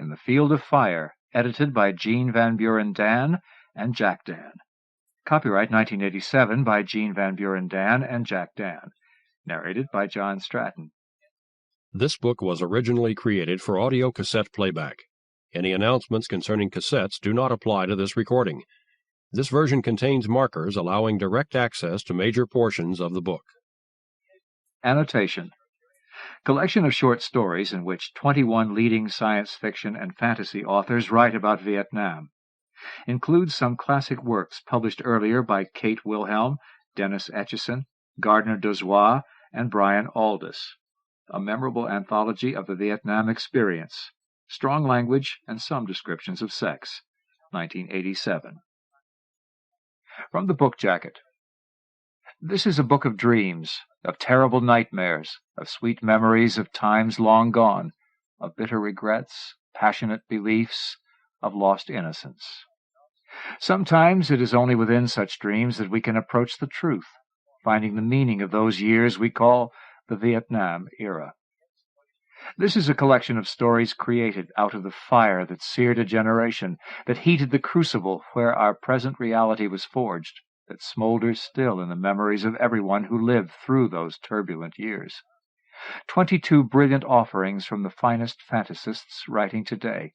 In the Field of Fire, edited by Jeanne Van Buren Dann and Jack Dann. Copyright 1987 by Jeanne Van Buren Dann and Jack Dann. Narrated by John Stratton. This book was originally created for audio cassette playback. Any announcements concerning cassettes do not apply to this recording. This version contains markers allowing direct access to major portions of the book. Annotation. Collection of short stories in which 21 leading science fiction and fantasy authors write about Vietnam. Includes some classic works published earlier by Kate Wilhelm, Dennis Etchison, Gardner Dozois, and Brian Aldiss. A memorable anthology of the Vietnam experience. Strong language and some descriptions of sex. 1987. From the book jacket. This is a book of dreams, of terrible nightmares, of sweet memories of times long gone, of bitter regrets, passionate beliefs, of lost innocence. Sometimes it is only within such dreams that we can approach the truth, finding the meaning of those years we call the Vietnam era. This is a collection of stories created out of the fire that seared a generation, that heated the crucible where our present reality was forged, that smolders still in the memories of everyone who lived through those turbulent years. 22 brilliant offerings from the finest fantasists writing today.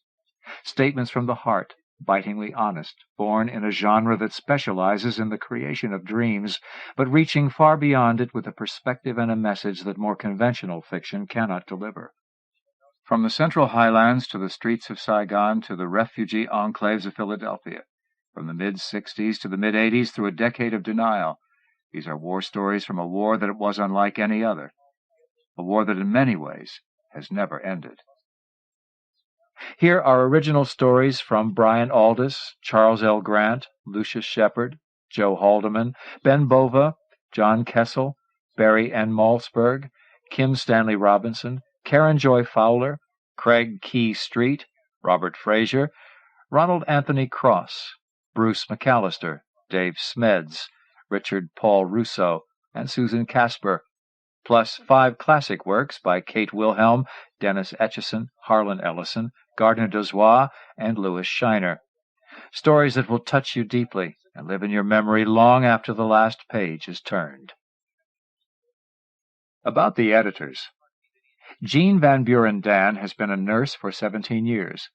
Statements from the heart, bitingly honest, born in a genre that specializes in the creation of dreams, but reaching far beyond it with a perspective and a message that more conventional fiction cannot deliver. From the Central Highlands to the streets of Saigon to the refugee enclaves of Philadelphia, from the mid-'60s to the mid-'80s through a decade of denial, these are war stories from a war that was unlike any other, a war that in many ways has never ended. Here are original stories from Brian Aldiss, Charles L. Grant, Lucius Shepard, Joe Haldeman, Ben Bova, John Kessel, Barry N. Malzberg, Kim Stanley Robinson, Karen Joy Fowler, Craig Key Strete, Robert Frazier, Ronald Anthony Cross, Bruce McAllister, Dave Smeds, Richard Paul Russo, and Susan Casper, plus 5 classic works by Kate Wilhelm, Dennis Etchison, Harlan Ellison, Gardner Dozois, and Louis Shiner. Stories that will touch you deeply and live in your memory long after the last page is turned. About the editors. Jeanne Van Buren Dann has been a nurse for 17 years.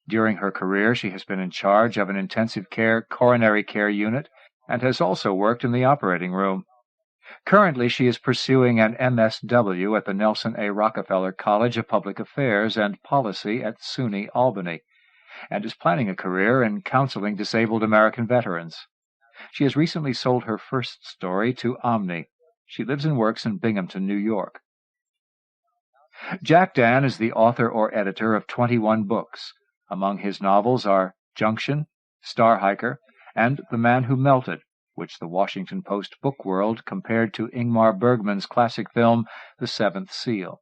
During her career, she has been in charge of an intensive care coronary care unit and has also worked in the operating room. Currently, she is pursuing an MSW at the Nelson A. Rockefeller College of Public Affairs and Policy at SUNY Albany, and is planning a career in counseling disabled American veterans. She has recently sold her first story to Omni. She lives and works in Binghamton, New York. Jack Dann is the author or editor of 21 books. Among his novels are Junction, Star Hiker, and The Man Who Melted, which the Washington Post book world compared to Ingmar Bergman's classic film The Seventh Seal.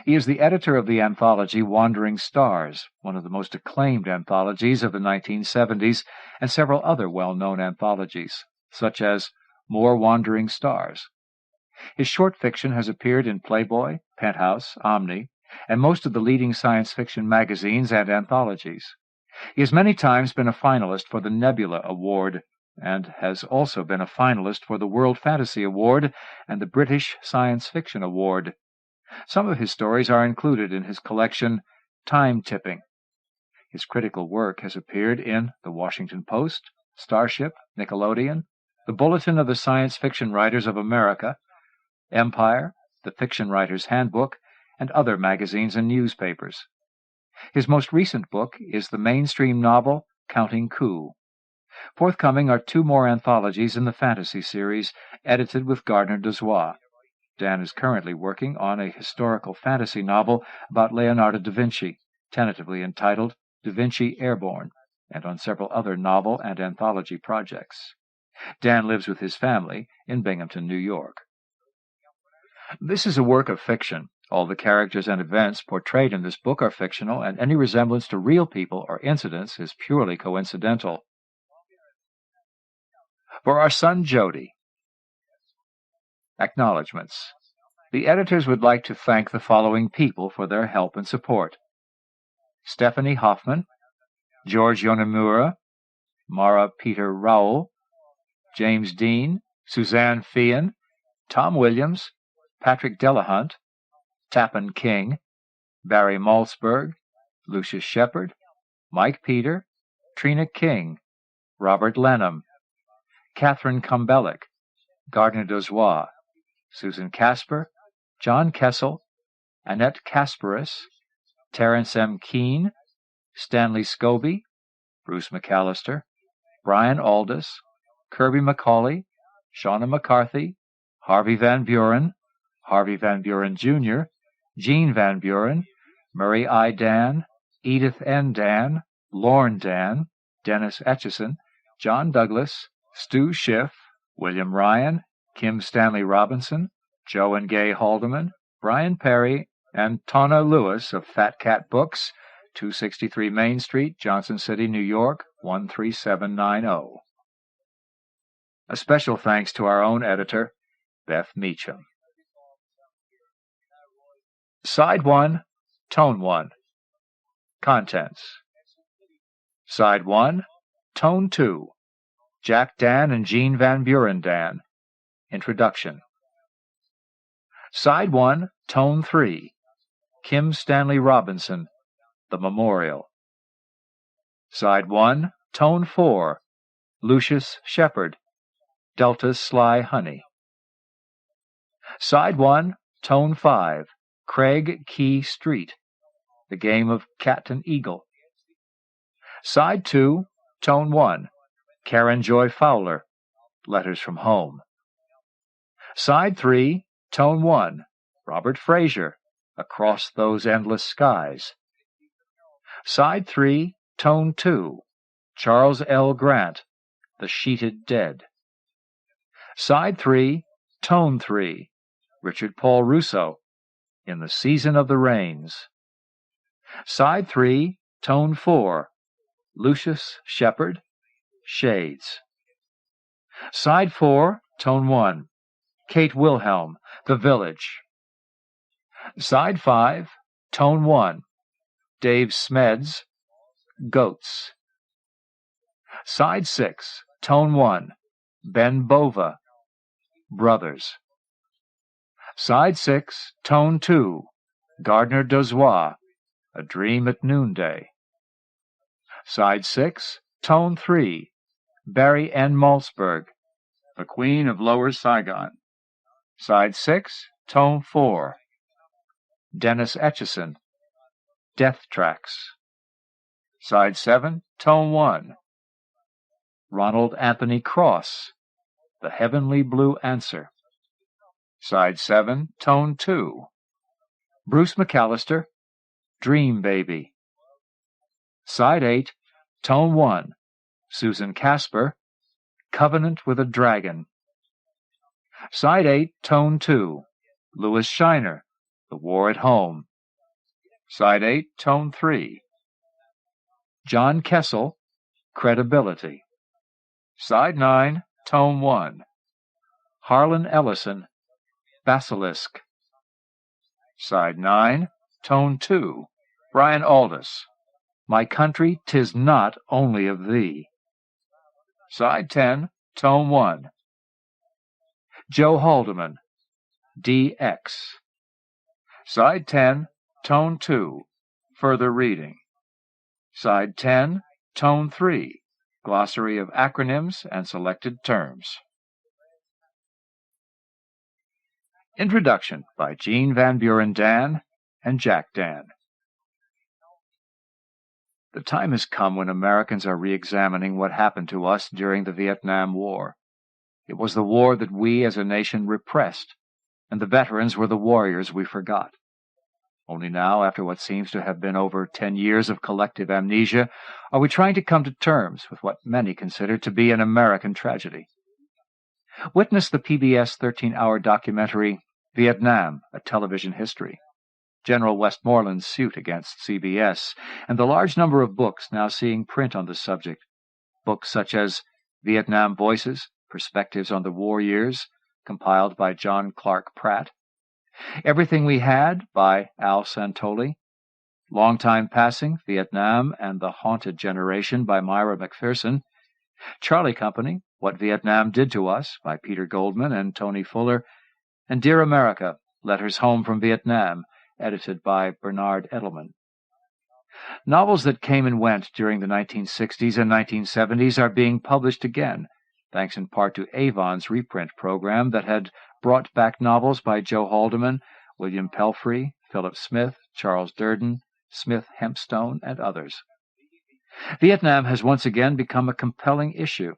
He is the editor of the anthology Wandering Stars, one of the most acclaimed anthologies of the 1970s, and several other well-known anthologies, such as More Wandering Stars. His short fiction has appeared in Playboy, Penthouse, Omni, and most of the leading science fiction magazines and anthologies. He has many times been a finalist for the Nebula Award, and has also been a finalist for the World Fantasy Award and the British Science Fiction Award. Some of his stories are included in his collection Time Tipping. His critical work has appeared in The Washington Post, Starship, Nickelodeon, The Bulletin of the Science Fiction Writers of America, Empire, The Fiction Writer's Handbook, and other magazines and newspapers. His most recent book is the mainstream novel Counting Coup. Forthcoming are 2 more anthologies in the fantasy series, edited with Gardner Dozois. Dan is currently working on a historical fantasy novel about Leonardo da Vinci, tentatively entitled Da Vinci Airborne, and on several other novel and anthology projects. Dan lives with his family in Binghamton, New York. This is a work of fiction. All the characters and events portrayed in this book are fictional, and any resemblance to real people or incidents is purely coincidental. For our son Jody. Acknowledgments. The editors would like to thank the following people for their help and support. Stephanie Hoffman, George Yonemura, Mara Peter Rowell, James Dean, Suzanne Fian, Tom Williams, Patrick Delahunt, Tappan King, Barry Malzberg, Lucius Shepard, Mike Peter, Trina King, Robert Lenham, Catherine Kumbelic, Gardner Dozois, Susan Casper, John Kessel, Annette Kasparis, Terence M. Keene, Stanley Scobie, Bruce McAllister, Brian Aldiss, Kirby McCauley, Shauna McCarthy, Harvey Van Buren, Harvey Van Buren Jr., Jeanne Van Buren, Murray I. Dan, Edith N. Dan, Lorne Dan, Dennis Etchison, John Douglas, Stu Schiff, William Ryan, Kim Stanley Robinson, Joe and Gay Haldeman, Brian Perry, and Tonna Lewis of Fat Cat Books, 263 Main Street, Johnson City, New York, 13790. A special thanks to our own editor, Beth Meacham. Side 1, Tone 1. Contents. Side 1, Tone 2. Jack Dan and Jeanne Van Buren Dan. Introduction. Side 1, Tone 3. Kim Stanley Robinson, The Memorial. Side 1, Tone 4. Lucius Shepard, Delta Sly Honey. Side 1, Tone 5. Craig Key Strete, The Game of Cat and Eagle. Side 2, Tone 1. Karen Joy Fowler, Letters from Home. Side 3, Tone 1. Robert Frazier, Across Those Endless Skies. Side 3, Tone 2. Charles L. Grant, The Sheeted Dead. Side 3, Tone 3. Richard Paul Russo, In the Season of the Rains. Side 3, Tone 4. Lucius Shepard, Shades. Side 4, Tone 1. Kate Wilhelm, The Village. Side 5, Tone 1. Dave Smeds, Goats. Side 6, Tone 1. Ben Bova, Brothers. Side 6, Tone 2. Gardner Dozois, A Dream at Noonday. Side 6, Tone 3. Barry N. Malzberg, The Queen of Lower Saigon. Side 6, Tone 4. Dennis Etchison, Death Tracks. Side 7, Tone 1. Ronald Anthony Cross, The Heavenly Blue Answer. Side 7, Tone 2. Bruce McAllister, Dream Baby. Side 8, Tone 1. Susan Casper, Covenant with a Dragon. Side 8, Tone 2. Louis Shiner, The War at Home. Side 8, Tone 3. John Kessel, Credibility. Side 9, Tone 1. Harlan Ellison, Basilisk. Side 9, Tone 2. Brian Aldiss, My Country 'Tis Not Only of Thee. Side 10, Tone 1. Joe Haldeman, DX. Side 10, Tone 2. Further reading. Side 10, Tone 3. Glossary of Acronyms and Selected Terms. Introduction by Jeanne Van Buren Dan and Jack Dan. The time has come when Americans are re-examining what happened to us during the Vietnam War. It was the war that we as a nation repressed, and the veterans were the warriors we forgot. Only now, after what seems to have been over 10 years of collective amnesia, are we trying to come to terms with what many consider to be an American tragedy. Witness the PBS 13-hour documentary, Vietnam, A Television History, General Westmoreland's suit against CBS, and the large number of books now seeing print on the subject, books such as Vietnam Voices, Perspectives on the War Years, compiled by John Clark Pratt, Everything We Had by Al Santoli, Long Time Passing, Vietnam and the Haunted Generation by Myra McPherson, Charlie Company, What Vietnam Did to Us by Peter Goldman and Tony Fuller, and Dear America, Letters Home from Vietnam, edited by Bernard Edelman. Novels that came and went during the 1960s and 1970s are being published again, thanks in part to Avon's reprint program that had brought back novels by Joe Haldeman, William Pelfrey, Philip Smith, Charles Durden, Smith Hempstone, and others. Vietnam has once again become a compelling issue.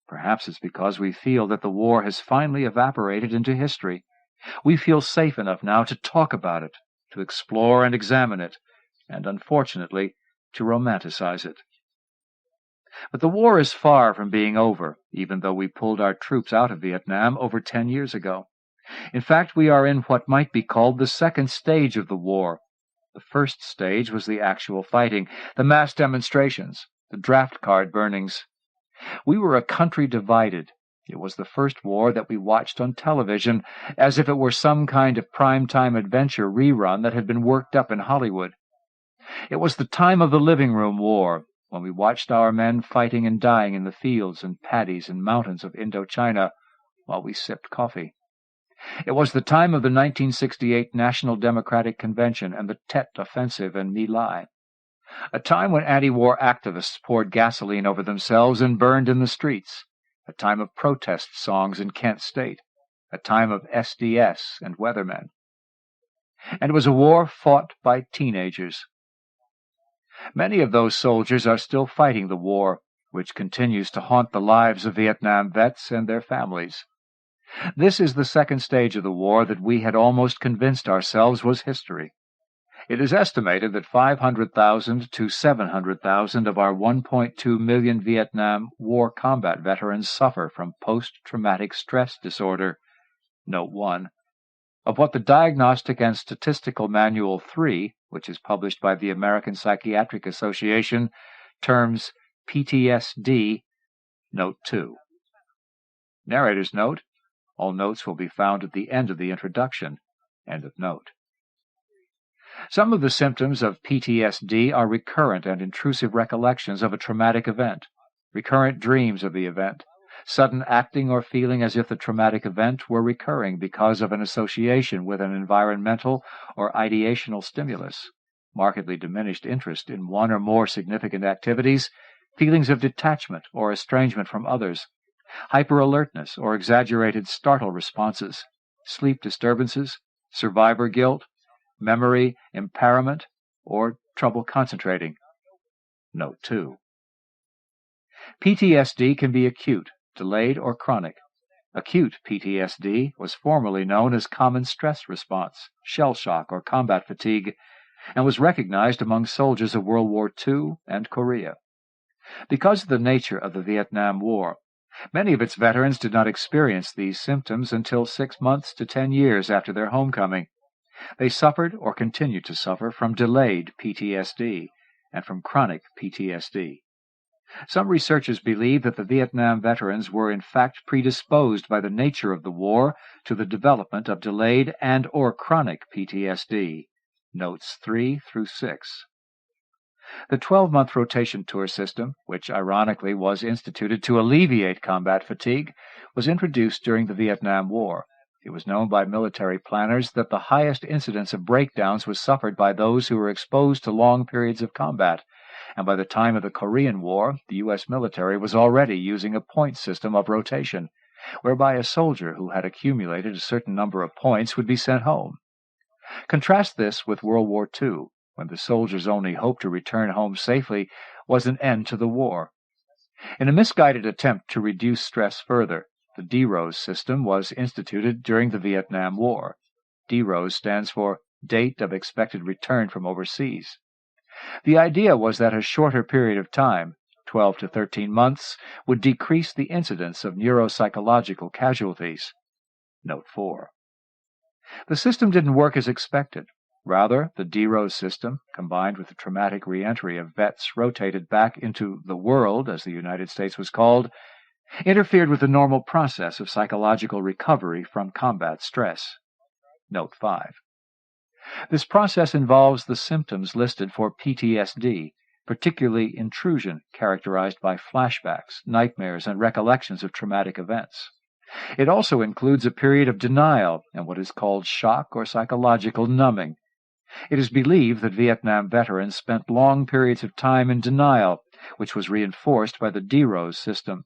Perhaps it's because we feel that the war has finally evaporated into history. We feel safe enough now to talk about it, to explore and examine it, and, unfortunately, to romanticize it. But the war is far from being over, even though we pulled our troops out of Vietnam over 10 years ago. In fact, we are in what might be called the second stage of the war. The first stage was the actual fighting, the mass demonstrations, the draft card burnings. We were a country divided. It was the first war that we watched on television, as if it were some kind of prime-time adventure rerun that had been worked up in Hollywood. It was the time of the living room war, when we watched our men fighting and dying in the fields and paddies and mountains of Indochina while we sipped coffee. It was the time of the 1968 National Democratic Convention and the Tet Offensive in My Lai, a time when anti-war activists poured gasoline over themselves and burned in the streets, a time of protest songs in Kent State, a time of SDS and weathermen. And it was a war fought by teenagers. Many of those soldiers are still fighting the war, which continues to haunt the lives of Vietnam vets and their families. This is the second stage of the war that we had almost convinced ourselves was history. It is estimated that 500,000 to 700,000 of our 1.2 million Vietnam War combat veterans suffer from post-traumatic stress disorder, Note 1, of what the Diagnostic and Statistical Manual 3, which is published by the American Psychiatric Association, terms PTSD, Note 2. Narrator's note. All notes will be found at the end of the introduction. End of note. Some of the symptoms of PTSD are recurrent and intrusive recollections of a traumatic event, recurrent dreams of the event, sudden acting or feeling as if the traumatic event were recurring because of an association with an environmental or ideational stimulus, markedly diminished interest in one or more significant activities, feelings of detachment or estrangement from others, hyperalertness or exaggerated startle responses, sleep disturbances, survivor guilt, memory impairment, or trouble concentrating. Note 2. PTSD can be acute, delayed, or chronic. Acute PTSD was formerly known as common stress response, shell shock, or combat fatigue, and was recognized among soldiers of World War II and Korea. Because of the nature of the Vietnam War, many of its veterans did not experience these symptoms until 6 months to 10 years after their homecoming. They suffered or continued to suffer from delayed PTSD and from chronic PTSD. Some researchers believe that the Vietnam veterans were in fact predisposed by the nature of the war to the development of delayed and or chronic PTSD. Notes 3 through 6. The 12-month rotation tour system, which ironically was instituted to alleviate combat fatigue, was introduced during the Vietnam War. It was known by military planners that the highest incidence of breakdowns was suffered by those who were exposed to long periods of combat, and by the time of the Korean War, the U.S. military was already using a point system of rotation, whereby a soldier who had accumulated a certain number of points would be sent home. Contrast this with World War II, when the soldier's only hope to return home safely was an end to the war. In a misguided attempt to reduce stress further, the DROS system was instituted during the Vietnam War. DROS stands for Date of Expected Return from Overseas. The idea was that a shorter period of time, 12 to 13 months, would decrease the incidence of neuropsychological casualties. Note 4. The system didn't work as expected. Rather, the DROS system, combined with the traumatic reentry of vets rotated back into the world, as the United States was called, interfered with the normal process of psychological recovery from combat stress. Note 5. This process involves the symptoms listed for PTSD, particularly intrusion characterized by flashbacks, nightmares, and recollections of traumatic events. It also includes a period of denial and what is called shock or psychological numbing. It is believed that Vietnam veterans spent long periods of time in denial, which was reinforced by the DROS system.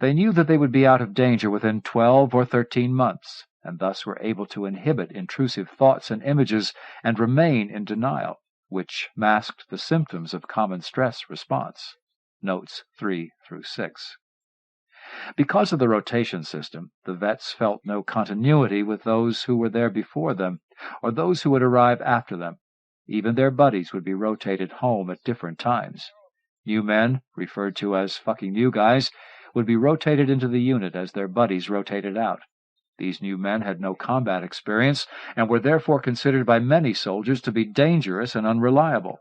They knew that they would be out of danger within 12 or 13 months, and thus were able to inhibit intrusive thoughts and images and remain in denial, which masked the symptoms of common stress response. Notes 3 through 6. Because of the rotation system, the vets felt no continuity with those who were there before them, or those who would arrive after them. Even their buddies would be rotated home at different times. New men, referred to as fucking new guys, would be rotated into the unit as their buddies rotated out. These new men had no combat experience and were therefore considered by many soldiers to be dangerous and unreliable.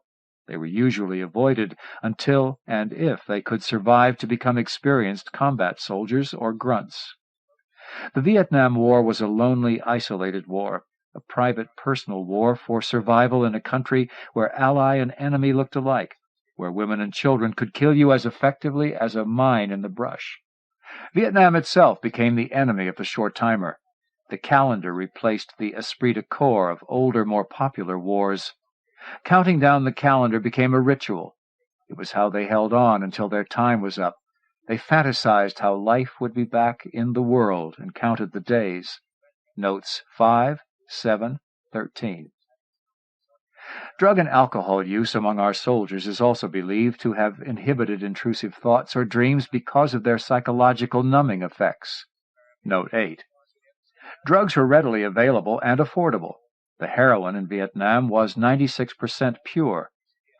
They were usually avoided until and if they could survive to become experienced combat soldiers or grunts. The Vietnam War was a lonely, isolated war, a private, personal war for survival in a country where ally and enemy looked alike, where women and children could kill you as effectively as a mine in the brush. Vietnam itself became the enemy of the short-timer. The calendar replaced the esprit de corps of older, more popular wars. Counting down the calendar became a ritual. It was how they held on until their time was up. They fantasized how life would be back in the world and counted the days. Notes 5, 7, 13. Drug and alcohol use among our soldiers is also believed to have inhibited intrusive thoughts or dreams because of their psychological numbing effects. Note 8. Drugs were readily available and affordable. The heroin in Vietnam was 96% pure.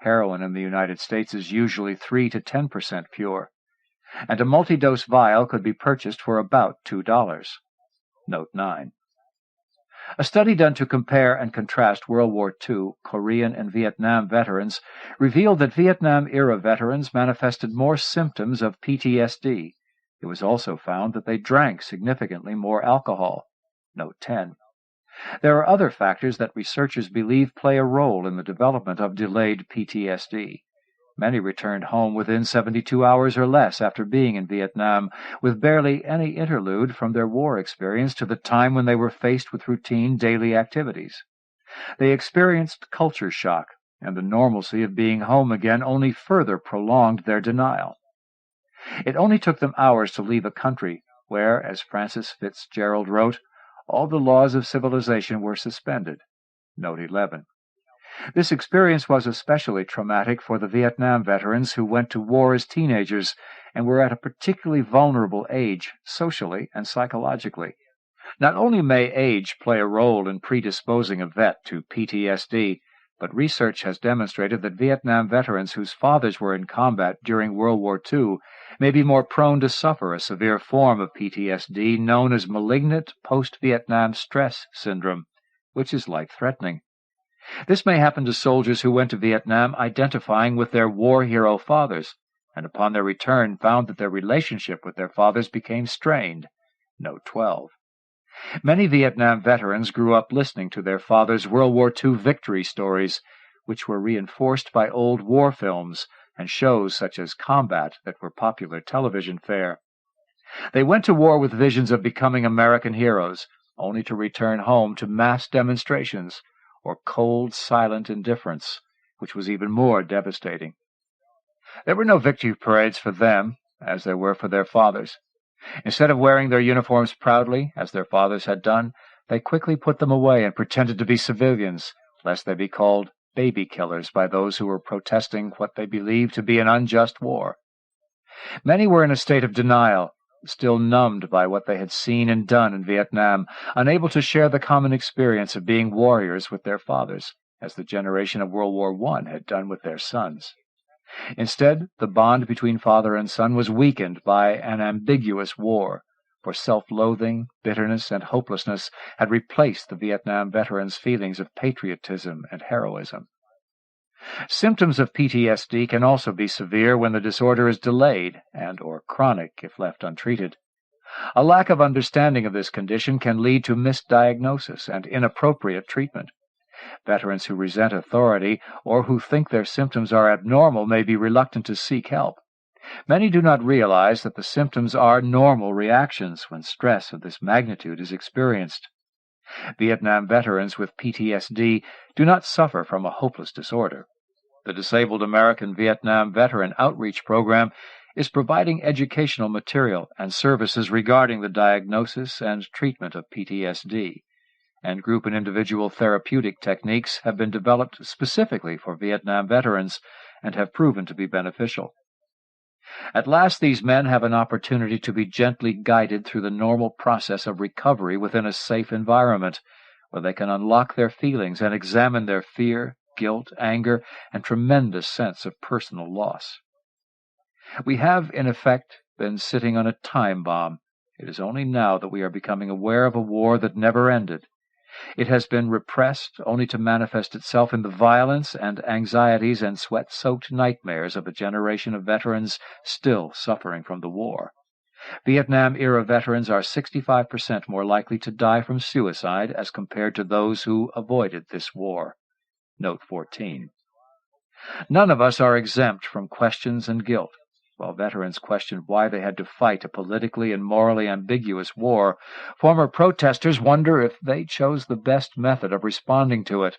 Heroin in the United States is usually 3 to 10% pure. And a multi-dose vial could be purchased for about $2. Note 9. A study done to compare and contrast World War II, Korean, and Vietnam veterans revealed that Vietnam-era veterans manifested more symptoms of PTSD. It was also found that they drank significantly more alcohol. Note 10. There are other factors that researchers believe play a role in the development of delayed PTSD. Many returned home within 72 hours or less after being in Vietnam, with barely any interlude from their war experience to the time when they were faced with routine daily activities. They experienced culture shock, and the normalcy of being home again only further prolonged their denial. It only took them hours to leave a country where, as Francis Fitzgerald wrote, all the laws of civilization were suspended. Note 11. This experience was especially traumatic for the Vietnam veterans who went to war as teenagers and were at a particularly vulnerable age, socially and psychologically. Not only may age play a role in predisposing a vet to PTSD, but research has demonstrated that Vietnam veterans whose fathers were in combat during World War II may be more prone to suffer a severe form of PTSD known as malignant post-Vietnam stress syndrome, which is life-threatening. This may happen to soldiers who went to Vietnam identifying with their war hero fathers, and upon their return found that their relationship with their fathers became strained. Note 12. Many Vietnam veterans grew up listening to their fathers' World War II victory stories, which were reinforced by old war films and shows such as Combat that were popular television fare. They went to war with visions of becoming American heroes, only to return home to mass demonstrations or cold, silent indifference, which was even more devastating. There were no victory parades for them, as there were for their fathers. Instead of wearing their uniforms proudly, as their fathers had done, they quickly put them away and pretended to be civilians, lest they be called baby killers by those who were protesting what they believed to be an unjust war. Many were in a state of denial, still numbed by what they had seen and done in Vietnam, unable to share the common experience of being warriors with their fathers, as the generation of World War I had done with their sons. Instead, the bond between father and son was weakened by an ambiguous war, for self-loathing, bitterness, and hopelessness had replaced the Vietnam veterans' feelings of patriotism and heroism. Symptoms of PTSD can also be severe when the disorder is delayed and/or chronic if left untreated. A lack of understanding of this condition can lead to misdiagnosis and inappropriate treatment. Veterans who resent authority or who think their symptoms are abnormal may be reluctant to seek help. Many do not realize that the symptoms are normal reactions when stress of this magnitude is experienced. Vietnam veterans with PTSD do not suffer from a hopeless disorder. The Disabled American Vietnam Veteran Outreach Program is providing educational material and services regarding the diagnosis and treatment of PTSD, and group and individual therapeutic techniques have been developed specifically for Vietnam veterans and have proven to be beneficial. At last, these men have an opportunity to be gently guided through the normal process of recovery within a safe environment, where they can unlock their feelings and examine their fear, guilt, anger, and tremendous sense of personal loss. We have, in effect, been sitting on a time bomb. It is only now that we are becoming aware of a war that never ended. It has been repressed only to manifest itself in the violence and anxieties and sweat-soaked nightmares of a generation of veterans still suffering from the war. Vietnam-era veterans are 65% more likely to die from suicide as compared to those who avoided this war. Note 14. None of us are exempt from questions and guilt. While veterans question why they had to fight a politically and morally ambiguous war, former protesters wonder if they chose the best method of responding to it.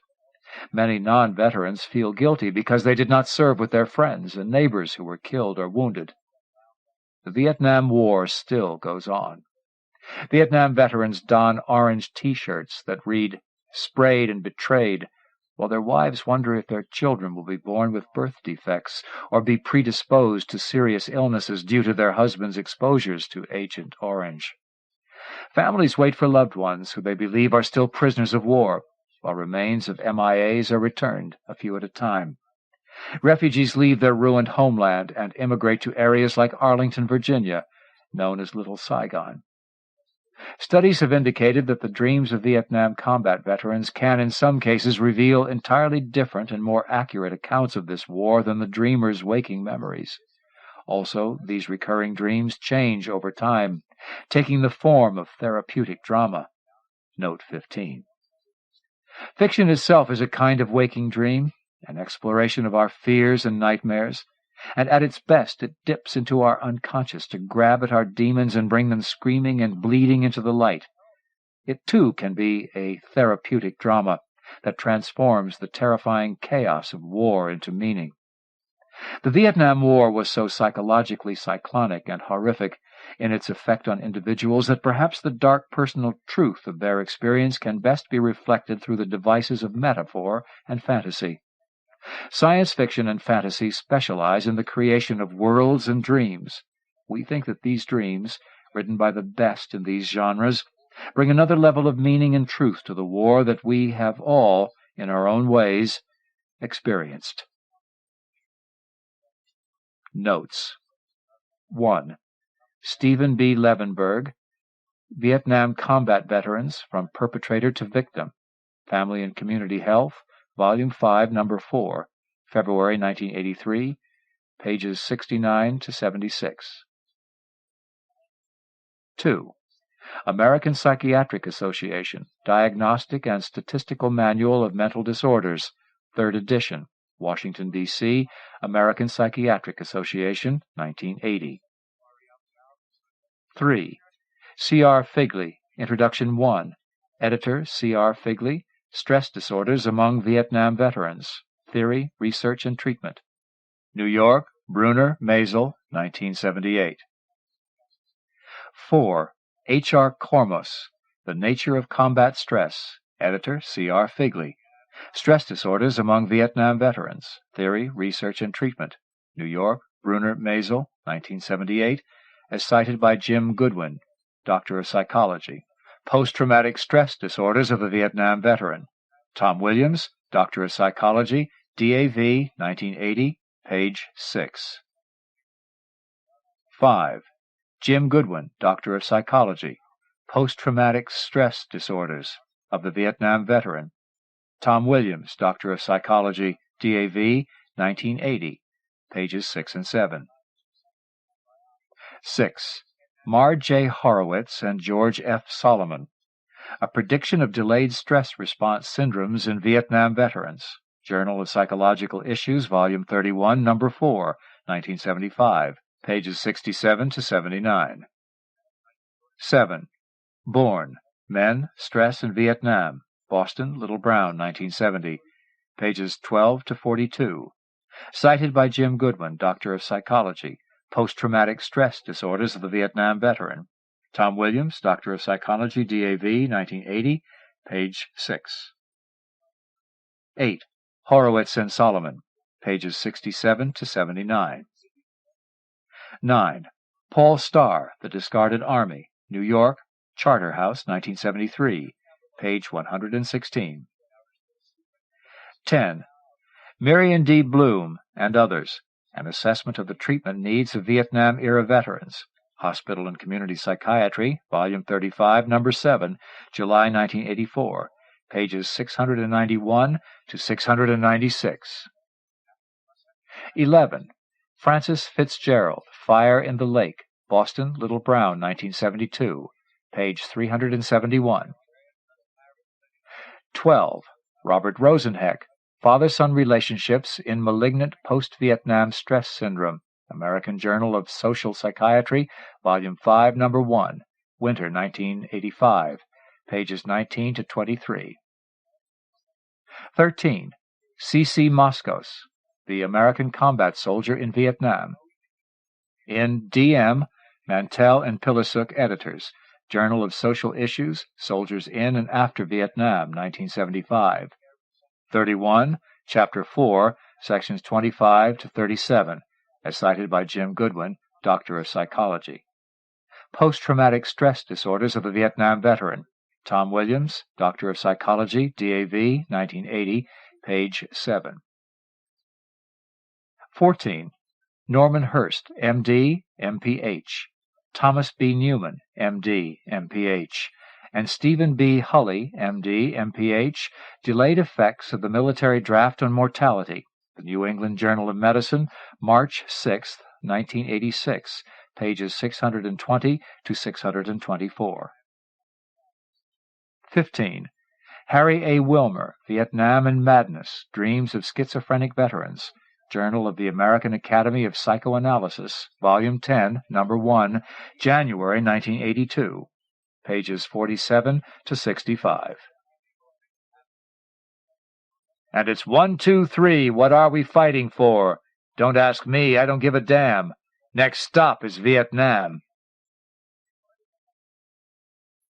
Many non-veterans feel guilty because they did not serve with their friends and neighbors who were killed or wounded. The Vietnam War still goes on. Vietnam veterans don orange T-shirts that read, "Sprayed and Betrayed," while their wives wonder if their children will be born with birth defects or be predisposed to serious illnesses due to their husbands' exposures to Agent Orange. Families wait for loved ones who they believe are still prisoners of war, while remains of MIAs are returned, a few at a time. Refugees leave their ruined homeland and immigrate to areas like Arlington, Virginia, known as Little Saigon. Studies have indicated that the dreams of Vietnam combat veterans can in some cases reveal entirely different and more accurate accounts of this war than the dreamer's waking memories. Also, these recurring dreams change over time, taking the form of therapeutic drama. Note 15. Fiction itself is a kind of waking dream, an exploration of our fears and nightmares, and at its best it dips into our unconscious to grab at our demons and bring them screaming and bleeding into the light. It, too, can be a therapeutic drama that transforms the terrifying chaos of war into meaning. The Vietnam War was so psychologically cyclonic and horrific in its effect on individuals that perhaps the dark personal truth of their experience can best be reflected through the devices of metaphor and fantasy. Science fiction and fantasy specialize in the creation of worlds and dreams. We think that these dreams, written by the best in these genres, bring another level of meaning and truth to the war that we have all, in our own ways, experienced. Notes. 1. Stephen B. Levenberg, Vietnam Combat Veterans, From Perpetrator to Victim, Family and Community Health, Volume 5, Number 4, February 1983, pages 69 to 76. 2. American Psychiatric Association, Diagnostic and Statistical Manual of Mental Disorders, 3rd edition, Washington, D.C., American Psychiatric Association, 1980. 3. C.R. Figley, Introduction 1, Editor C.R. Figley, Stress Disorders Among Vietnam Veterans, Theory, Research, and Treatment. New York, Brunner, Maisel, 1978. 4. H.R. Kormos, The Nature of Combat Stress, Editor C.R. Figley, Stress Disorders Among Vietnam Veterans, Theory, Research, and Treatment. New York, Brunner, Maisel, 1978, as cited by Jim Goodwin, Doctor of Psychology. Post-Traumatic Stress Disorders of the Vietnam Veteran. Tom Williams, Doctor of Psychology, DAV, 1980, page 6. 5. Jim Goodwin, Doctor of Psychology, Post-Traumatic Stress Disorders of the Vietnam Veteran. Tom Williams, Doctor of Psychology, DAV, 1980, pages 6 and 7. 6. Marge J. Horowitz and George F. Solomon, A Prediction of Delayed Stress Response Syndromes in Vietnam Veterans. Journal of Psychological Issues, Volume 31, Number 4, 1975, pages 67 to 79. 7. Bourne, Men, Stress in Vietnam. Boston, Little Brown, 1970, pages 12 to 42. Cited by Jim Goodwin, Doctor of Psychology, Post-Traumatic Stress Disorders of the Vietnam Veteran. Tom Williams, Doctor of Psychology, DAV, 1980, page 6. 8. Horowitz and Solomon, pages 67 to 79. 9. Paul Starr, The Discarded Army, New York, Charterhouse, 1973, page 116. 10. Marion D. Bloom and Others, An Assessment of the Treatment Needs of Vietnam-Era Veterans, Hospital and Community Psychiatry, Volume 35, Number 7, July 1984, pages 691 to 696. 11. Francis Fitzgerald, Fire in the Lake, Boston, Little Brown, 1972, page 371. 12. Robert Rosenheck, Father-Son Relationships in Malignant Post-Vietnam Stress Syndrome, American Journal of Social Psychiatry, Volume 5, Number 1, Winter 1985, pages 19 to 23. 13. C.C. Moskos, The American Combat Soldier in Vietnam. In D.M., Mantell and Pilisuk Editors, Journal of Social Issues, Soldiers in and After Vietnam, 1975. 31, Chapter 4, Sections 25 to 37, as cited by Jim Goodwin, Doctor of Psychology. Post-Traumatic Stress Disorders of the Vietnam Veteran. Tom Williams, Doctor of Psychology, DAV, 1980, page 7. 14. Norman Hurst, M.D., M.P.H., Thomas B. Newman, M.D., M.P.H., and Stephen B. Hulley, M.D., M.P.H., Delayed Effects of the Military Draft on Mortality, The New England Journal of Medicine, March 6, 1986, pages 620 to 624. 15. Harry A. Wilmer, Vietnam and Madness, Dreams of Schizophrenic Veterans, Journal of the American Academy of Psychoanalysis, Volume 10, Number 1, January 1982, pages 47 to 65. And it's 1, 2, 3, what are we fighting for? Don't ask me, I don't give a damn. Next stop is Vietnam.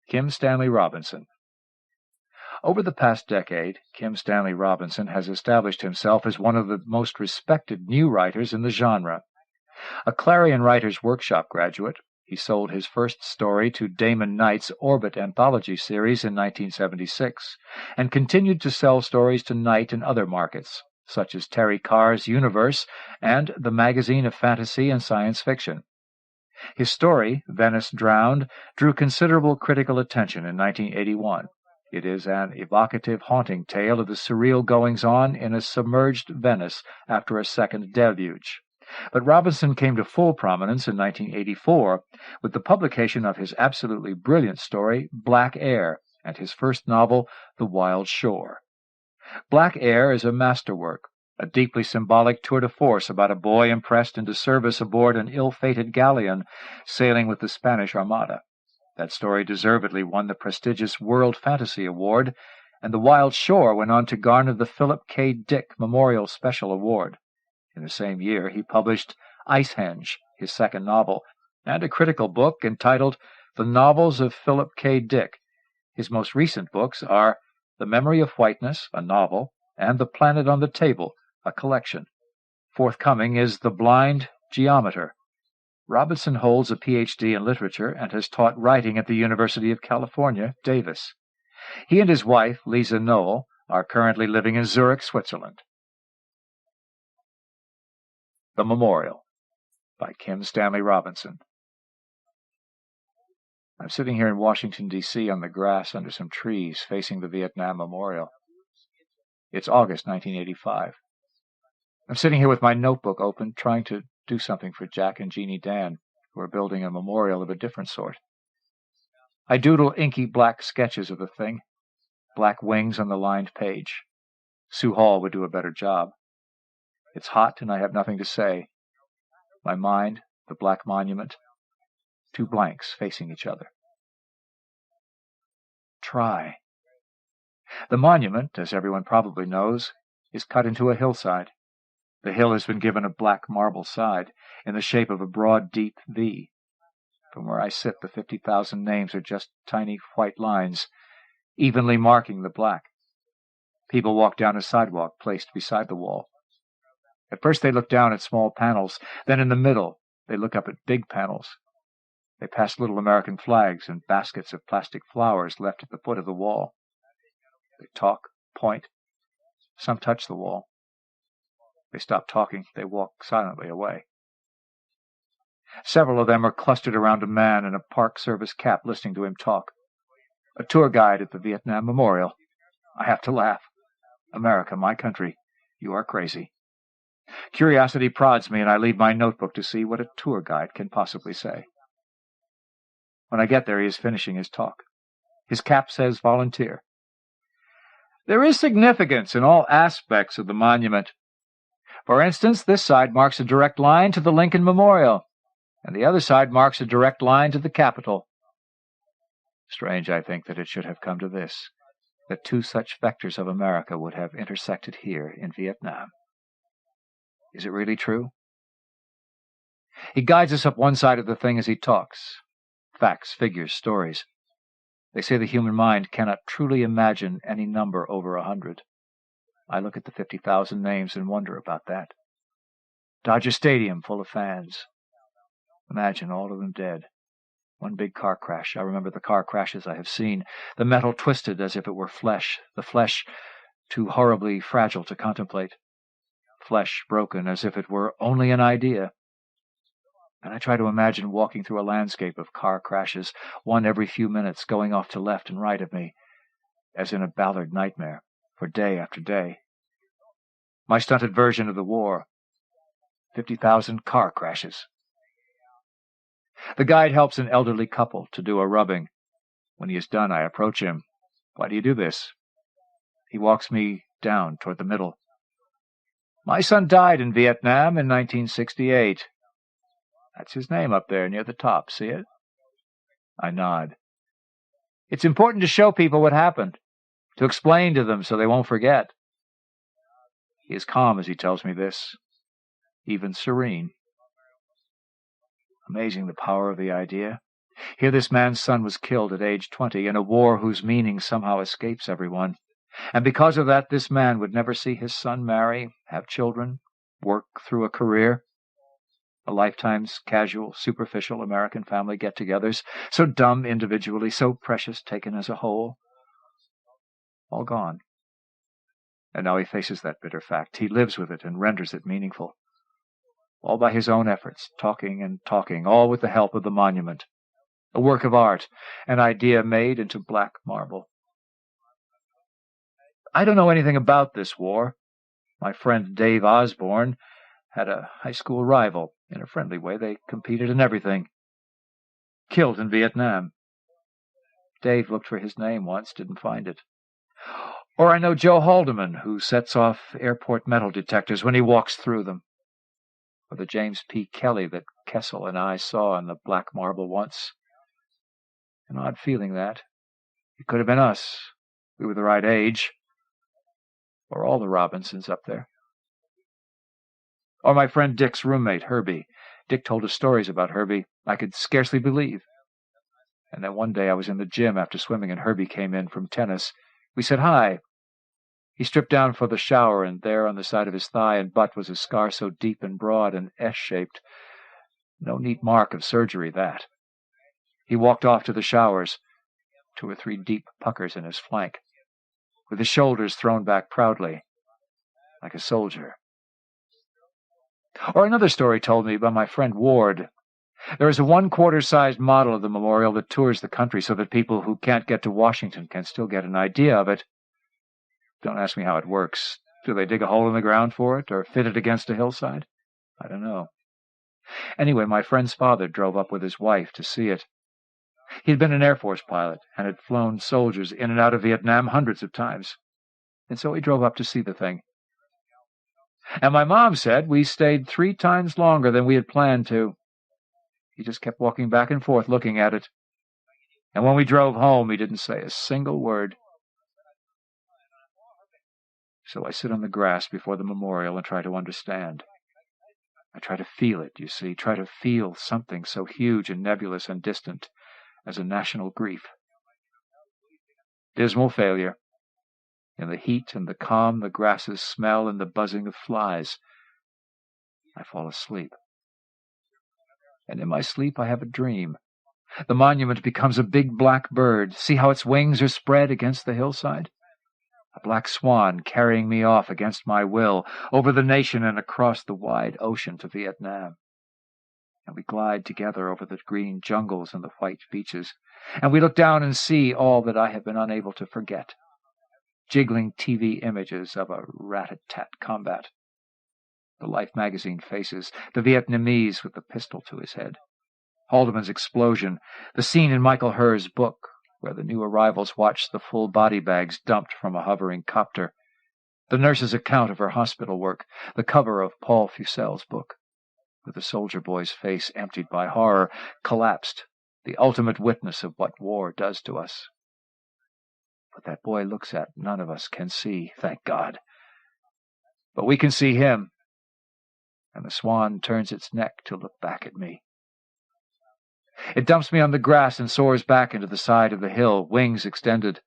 Kim Stanley Robinson. Over the past decade, Kim Stanley Robinson has established himself as one of the most respected new writers in the genre. A Clarion Writers Workshop graduate, he sold his first story to Damon Knight's Orbit anthology series in 1976, and continued to sell stories to Knight in other markets, such as Terry Carr's Universe and the Magazine of Fantasy and Science Fiction. His story, Venice Drowned, drew considerable critical attention in 1981. It is an evocative, haunting tale of the surreal goings-on in a submerged Venice after a second deluge. But Robinson came to full prominence in 1984 with the publication of his absolutely brilliant story, Black Air, and his first novel, The Wild Shore. Black Air is a masterwork, a deeply symbolic tour de force about a boy impressed into service aboard an ill-fated galleon sailing with the Spanish Armada. That story deservedly won the prestigious World Fantasy Award, and The Wild Shore went on to garner the Philip K. Dick Memorial Special Award. In the same year, he published Icehenge, his second novel, and a critical book entitled The Novels of Philip K. Dick. His most recent books are The Memory of Whiteness, a novel, and The Planet on the Table, a collection. Forthcoming is The Blind Geometer. Robinson holds a Ph.D. in literature and has taught writing at the University of California, Davis. He and his wife, Lisa Noel, are currently living in Zurich, Switzerland. The Memorial by Kim Stanley Robinson. I'm sitting here in Washington, D.C. on the grass under some trees facing the Vietnam Memorial. It's August 1985. I'm sitting here with my notebook open, trying to do something for Jack and Jeanne Dann, who are building a memorial of a different sort. I doodle inky black sketches of the thing, black wings on the lined page. Sue Hall would do a better job. It's hot and I have nothing to say. My mind, the black monument, two blanks facing each other. Try. The monument, as everyone probably knows, is cut into a hillside. The hill has been given a black marble side, in the shape of a broad, deep V. From where I sit, the 50,000 names are just tiny white lines, evenly marking the black. People walk down a sidewalk placed beside the wall. At first they look down at small panels, then in the middle they look up at big panels. They pass little American flags and baskets of plastic flowers left at the foot of the wall. They talk, point. Some touch the wall. They stop talking. They walk silently away. Several of them are clustered around a man in a Park Service cap listening to him talk. A tour guide at the Vietnam Memorial. I have to laugh. America, my country, you are crazy. Curiosity prods me, and I leave my notebook to see what a tour guide can possibly say. When I get there, he is finishing his talk. His cap says volunteer. There is significance in all aspects of the monument. For instance, this side marks a direct line to the Lincoln Memorial, and the other side marks a direct line to the Capitol. Strange, I think, that it should have come to this, that two such vectors of America would have intersected here in Vietnam. Is it really true? He guides us up one side of the thing as he talks. Facts, figures, stories. They say the human mind cannot truly imagine any number over 100. I look at the 50,000 names and wonder about that. Dodger Stadium full of fans. Imagine all of them dead. One big car crash. I remember the car crashes I have seen. The metal twisted as if it were flesh. The flesh too horribly fragile to contemplate. Flesh broken as if it were only an idea. And I try to imagine walking through a landscape of car crashes, one every few minutes, going off to left and right of me, as in a Ballard nightmare, for day after day. My stunted version of the war. 50,000 car crashes. The guide helps an elderly couple to do a rubbing. When he is done, I approach him. Why do you do this? He walks me down toward the middle. My son died in Vietnam in 1968. That's his name up there near the top, see it? I nod. It's important to show people what happened, to explain to them so they won't forget. He is calm as he tells me this, even serene. Amazing the power of the idea. Here this man's son was killed at age 20 in a war whose meaning somehow escapes everyone. And because of that, this man would never see his son marry, have children, work through a career. A lifetime's casual, superficial American family get-togethers, so dumb individually, so precious taken as a whole. All gone. And now he faces that bitter fact. He lives with it and renders it meaningful. All by his own efforts, talking and talking, all with the help of the monument. A work of art, an idea made into black marble. I don't know anything about this war. My friend Dave Osborne had a high school rival. In a friendly way, they competed in everything. Killed in Vietnam. Dave looked for his name once, didn't find it. Or I know Joe Haldeman, who sets off airport metal detectors when he walks through them. Or the James P. Kelly that Kessel and I saw on the black marble once. An odd feeling, that. It could have been us. We were the right age. Or all the Robinsons up there. Or my friend Dick's roommate, Herbie. Dick told us stories about Herbie I could scarcely believe. And then one day I was in the gym after swimming and Herbie came in from tennis. We said hi. He stripped down for the shower, and there on the side of his thigh and butt was a scar so deep and broad and S-shaped. No neat mark of surgery, that. He walked off to the showers, 2 or 3 deep puckers in his flank, with his shoulders thrown back proudly, like a soldier. Or another story told me by my friend Ward. There is a 1/4-sized model of the memorial that tours the country so that people who can't get to Washington can still get an idea of it. Don't ask me how it works. Do they dig a hole in the ground for it, or fit it against a hillside? I don't know. Anyway, my friend's father drove up with his wife to see it. He'd been an Air Force pilot and had flown soldiers in and out of Vietnam hundreds of times. And so he drove up to see the thing. And my mom said we stayed 3 times longer than we had planned to. He just kept walking back and forth looking at it. And when we drove home, he didn't say a single word. So I sit on the grass before the memorial and try to understand. I try to feel it, you see, try to feel something so huge and nebulous and distant as a national grief. Dismal failure. In the heat and the calm, the grasses smell and the buzzing of flies. I fall asleep. And in my sleep I have a dream. The monument becomes a big black bird. See how its wings are spread against the hillside? A black swan carrying me off against my will, over the nation and across the wide ocean to Vietnam. And we glide together over the green jungles and the white beaches, and we look down and see all that I have been unable to forget. Jiggling TV images of a rat-a-tat combat. The Life magazine faces, the Vietnamese with the pistol to his head. Haldeman's explosion, the scene in Michael Herr's book, where the new arrivals watch the full body bags dumped from a hovering copter. The nurse's account of her hospital work, the cover of Paul Fusel's book, with the soldier boy's face emptied by horror, collapsed, the ultimate witness of what war does to us. What that boy looks at, none of us can see, thank God. But we can see him, and the swan turns its neck to look back at me. It dumps me on the grass and soars back into the side of the hill, wings extended.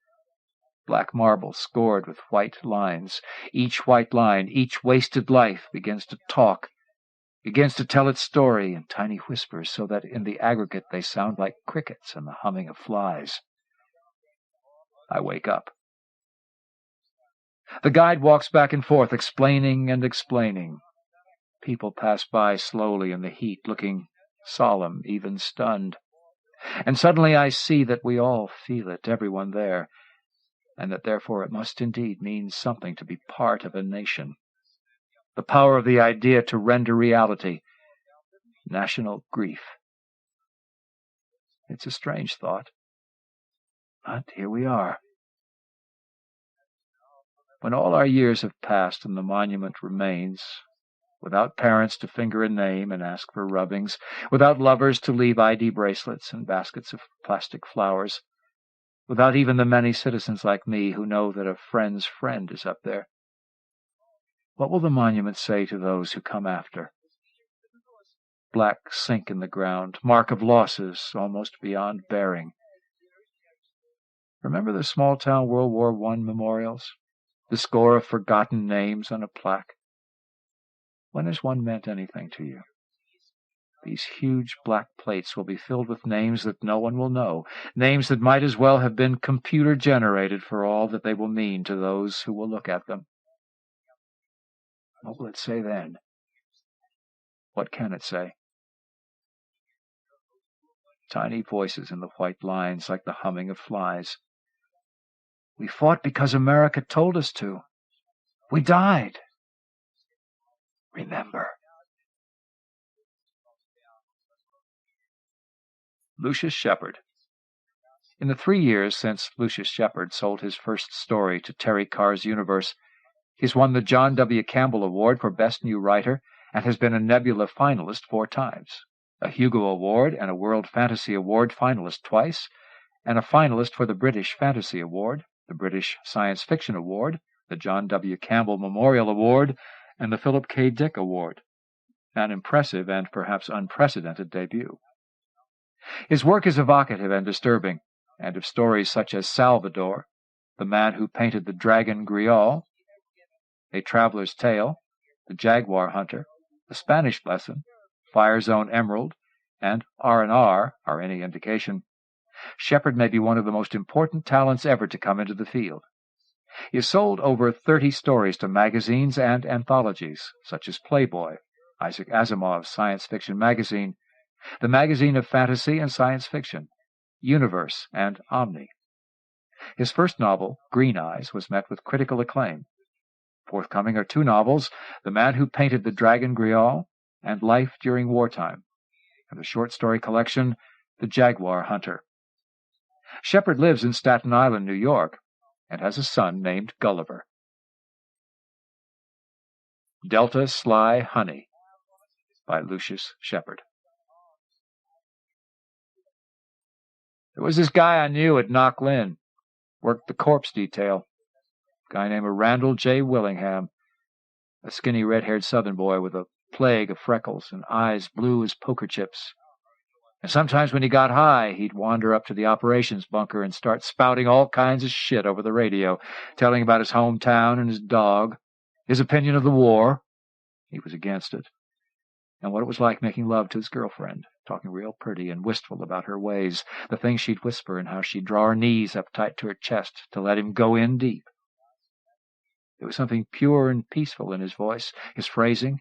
Black marble scored with white lines. Each white line, each wasted life begins to talk, begins to tell its story in tiny whispers, so that in the aggregate they sound like crickets and the humming of flies. I wake up. The guide walks back and forth, explaining and explaining. People pass by slowly in the heat, looking solemn, even stunned. And suddenly I see that we all feel it, everyone there, and that therefore it must indeed mean something to be part of a nation. The power of the idea to render reality. National grief. It's a strange thought. But here we are. When all our years have passed and the monument remains, without parents to finger a name and ask for rubbings, without lovers to leave ID bracelets and baskets of plastic flowers, without even the many citizens like me who know that a friend's friend is up there, what will the monument say to those who come after? Black sink in the ground, mark of losses almost beyond bearing. Remember the small-town World War I memorials? The score of forgotten names on a plaque? When has one meant anything to you? These huge black plates will be filled with names that no one will know, names that might as well have been computer-generated for all that they will mean to those who will look at them. What will it say then? What can it say? Tiny voices in the white lines like the humming of flies. We fought because America told us to. We died. Remember. Lucius Shepard. In the 3 years since Lucius Shepard sold his first story to Terry Carr's Universe, he's won the John W. Campbell Award for Best New Writer and has been a Nebula finalist 4 times, a Hugo Award and a World Fantasy Award finalist twice, and a finalist for the British Fantasy Award, the British Science Fiction Award, the John W. Campbell Memorial Award, and the Philip K. Dick Award. An impressive and perhaps unprecedented debut. His work is evocative and disturbing, and of stories such as Salvador, The Man Who Painted the Dragon Grial, A Traveler's Tale, The Jaguar Hunter, The Spanish Lesson, Fire Zone Emerald, and R&R are any indication, Shepard may be one of the most important talents ever to come into the field. He has sold over 30 stories to magazines and anthologies, such as Playboy, Isaac Asimov's science fiction magazine, the Magazine of Fantasy and Science Fiction, Universe, and Omni. His first novel, Green Eyes, was met with critical acclaim. Forthcoming are 2 novels, The Man Who Painted the Dragon Grial and Life During Wartime, and the short story collection, The Jaguar Hunter. Shepard lives in Staten Island, New York, and has a son named Gulliver. Delta Sly Honey by Lucius Shepard. There was this guy I knew at Knock Lynn, worked the corpse detail, a guy named Randall J. Willingham, a skinny red-haired Southern boy with a plague of freckles and eyes blue as poker chips. And sometimes when he got high, he'd wander up to the operations bunker and start spouting all kinds of shit over the radio, telling about his hometown and his dog, his opinion of the war — he was against it — and what it was like making love to his girlfriend, talking real pretty and wistful about her ways, the things she'd whisper and how she'd draw her knees up tight to her chest to let him go in deep. There was something pure and peaceful in his voice, his phrasing,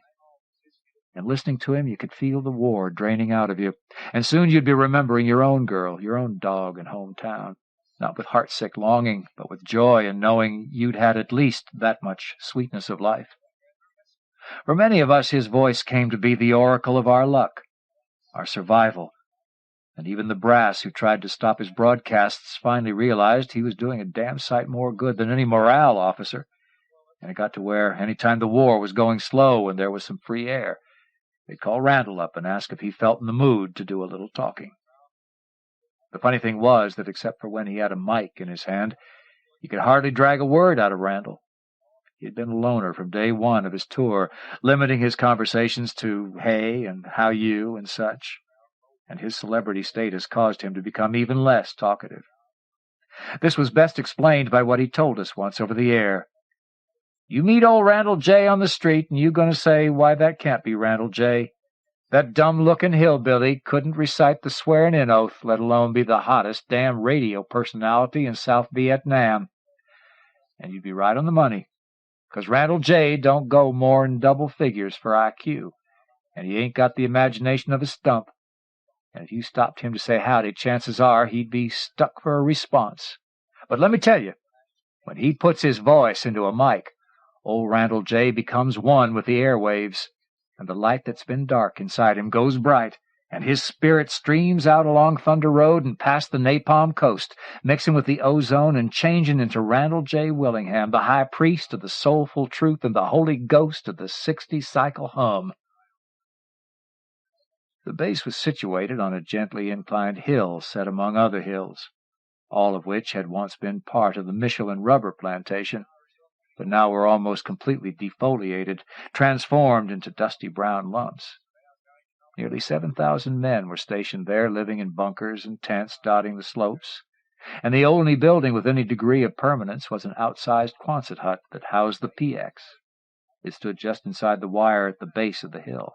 and listening to him you could feel the war draining out of you, and soon you'd be remembering your own girl, your own dog and hometown, not with heartsick longing, but with joy in knowing you'd had at least that much sweetness of life. For many of us his voice came to be the oracle of our luck, our survival, and even the brass who tried to stop his broadcasts finally realized he was doing a damn sight more good than any morale officer, and it got to where any time the war was going slow and there was some free air, they'd call Randall up and ask if he felt in the mood to do a little talking. The funny thing was that except for when he had a mic in his hand, you could hardly drag a word out of Randall. He had been a loner from day one of his tour, limiting his conversations to hey and how you and such, and his celebrity status caused him to become even less talkative. This was best explained by what he told us once over the air. You meet old Randall J. on the street, and you going to say, why, that can't be Randall J. That dumb-looking hillbilly couldn't recite the swearing-in oath, let alone be the hottest damn radio personality in South Vietnam. And you'd be right on the money, 'cause Randall J. don't go more'n double figures for IQ, and he ain't got the imagination of a stump. And if you stopped him to say howdy, chances are he'd be stuck for a response. But let me tell you, when he puts his voice into a mic, old Randall J. becomes one with the airwaves, and the light that's been dark inside him goes bright, and his spirit streams out along Thunder Road and past the Napalm Coast, mixing with the ozone and changing into Randall J. Willingham, the high priest of the soulful truth and the holy ghost of the 60-cycle hum. The base was situated on a gently inclined hill set among other hills, all of which had once been part of the Michelin rubber plantation, but now were almost completely defoliated, transformed into dusty brown lumps. Nearly 7,000 men were stationed there, living in bunkers and tents dotting the slopes, and the only building with any degree of permanence was an outsized Quonset hut that housed the PX. It stood just inside the wire at the base of the hill.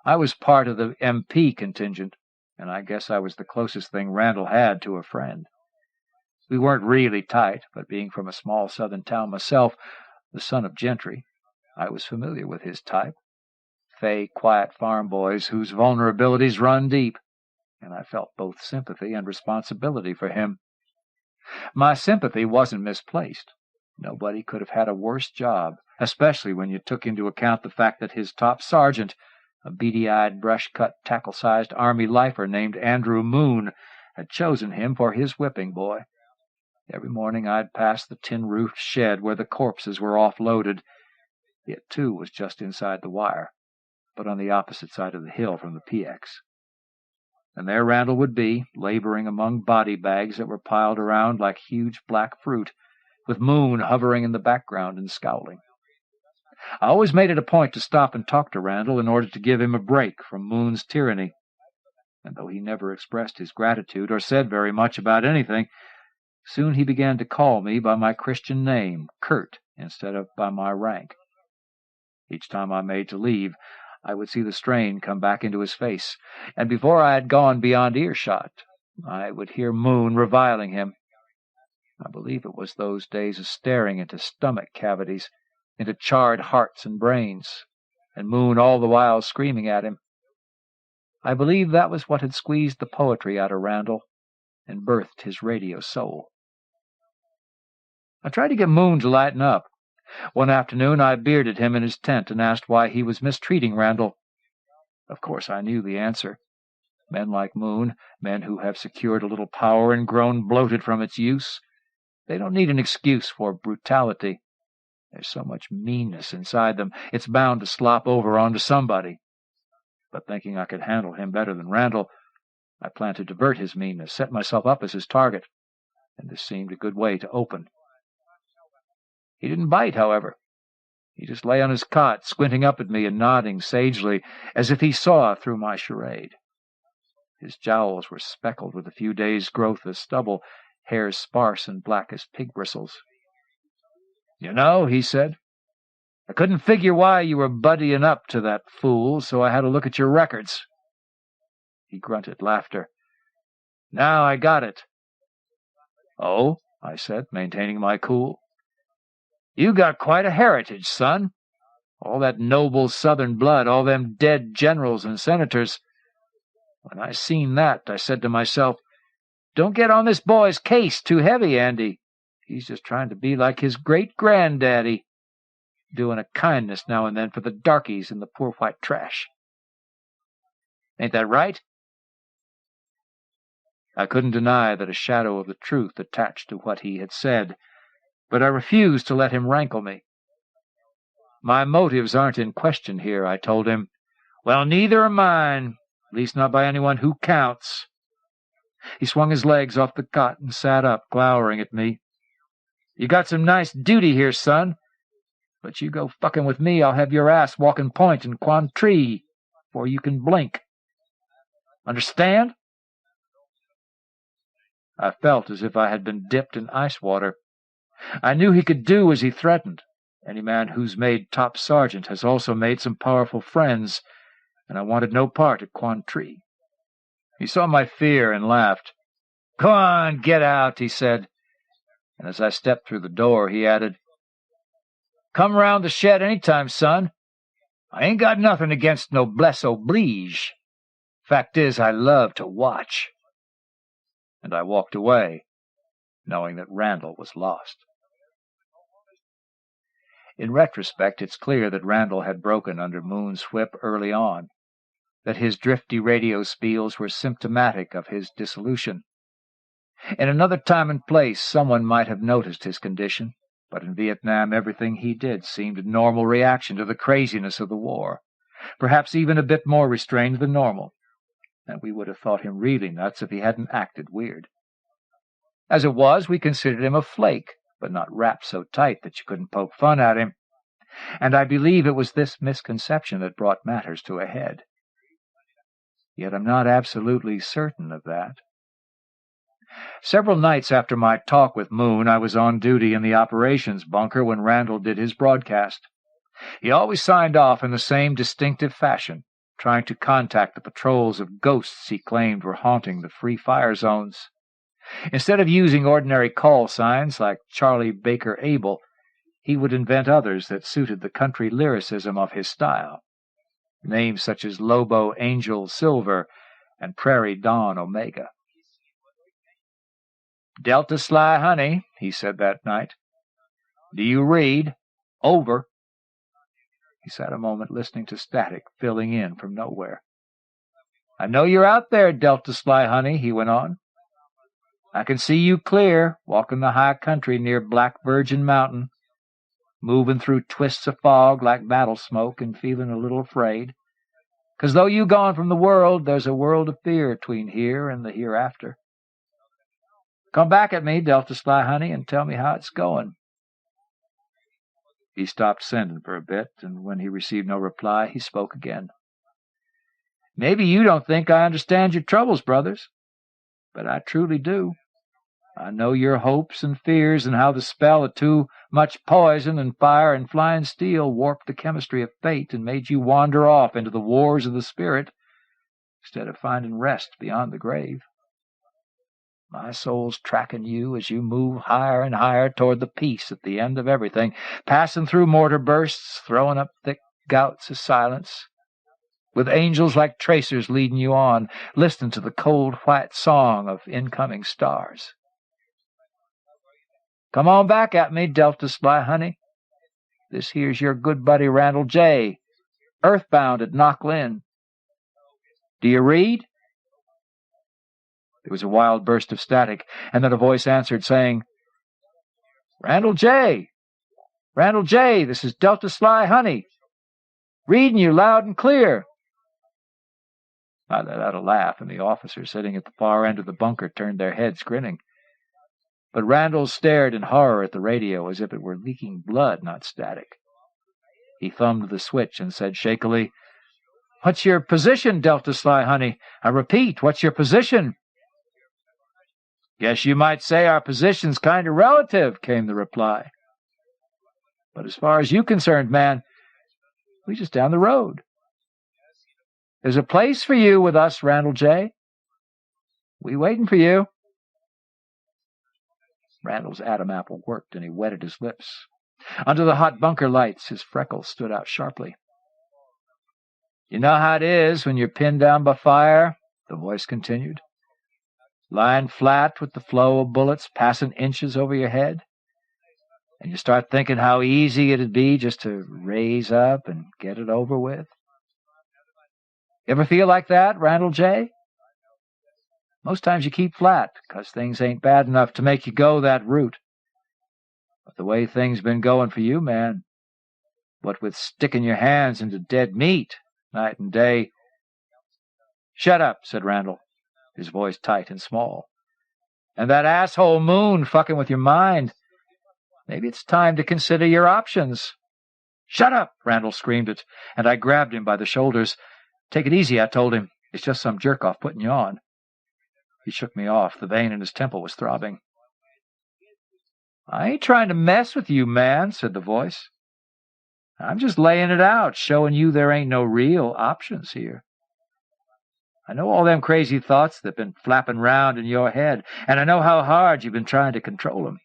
I was part of the MP contingent, and I guess I was the closest thing Randall had to a friend. We weren't really tight, but being from a small southern town myself, the son of gentry, I was familiar with his type. Fey, quiet farm boys whose vulnerabilities run deep, and I felt both sympathy and responsibility for him. My sympathy wasn't misplaced. Nobody could have had a worse job, especially when you took into account the fact that his top sergeant, a beady-eyed, brush-cut, tackle-sized Army lifer named Andrew Moon, had chosen him for his whipping boy. Every morning I'd pass the tin-roofed shed where the corpses were offloaded. It, too, was just inside the wire, but on the opposite side of the hill from the PX. And there Randall would be, laboring among body bags that were piled around like huge black fruit, with Moon hovering in the background and scowling. I always made it a point to stop and talk to Randall in order to give him a break from Moon's tyranny, and though he never expressed his gratitude or said very much about anything, soon he began to call me by my Christian name, Kurt, instead of by my rank. Each time I made to leave, I would see the strain come back into his face, and before I had gone beyond earshot, I would hear Moon reviling him. I believe it was those days of staring into stomach cavities, into charred hearts and brains, and Moon all the while screaming at him. I believe that was what had squeezed the poetry out of Randall and birthed his radio soul. I tried to get Moon to lighten up. One afternoon I bearded him in his tent and asked why he was mistreating Randall. Of course I knew the answer. Men like Moon, men who have secured a little power and grown bloated from its use, they don't need an excuse for brutality. There's so much meanness inside them, it's bound to slop over onto somebody. But thinking I could handle him better than Randall, I planned to divert his meanness, set myself up as his target, and this seemed a good way to open. He didn't bite, however. He just lay on his cot, squinting up at me and nodding sagely, as if he saw through my charade. His jowls were speckled with a few days' growth of stubble, hair sparse and black as pig bristles. "You know," he said, "I couldn't figure why you were buddying up to that fool, so I had to look at your records." He grunted laughter. "Now I got it." "Oh?" I said, maintaining my cool. "You got quite a heritage, son. All that noble Southern blood, all them dead generals and senators. When I seen that, I said to myself, don't get on this boy's case too heavy, Andy. He's just trying to be like his great-granddaddy, doing a kindness now and then for the darkies in the poor white trash. Ain't that right?" I couldn't deny that a shadow of the truth attached to what he had said, but I refused to let him rankle me. "My motives aren't in question here," I told him. "Well, neither are mine, at least not by anyone who counts." He swung his legs off the cot and sat up, glowering at me. "You got some nice duty here, son, but you go fucking with me, I'll have your ass walking point in Quantree before you can blink. Understand?" I felt as if I had been dipped in ice water. I knew he could do as he threatened. Any man who's made top sergeant has also made some powerful friends, and I wanted no part at Quantree. He saw my fear and laughed. "Go on, get out," he said, and as I stepped through the door, he added, "Come round the shed any time, son. I ain't got nothing against noblesse oblige. Fact is, I love to watch." And I walked away, knowing that Randall was lost. In retrospect, it's clear that Randall had broken under Moon's whip early on, that his drifty radio spiels were symptomatic of his dissolution. In another time and place, someone might have noticed his condition, but in Vietnam everything he did seemed a normal reaction to the craziness of the war, perhaps even a bit more restrained than normal, and we would have thought him really nuts if he hadn't acted weird. As it was, we considered him a flake, but not wrapped so tight that you couldn't poke fun at him, and I believe it was this misconception that brought matters to a head. Yet I'm not absolutely certain of that. Several nights after my talk with Moon, I was on duty in the operations bunker when Randall did his broadcast. He always signed off in the same distinctive fashion, trying to contact the patrols of ghosts he claimed were haunting the free fire zones. Instead of using ordinary call signs like Charlie Baker Abel, he would invent others that suited the country lyricism of his style, names such as Lobo Angel Silver and Prairie Dawn Omega. "Delta Sly Honey," he said that night. "Do you read? Over." He sat a moment listening to static filling in from nowhere. "I know you're out there, Delta Sly Honey," he went on. "I can see you clear, walking the high country near Black Virgin Mountain, moving through twists of fog like battle smoke and feeling a little afraid. 'Cause though you gone from the world, there's a world of fear between here and the hereafter. Come back at me, Delta Sly Honey, and tell me how it's going." He stopped sending for a bit, and when he received no reply, he spoke again. "Maybe you don't think I understand your troubles, brothers, but I truly do. I know your hopes and fears and how the spell of too much poison and fire and flying steel warped the chemistry of fate and made you wander off into the wars of the spirit instead of finding rest beyond the grave. My soul's tracking you as you move higher and higher toward the peace at the end of everything, passing through mortar bursts, throwing up thick gouts of silence, with angels like tracers leading you on, listening to the cold white song of incoming stars. Come on back at me, Delta Sly Honey. This here's your good buddy Randall J., earthbound at Knocklin. Do you read? There was a wild burst of static, and then a voice answered, saying, "Randall J. Randall J., this is Delta Sly Honey. Reading you loud and clear." I let out a laugh, and the officers sitting at the far end of the bunker turned their heads, grinning. But Randall stared in horror at the radio as if it were leaking blood, not static. He thumbed the switch and said shakily, "What's your position, Delta Sly Honey? I repeat, what's your position?" "Guess you might say our position's kind of relative," came the reply. "But as far as you're concerned, man, we just down the road. There's a place for you with us, Randall J. We waiting for you." Randall's Adam apple worked, and he wetted his lips. Under the hot bunker lights, his freckles stood out sharply. "You know how it is when you're pinned down by fire," the voice continued. "Lying flat with the flow of bullets passing inches over your head. And you start thinking how easy it'd be just to raise up and get it over with. Ever feel like that, Randall J.? Most times you keep flat, 'cause things ain't bad enough to make you go that route. But the way things been going for you, man, what with sticking your hands into dead meat night and day—" "Shut up," said Randall, his voice tight and small. "And that asshole Moon fucking with your mind. Maybe it's time to consider your options." "Shut up!" Randall screamed it, and I grabbed him by the shoulders. "Take it easy," I told him. "It's just some jerk-off putting you on." He shook me off. The vein in his temple was throbbing. "I ain't trying to mess with you, man," said the voice. "I'm just laying it out, showing you there ain't no real options here. I know all them crazy thoughts that been flapping round in your head, and I know how hard you've been trying to control them.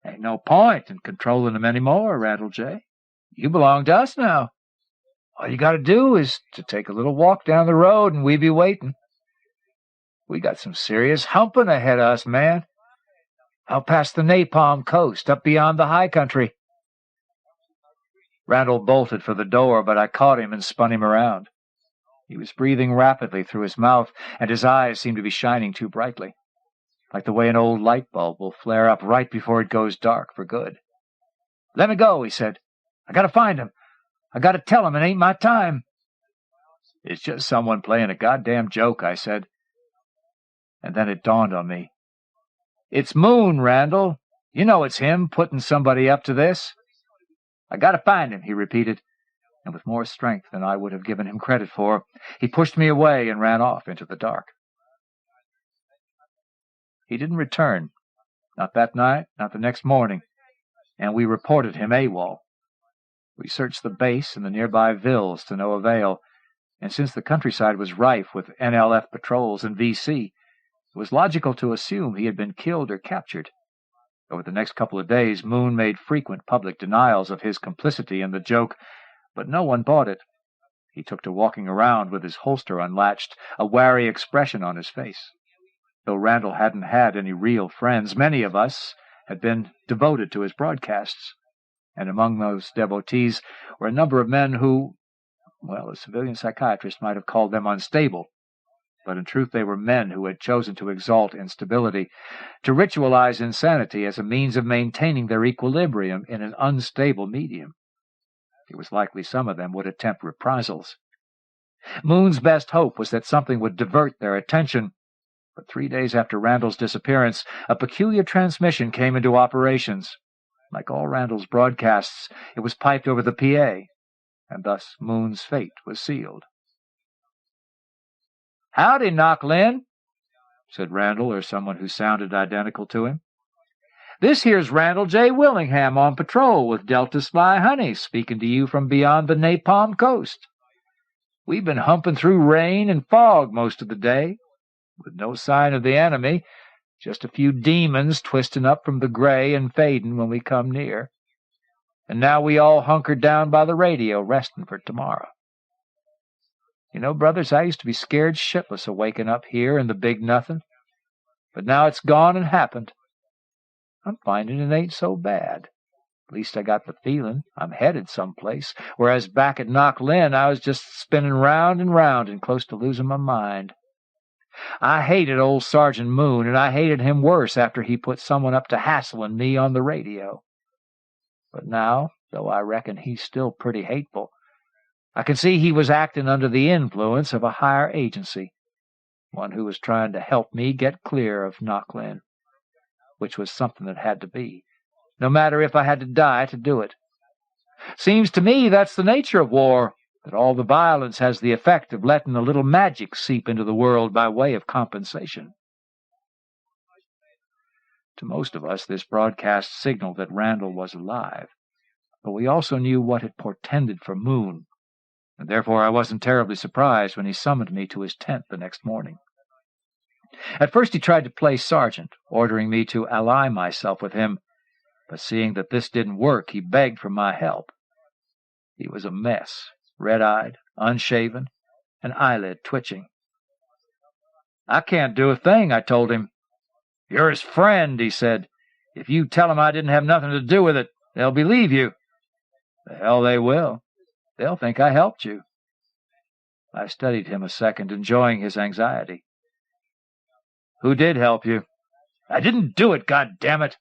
Ain't no point in controlling them any more, Randall J. You belong to us now. All you got to do is to take a little walk down the road, and we be waiting. We got some serious humping ahead of us, man. Out past the Napalm coast, up beyond the high country." Randall bolted for the door, but I caught him and spun him around. He was breathing rapidly through his mouth, and his eyes seemed to be shining too brightly, like the way an old light bulb will flare up right before it goes dark for good. "Let me go," he said. "I gotta find him. I gotta tell him it ain't my time." "It's just someone playing a goddamn joke," I said. And then it dawned on me. "It's Moon, Randall. You know it's him putting somebody up to this." "I gotta find him," he repeated, and with more strength than I would have given him credit for, he pushed me away and ran off into the dark. He didn't return, not that night, not the next morning, and we reported him AWOL. We searched the base and the nearby villes to no avail, and since the countryside was rife with NLF patrols and VC, it was logical to assume he had been killed or captured. Over the next couple of days, Moon made frequent public denials of his complicity in the joke, but no one bought it. He took to walking around with his holster unlatched, a wary expression on his face. Though Randall hadn't had any real friends, many of us had been devoted to his broadcasts, and among those devotees were a number of men who, well, a civilian psychiatrist might have called them unstable, but in truth they were men who had chosen to exalt instability, to ritualize insanity as a means of maintaining their equilibrium in an unstable medium. It was likely some of them would attempt reprisals. Moon's best hope was that something would divert their attention, but 3 days after Randall's disappearance, a peculiar transmission came into operations. Like all Randall's broadcasts, it was piped over the PA, and thus Moon's fate was sealed. "Howdy, Knocklin," said Randall, or someone who sounded identical to him. "This here's Randall J. Willingham on patrol with Delta Sly Honey, speaking to you from beyond the Napalm coast. We've been humping through rain and fog most of the day, with no sign of the enemy, just a few demons twisting up from the gray and fading when we come near. And now we all hunkered down by the radio, resting for tomorrow. You know, brothers, I used to be scared shitless of waking up here in the big nothing, but now it's gone and happened. I'm finding it ain't so bad. At least I got the feeling I'm headed someplace, whereas back at Knocklin I was just spinning round and round and close to losing my mind. I hated old Sergeant Moon, and I hated him worse after he put someone up to hassling me on the radio. But now, though I reckon he's still pretty hateful, I can see he was acting under the influence of a higher agency, one who was trying to help me get clear of Knockland, which was something that had to be, no matter if I had to die to do it. Seems to me that's the nature of war, that all the violence has the effect of letting a little magic seep into the world by way of compensation. To most of us, this broadcast signaled that Randall was alive, but we also knew what it portended for Moon, and therefore I wasn't terribly surprised when he summoned me to his tent the next morning. At first he tried to play sergeant, ordering me to ally myself with him, but seeing that this didn't work, he begged for my help. He was a mess, red-eyed, unshaven, an eyelid twitching. "I can't do a thing," I told him. "You're his friend," he said. "If you tell them I didn't have nothing to do with it, they'll believe you." "The hell they will. They'll think I helped you." I studied him a second, enjoying his anxiety. "Who did help you?" "I didn't do it, goddammit!"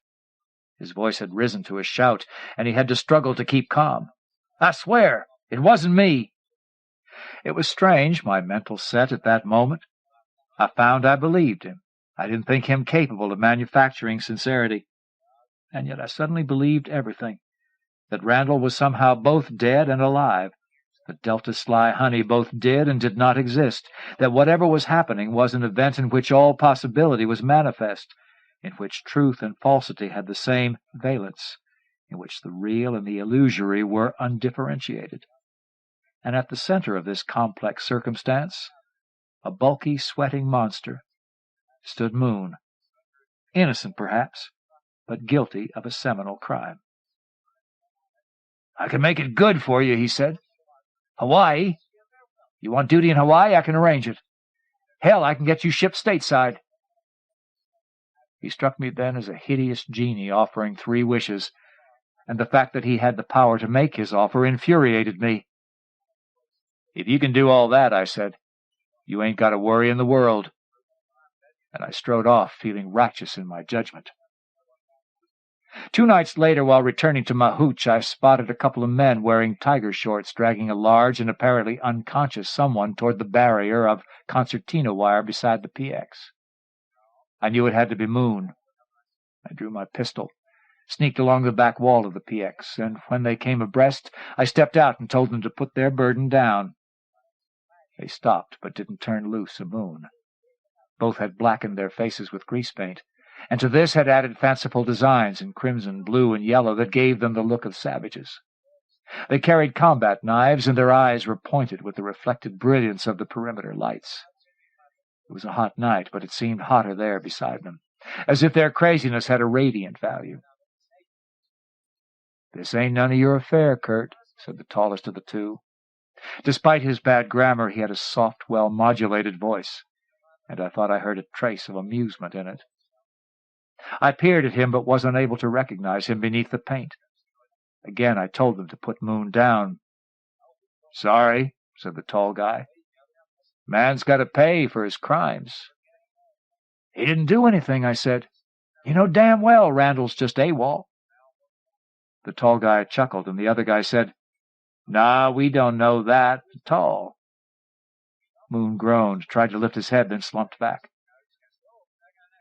His voice had risen to a shout, and he had to struggle to keep calm. "I swear, it wasn't me." It was strange, my mental set at that moment. I found I believed him. I didn't think him capable of manufacturing sincerity. And yet I suddenly believed everything, that Randall was somehow both dead and alive, that Delta Sly Honey both did and did not exist, that whatever was happening was an event in which all possibility was manifest, in which truth and falsity had the same valence, in which the real and the illusory were undifferentiated. And at the center of this complex circumstance, a bulky, sweating monster, stood Moon, innocent perhaps, but guilty of a seminal crime. "I can make it good for you," he said. "Hawaii? You want duty in Hawaii? I can arrange it. Hell, I can get you shipped stateside." He struck me then as a hideous genie offering 3 wishes, and the fact that he had the power to make his offer infuriated me. "If you can do all that," I said, "you ain't got a worry in the world." And I strode off, feeling righteous in my judgment. 2 nights later, while returning to my hooch, I spotted a couple of men wearing tiger shorts dragging a large and apparently unconscious someone toward the barrier of concertina wire beside the PX. I knew it had to be Moon. I drew my pistol, sneaked along the back wall of the PX, and when they came abreast, I stepped out and told them to put their burden down. They stopped, but didn't turn loose a Moon. Both had blackened their faces with grease paint, and to this had added fanciful designs in crimson, blue, and yellow that gave them the look of savages. They carried combat knives, and their eyes were pointed with the reflected brilliance of the perimeter lights. It was a hot night, but it seemed hotter there beside them, as if their craziness had a radiant value. "This ain't none of your affair, Kurt," said the tallest of the 2. Despite his bad grammar, he had a soft, well-modulated voice, and I thought I heard a trace of amusement in it. I peered at him, but was unable to recognize him beneath the paint. Again I told them to put Moon down. "Sorry," said the tall guy. "Man's got to pay for his crimes." "He didn't do anything," I said. "You know damn well Randall's just AWOL." The tall guy chuckled, and the other guy said, "Nah, we don't know that at all." Moon groaned, tried to lift his head, then slumped back.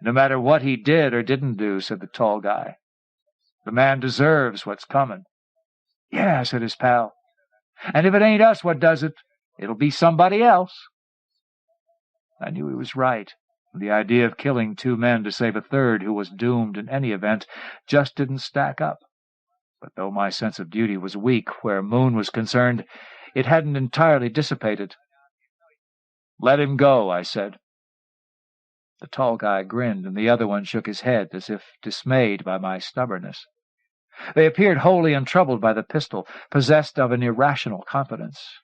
"No matter what he did or didn't do," said the tall guy, "the man deserves what's coming." "Yeah," said his pal. "And if it ain't us what does it, it'll be somebody else." I knew he was right, and the idea of killing 2 men to save a third who was doomed in any event just didn't stack up. But though my sense of duty was weak where Moon was concerned, it hadn't entirely dissipated. "Let him go," I said. The tall guy grinned, and the other one shook his head, as if dismayed by my stubbornness. They appeared wholly untroubled by the pistol, possessed of an irrational confidence.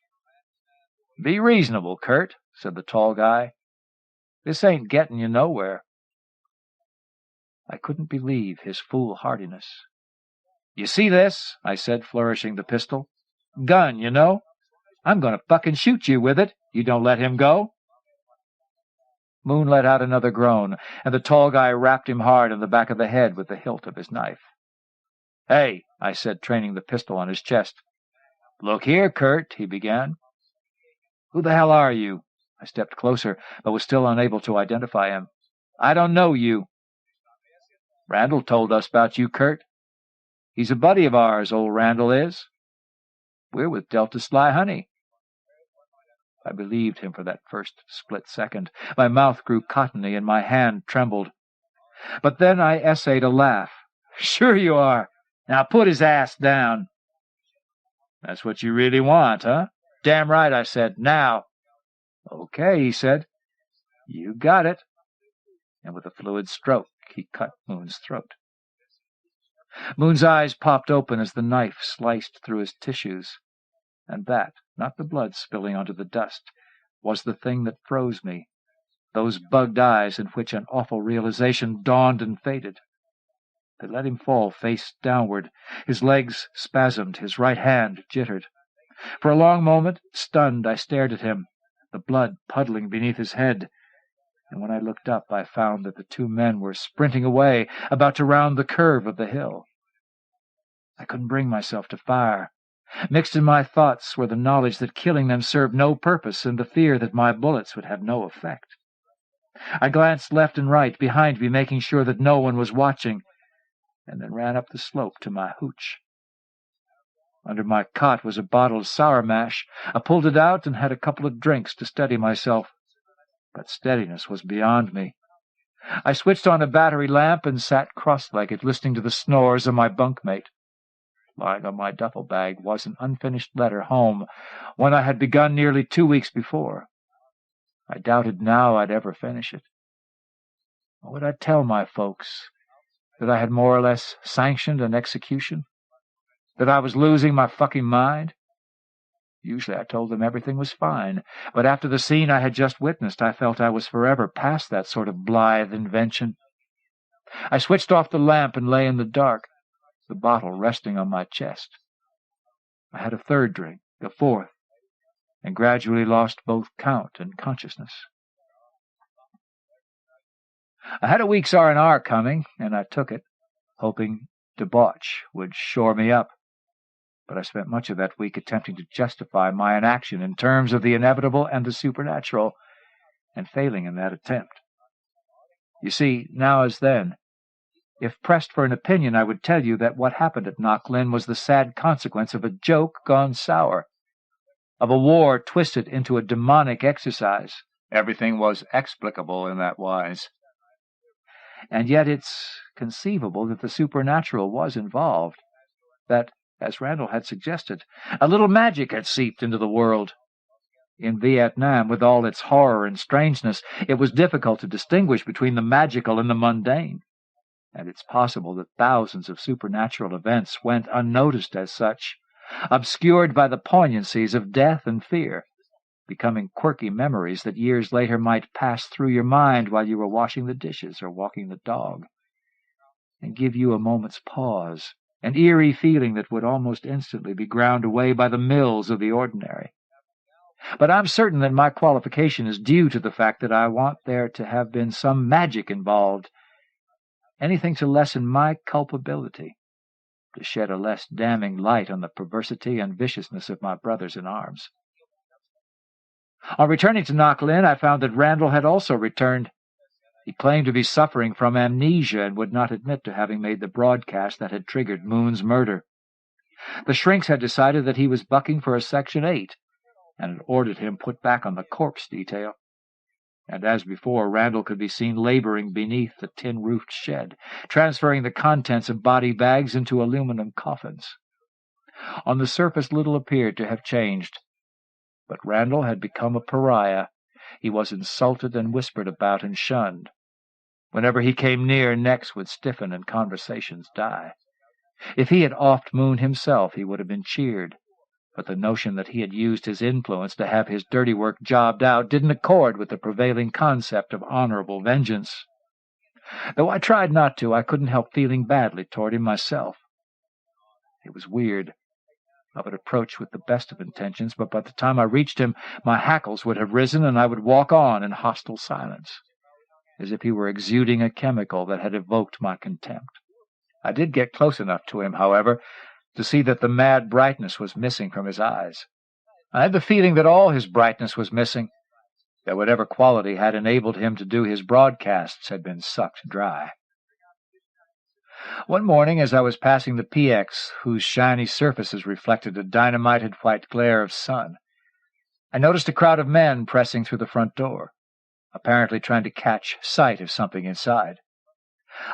"Be reasonable, Kurt," said the tall guy. "This ain't getting you nowhere." I couldn't believe his foolhardiness. "You see this?" I said, flourishing the pistol. "Gun, you know. I'm going to fucking shoot you with it. You don't let him go." Moon let out another groan, and the tall guy rapped him hard in the back of the head with the hilt of his knife. "Hey," I said, training the pistol on his chest. "Look here, Kurt," he began. "Who the hell are you?" I stepped closer, but was still unable to identify him. "I don't know you." "Randall told us about you, Kurt. He's a buddy of ours, old Randall is. We're with Delta Sly Honey." I believed him for that first split second. My mouth grew cottony and my hand trembled. But then I essayed a laugh. "Sure you are. Now put his ass down." "That's what you really want, huh?" "Damn right," I said. "Now." "Okay," he said. "You got it." And with a fluid stroke, he cut Moon's throat. Moon's eyes popped open as the knife sliced through his tissues. And that, not the blood spilling onto the dust, was the thing that froze me, those bugged eyes in which an awful realization dawned and faded. They let him fall face downward. His legs spasmed, his right hand jittered. For a long moment, stunned, I stared at him, the blood puddling beneath his head. And when I looked up, I found that the two men were sprinting away, about to round the curve of the hill. I couldn't bring myself to fire. Mixed in my thoughts were the knowledge that killing them served no purpose and the fear that my bullets would have no effect. I glanced left and right behind me, making sure that no one was watching, and then ran up the slope to my hooch. Under my cot was a bottle of sour mash. I pulled it out and had a couple of drinks to steady myself, but steadiness was beyond me. I switched on a battery lamp and sat cross-legged, listening to the snores of my bunkmate. Lying on my duffel bag was an unfinished letter home, one I had begun nearly 2 weeks before. I doubted now I'd ever finish it. What would I tell my folks? That I had more or less sanctioned an execution? That I was losing my fucking mind? Usually I told them everything was fine, but after the scene I had just witnessed, I felt I was forever past that sort of blithe invention. I switched off the lamp and lay in the dark, the bottle resting on my chest. I had a third drink, a fourth, and gradually lost both count and consciousness. I had a week's R&R coming, and I took it, hoping debauch would shore me up. But I spent much of that week attempting to justify my inaction in terms of the inevitable and the supernatural, and failing in that attempt. You see, now as then, if pressed for an opinion, I would tell you that what happened at Knock-Lynn was the sad consequence of a joke gone sour, of a war twisted into a demonic exercise. Everything was explicable in that wise. And yet it's conceivable that the supernatural was involved, that, as Randall had suggested, a little magic had seeped into the world. In Vietnam, with all its horror and strangeness, it was difficult to distinguish between the magical and the mundane. And it's possible that thousands of supernatural events went unnoticed as such, obscured by the poignancies of death and fear, becoming quirky memories that years later might pass through your mind while you were washing the dishes or walking the dog, and give you a moment's pause, an eerie feeling that would almost instantly be ground away by the mills of the ordinary. But I'm certain that my qualification is due to the fact that I want there to have been some magic involved, anything to lessen my culpability, to shed a less damning light on the perversity and viciousness of my brothers in arms. On returning to Knock-Lynn, I found that Randall had also returned. He claimed to be suffering from amnesia and would not admit to having made the broadcast that had triggered Moon's murder. The shrinks had decided that he was bucking for a Section 8, and had ordered him put back on the corpse detail. And as before, Randall could be seen laboring beneath the tin-roofed shed, transferring the contents of body bags into aluminum coffins. On the surface little appeared to have changed, but Randall had become a pariah. He was insulted and whispered about and shunned. Whenever he came near, necks would stiffen and conversations die. If he had offed Moon himself, he would have been cheered, but the notion that he had used his influence to have his dirty work jobbed out didn't accord with the prevailing concept of honorable vengeance. Though I tried not to, I couldn't help feeling badly toward him myself. It was weird. I would approach with the best of intentions, but by the time I reached him, my hackles would have risen, and I would walk on in hostile silence. as if he were exuding a chemical that had evoked my contempt. I did get close enough to him, however, to see that the mad brightness was missing from his eyes. I had the feeling that all his brightness was missing, that whatever quality had enabled him to do his broadcasts had been sucked dry. One morning, as I was passing the PX, whose shiny surfaces reflected a dynamited white glare of sun, I noticed a crowd of men pressing through the front door, apparently trying to catch sight of something inside.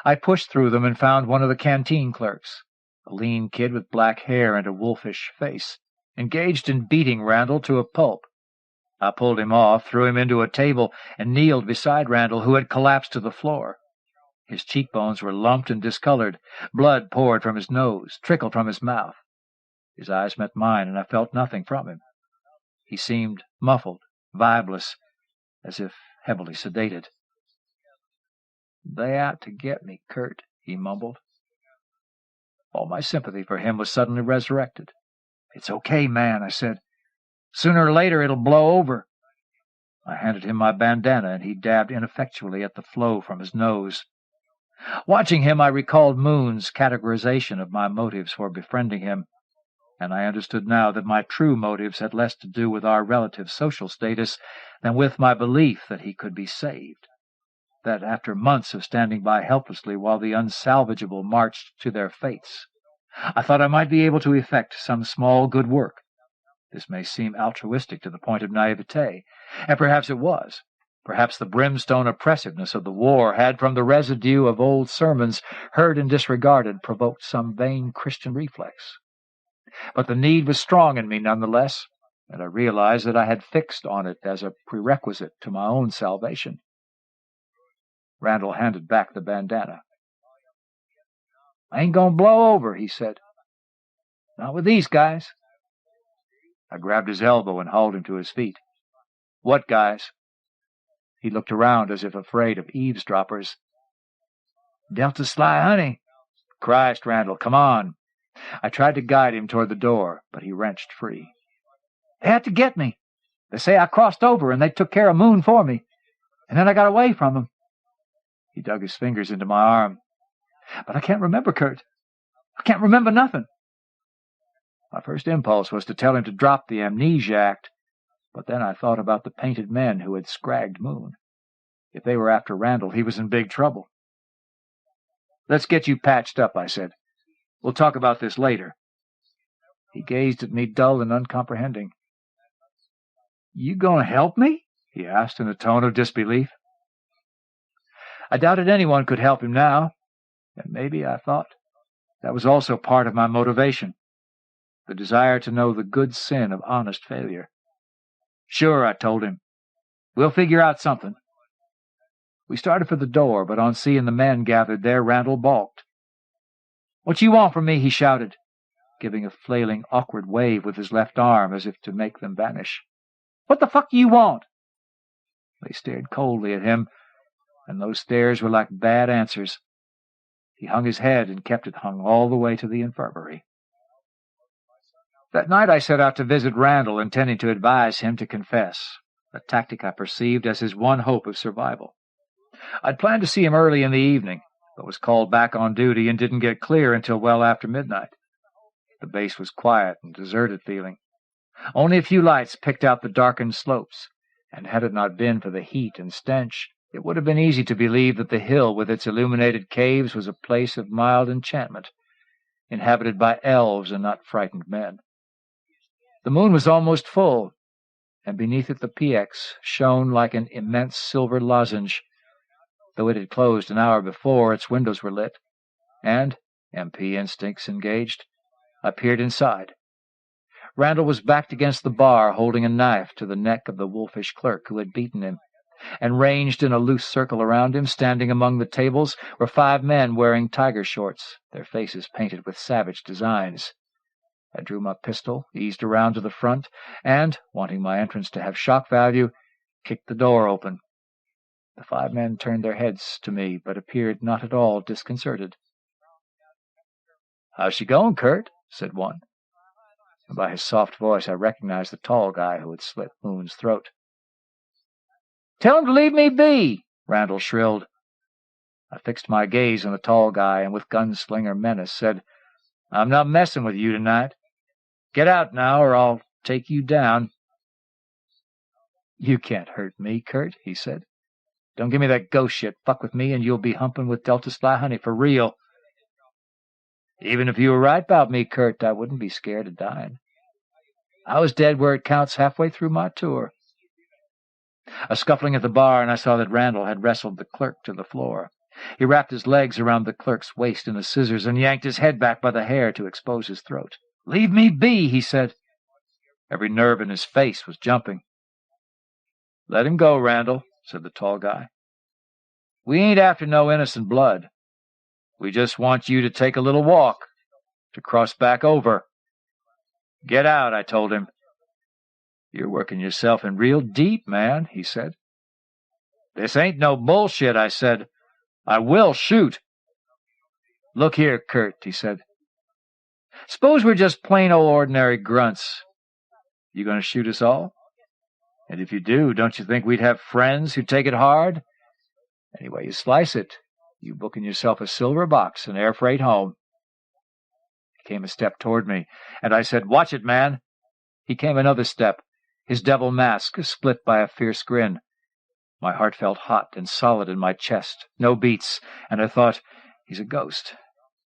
I pushed through them and found one of the canteen clerks, a lean kid with black hair and a wolfish face, engaged in beating Randall to a pulp. I pulled him off, threw him into a table, and kneeled beside Randall, who had collapsed to the floor. His cheekbones were lumped and discolored. Blood poured from his nose, trickled from his mouth. His eyes met mine, and I felt nothing from him. He seemed muffled, vibeless, as if heavily sedated. "They out to get me, Kurt," he mumbled. All my sympathy for him was suddenly resurrected. "It's okay, man," I said. "Sooner or later it'll blow over." I handed him my bandana, and he dabbed ineffectually at the flow from his nose. Watching him, I recalled Moon's categorization of my motives for befriending him, and I understood now that my true motives had less to do with our relative social status than with my belief that he could be saved, that after months of standing by helplessly while the unsalvageable marched to their fates, I thought I might be able to effect some small good work. This may seem altruistic to the point of naivete, and perhaps it was. Perhaps the brimstone oppressiveness of the war had, from the residue of old sermons heard and disregarded, provoked some vain Christian reflex. But the need was strong in me nonetheless, and I realized that I had fixed on it as a prerequisite to my own salvation. Randall handed back the bandana. "I ain't gonna blow over," he said. "Not with these guys." I grabbed his elbow and hauled him to his feet. "What guys?" He looked around as if afraid of eavesdroppers. "Delta Sly Honey." "Christ, Randall, come on." I tried to guide him toward the door, but he wrenched free. "They had to get me. They say I crossed over, and they took care of Moon for me. And then I got away from them." He dug his fingers into my arm. "But I can't remember, Kurt. I can't remember nothing." My first impulse was to tell him to drop the amnesia act, but then I thought about the painted men who had scragged Moon. If they were after Randall, he was in big trouble. "Let's get you patched up," I said. "We'll talk about this later." He gazed at me, dull and uncomprehending. "You gonna help me?" he asked in a tone of disbelief. I doubted anyone could help him now, and maybe, I thought, that was also part of my motivation, the desire to know the good sin of honest failure. "Sure," I told him. "We'll figure out something." We started for the door, but on seeing the men gathered there, Randall balked. "What you want from me?" he shouted, giving a flailing, awkward wave with his left arm as if to make them vanish. "What the fuck do you want?" They stared coldly at him, and those stares were like bad answers. He hung his head and kept it hung all the way to the infirmary. That night I set out to visit Randall, intending to advise him to confess, a tactic I perceived as his one hope of survival. I'd planned to see him early in the evening, but was called back on duty and didn't get clear until well after midnight. The base was quiet and deserted feeling. Only a few lights picked out the darkened slopes, and had it not been for the heat and stench, it would have been easy to believe that the hill with its illuminated caves was a place of mild enchantment, inhabited by elves and not frightened men. The moon was almost full, and beneath it the PX shone like an immense silver lozenge. Though it had closed an hour before, its windows were lit, and, MP instincts engaged, I peered inside. Randall was backed against the bar, holding a knife to the neck of the wolfish clerk who had beaten him, and ranged in a loose circle around him, standing among the tables, were 5 men wearing tiger shorts, their faces painted with savage designs. I drew my pistol, eased around to the front, and, wanting my entrance to have shock value, kicked the door open. The 5 men turned their heads to me, but appeared not at all disconcerted. "How's she going, Kurt?" said one. And by his soft voice I recognized the tall guy who had slit Moon's throat. "Tell him to leave me be," Randall shrilled. I fixed my gaze on the tall guy and with gunslinger menace said, "I'm not messing with you tonight. Get out now or I'll take you down." "You can't hurt me, Kurt," he said. "Don't give me that ghost shit. Fuck with me and you'll be humping with Delta Sly Honey for real." "Even if you were right about me, Kurt, I wouldn't be scared of dying. I was dead where it counts halfway through my tour." A scuffling at the bar, and I saw that Randall had wrestled the clerk to the floor. He wrapped his legs around the clerk's waist in the scissors and yanked his head back by the hair to expose his throat. "Leave me be," he said. Every nerve in his face was jumping. "Let him go, Randall," said the tall guy. "We ain't after no innocent blood. We just want you to take a little walk, to cross back over." "Get out," I told him. "You're working yourself in real deep, man," he said. "This ain't no bullshit," I said. "I will shoot." "Look here, Kurt," he said. "Suppose we're just plain old ordinary grunts. You going to shoot us all? And if you do, don't you think we'd have friends who take it hard? Any way you slice it, you booking yourself a silver box and air freight home." He came a step toward me, and I said, "Watch it, man." He came another step, his devil mask split by a fierce grin. My heart felt hot and solid in my chest, no beats, and I thought, he's a ghost.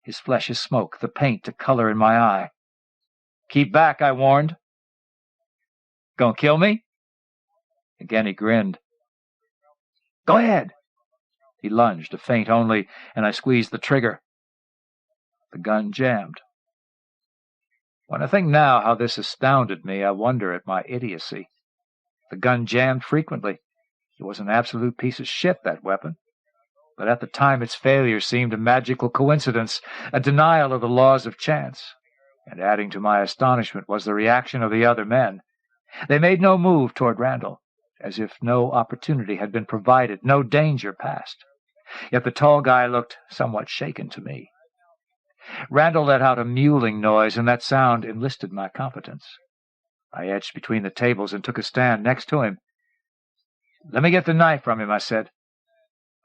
His flesh is smoke, the paint a color in my eye. "Keep back," I warned. "Gonna kill me?" Again he grinned. "Go ahead." He lunged, a feint only, and I squeezed the trigger. The gun jammed. When I think now how this astounded me, I wonder at my idiocy. The gun jammed frequently. It was an absolute piece of shit, that weapon. But at the time its failure seemed a magical coincidence, a denial of the laws of chance. And adding to my astonishment was the reaction of the other men. They made no move toward Randall, as if no opportunity had been provided, no danger passed. Yet the tall guy looked somewhat shaken to me. Randall let out a mewling noise, and that sound enlisted my confidence. I edged between the tables and took a stand next to him. "Let me get the knife from him," I said.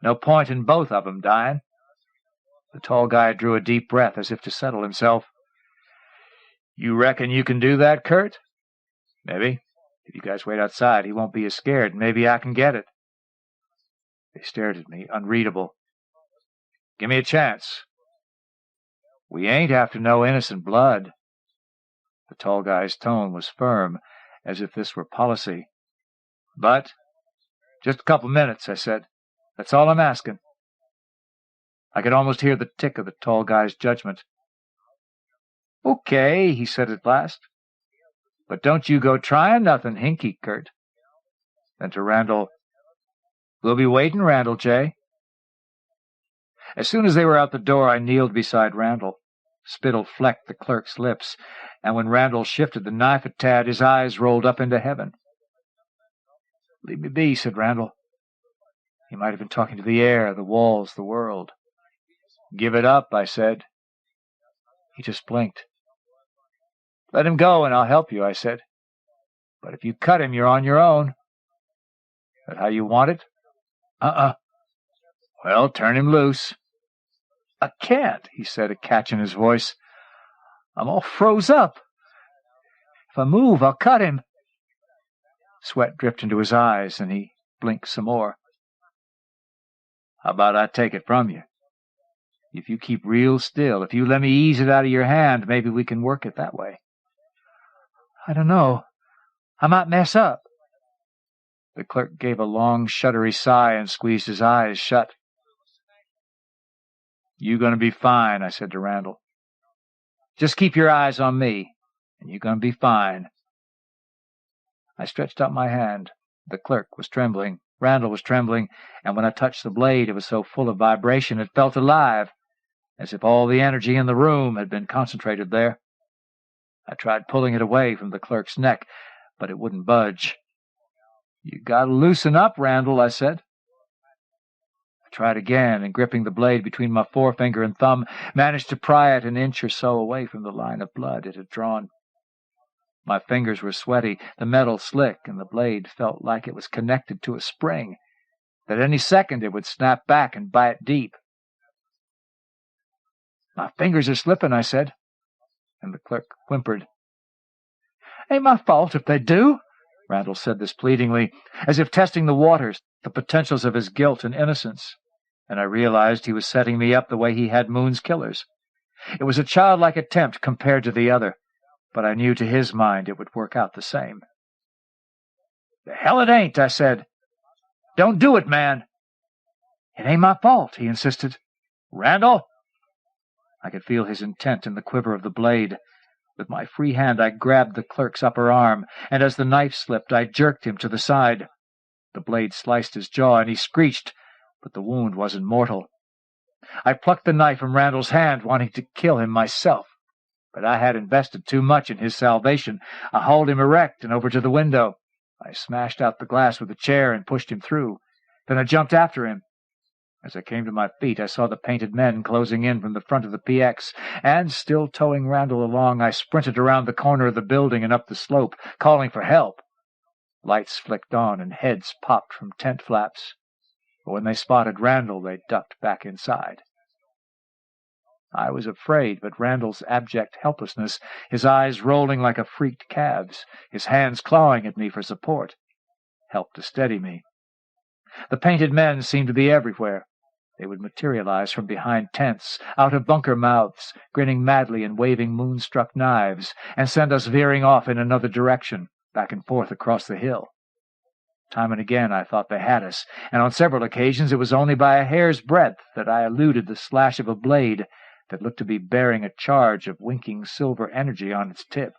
"No point in both of 'em dying." The tall guy drew a deep breath as if to settle himself. "You reckon you can do that, Kurt?" "Maybe. If you guys wait outside, he won't be as scared. Maybe I can get it." They stared at me, unreadable. "Give me a chance." "We ain't after no innocent blood." The tall guy's tone was firm, as if this were policy. "But just a couple minutes," I said. "That's all I'm asking." I could almost hear the tick of the tall guy's judgment. "Okay," he said at last. "But don't you go trying nothing hinky, Kurt." Then to Randall, "We'll be waiting, Randall J." As soon as they were out the door, I kneeled beside Randall. Spittle flecked the clerk's lips, and when Randall shifted the knife a tad, his eyes rolled up into heaven. "Leave me be," said Randall. He might have been talking to the air, the walls, the world. "Give it up," I said. He just blinked. "Let him go and I'll help you," I said. "But if you cut him, you're on your own." "That how you want it?" "Uh-uh." "Well, turn him loose." "I can't," he said, a catch in his voice. "I'm all froze up. If I move, I'll cut him." Sweat dripped into his eyes, and he blinked some more. "How about I take it from you? If you keep real still, if you let me ease it out of your hand, maybe we can work it that way." "I don't know. I might mess up." The clerk gave a long, shuddery sigh and squeezed his eyes shut. "You gonna be fine," I said to Randall. "Just keep your eyes on me, and you're gonna be fine." I stretched out my hand. The clerk was trembling. Randall was trembling, and when I touched the blade, it was so full of vibration it felt alive, as if all the energy in the room had been concentrated there. I tried pulling it away from the clerk's neck, but it wouldn't budge. "You gotta loosen up, Randall," I said. I tried again, and gripping the blade between my forefinger and thumb, managed to pry it an inch or so away from the line of blood it had drawn. My fingers were sweaty, the metal slick, and the blade felt like it was connected to a spring. that any second it would snap back and bite deep. "My fingers are slipping," I said, and the clerk whimpered. "Ain't my fault if they do." Randall said this pleadingly, as if testing the waters, the potentials of his guilt and innocence, and I realized he was setting me up the way he had Moon's killers. It was a childlike attempt compared to the other, but I knew to his mind it would work out the same. "The hell it ain't," I said. "Don't do it, man." "It ain't my fault," he insisted. "Randall!" I could feel his intent in the quiver of the blade. With my free hand I grabbed the clerk's upper arm, and as the knife slipped I jerked him to the side. The blade sliced his jaw, and he screeched, but the wound wasn't mortal. I plucked the knife from Randall's hand, wanting to kill him myself, but I had invested too much in his salvation. I hauled him erect and over to the window. I smashed out the glass with a chair and pushed him through. Then I jumped after him. As I came to my feet, I saw the painted men closing in from the front of the PX, and, still towing Randall along, I sprinted around the corner of the building and up the slope, calling for help. Lights flicked on and heads popped from tent flaps. But when they spotted Randall, they ducked back inside. I was afraid, but Randall's abject helplessness, his eyes rolling like a freaked calf's, his hands clawing at me for support, helped to steady me. The painted men seemed to be everywhere. They would materialize from behind tents, out of bunker mouths, grinning madly and waving moonstruck knives, and send us veering off in another direction, back and forth across the hill. Time and again I thought they had us, and on several occasions it was only by a hair's breadth that I eluded the slash of a blade that looked to be bearing a charge of winking silver energy on its tip.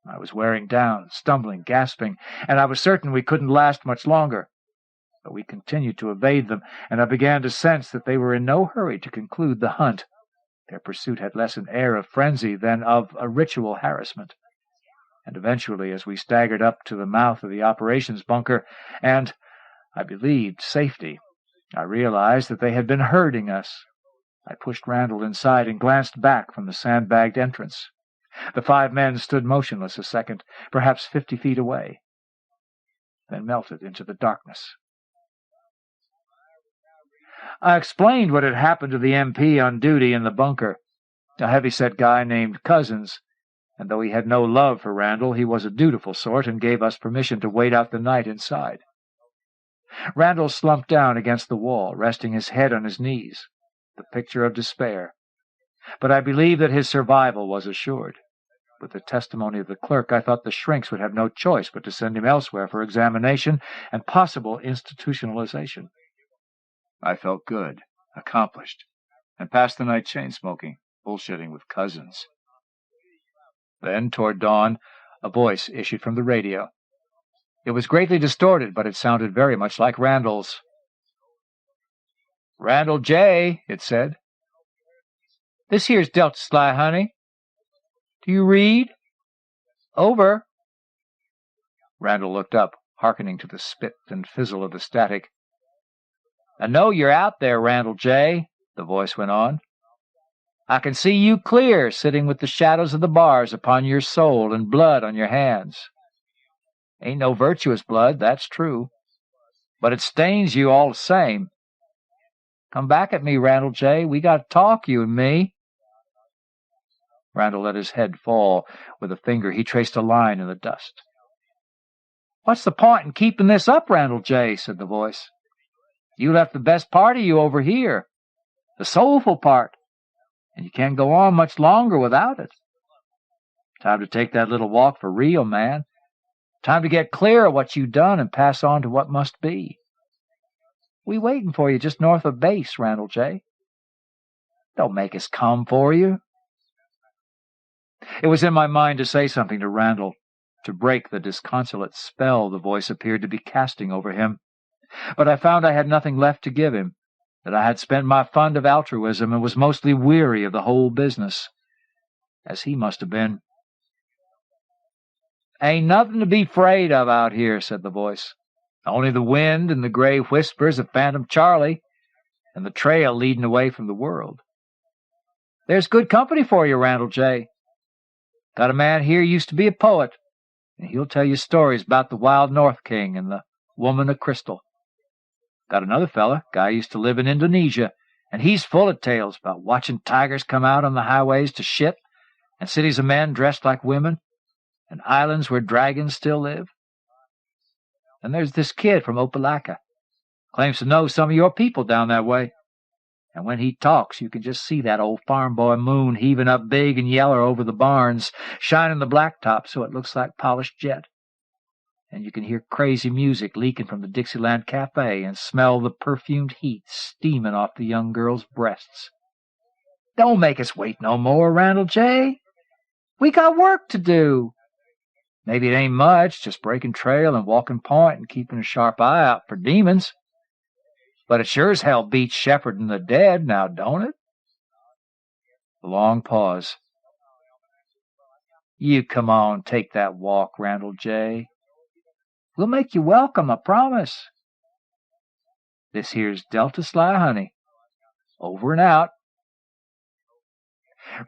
I was wearing down, stumbling, gasping, and I was certain we couldn't last much longer. But we continued to evade them, and I began to sense that they were in no hurry to conclude the hunt. Their pursuit had less an air of frenzy than of a ritual harassment. And eventually, as we staggered up to the mouth of the operations bunker, and, I believed, safety, I realized that they had been herding us. I pushed Randall inside and glanced back from the sandbagged entrance. The 5 men stood motionless a second, perhaps 50 feet away, then melted into the darkness. I explained what had happened to the MP on duty in the bunker, a heavy-set guy named Cousins, and though he had no love for Randall, he was a dutiful sort and gave us permission to wait out the night inside. Randall slumped down against the wall, resting his head on his knees, the picture of despair. But I believed that his survival was assured. With the testimony of the clerk, I thought the shrinks would have no choice but to send him elsewhere for examination and possible institutionalization. I felt good, accomplished, and passed the night chain-smoking, bullshitting with Cousins. Then, toward dawn, a voice issued from the radio. It was greatly distorted, but it sounded very much like Randall's. "Randall J.," it said. "This here's Delta Sly Honey. Do you read? Over." Randall looked up, hearkening to the spit and fizzle of the static. "I know you're out there, Randall J.," the voice went on. "I can see you clear, sitting with the shadows of the bars upon your soul and blood on your hands. Ain't no virtuous blood, that's true, but it stains you all the same. Come back at me, Randall J., we got to talk, you and me." Randall let his head fall. With a finger he traced a line in the dust. "What's the point in keeping this up, Randall J.," said the voice. "You left the best part of you over here, the soulful part, and you can't go on much longer without it. Time to take that little walk for real, man. Time to get clear of what you done and pass on to what must be. We waiting for you just north of base, Randall J. Don't make us come for you." It was in my mind to say something to Randall, to break the disconsolate spell the voice appeared to be casting over him. But I found I had nothing left to give him, that I had spent my fund of altruism and was mostly weary of the whole business, as he must have been. "Ain't nothing to be afraid of out here," said the voice. "Only the wind and the gray whispers of Phantom Charlie, and the trail leading away from the world. There's good company for you, Randall J. Got a man here used to be a poet, and he'll tell you stories about the Wild North King and the Woman of Crystal. Got another fella, guy used to live in Indonesia, and he's full of tales about watching tigers come out on the highways to shit, and cities of men dressed like women, and islands where dragons still live. And there's this kid from Opelika. Claims to know some of your people down that way. And when he talks, you can just see that old farm boy moon heaving up big and yeller over the barns, shining the blacktop so it looks like polished jet. And you can hear crazy music leaking from the Dixieland Cafe and smell the perfumed heat steaming off the young girls' breasts. Don't make us wait no more, Randall J. We got work to do. Maybe it ain't much, just breaking trail and walking point and keeping a sharp eye out for demons. But it sure as hell beats Shepard and the dead, now don't it? A long pause. You come on, take that walk, Randall J. We'll make you welcome, I promise. This here's Delta Sly Honey. Over and out.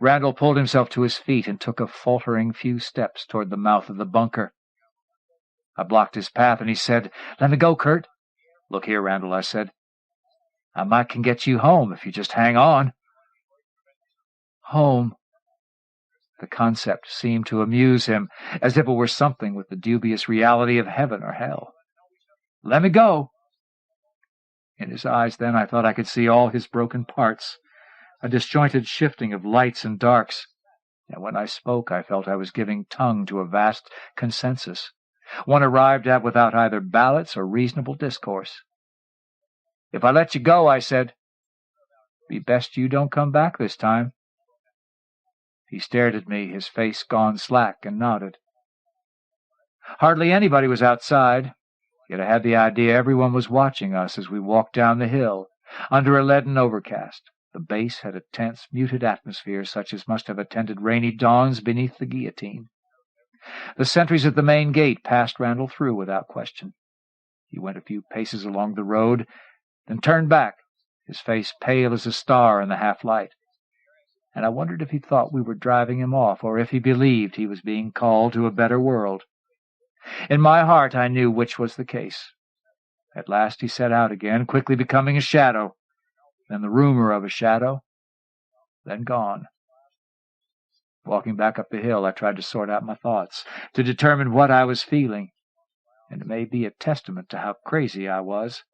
Randall pulled himself to his feet and took a faltering few steps toward the mouth of the bunker. I blocked his path, and he said, "Let me go, Kurt." "Look here, Randall," I said. "I might can get you home if you just hang on." Home. The concept seemed to amuse him, as if it were something with the dubious reality of heaven or hell. "Let me go." In his eyes then I thought I could see all his broken parts, a disjointed shifting of lights and darks, and when I spoke I felt I was giving tongue to a vast consensus, one arrived at without either ballots or reasonable discourse. "If I let you go," I said, "be best you don't come back this time." He stared at me, his face gone slack, and nodded. Hardly anybody was outside, yet I had the idea everyone was watching us as we walked down the hill, under a leaden overcast. The base had a tense, muted atmosphere such as must have attended rainy dawns beneath the guillotine. The sentries at the main gate passed Randall through without question. He went a few paces along the road, then turned back, his face pale as a star in the half-light. And I wondered if he thought we were driving him off, or if he believed he was being called to a better world. In my heart I knew which was the case. At last he set out again, quickly becoming a shadow, then the rumor of a shadow, then gone. Walking back up the hill, I tried to sort out my thoughts, to determine what I was feeling, and it may be a testament to how crazy I was,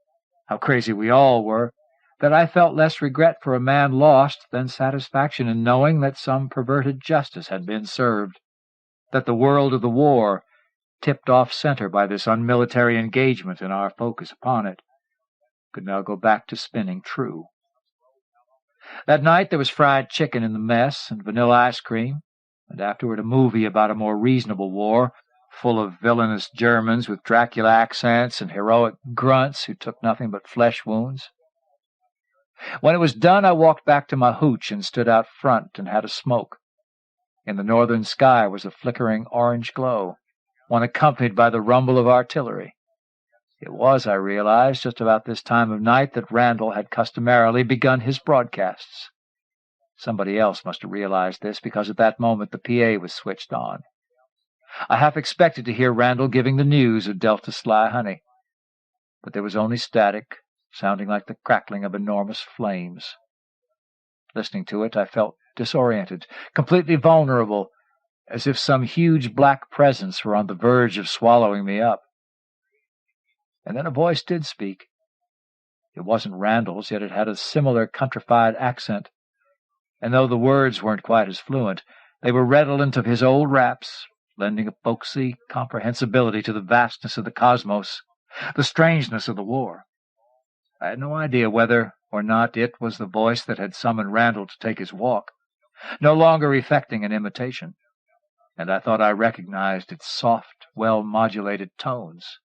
how crazy we all were, that I felt less regret for a man lost than satisfaction in knowing that some perverted justice had been served, that the world of the war, tipped off center by this unmilitary engagement and our focus upon it, could now go back to spinning true. That night there was fried chicken in the mess and vanilla ice cream, and afterward a movie about a more reasonable war, full of villainous Germans with Dracula accents and heroic grunts who took nothing but flesh wounds. When it was done, I walked back to my hooch and stood out front and had a smoke. In the northern sky was a flickering orange glow, one accompanied by the rumble of artillery. It was, I realized, just about this time of night that Randall had customarily begun his broadcasts. Somebody else must have realized this, because at that moment the PA was switched on. I half expected to hear Randall giving the news of Delta Sly Honey, but there was only static, sounding like the crackling of enormous flames. Listening to it, I felt disoriented, completely vulnerable, as if some huge black presence were on the verge of swallowing me up. And then a voice did speak. It wasn't Randall's, yet it had a similar countrified accent, and though the words weren't quite as fluent, they were redolent of his old raps, lending a folksy comprehensibility to the vastness of the cosmos, the strangeness of the war. I had no idea whether or not it was the voice that had summoned Randall to take his walk, no longer effecting an imitation, and I thought I recognized its soft, well-modulated tones.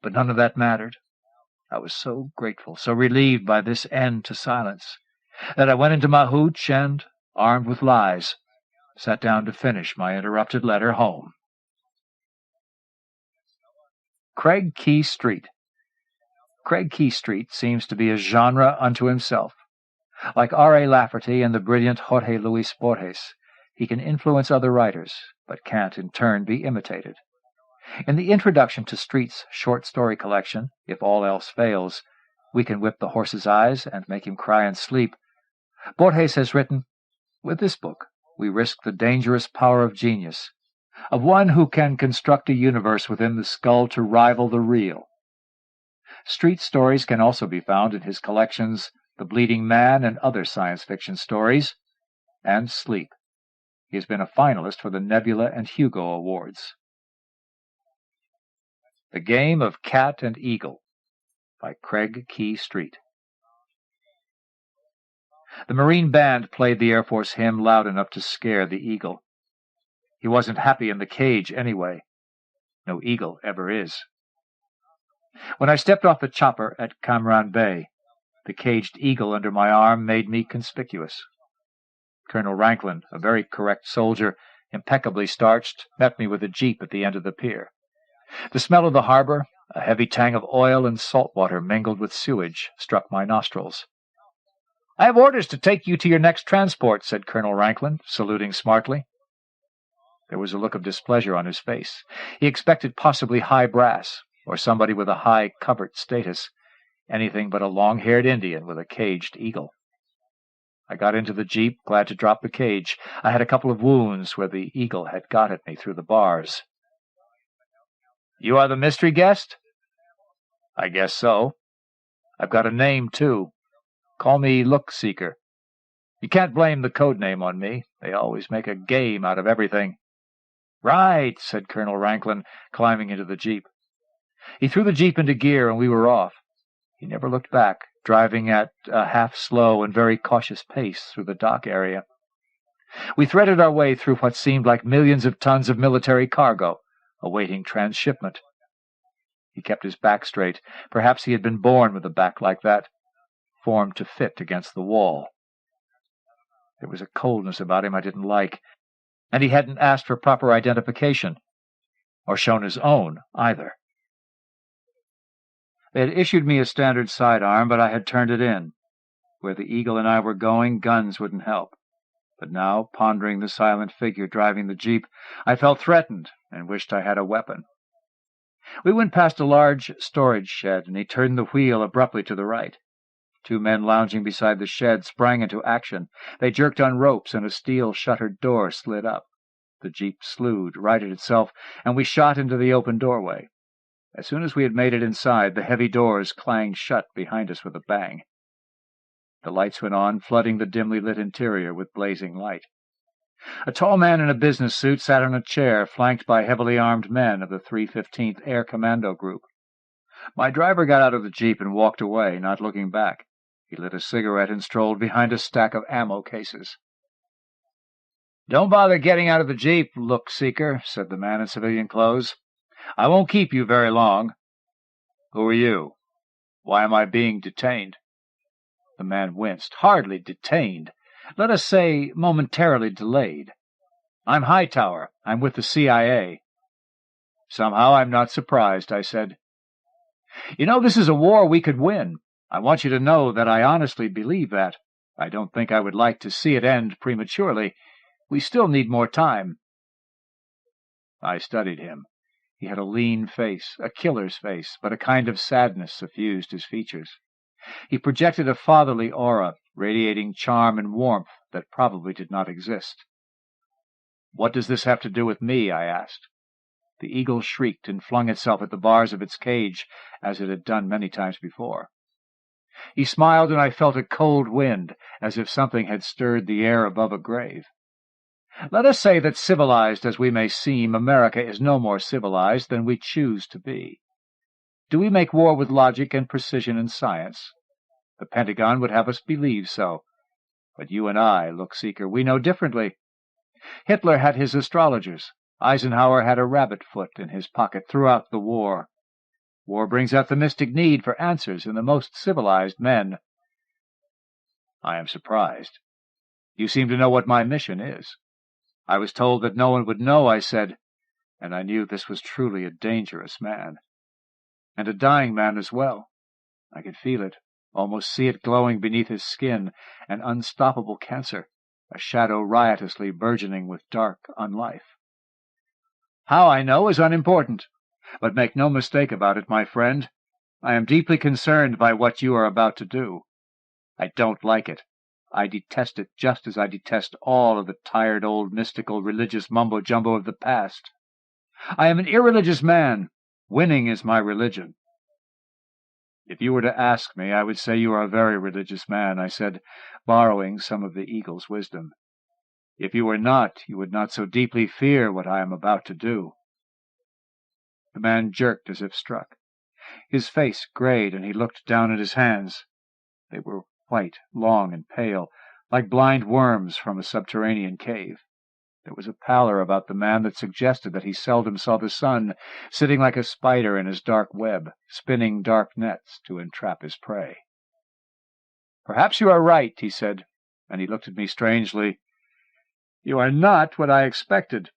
But none of that mattered. I was so grateful, so relieved by this end to silence, that I went into my hooch and, armed with lies, sat down to finish my interrupted letter home. Craig Key Street. Craig Key Street seems to be a genre unto himself. Like R.A. Lafferty and the brilliant Jorge Luis Borges, he can influence other writers, but can't in turn be imitated. In the introduction to Strete's short story collection, If All Else Fails, We Can Whip the Horse's Eyes and Make Him Cry in Sleep, Borges has written, "With this book, we risk the dangerous power of genius, of one who can construct a universe within the skull to rival the real." Street stories can also be found in his collections The Bleeding Man and Other Science Fiction Stories, and Sleep. He has been a finalist for the Nebula and Hugo Awards. The Game of Cat and Eagle by Craig Key Street. The Marine band played the Air Force hymn loud enough to scare the eagle. He wasn't happy in the cage anyway. No eagle ever is. When I stepped off the chopper at Cam Bay, the caged eagle under my arm made me conspicuous. Colonel Ranklin, a very correct soldier, impeccably starched, met me with a jeep at the end of the pier. The smell of the harbor, a heavy tang of oil and salt water mingled with sewage, struck my nostrils. "I have orders to take you to your next transport," said Colonel Ranklin, saluting smartly. There was a look of displeasure on his face. He expected possibly high brass, or somebody with a high covert status, anything but a long-haired Indian with a caged eagle. I got into the jeep, glad to drop the cage. I had a couple of wounds where the eagle had got at me through the bars. "You are the mystery guest?" "I guess so. I've got a name, too. Call me Look-Seeker. You can't blame the code name on me. They always make a game out of everything." "Right," said Colonel Ranklin, climbing into the jeep. He threw the jeep into gear, and we were off. He never looked back, driving at a half-slow and very cautious pace through the dock area. We threaded our way through what seemed like millions of tons of military cargo, awaiting transshipment. He kept his back straight. Perhaps he had been born with a back like that, formed to fit against the wall. There was a coldness about him I didn't like, and he hadn't asked for proper identification, or shown his own, either. They had issued me a standard sidearm, but I had turned it in. Where the eagle and I were going, guns wouldn't help. But now, pondering the silent figure driving the jeep, I felt threatened and wished I had a weapon. We went past a large storage shed, and he turned the wheel abruptly to the right. Two men lounging beside the shed sprang into action. They jerked on ropes, and a steel-shuttered door slid up. The jeep slewed, righted itself, and we shot into the open doorway. As soon as we had made it inside, the heavy doors clanged shut behind us with a bang. The lights went on, flooding the dimly lit interior with blazing light. A tall man in a business suit sat on a chair, flanked by heavily armed men of the 315th Air Commando Group. My driver got out of the jeep and walked away, not looking back. He lit a cigarette and strolled behind a stack of ammo cases. "Don't bother getting out of the jeep, Look-Seeker," said the man in civilian clothes. "I won't keep you very long." "Who are you? Why am I being detained?" The man winced. "Hardly detained. Let us say momentarily delayed. I'm Hightower. I'm with the CIA." "Somehow I'm not surprised," I said. "You know, this is a war we could win. I want you to know that I honestly believe that. I don't think I would like to see it end prematurely. We still need more time." I studied him. He had a lean face, a killer's face, but a kind of sadness suffused his features. He projected a fatherly aura, radiating charm and warmth that probably did not exist. "What does this have to do with me?" I asked. The eagle shrieked and flung itself at the bars of its cage, as it had done many times before. He smiled, and I felt a cold wind, as if something had stirred the air above a grave. "Let us say that, civilized as we may seem, America is no more civilized than we choose to be. Do we make war with logic and precision and science? The Pentagon would have us believe so. But you and I, Look-Seeker, we know differently. Hitler had his astrologers. Eisenhower had a rabbit foot in his pocket throughout the war. War brings out the mystic need for answers in the most civilized men." "I am surprised. You seem to know what my mission is." "I was told that no one would know," I said, and I knew this was truly a dangerous man. And a dying man as well. I could feel it, almost see it glowing beneath his skin, an unstoppable cancer, a shadow riotously burgeoning with dark unlife. "How I know is unimportant. But make no mistake about it, my friend. I am deeply concerned by what you are about to do. I don't like it. I detest it just as I detest all of the tired old mystical religious mumbo-jumbo of the past. I am an irreligious man. Winning is my religion. If you were to ask me, I would say you are a very religious man, I said, borrowing some of the eagle's wisdom. If you were not, you would not so deeply fear what I am about to do. The man jerked as if struck. His face grayed, and he looked down at his hands. They were white, long, and pale, like blind worms from a subterranean cave. There was a pallor about the man that suggested that he seldom saw the sun, sitting like a spider in his dark web, spinning dark nets to entrap his prey. "Perhaps you are right," he said, and he looked at me strangely. "You are not what I expected."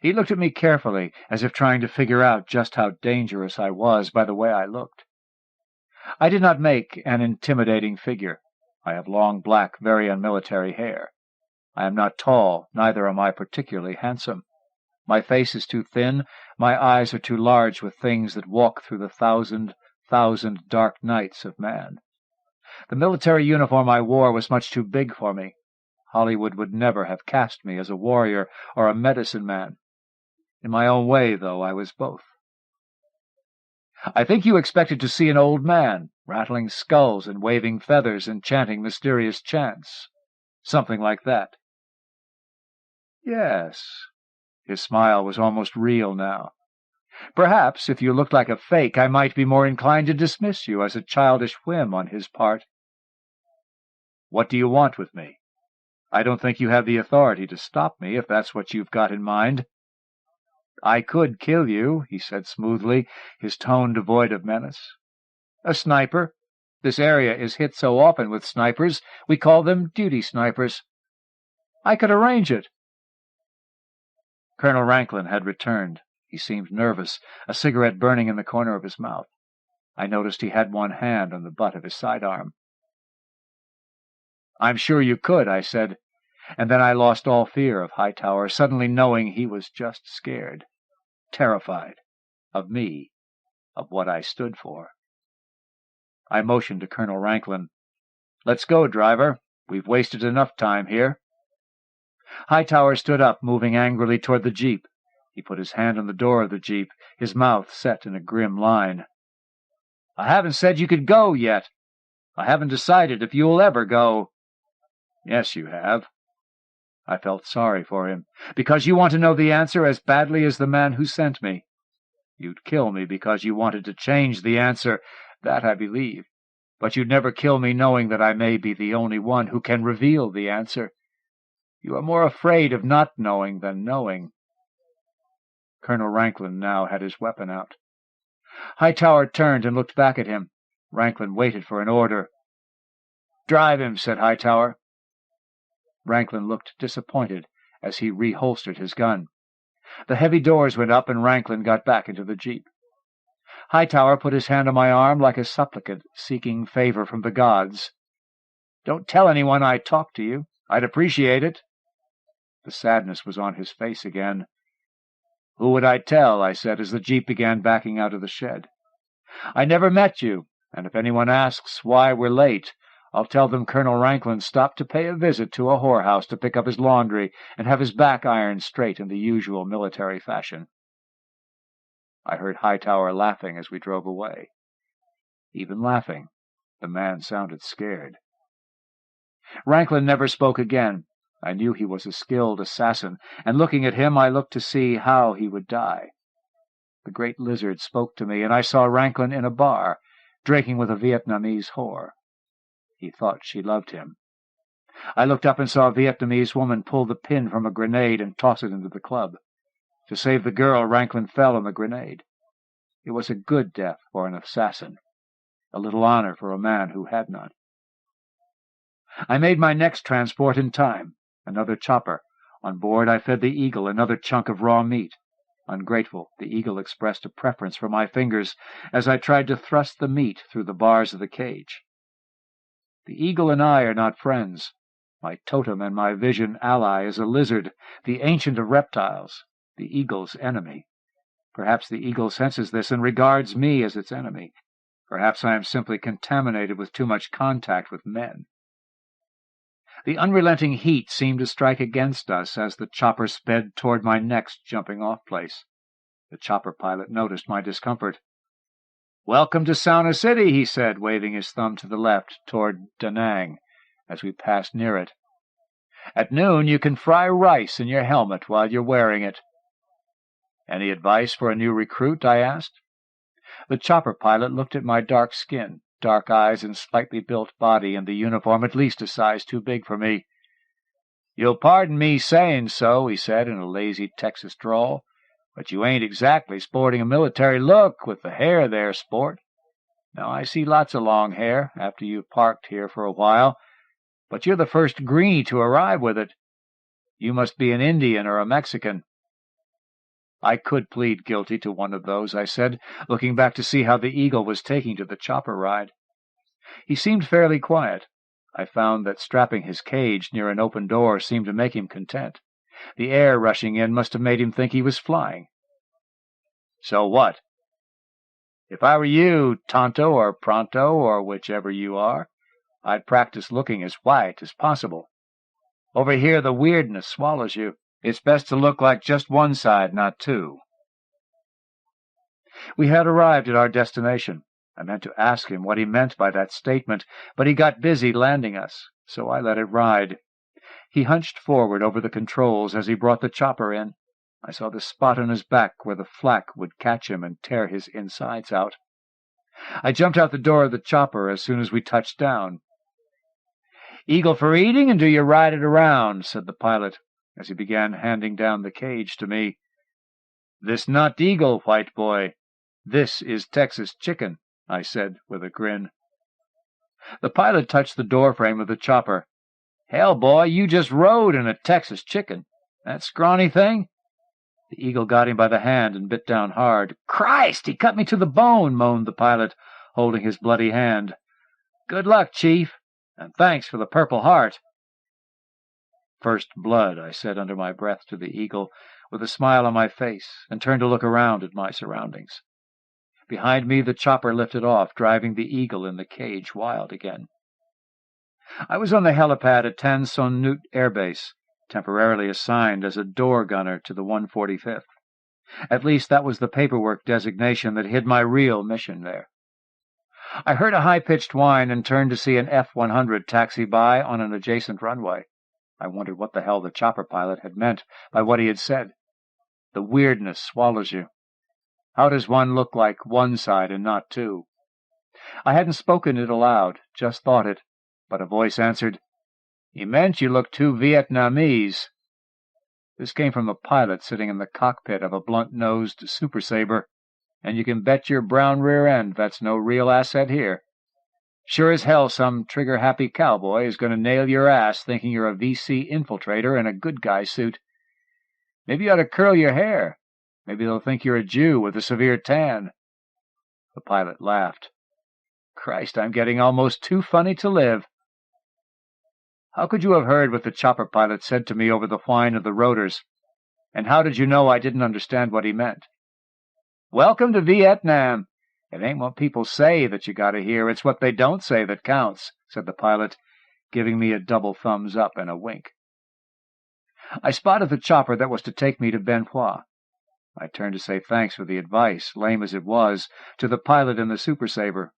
He looked at me carefully, as if trying to figure out just how dangerous I was by the way I looked. I did not make an intimidating figure. I have long, black, very unmilitary hair. I am not tall, neither am I particularly handsome. My face is too thin, my eyes are too large with things that walk through the thousand dark nights of man. The military uniform I wore was much too big for me. Hollywood would never have cast me as a warrior or a medicine man. In my own way, though, I was both. "I think you expected to see an old man, rattling skulls and waving feathers and chanting mysterious chants. Something like that." "Yes." His smile was almost real now. "Perhaps, if you looked like a fake, I might be more inclined to dismiss you as a childish whim on his part." "What do you want with me? I don't think you have the authority to stop me, if that's what you've got in mind." "I could kill you," he said smoothly, his tone devoid of menace. "A sniper. This area is hit so often with snipers, we call them duty snipers. I could arrange it." Colonel Rankin had returned. He seemed nervous, a cigarette burning in the corner of his mouth. I noticed he had one hand on the butt of his sidearm. "I'm sure you could," I said, and then I lost all fear of Hightower, suddenly knowing he was just scared, terrified, of me, of what I stood for. I motioned to Colonel Rankin. "Let's go, driver. We've wasted enough time here." Hightower stood up, moving angrily toward the jeep. He put his hand on the door of the jeep, his mouth set in a grim line. "I haven't said you could go yet. I haven't decided if you'll ever go." "Yes, you have." I felt sorry for him. "Because you want to know the answer as badly as the man who sent me. You'd kill me because you wanted to change the answer, that I believe. But you'd never kill me knowing that I may be the only one who can reveal the answer. You are more afraid of not knowing than knowing." Colonel Rankin now had his weapon out. Hightower turned and looked back at him. Rankin waited for an order. "Drive him," said Hightower. Rankin looked disappointed as he reholstered his gun. The heavy doors went up and Rankin got back into the jeep. Hightower put his hand on my arm like a supplicant seeking favor from the gods. "Don't tell anyone I talked to you. I'd appreciate it." The sadness was on his face again. "Who would I tell?" I said as the jeep began backing out of the shed. "I never met you, and if anyone asks why we're late, I'll tell them Colonel Rankin stopped to pay a visit to a whorehouse to pick up his laundry and have his back ironed straight in the usual military fashion." I heard Hightower laughing as we drove away. Even laughing, the man sounded scared. Rankin never spoke again. I knew he was a skilled assassin, and looking at him I looked to see how he would die. The great lizard spoke to me, and I saw Rankin in a bar, drinking with a Vietnamese whore. He thought she loved him. I looked up and saw a Vietnamese woman pull the pin from a grenade and toss it into the club. To save the girl, Rankin fell on the grenade. It was a good death for an assassin, a little honor for a man who had none. I made my next transport in time. Another chopper. On board I fed the eagle another chunk of raw meat. Ungrateful, the eagle expressed a preference for my fingers as I tried to thrust the meat through the bars of the cage. The eagle and I are not friends. My totem and my vision ally is a lizard, the ancient of reptiles, the eagle's enemy. Perhaps the eagle senses this and regards me as its enemy. Perhaps I am simply contaminated with too much contact with men. The unrelenting heat seemed to strike against us as the chopper sped toward my next jumping-off place. The chopper pilot noticed my discomfort. "Welcome to Sauna City," he said, waving his thumb to the left toward Da Nang as we passed near it. "At noon you can fry rice in your helmet while you're wearing it." "Any advice for a new recruit?" I asked. The chopper pilot looked at my dark skin, dark eyes, and slightly built body, and the uniform at least a size too big for me. "You'll pardon me saying so," he said in a lazy Texas drawl, "but you ain't exactly sporting a military look with the hair there, sport. Now, I see lots of long hair after you've parked here for a while, but you're the first greenie to arrive with it. You must be an Indian or a Mexican." "I could plead guilty to one of those," I said, looking back to see how the eagle was taking to the chopper ride. He seemed fairly quiet. I found that strapping his cage near an open door seemed to make him content. The air rushing in must have made him think he was flying. "So what?" "If I were you, Tonto or Pronto, or whichever you are, I'd practice looking as white as possible. Over here the weirdness swallows you. It's best to look like just one side, not two." We had arrived at our destination. I meant to ask him what he meant by that statement, but he got busy landing us, so I let it ride. He hunched forward over the controls as he brought the chopper in. I saw the spot on his back where the flak would catch him and tear his insides out. I jumped out the door of the chopper as soon as we touched down. "Eagle for eating, and do you ride it around?" said the pilot, as he began handing down the cage to me. "This not eagle, white boy. This is Texas chicken," I said with a grin. The pilot touched the doorframe of the chopper. "Hell, boy, you just rode in a Texas chicken. That scrawny thing?" The eagle got him by the hand and bit down hard. "Christ, he cut me to the bone," moaned the pilot, holding his bloody hand. "Good luck, Chief, and thanks for the Purple Heart." "First blood," I said under my breath to the eagle, with a smile on my face, and turned to look around at my surroundings. Behind me the chopper lifted off, driving the eagle in the cage wild again. I was on the helipad at Tan Son Nhut Air Base, temporarily assigned as a door gunner to the 145th. At least that was the paperwork designation that hid my real mission there. I heard a high-pitched whine and turned to see an F-100 taxi by on an adjacent runway. I wondered what the hell the chopper pilot had meant by what he had said. The weirdness swallows you. How does one look like one side and not two? I hadn't spoken it aloud, just thought it, but a voice answered, "He meant you look too Vietnamese." This came from a pilot sitting in the cockpit of a blunt-nosed Super Sabre, and you can bet your brown rear end that's no real asset here. Sure as hell some trigger-happy cowboy is going to nail your ass thinking you're a VC infiltrator in a good guy suit. Maybe you ought to curl your hair. Maybe they'll think you're a Jew with a severe tan." The pilot laughed. "Christ, I'm getting almost too funny to live." "How could you have heard what the chopper pilot said to me over the whine of the rotors? And how did you know I didn't understand what he meant?" "Welcome to Vietnam. It ain't what people say that you gotta hear, it's what they don't say that counts," said the pilot, giving me a double thumbs up and a wink. I spotted the chopper that was to take me to Ben Hoa. I turned to say thanks for the advice, lame as it was, to the pilot in the Super Sabre,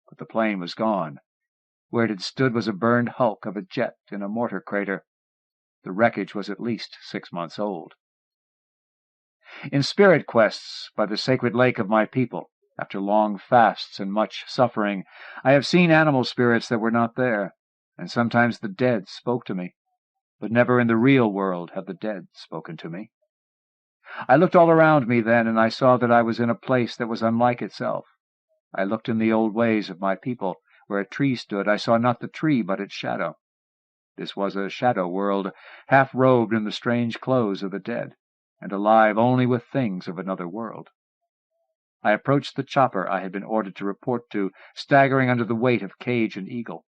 but the plane was gone. Where it had stood was a burned hulk of a jet in a mortar crater. The wreckage was at least 6 months old. In spirit quests by the sacred lake of my people, after long fasts and much suffering, I have seen animal spirits that were not there, and sometimes the dead spoke to me, but never in the real world have the dead spoken to me. I looked all around me then, and I saw that I was in a place that was unlike itself. I looked in the old ways of my people. Where a tree stood, I saw not the tree, but its shadow. This was a shadow world, half-robed in the strange clothes of the dead, and alive only with things of another world. I approached the chopper I had been ordered to report to, staggering under the weight of cage and eagle.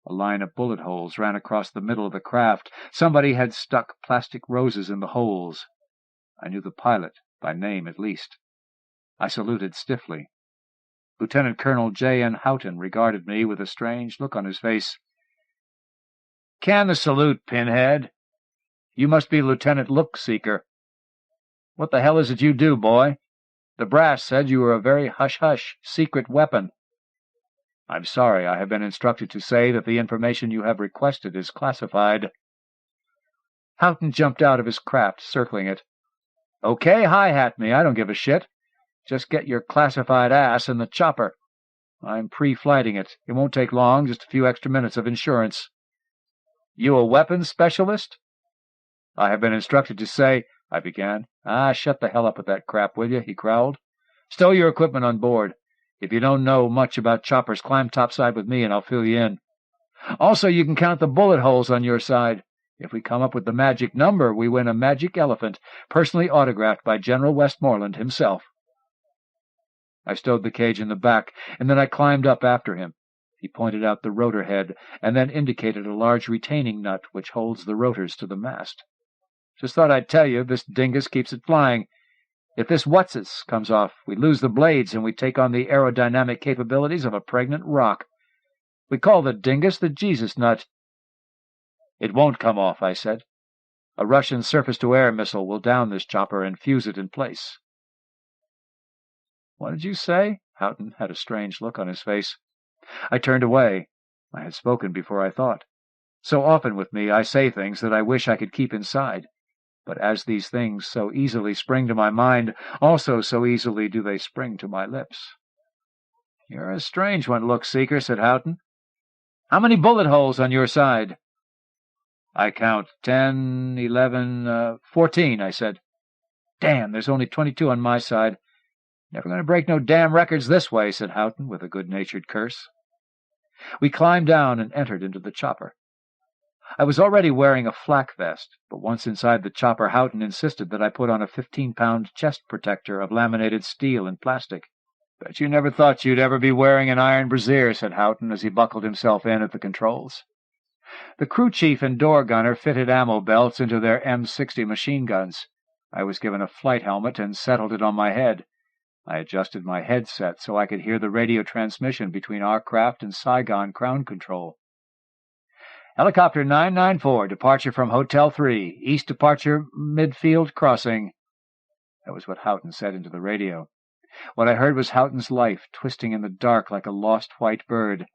A line of bullet holes ran across the middle of the craft. Somebody had stuck plastic roses in the holes. I knew the pilot, by name at least. I saluted stiffly. Lieutenant Colonel J.N. Houghton regarded me with a strange look on his face. "Can the salute, Pinhead. You must be Lieutenant Look-Seeker. What the hell is it you do, boy? The brass said you were a very hush-hush secret weapon." "I'm sorry, I have been instructed to say that the information you have requested is classified." Houghton jumped out of his craft, circling it. "Okay, hi-hat me, I don't give a shit. Just get your classified ass in the chopper. I'm pre-flighting it. It won't take long, just a few extra minutes of insurance." "You a weapons specialist?" "I have been instructed to say—" I began. Shut the hell up with that crap, will you?" he growled. "Stow your equipment on board. If you don't know much about choppers, climb topside with me and I'll fill you in. Also, you can count the bullet holes on your side. If we come up with the magic number, we win a magic elephant, personally autographed by General Westmoreland himself." I stowed the cage in the back, and then I climbed up after him. He pointed out the rotor head, and then indicated a large retaining nut which holds the rotors to the mast. "Just thought I'd tell you, this dingus keeps it flying. If this what's-its comes off, we lose the blades and we take on the aerodynamic capabilities of a pregnant rock. We call the dingus the Jesus nut." "It won't come off," I said. "A Russian surface-to-air missile will down this chopper and fuse it in place." "What did you say?" Houghton had a strange look on his face. I turned away. I had spoken before I thought. So often with me I say things that I wish I could keep inside. But as these things so easily spring to my mind, also so easily do they spring to my lips. "You're a strange one, Look-Seeker," said Houghton. "How many bullet holes on your side?" "I count 10, 11, 14, I said. "Damn, there's only 22 on my side. Never going to break no damn records this way," said Houghton with a good-natured curse. We climbed down and entered into the chopper. I was already wearing a flak vest, but once inside the chopper, Houghton insisted that I put on a 15-pound chest protector of laminated steel and plastic. "Bet you never thought you'd ever be wearing an iron brassiere," said Houghton as he buckled himself in at the controls. The crew chief and door gunner fitted ammo belts into their M60 machine guns. I was given a flight helmet and settled it on my head. I adjusted my headset so I could hear the radio transmission between our craft and Saigon Ground Control. "Helicopter 994, departure from Hotel 3, east departure midfield crossing." That was what Houghton said into the radio. What I heard was Houghton's life twisting in the dark like a lost white bird.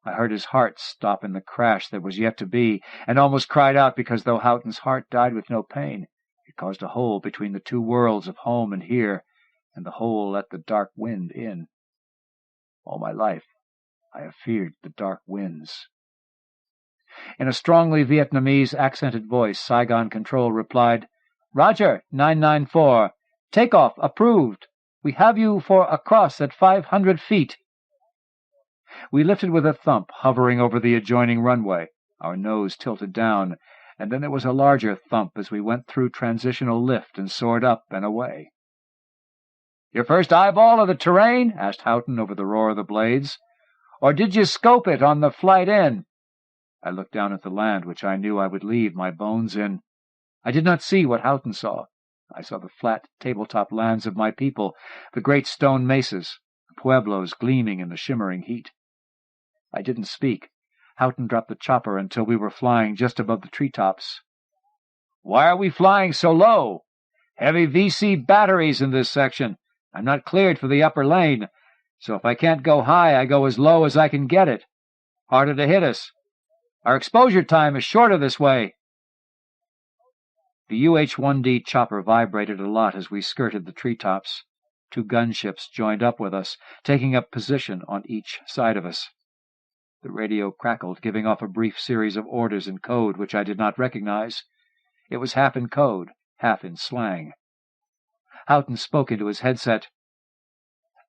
I heard his heart stop in the crash that was yet to be, and almost cried out because though Houghton's heart died with no pain, it caused a hole between the two worlds of home and here, and the hole let the dark wind in. All my life I have feared the dark winds. In a strongly Vietnamese accented voice, Saigon Control replied, "Roger, 994. Takeoff approved. We have you for a cross at 500 feet. We lifted with a thump, hovering over the adjoining runway, our nose tilted down, and then there was a larger thump as we went through transitional lift and soared up and away. "Your first eyeball of the terrain?" asked Houghton over the roar of the blades. "Or did you scope it on the flight in?" I looked down at the land which I knew I would leave my bones in. I did not see what Houghton saw. I saw the flat tabletop lands of my people, the great stone mesas, the pueblos gleaming in the shimmering heat. I didn't speak. Houghton dropped the chopper until we were flying just above the treetops. "Why are we flying so low? Heavy VC batteries in this section. I'm not cleared for the upper lane, so if I can't go high, I go as low as I can get it. Harder to hit us. Our exposure time is shorter this way." The UH-1D chopper vibrated a lot as we skirted the treetops. Two gunships joined up with us, taking up position on each side of us. The radio crackled, giving off a brief series of orders in code which I did not recognize. It was half in code, half in slang. Houghton spoke into his headset.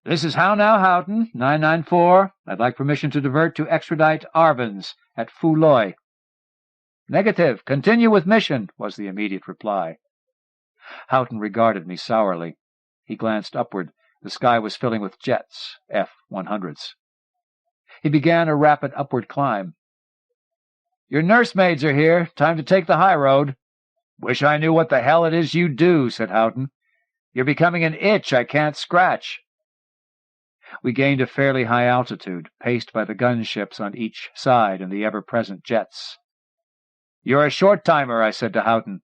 "This is How Now, Houghton, 994. I'd like permission to divert to extradite Arvins at Phu Loi." "Negative. Continue with mission," was the immediate reply. Houghton regarded me sourly. He glanced upward. The sky was filling with jets, F-100s. He began a rapid upward climb. "Your nursemaids are here. Time to take the high road." "Wish I knew what the hell it is you do," said Houghton. You're becoming an itch I can't scratch. We gained a fairly high altitude, paced by the gunships on each side and the ever-present jets. You're a short-timer, I said to Houghton.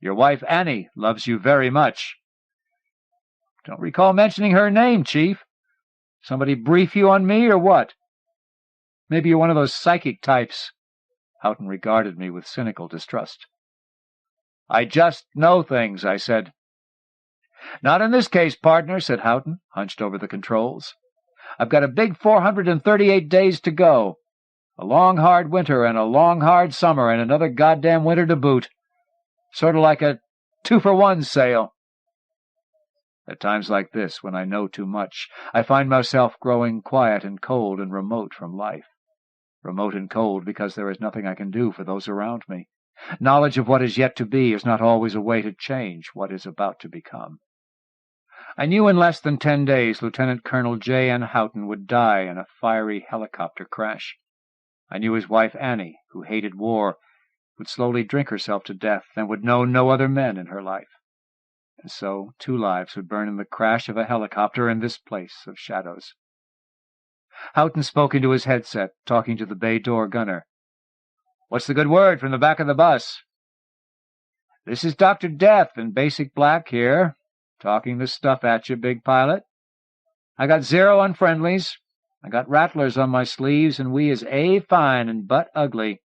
Your wife, Annie, loves you very much. Don't recall mentioning her name, Chief. Somebody brief you on me, or what? Maybe you're one of those psychic types. Houghton regarded me with cynical distrust. I just know things, I said. Not in this case, partner, said Houghton, hunched over the controls. I've got a big 438 days to go. A long, hard winter and a long, hard summer and another goddamn winter to boot. Sort of like a 2-for-1 sale. At times like this, when I know too much, I find myself growing quiet and cold and remote from life. Remote and cold because there is nothing I can do for those around me. Knowledge of what is yet to be is not always a way to change what is about to become. I knew in less than 10 days Lieutenant Colonel J. N. Houghton would die in a fiery helicopter crash. I knew his wife Annie, who hated war, would slowly drink herself to death and would know no other men in her life. And so 2 lives would burn in the crash of a helicopter in this place of shadows. Houghton spoke into his headset, talking to the bay door gunner. What's the good word from the back of the bus? This is Dr. Death in Basic Black here, talking this stuff at you, big pilot. I got 0 unfriendlies. I got rattlers on my sleeves, and we is A-fine and but ugly.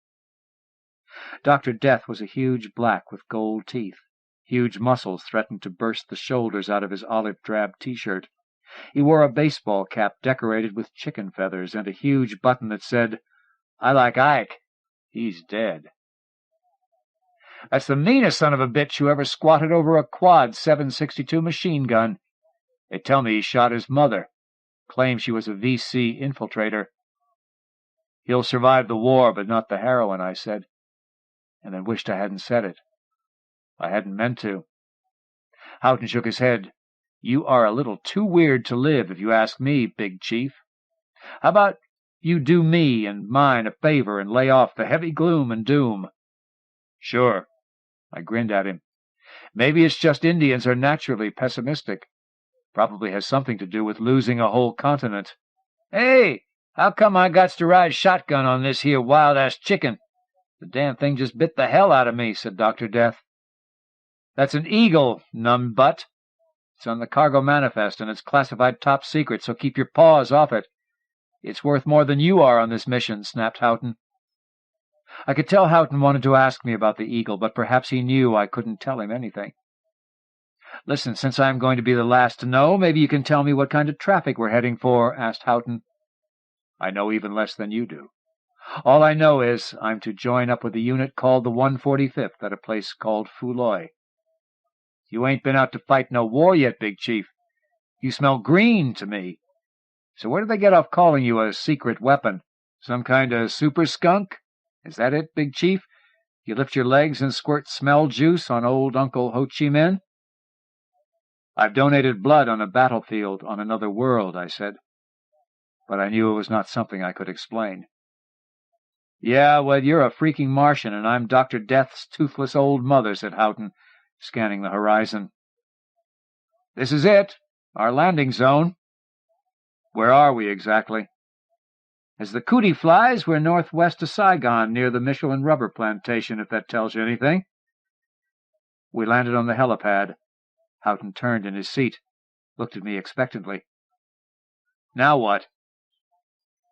Dr. Death was a huge black with gold teeth. Huge muscles threatened to burst the shoulders out of his olive-drab T-shirt. He wore a baseball cap decorated with chicken feathers and a huge button that said, I like Ike. He's dead. That's the meanest son of a bitch who ever squatted over a quad 7.62 machine gun. They tell me he shot his mother. Claims she was a VC infiltrator. He'll survive the war, but not the heroin, I said, and then wished I hadn't said it. I hadn't meant to. Houghton shook his head. You are a little too weird to live, if you ask me, Big Chief. How about you do me and mine a favor and lay off the heavy gloom and doom? Sure. I grinned at him. Maybe it's just Indians are naturally pessimistic. Probably has something to do with losing a whole continent. Hey, how come I gots to ride shotgun on this here wild-ass chicken? The damn thing just bit the hell out of me, said Dr. Death. That's an eagle, numbutt. It's on the cargo manifest, and it's classified top secret, so keep your paws off it. It's worth more than you are on this mission, snapped Houghton. I could tell Houghton wanted to ask me about the eagle, but perhaps he knew I couldn't tell him anything. Listen, since I'm going to be the last to know, maybe you can tell me what kind of traffic we're heading for, asked Houghton. I know even less than you do. All I know is I'm to join up with a unit called the 145th at a place called Fouloy. You ain't been out to fight no war yet, Big Chief. You smell green to me. So where do they get off calling you a secret weapon? Some kind of super skunk? Is that it, Big Chief? You lift your legs and squirt smell juice on old Uncle Ho Chi Minh? I've donated blood on a battlefield on another world, I said. But I knew it was not something I could explain. Yeah, well, you're a freaking Martian, and I'm Dr. Death's toothless old mother, said Houghton, scanning the horizon. This is it, our landing zone. Where are we exactly? As the cootie flies, we're northwest of Saigon, near the Michelin rubber plantation, if that tells you anything. We landed on the helipad. Houghton turned in his seat, looked at me expectantly. Now what?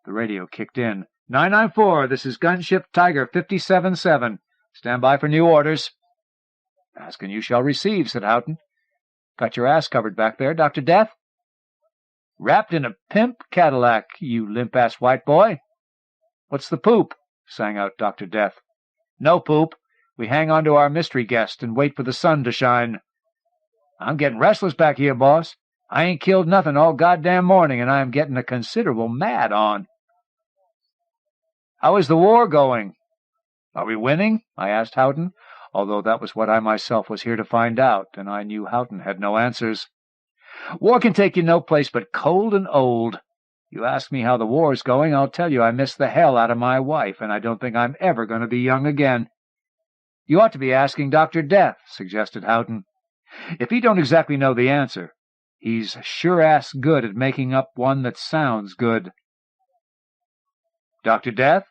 The radio kicked in. 994, this is Gunship Tiger 57-7. Stand by for new orders. Ask and you shall receive, said Houghton. Got your ass covered back there, Dr. Death? Wrapped in a pimp Cadillac, you limp-ass white boy. What's the poop? Sang out Dr. Death. No poop. We hang on to our mystery guest and wait for the sun to shine. I'm getting restless back here, boss. I ain't killed nothing all goddamn morning, and I am getting a considerable mad on. How is the war going? Are we winning? I asked Houghton, although that was what I myself was here to find out, and I knew Houghton had no answers. War can take you no place but cold and old. You ask me how the war's going, I'll tell you I miss the hell out of my wife, and I don't think I'm ever going to be young again. You ought to be asking Dr. Death, suggested Houghton. If he don't exactly know the answer, he's sure-ass good at making up one that sounds good. Dr. Death?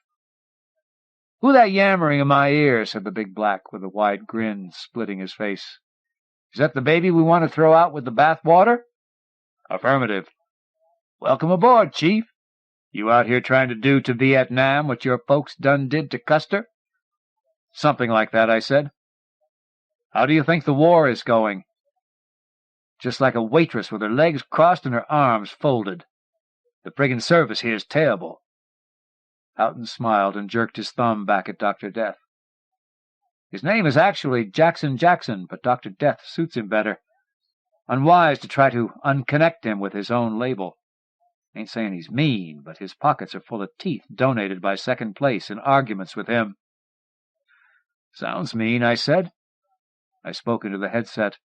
Who that yammering in my ear? Said the big black with a wide grin splitting his face. Is that the baby we want to throw out with the bath water? Affirmative. Welcome aboard, Chief. You out here trying to do to Vietnam what your folks done did to Custer? Something like that, I said. How do you think the war is going? Just like a waitress with her legs crossed and her arms folded. The friggin' service here's terrible. Houghton smiled and jerked his thumb back at Dr. Death. His name is actually Jackson Jackson, but Dr. Death suits him better. Unwise to try to unconnect him with his own label. Ain't saying he's mean, but his pockets are full of teeth donated by second place in arguments with him. Sounds mean, I said. I spoke into the headset.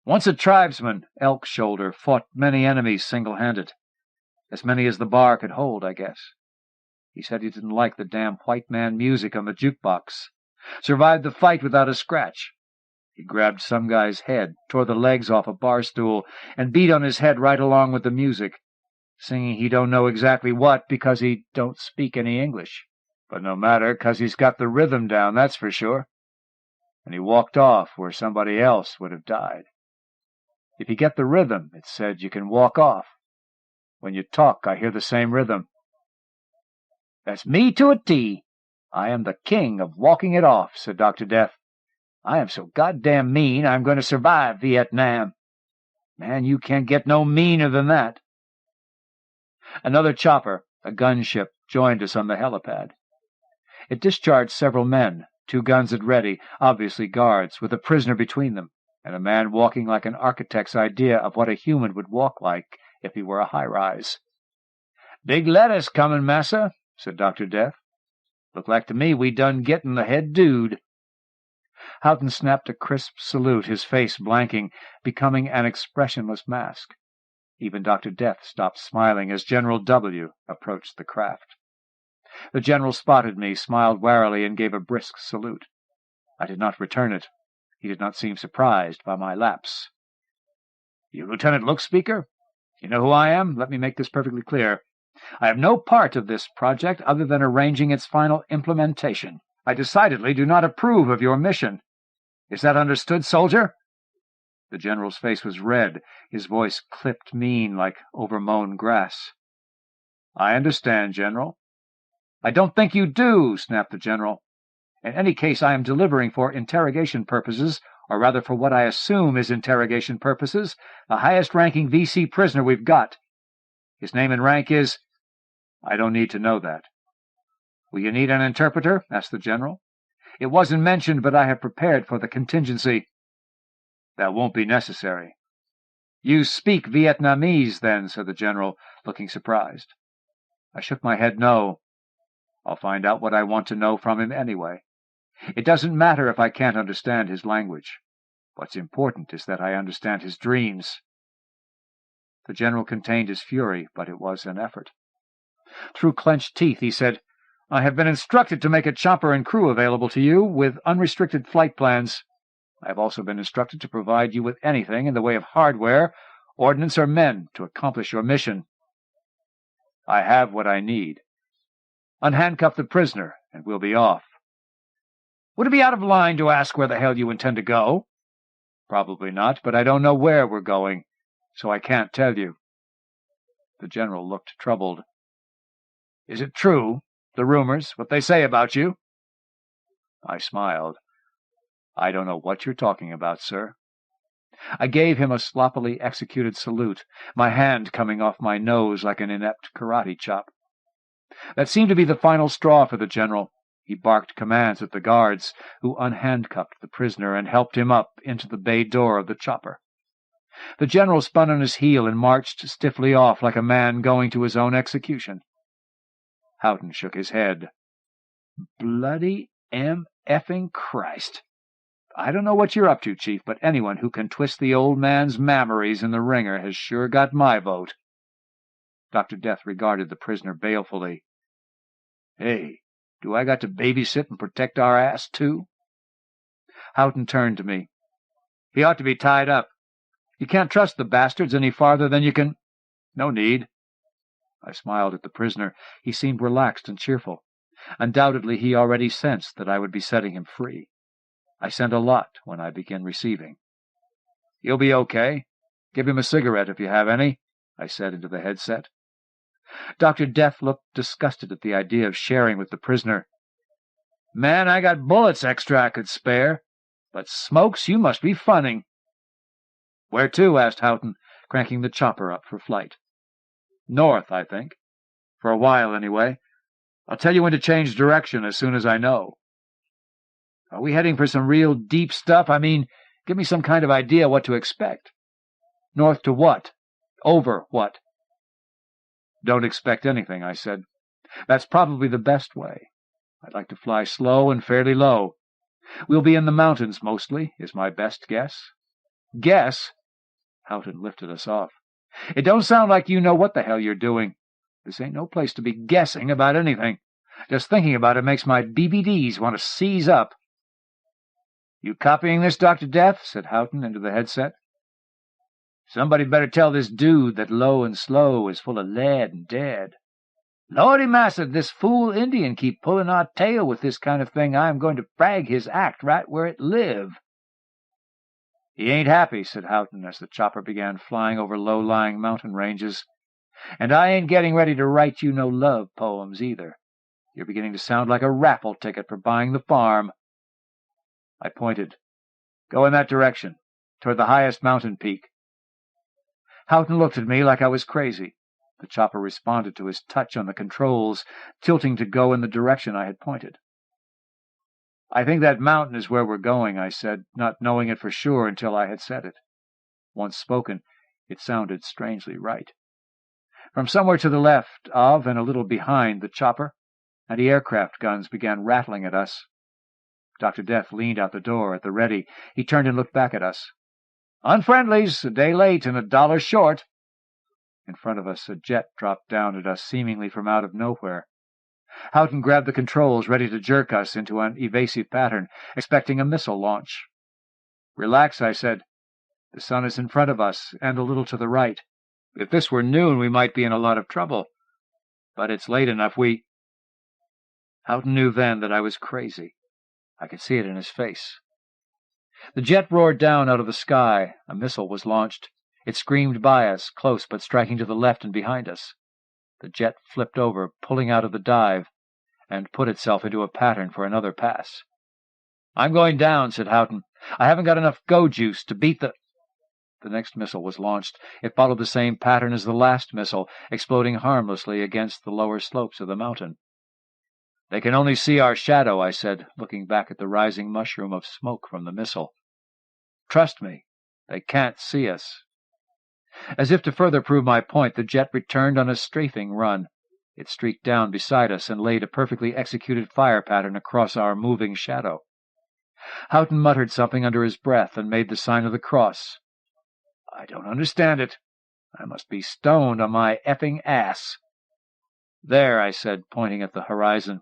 Once a tribesman, Elk Shoulder, fought many enemies single-handed. As many as the bar could hold, I guess. He said he didn't like the damn white man music on the jukebox. Survived the fight without a scratch. He grabbed some guy's head, tore the legs off a bar stool, and beat on his head right along with the music, singing he don't know exactly what because he don't speak any English. But no matter, 'cause he's got the rhythm down, that's for sure. And he walked off where somebody else would have died. If you get the rhythm, it said, you can walk off. When you talk, I hear the same rhythm. That's me to a T. I am the king of walking it off, said Dr. Death. I am so goddamn mean, I'm going to survive Vietnam. Man, you can't get no meaner than that. Another chopper, a gunship, joined us on the helipad. It discharged several men, 2 guns at ready, obviously guards, with a prisoner between them, and a man walking like an architect's idea of what a human would walk like if he were a high-rise. Big lettuce comin', massa, said Dr. Death. Look like to me we done gettin' the head dude. Houghton snapped a crisp salute, his face blanking, becoming an expressionless mask. Even Dr. Death stopped smiling as General W. approached the craft. The general spotted me, smiled warily, and gave a brisk salute. I did not return it. He did not seem surprised by my lapse. You Lieutenant Lookspeaker? You know who I am? Let me make this perfectly clear. I have no part of this project other than arranging its final implementation. I decidedly do not approve of your mission. Is that understood, soldier? The general's face was red, his voice clipped mean like overmown grass. I understand, General. I don't think you do, snapped the general. In any case, I am delivering for interrogation purposes, or rather for what I assume is interrogation purposes, the highest-ranking VC prisoner we've got. His name and rank is... I don't need to know that. Will you need an interpreter? Asked the general. It wasn't mentioned, but I have prepared for the contingency. That won't be necessary. You speak Vietnamese, then, said the general, looking surprised. I shook my head no. I'll find out what I want to know from him anyway. It doesn't matter if I can't understand his language. What's important is that I understand his dreams. The general contained his fury, but it was an effort. Through clenched teeth, he said, I have been instructed to make a chopper and crew available to you with unrestricted flight plans. I have also been instructed to provide you with anything in the way of hardware, ordnance, or men to accomplish your mission. I have what I need. Unhandcuff the prisoner, and we'll be off. Would it be out of line to ask where the hell you intend to go? Probably not, but I don't know where we're going, so I can't tell you. The general looked troubled. Is it true, the rumors, what they say about you? I smiled. I don't know what you're talking about, sir. I gave him a sloppily executed salute, my hand coming off my nose like an inept karate chop. That seemed to be the final straw for the general. He barked commands at the guards, who unhandcuffed the prisoner and helped him up into the bay door of the chopper. The general spun on his heel and marched stiffly off like a man going to his own execution. Houghton shook his head. Bloody M-effing Christ! I don't know what you're up to, Chief, but anyone who can twist the old man's mammaries in the wringer has sure got my vote. Dr. Death regarded the prisoner balefully. Hey, do I got to babysit and protect our ass, too? Houghton turned to me. He ought to be tied up. You can't trust the bastards any farther than you can—" "No need." I smiled at the prisoner. He seemed relaxed and cheerful. Undoubtedly he already sensed that I would be setting him free. I sent a lot when I begin receiving. "You'll be okay. Give him a cigarette if you have any," I said into the headset. Dr. Death looked disgusted at the idea of sharing with the prisoner. "Man, I got bullets extra I could spare. But smokes, you must be funning." "Where to?" asked Houghton, cranking the chopper up for flight. "North, I think. For a while, anyway. I'll tell you when to change direction as soon as I know." "Are we heading for some real deep stuff? I mean, give me some kind of idea what to expect." "North to what? Over what?" "Don't expect anything," I said. "That's probably the best way. I'd like to fly slow and fairly low. We'll be in the mountains, mostly, is my best guess." "Guess?" Houghton lifted us off. "It don't sound like you know what the hell you're doing. This ain't no place to be guessing about anything. Just thinking about it makes my BBDs want to seize up." "You copying this, Dr. Death?" said Houghton into the headset. "Somebody better tell this dude that low and slow is full of lead and dead. Lordy massa, this fool Indian keep pulling our tail with this kind of thing. I am going to frag his act right where it live." "He ain't happy," said Houghton as the chopper began flying over low-lying mountain ranges. "And I ain't getting ready to write you no love poems, either. You're beginning to sound like a raffle ticket for buying the farm." I pointed. "Go in that direction, toward the highest mountain peak." Houghton looked at me like I was crazy. The chopper responded to his touch on the controls, tilting to go in the direction I had pointed. "I think that mountain is where we're going," I said, not knowing it for sure until I had said it. Once spoken, it sounded strangely right. From somewhere to the left of and a little behind the chopper, anti-aircraft guns began rattling at us. Dr. Death leaned out the door at the ready. He turned and looked back at us. "Unfriendlies, a day late and $1 short." In front of us, a jet dropped down at us seemingly from out of nowhere. Houghton grabbed the controls, ready to jerk us into an evasive pattern, expecting a missile launch. "Relax," I said. "The sun is in front of us, and a little to the right. If this were noon, we might be in a lot of trouble. But it's late enough, Houghton knew then that I was crazy. I could see it in his face. The jet roared down out of the sky. A missile was launched. It screamed by us, close but striking to the left and behind us. The jet flipped over, pulling out of the dive, and put itself into a pattern for another pass. "I'm going down," said Houghton. "I haven't got enough go juice to beat the—" The next missile was launched. It followed the same pattern as the last missile, exploding harmlessly against the lower slopes of the mountain. "They can only see our shadow," I said, looking back at the rising mushroom of smoke from the missile. "Trust me, they can't see us." As if to further prove my point, the jet returned on a strafing run. It streaked down beside us and laid a perfectly executed fire pattern across our moving shadow. Houghton muttered something under his breath and made the sign of the cross. "I don't understand it. I must be stoned on my effing ass." "There," I said, pointing at the horizon.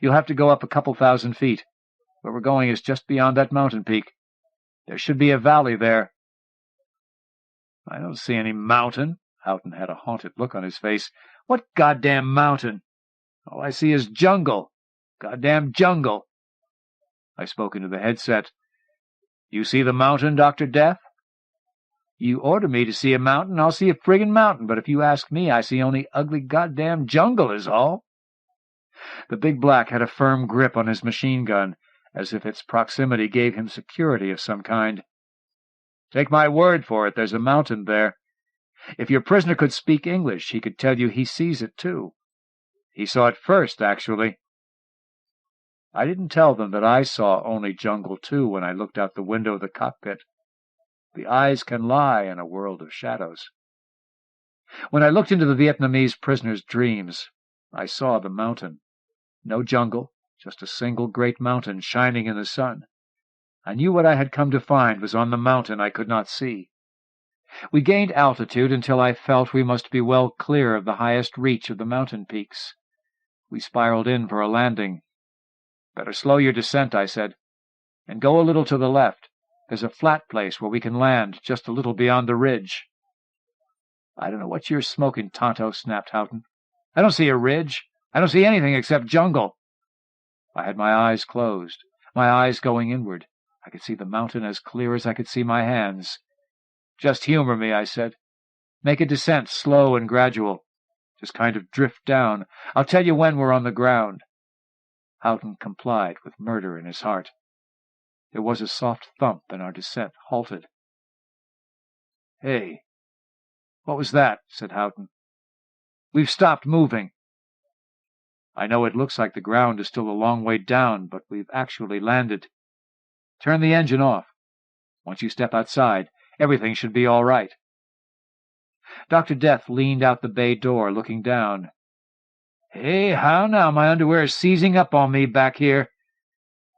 "You'll have to go up a couple 1,000 feet. Where we're going is just beyond that mountain peak. There should be a valley there." "I don't see any mountain." Houghton had a haunted look on his face. "What goddamn mountain? All I see is jungle. Goddamn jungle." I spoke into the headset. "You see the mountain, Dr. Death?" "You order me to see a mountain, I'll see a friggin' mountain, but if you ask me, I see only ugly goddamn jungle is all." The big black had a firm grip on his machine gun, as if its proximity gave him security of some kind. "Take my word for it, there's a mountain there. If your prisoner could speak English, he could tell you he sees it, too. He saw it first, actually." I didn't tell them that I saw only jungle, too, when I looked out the window of the cockpit. The eyes can lie in a world of shadows. When I looked into the Vietnamese prisoner's dreams, I saw the mountain. No jungle, just a single great mountain shining in the sun. I knew what I had come to find was on the mountain I could not see. We gained altitude until I felt we must be well clear of the highest reach of the mountain peaks. We spiraled in for a landing. "Better slow your descent," I said, "and go a little to the left. There's a flat place where we can land, just a little beyond the ridge." "I don't know what you're smoking, Tonto," snapped Houghton. "I don't see a ridge. I don't see anything except jungle." I had my eyes closed, my eyes going inward. I could see the mountain as clear as I could see my hands. "Just humor me," I said. "Make a descent slow and gradual. Just kind of drift down. I'll tell you when we're on the ground." Houghton complied with murder in his heart. There was a soft thump, and our descent halted. "Hey, what was that?" said Houghton. "We've stopped moving." "I know it looks like the ground is still a long way down, but we've actually landed. Turn the engine off. Once you step outside, everything should be all right." Dr. Death leaned out the bay door, looking down. "Hey, how now? My underwear is seizing up on me back here.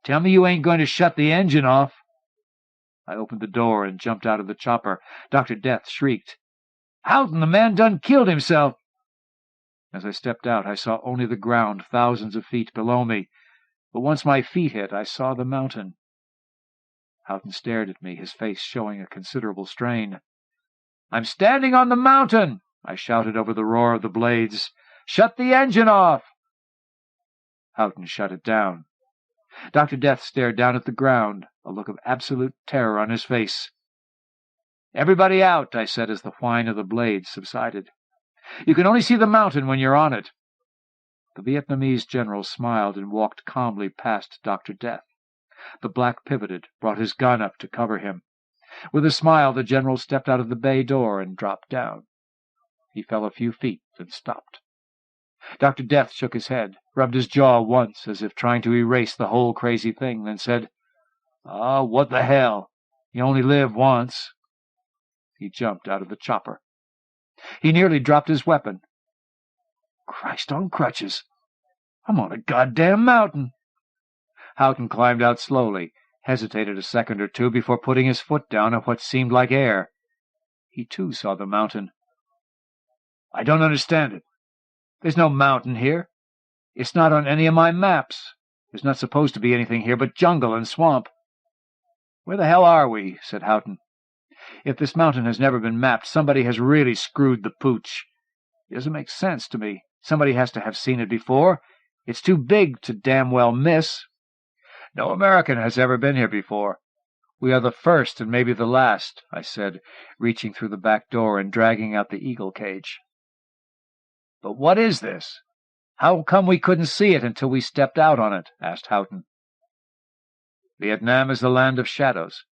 Tell me you ain't going to shut the engine off." I opened the door and jumped out of the chopper. Dr. Death shrieked, "Houghton, the man done killed himself!" As I stepped out, I saw only the ground thousands of feet below me, but once my feet hit, I saw the mountain. Houghton stared at me, his face showing a considerable strain. "I'm standing on the mountain!" I shouted over the roar of the blades. "Shut the engine off!" Houghton shut it down. Dr. Death stared down at the ground, a look of absolute terror on his face. "Everybody out," I said as the whine of the blades subsided. "You can only see the mountain when you're on it." The Vietnamese general smiled and walked calmly past Dr. Death. The black pivoted, brought his gun up to cover him. With a smile, the general stepped out of the bay door and dropped down. He fell a few feet, then stopped. Dr. Death shook his head, rubbed his jaw once as if trying to erase the whole crazy thing, then said, What the hell? You only live once." He jumped out of the chopper. He nearly dropped his weapon. "Christ on crutches! I'm on a goddamn mountain!" Houghton climbed out slowly, hesitated a second or two before putting his foot down on what seemed like air. He, too, saw the mountain. "I don't understand it. There's no mountain here. It's not on any of my maps. There's not supposed to be anything here but jungle and swamp." "Where the hell are we?" said Houghton. "If this mountain has never been mapped, somebody has really screwed the pooch. It doesn't make sense to me. Somebody has to have seen it before. It's too big to damn well miss." "No American has ever been here before. We are the first and maybe the last," I said, reaching through the back door and dragging out the eagle cage. "But what is this? How come we couldn't see it until we stepped out on it?" asked Houghton. "Vietnam is the land of shadows.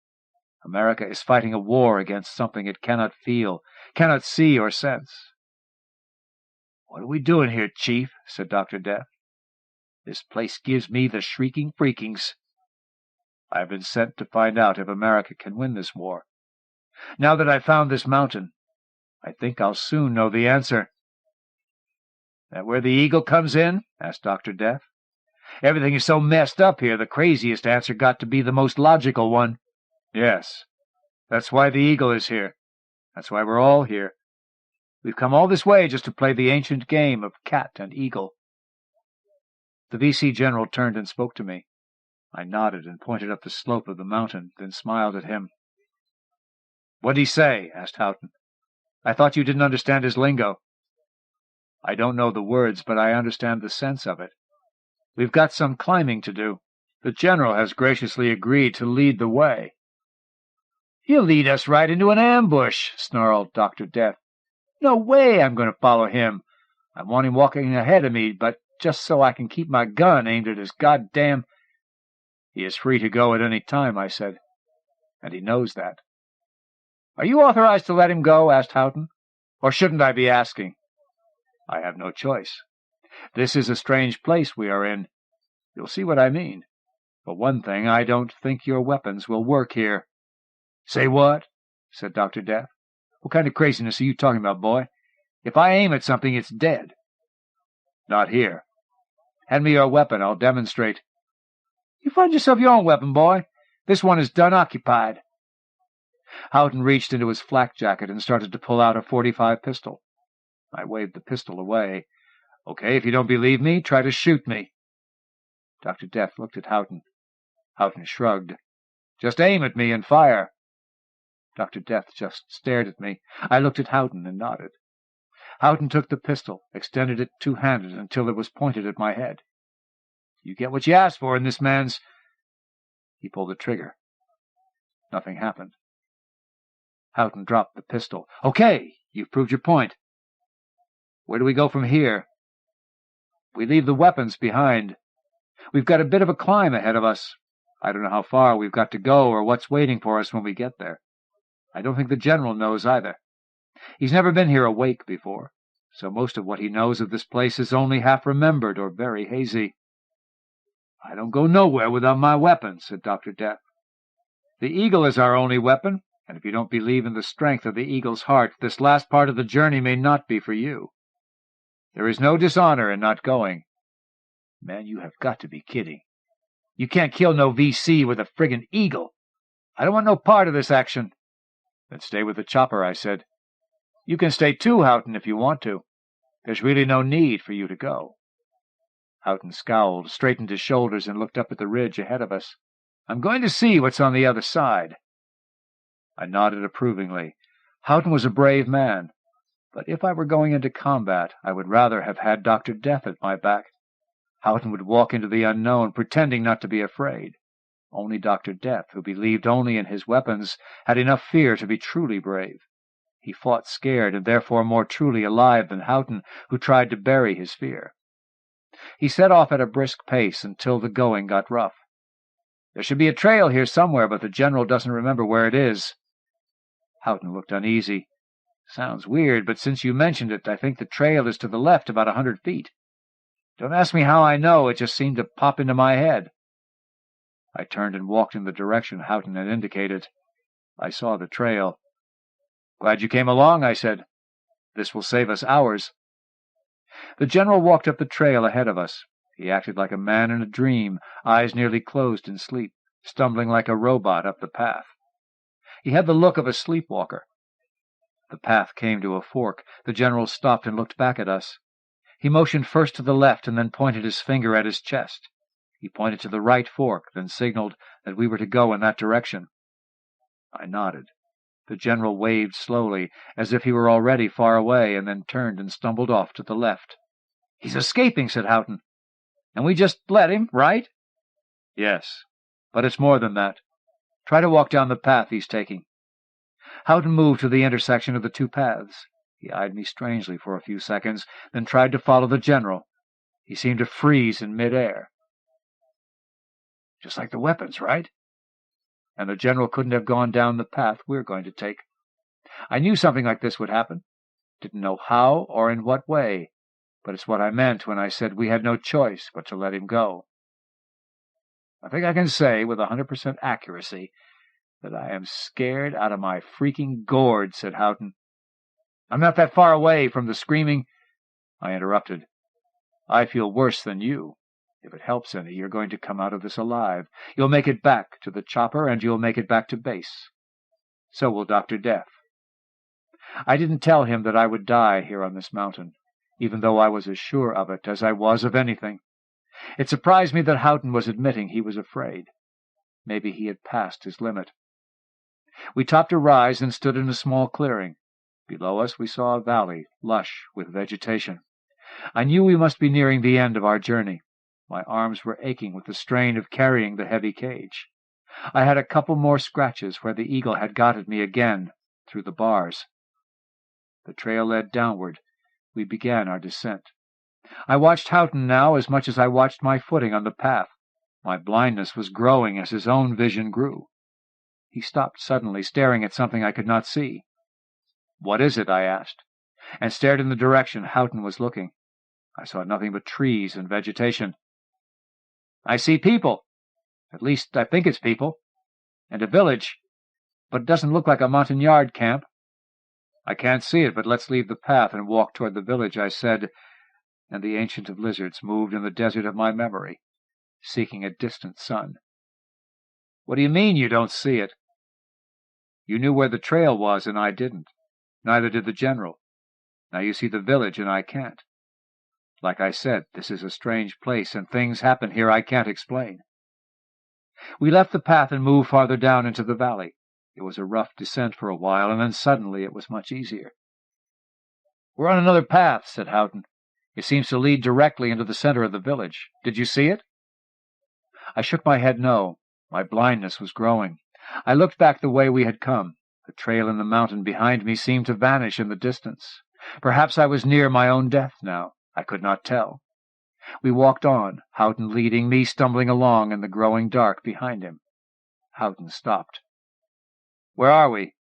America is fighting a war against something it cannot feel, cannot see or sense." "What are we doing here, Chief?" said Dr. Death. "This place gives me the shrieking freakings. I have been sent to find out if America can win this war. Now that I've found this mountain, I think I'll soon know the answer." "That where the eagle comes in?" asked Dr. Death. "Everything is so messed up here, the craziest answer got to be the most logical one." "Yes, that's why the eagle is here. That's why we're all here. We've come all this way just to play the ancient game of cat and eagle." The V.C. general turned and spoke to me. I nodded and pointed up the slope of the mountain, then smiled at him. "What'd he say?" asked Houghton. "I thought you didn't understand his lingo." "I don't know the words, but I understand the sense of it. We've got some climbing to do. The general has graciously agreed to lead the way." "He'll lead us right into an ambush," snarled Dr. Death. "No way I'm going to follow him. I want him walking ahead of me, but just so I can keep my gun aimed at his goddamn—" "He is free to go at any time," I said, "and he knows that." "Are you authorized to let him go?" asked Houghton. "Or shouldn't I be asking?" "I have no choice. This is a strange place we are in. You'll see what I mean. For one thing, I don't think your weapons will work here." "Say what?" said Dr. Death. "What kind of craziness are you talking about, boy? If I aim at something, it's dead." "Not here. Hand me your weapon. I'll demonstrate." "You find yourself your own weapon, boy. This one is done occupied." Houghton reached into his flak jacket and started to pull out a .45 pistol. I waved the pistol away. "Okay, if you don't believe me, try to shoot me." Dr. Death looked at Houghton. Houghton shrugged. Just aim at me and fire." Dr. Death just stared at me. I looked at Houghton and nodded. Houghton took the pistol, extended it two-handed until it was pointed at my head. "You get what you asked for in this man's—" He pulled the trigger. Nothing happened. Houghton dropped the pistol. "Okay, you've proved your point. Where do we go from here?" "We leave the weapons behind. We've got a bit of a climb ahead of us. I don't know how far we've got to go or what's waiting for us when we get there. I don't think the General knows either. He's never been here awake before, so most of what he knows of this place is only half-remembered or very hazy." "I don't go nowhere without my weapon," said Dr. Death. "The eagle is our only weapon, and if you don't believe in the strength of the eagle's heart, this last part of the journey may not be for you. There is no dishonor in not going." "Man, you have got to be kidding. You can't kill no VC with a friggin' eagle. I don't want no part of this action." "Then stay with the chopper," I said. "You can stay too, Houghton, if you want to. There's really no need for you to go." Houghton scowled, straightened his shoulders, and looked up at the ridge ahead of us. "I'm going to see what's on the other side." I nodded approvingly. Houghton was a brave man, but if I were going into combat, I would rather have had Dr. Death at my back. Houghton would walk into the unknown, pretending not to be afraid. Only Dr. Death, who believed only in his weapons, had enough fear to be truly brave. He fought scared and therefore more truly alive than Houghton, who tried to bury his fear. He set off at a brisk pace until the going got rough. "There should be a trail here somewhere, but the General doesn't remember where it is." Houghton looked uneasy. "Sounds weird, but since you mentioned it, I think the trail is to the left about 100 feet. Don't ask me how I know, it just seemed to pop into my head." I turned and walked in the direction Houghton had indicated. I saw the trail. "Glad you came along," I said. "This will save us hours." The General walked up the trail ahead of us. He acted like a man in a dream, eyes nearly closed in sleep, stumbling like a robot up the path. He had the look of a sleepwalker. The path came to a fork. The General stopped and looked back at us. He motioned first to the left and then pointed his finger at his chest. He pointed to the right fork, then signaled that we were to go in that direction. I nodded. The General waved slowly, as if he were already far away, and then turned and stumbled off to the left. "He's escaping," said Houghton. "And we just let him, right?" "Yes, but it's more than that. Try to walk down the path he's taking." Houghton moved to the intersection of the two paths. He eyed me strangely for a few seconds, then tried to follow the General. He seemed to freeze in mid-air. "Just like the weapons, right?" And the General couldn't have gone down the path we're going to take. I knew something like this would happen. Didn't know how or in what way, but it's what I meant when I said we had no choice but to let him go. I think I can say with 100% accuracy that I am scared out of my freaking gourd, said Houghton. "I'm not that far away from the screaming—" I interrupted. "I feel worse than you. If it helps any, you're going to come out of this alive. You'll make it back to the chopper, and you'll make it back to base. So will Dr. Death." I didn't tell him that I would die here on this mountain, even though I was as sure of it as I was of anything. It surprised me that Houghton was admitting he was afraid. Maybe he had passed his limit. We topped a rise and stood in a small clearing. Below us we saw a valley, lush with vegetation. I knew we must be nearing the end of our journey. My arms were aching with the strain of carrying the heavy cage. I had a couple more scratches where the eagle had got at me again, through the bars. The trail led downward. We began our descent. I watched Houghton now as much as I watched my footing on the path. My blindness was growing as his own vision grew. He stopped suddenly, staring at something I could not see. "What is it?" I asked, and stared in the direction Houghton was looking. I saw nothing but trees and vegetation. "I see people. At least I think it's people. And a village. But it doesn't look like a Montagnard camp." "I can't see it, but let's leave the path and walk toward the village," I said, and the Ancient of Lizards moved in the desert of my memory, seeking a distant sun. "What do you mean you don't see it?" "You knew where the trail was, and I didn't. Neither did the General. Now you see the village, and I can't. Like I said, this is a strange place, and things happen here I can't explain." We left the path and moved farther down into the valley. It was a rough descent for a while, and then suddenly it was much easier. "We're on another path," said Houghton. "It seems to lead directly into the center of the village. Did you see it?" I shook my head no. My blindness was growing. I looked back the way we had come. The trail in the mountain behind me seemed to vanish in the distance. Perhaps I was near my own death now. I could not tell. We walked on, Houghton leading, me stumbling along in the growing dark behind him. Houghton stopped. "Where are we?"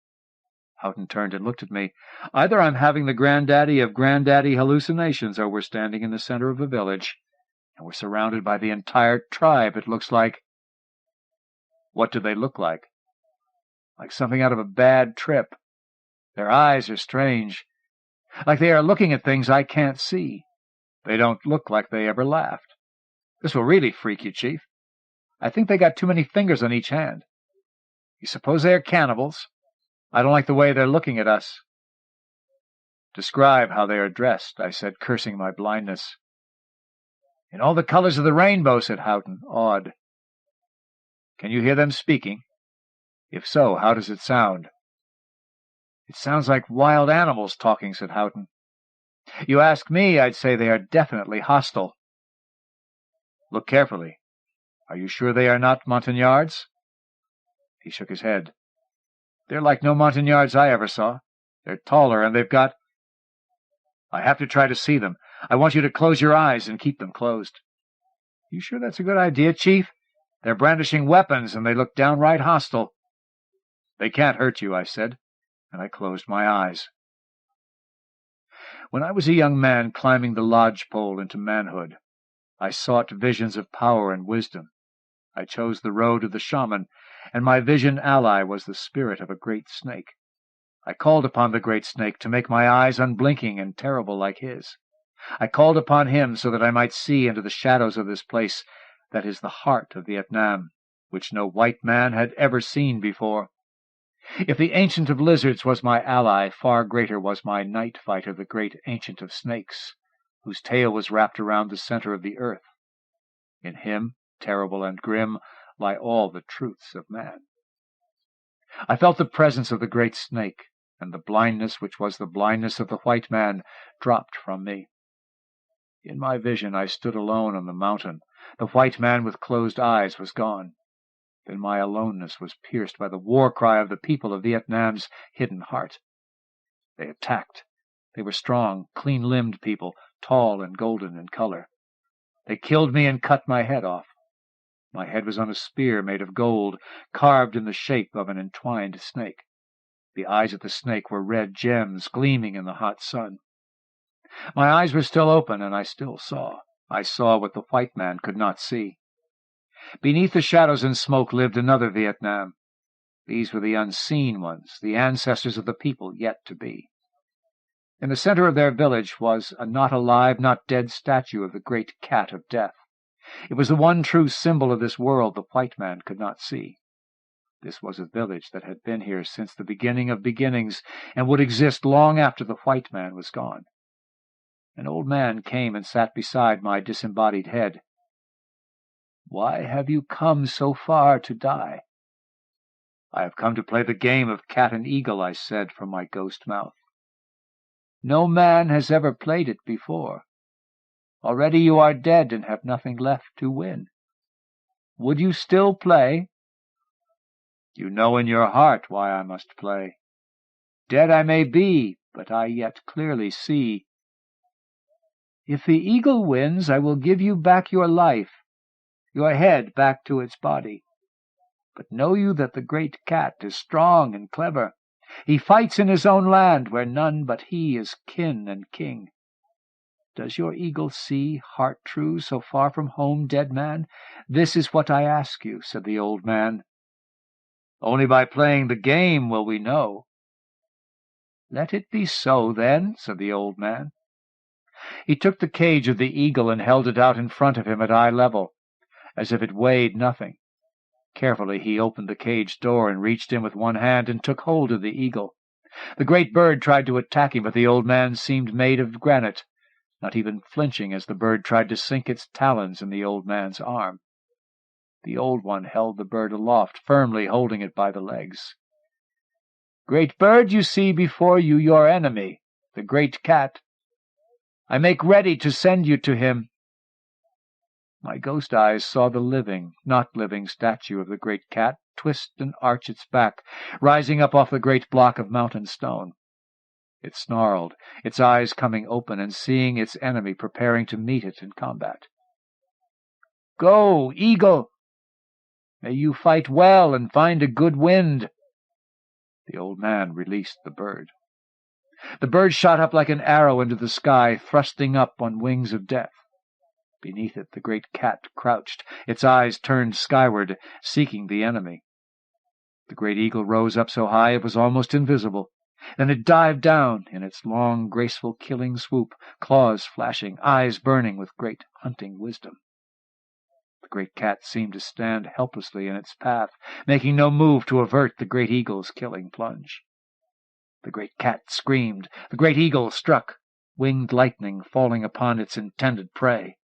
Houghton turned and looked at me. "Either I'm having the granddaddy of granddaddy hallucinations, or we're standing in the center of a village, and we're surrounded by the entire tribe, it looks like." "What do they look like?" "Like something out of a bad trip. Their eyes are strange, like they are looking at things I can't see. They don't look like they ever laughed. This will really freak you, Chief. I think they got too many fingers on each hand. You suppose they are cannibals? I don't like the way they're looking at us." "Describe how they are dressed," I said, cursing my blindness. "In all the colors of the rainbow," said Houghton, awed. "Can you hear them speaking? If so, how does it sound?" "It sounds like wild animals talking," said Houghton. "You ask me, I'd say they are definitely hostile." "Look carefully. Are you sure they are not Montagnards?" He shook his head. "They're like no Montagnards I ever saw. They're taller, and they've got—" "I have to try to see them. I want you to close your eyes and keep them closed." "You sure that's a good idea, Chief? They're brandishing weapons, and they look downright hostile." "They can't hurt you," I said, and I closed my eyes. When I was a young man climbing the lodge-pole into manhood, I sought visions of power and wisdom. I chose the road of the shaman, and my vision ally was the spirit of a great snake. I called upon the great snake to make my eyes unblinking and terrible like his. I called upon him so that I might see into the shadows of this place that is the heart of Vietnam, which no white man had ever seen before. If the Ancient of Lizards was my ally, far greater was my night fighter, the great Ancient of Snakes, whose tail was wrapped around the center of the earth. In him, terrible and grim, lie all the truths of man. I felt the presence of the great snake, and the blindness which was the blindness of the white man dropped from me. In my vision I stood alone on the mountain. The white man with closed eyes was gone. Then my aloneness was pierced by the war cry of the people of Vietnam's hidden heart. They attacked. They were strong, clean-limbed people, tall and golden in color. They killed me and cut my head off. My head was on a spear made of gold, carved in the shape of an entwined snake. The eyes of the snake were red gems gleaming in the hot sun. My eyes were still open, and I still saw. I saw what the white man could not see. Beneath the shadows and smoke lived another Vietnam. These were the unseen ones, the ancestors of the people yet to be. In the center of their village was a not alive, not dead statue of the great cat of death. It was the one true symbol of this world the white man could not see. This was a village that had been here since the beginning of beginnings, and would exist long after the white man was gone. An old man came and sat beside my disembodied head. "Why have you come so far to die?" "I have come to play the game of cat and eagle," I said from my ghost mouth. "No man has ever played it before. Already you are dead and have nothing left to win. Would you still play?" "You know in your heart why I must play." "Dead I may be, but I yet clearly see." "If the eagle wins, I will give you back your life, your head back to its body. But know you that the great cat is strong and clever. He fights in his own land, where none but he is kin and king. Does your eagle see, heart true, so far from home, dead man? This is what I ask you," said the old man. "Only by playing the game will we know." "Let it be so, then," said the old man. He took the cage of the eagle and held it out in front of him at eye level, as if it weighed nothing. Carefully he opened the cage door and reached in with one hand and took hold of the eagle. The great bird tried to attack him, but the old man seemed made of granite, not even flinching as the bird tried to sink its talons in the old man's arm. The Old One held the bird aloft, firmly holding it by the legs. "Great bird, you see before you your enemy, the great cat. I make ready to send you to him." My ghost eyes saw the living, not living statue of the great cat twist and arch its back, rising up off the great block of mountain stone. It snarled, its eyes coming open and seeing its enemy preparing to meet it in combat. "Go, eagle! May you fight well and find a good wind." The old man released the bird. The bird shot up like an arrow into the sky, thrusting up on wings of death. Beneath it the great cat crouched, its eyes turned skyward, seeking the enemy. The great eagle rose up so high it was almost invisible. Then it dived down in its long, graceful killing swoop, claws flashing, eyes burning with great hunting wisdom. The great cat seemed to stand helplessly in its path, making no move to avert the great eagle's killing plunge. The great cat screamed. The great eagle struck, winged lightning falling upon its intended prey.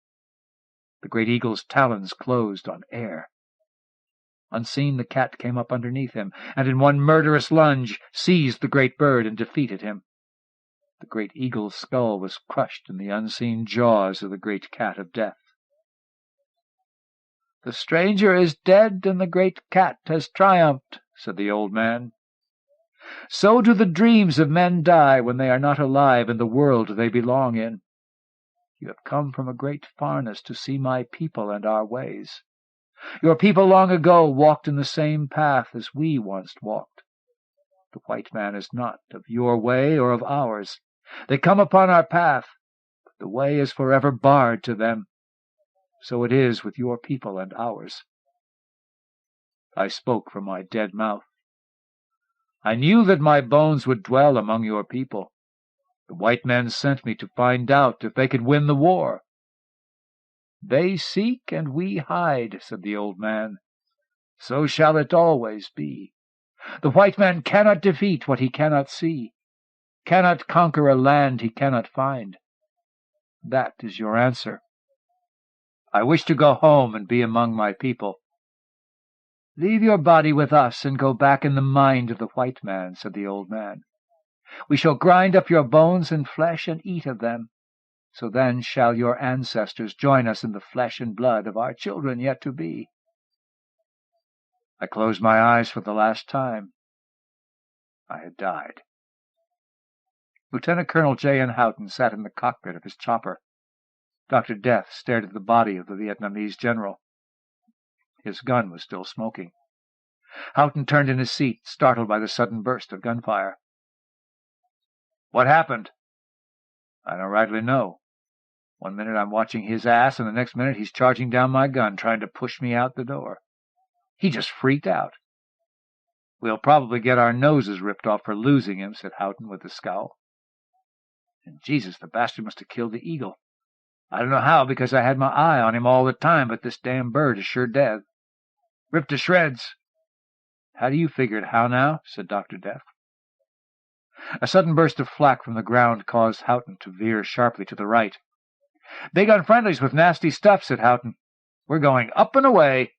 The great eagle's talons closed on air. Unseen, the cat came up underneath him, and in one murderous lunge seized the great bird and defeated him. The great eagle's skull was crushed in the unseen jaws of the great cat of death. "The stranger is dead, and the great cat has triumphed," said the old man. "So do the dreams of men die when they are not alive in the world they belong in. You have come from a great farness to see my people and our ways. Your people long ago walked in the same path as we once walked. The white man is not of your way or of ours. They come upon our path, but the way is forever barred to them. So it is with your people and ours." I spoke from my dead mouth. "I knew that my bones would dwell among your people. The white men sent me to find out if they could win the war." "They seek and we hide," said the old man. "So shall it always be. The white man cannot defeat what he cannot see, cannot conquer a land he cannot find. That is your answer. I wish to go home and be among my people." "Leave your body with us and go back in the mind of the white man," said the old man. "We shall grind up your bones and flesh and eat of them. So then shall your ancestors join us in the flesh and blood of our children yet to be." I closed my eyes for the last time. I had died. Lieutenant Colonel J.N. Houghton sat in the cockpit of his chopper. Dr. Death stared at the body of the Vietnamese general. His gun was still smoking. Houghton turned in his seat, startled by the sudden burst of gunfire. "What happened?" "I don't rightly know. One minute I'm watching his ass, and the next minute he's charging down my gun, trying to push me out the door. He just freaked out." "We'll probably get our noses ripped off for losing him," said Houghton with a scowl. "And Jesus, the bastard must have killed the eagle. I don't know how, because I had my eye on him all the time, but this damn bird is sure dead. Ripped to shreds." "How do you figure it, how now?" said Dr. Death. A sudden burst of flak from the ground caused Houghton to veer sharply to the right. "Big on friendlies with nasty stuff," said Houghton. "We're going up and away."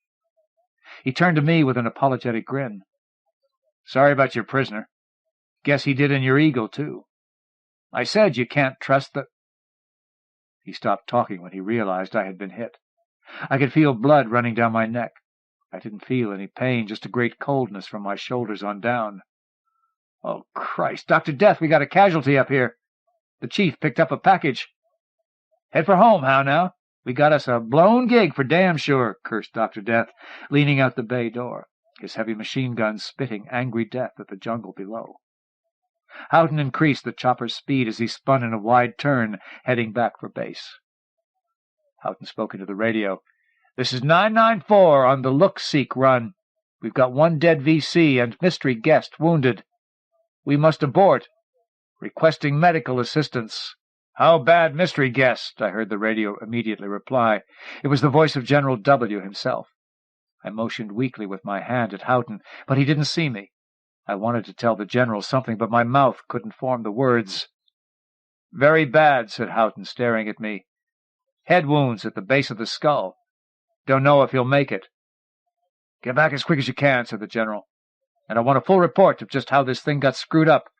He turned to me with an apologetic grin. "Sorry about your prisoner. Guess he did in your eagle, too. I said you can't trust the—" He stopped talking when he realized I had been hit. I could feel blood running down my neck. I didn't feel any pain, just a great coldness from my shoulders on down. "Oh, Christ! Dr. Death, we got a casualty up here. The chief picked up a package." "Head for home, how now? We got us a blown gig for damn sure," cursed Dr. Death, leaning out the bay door, his heavy machine gun spitting angry death at the jungle below. Houghton increased the chopper's speed as he spun in a wide turn, heading back for base. Houghton spoke into the radio. "This is 994 on the Look-Seek run. We've got one dead VC and mystery guest wounded. We must abort. Requesting medical assistance." "How bad, mystery guest?" I heard the radio immediately reply. It was the voice of General W. himself. I motioned weakly with my hand at Houghton, but he didn't see me. I wanted to tell the general something, but my mouth couldn't form the words. "Very bad," said Houghton, staring at me. "Head wounds at the base of the skull. Don't know if he'll make it. "Get back as quick as you can," said the general. "And I want a full report of just how this thing got screwed up."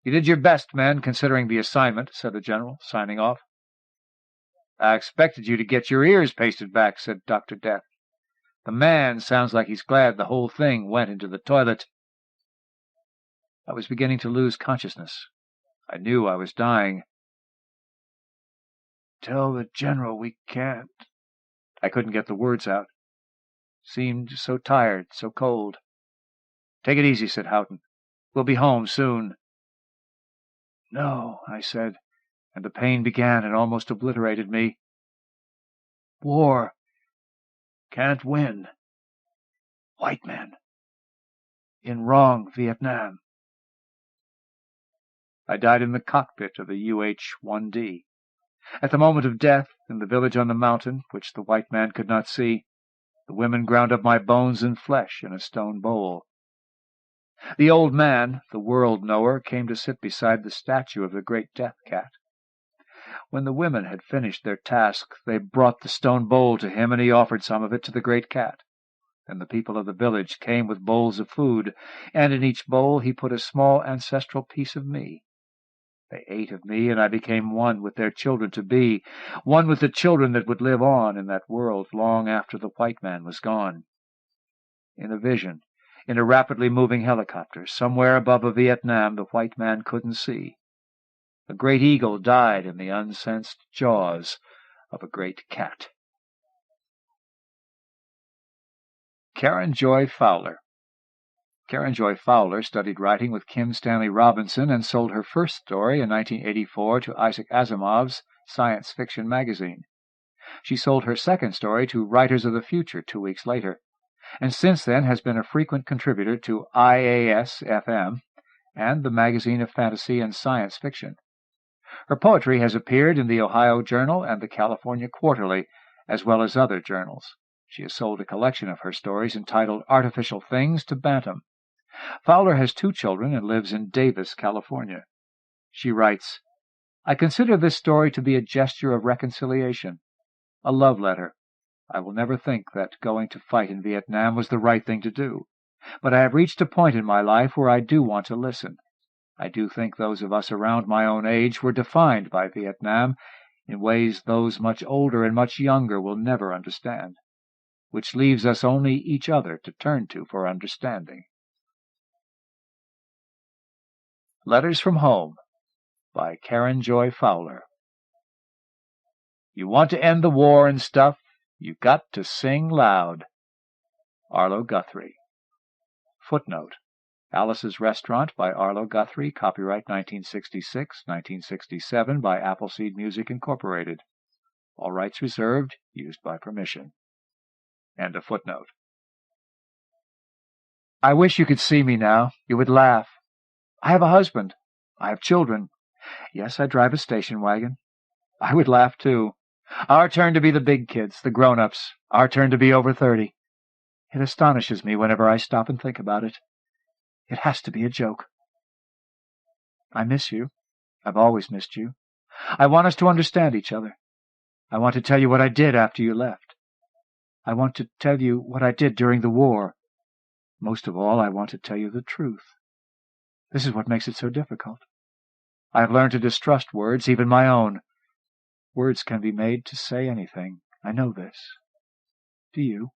"You did your best, men, considering the assignment," said the general, signing off. "I expected you to get your ears pasted back," said Dr. Death. "The man sounds like he's glad the whole thing went into the toilet." I was beginning to lose consciousness. I knew I was dying. "Tell the general we can't—" I couldn't get the words out. Seemed so tired, so cold. "Take it easy," said Houghton. "We'll be home soon." "No," I said, and the pain began and almost obliterated me. "War can't win. White men. In wrong Vietnam." I died in the cockpit of the UH-1D. At the moment of death, in the village on the mountain, which the white man could not see, the women ground up my bones and flesh in a stone bowl. The old man, the world-knower, came to sit beside the statue of the great death cat. When the women had finished their task, they brought the stone bowl to him, and he offered some of it to the great cat. Then the people of the village came with bowls of food, and in each bowl he put a small ancestral piece of me. They ate of me, and I became one with their children to be, one with the children that would live on in that world long after the white man was gone. In a vision, in a rapidly moving helicopter, somewhere above a Vietnam the white man couldn't see, a great eagle died in the unsensed jaws of a great cat. Karen Joy Fowler. Karen Joy Fowler studied writing with Kim Stanley Robinson and sold her first story in 1984 to Isaac Asimov's science fiction magazine. She sold her second story to Writers of the Future 2 weeks later, and since then has been a frequent contributor to IAS-FM and the Magazine of Fantasy and Science Fiction. Her poetry has appeared in the Ohio Journal and the California Quarterly, as well as other journals. She has sold a collection of her stories entitled Artificial Things to Bantam. Fowler has 2 children and lives in Davis, California. She writes, "I consider this story to be a gesture of reconciliation, a love letter. I will never think that going to fight in Vietnam was the right thing to do, but I have reached a point in my life where I do want to listen. I do think those of us around my own age were defined by Vietnam in ways those much older and much younger will never understand, which leaves us only each other to turn to for understanding." Letters from Home by Karen Joy Fowler. "You want to end the war and stuff, you got to sing loud." Arlo Guthrie. Footnote: Alice's Restaurant by Arlo Guthrie, copyright 1966-1967 by Appleseed Music Incorporated. All rights reserved, used by permission. End of footnote. I wish you could see me now. You would laugh. I have a husband. I have children. Yes, I drive a station wagon. I would laugh, too. Our turn to be the big kids, the grown-ups. Our turn to be over 30. It astonishes me whenever I stop and think about it. It has to be a joke. I miss you. I've always missed you. I want us to understand each other. I want to tell you what I did after you left. I want to tell you what I did during the war. Most of all, I want to tell you the truth. This is what makes it so difficult. I have learned to distrust words, even my own. Words can be made to say anything. I know this. Do you?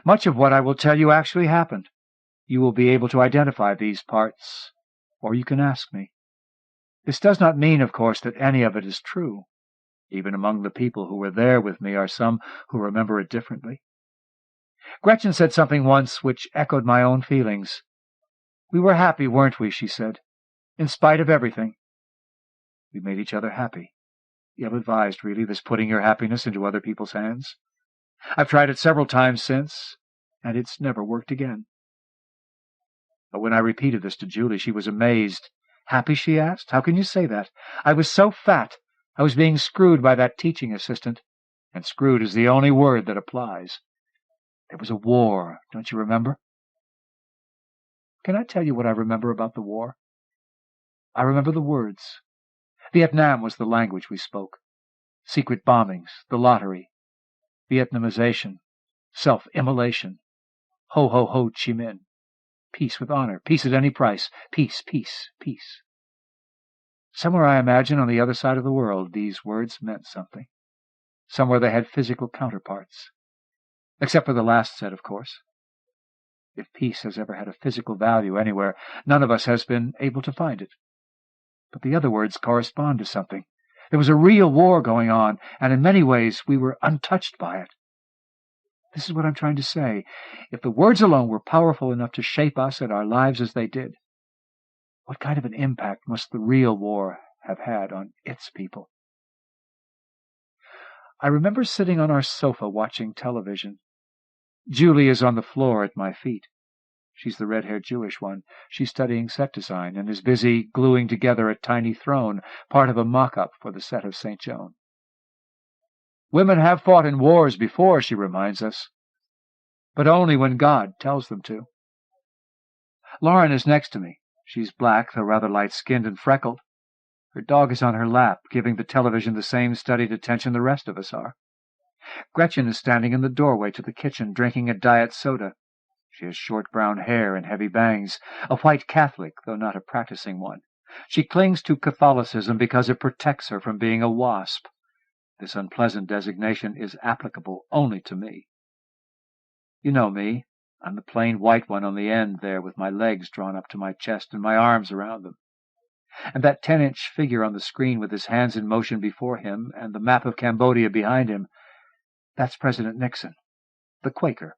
Much of what I will tell you actually happened. You will be able to identify these parts, or you can ask me. This does not mean, of course, that any of it is true. Even among the people who were there with me are some who remember it differently. Gretchen said something once which echoed my own feelings. "We were happy, weren't we?" she said, "in spite of everything." We made each other happy. Ill-advised, really, this putting your happiness into other people's hands. I've tried it several times since, and it's never worked again. But when I repeated this to Julie, she was amazed. "Happy?" she asked. "How can you say that? I was so fat. I was being screwed by that teaching assistant, and screwed is the only word that applies. There was a war, don't you remember?" Can I tell you what I remember about the war? I remember the words. Vietnam was the language we spoke. Secret bombings, the lottery, Vietnamization, self-immolation. Ho, ho, ho, Chi Minh. Peace with honor, peace at any price, peace, peace, peace. Somewhere, I imagine, on the other side of the world, these words meant something. Somewhere they had physical counterparts. Except for the last set, of course. If peace has ever had a physical value anywhere, none of us has been able to find it. But the other words correspond to something. There was a real war going on, and in many ways we were untouched by it. This is what I'm trying to say. If the words alone were powerful enough to shape us and our lives as they did, what kind of an impact must the real war have had on its people? I remember sitting on our sofa watching television. Julie is on the floor at my feet. She's the red-haired Jewish one. She's studying set design and is busy gluing together a tiny throne, part of a mock-up for the set of St. Joan. Women have fought in wars before, she reminds us, but only when God tells them to. Lauren is next to me. She's black, though rather light-skinned and freckled. Her dog is on her lap, giving the television the same studied attention the rest of us are. Gretchen is standing in the doorway to the kitchen, drinking a diet soda. She has short brown hair and heavy bangs, a white Catholic, though not a practicing one. She clings to Catholicism because it protects her from being a WASP. This unpleasant designation is applicable only to me. You know me. I'm the plain white one on the end there, with my legs drawn up to my chest and my arms around them. And that 10-inch figure on the screen with his hands in motion before him and the map of Cambodia behind him, that's President Nixon, the Quaker.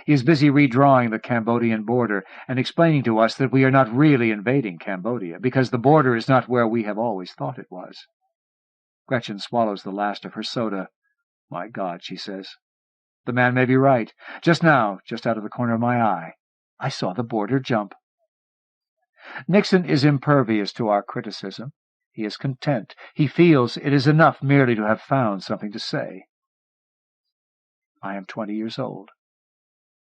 He is busy redrawing the Cambodian border and explaining to us that we are not really invading Cambodia, because the border is not where we have always thought it was. Gretchen swallows the last of her soda. My God, she says. The man may be right. Just now, just out of the corner of my eye, I saw the border jump. Nixon is impervious to our criticism. He is content. He feels it is enough merely to have found something to say. I am 20 years old.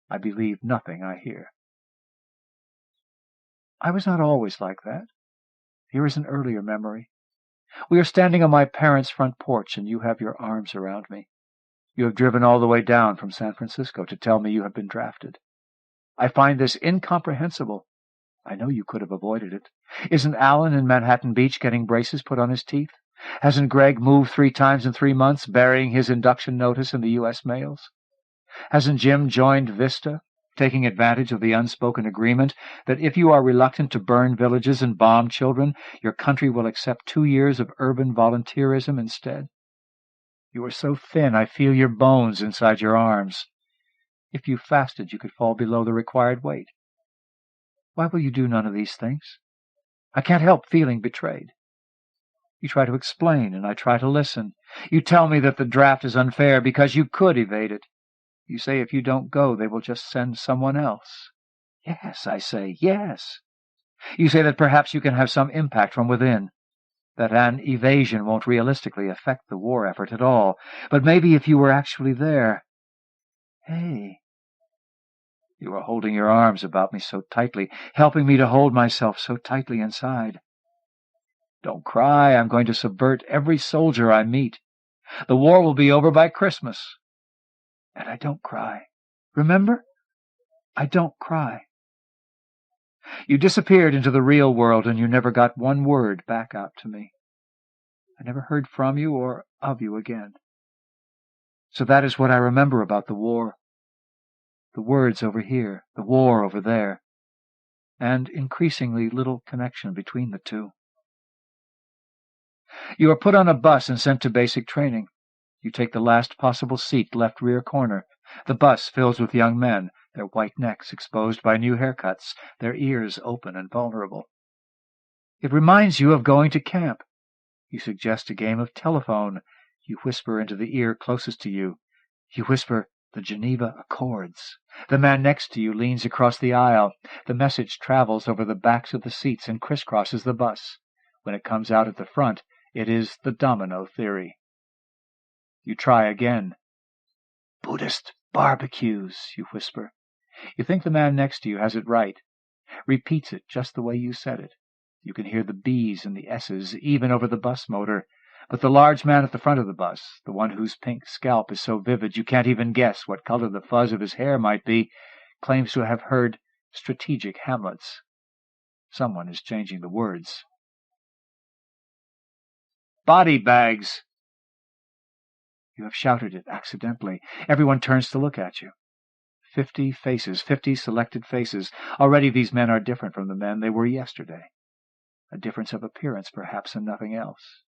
I believe nothing I hear. I was not always like that. Here is an earlier memory. We are standing on my parents' front porch, and you have your arms around me. You have driven all the way down from San Francisco to tell me you have been drafted. I find this incomprehensible. I know you could have avoided it. Isn't Alan in Manhattan Beach getting braces put on his teeth? Hasn't Greg moved 3 times in 3 months, burying his induction notice in the U.S. mails? Hasn't Jim joined Vista, taking advantage of the unspoken agreement that if you are reluctant to burn villages and bomb children, your country will accept 2 years of urban volunteerism instead? You are so thin I feel your bones inside your arms. If you fasted, you could fall below the required weight. Why will you do none of these things? I can't help feeling betrayed. You try to explain, and I try to listen. You tell me that the draft is unfair because you could evade it. You say if you don't go, they will just send someone else. Yes, I say, yes. You say that perhaps you can have some impact from within, that an evasion won't realistically affect the war effort at all, but maybe if you were actually there. Hey. You are holding your arms about me so tightly, helping me to hold myself so tightly inside. Don't cry, I'm going to subvert every soldier I meet. The war will be over by Christmas. And I don't cry. Remember? I don't cry. You disappeared into the real world, and you never got one word back out to me. I never heard from you or of you again. So that is what I remember about the war. The words over here, the war over there, and increasingly little connection between the two. You are put on a bus and sent to basic training. You take the last possible seat, left rear corner. The bus fills with young men, their white necks exposed by new haircuts, their ears open and vulnerable. It reminds you of going to camp. You suggest a game of telephone. You whisper into the ear closest to you. You whisper the Geneva Accords. The man next to you leans across the aisle. The message travels over the backs of the seats and crisscrosses the bus. When it comes out at the front, it is the domino theory. You try again. Buddhist barbecues, you whisper. You think the man next to you has it right. Repeats it just the way you said it. You can hear the B's and the S's, even over the bus motor. But the large man at the front of the bus, the one whose pink scalp is so vivid you can't even guess what color the fuzz of his hair might be, claims to have heard strategic Hamlets. Someone is changing the words. "Body bags!" You have shouted it accidentally. Everyone turns to look at you. 50 faces, 50 selected faces. Already these men are different from the men they were yesterday. A difference of appearance, perhaps, and nothing else.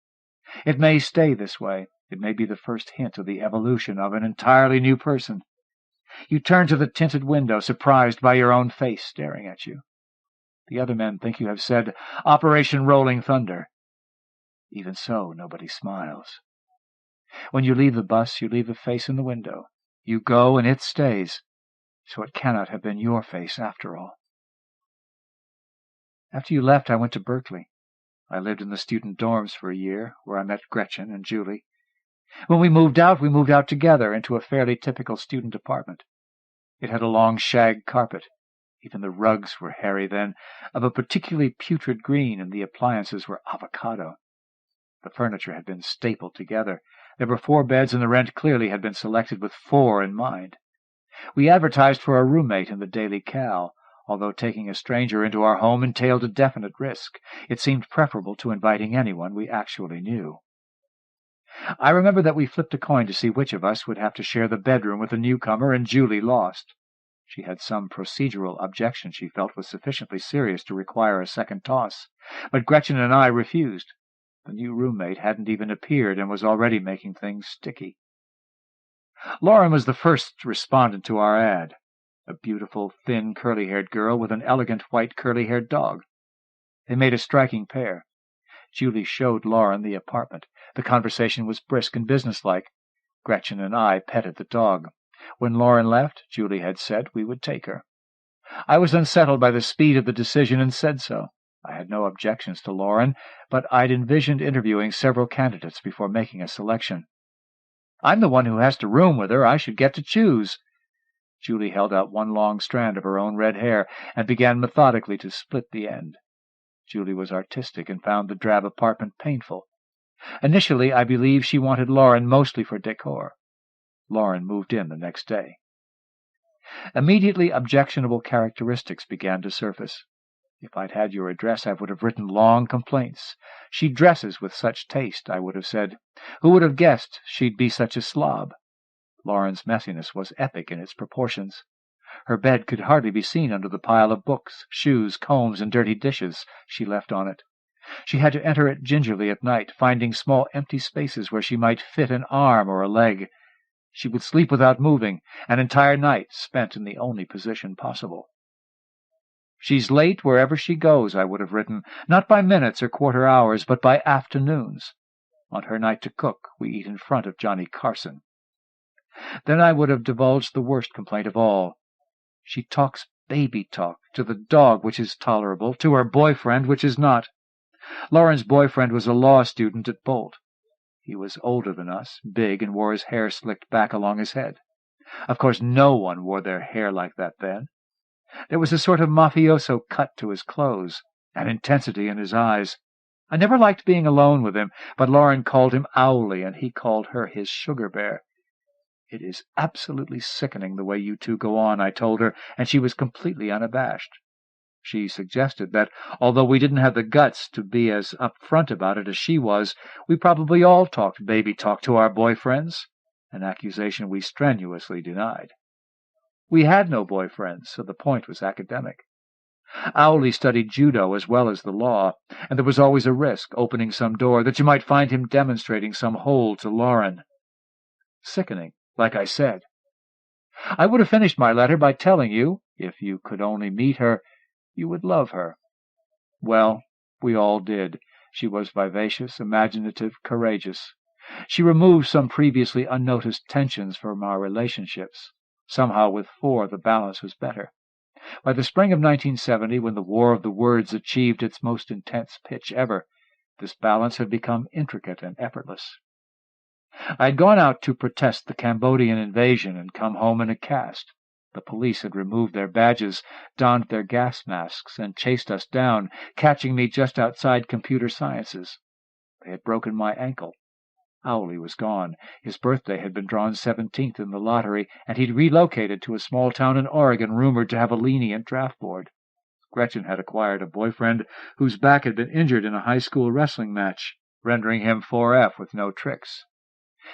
It may stay this way. It may be the first hint of the evolution of an entirely new person. You turn to the tinted window, surprised by your own face staring at you. The other men think you have said, "Operation Rolling Thunder." Even so, nobody smiles. When you leave the bus, you leave a face in the window. You go, and it stays. So it cannot have been your face, after all. After you left, I went to Berkeley. I lived in the student dorms for a year, where I met Gretchen and Julie. When we moved out together into a fairly typical student apartment. It had a long shag carpet. Even the rugs were hairy then, of a particularly putrid green, and the appliances were avocado. The furniture had been stapled together. There were 4 beds, and the rent clearly had been selected with 4 in mind. We advertised for a roommate in the Daily Cal. Although taking a stranger into our home entailed a definite risk, it seemed preferable to inviting anyone we actually knew. I remember that we flipped a coin to see which of us would have to share the bedroom with the newcomer, and Julie lost. She had some procedural objection she felt was sufficiently serious to require a second toss, but Gretchen and I refused. The new roommate hadn't even appeared and was already making things sticky. Lauren was the first respondent to our ad. A beautiful, thin, curly-haired girl with an elegant white curly-haired dog. They made a striking pair. Julie showed Lauren the apartment. The conversation was brisk and businesslike. Gretchen and I petted the dog. When Lauren left, Julie had said we would take her. I was unsettled by the speed of the decision and said so. I had no objections to Lauren, but I'd envisioned interviewing several candidates before making a selection. "I'm the one who has to room with her. I should get to choose." Julie held out one long strand of her own red hair and began methodically to split the end. Julie was artistic and found the drab apartment painful. Initially, I believe she wanted Lauren mostly for decor. Lauren moved in the next day. Immediately objectionable characteristics began to surface. If I'd had your address, I would have written long complaints. "She dresses with such taste," I would have said. "Who would have guessed she'd be such a slob?" Lauren's messiness was epic in its proportions. Her bed could hardly be seen under the pile of books, shoes, combs, and dirty dishes she left on it. She had to enter it gingerly at night, finding small empty spaces where she might fit an arm or a leg. She would sleep without moving, an entire night spent in the only position possible. "She's late wherever she goes," I would have written, not by minutes or quarter hours, but by afternoons. On her night to cook, we eat in front of Johnny Carson. Then I would have divulged the worst complaint of all. "She talks baby talk, to the dog, which is tolerable, to her boyfriend, which is not." Lauren's boyfriend was a law student at Bolt. He was older than us, big, and wore his hair slicked back along his head. Of course, no one wore their hair like that then. There was a sort of mafioso cut to his clothes, an intensity in his eyes. I never liked being alone with him, but Lauren called him Owly, and he called her his sugar bear. "It is absolutely sickening the way you two go on," I told her, and she was completely unabashed. She suggested that, although we didn't have the guts to be as upfront about it as she was, we probably all talked baby talk to our boyfriends, an accusation we strenuously denied. We had no boyfriends, so the point was academic. Owly studied judo as well as the law, and there was always a risk, opening some door, that you might find him demonstrating some hold to Lauren. Sickening, like I said. I would have finished my letter by telling you, if you could only meet her, you would love her. Well, we all did. She was vivacious, imaginative, courageous. She removed some previously unnoticed tensions from our relationships. Somehow with 4 the balance was better. By the spring of 1970, when the War of the Words achieved its most intense pitch ever, this balance had become intricate and effortless. I had gone out to protest the Cambodian invasion and come home in a cast. The police had removed their badges, donned their gas masks, and chased us down, catching me just outside computer sciences. They had broken my ankle, Owley was gone. His birthday had been drawn 17th in the lottery, and he'd relocated to a small town in Oregon rumored to have a lenient draft board. Gretchen had acquired a boyfriend whose back had been injured in a high school wrestling match, rendering him 4F with no tricks.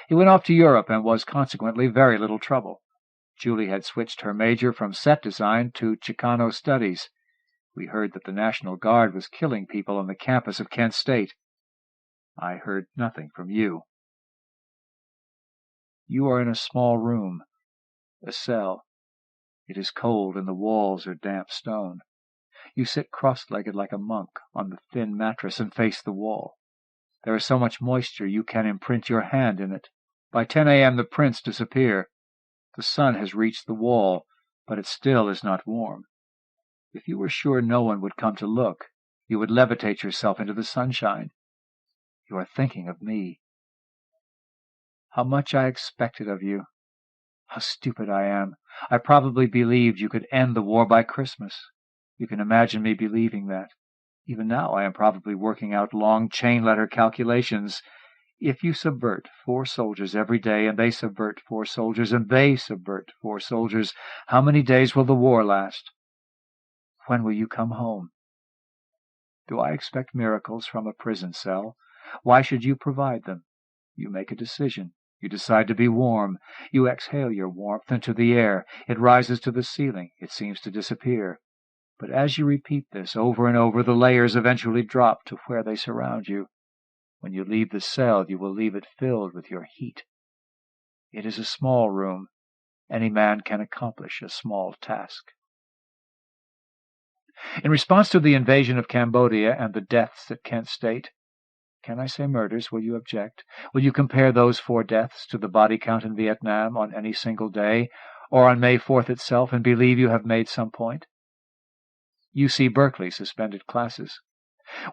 He went off to Europe and was consequently very little trouble. Julie had switched her major from set design to Chicano studies. We heard that the National Guard was killing people on the campus of Kent State. I heard nothing from you. You are in a small room, a cell. It is cold and the walls are damp stone. You sit cross-legged like a monk on the thin mattress and face the wall. There is so much moisture you can imprint your hand in it. By 10 a.m. the prints disappear. The sun has reached the wall, but it still is not warm. If you were sure no one would come to look, you would levitate yourself into the sunshine. You are thinking of me. How much I expected of you. How stupid I am. I probably believed you could end the war by Christmas. You can imagine me believing that. Even now I am probably working out long chain-letter calculations. If you subvert 4 soldiers every day, and they subvert 4 soldiers, and they subvert 4 soldiers, how many days will the war last? When will you come home? Do I expect miracles from a prison cell? Why should you provide them? You make a decision. You decide to be warm. You exhale your warmth into the air. It rises to the ceiling. It seems to disappear. But as you repeat this over and over, the layers eventually drop to where they surround you. When you leave the cell, you will leave it filled with your heat. It is a small room. Any man can accomplish a small task. In response to the invasion of Cambodia and the deaths at Kent State, can I say murders? Will you object? Will you compare those 4 deaths to the body count in Vietnam on any single day, or on May 4th itself, and believe you have made some point? UC Berkeley suspended classes.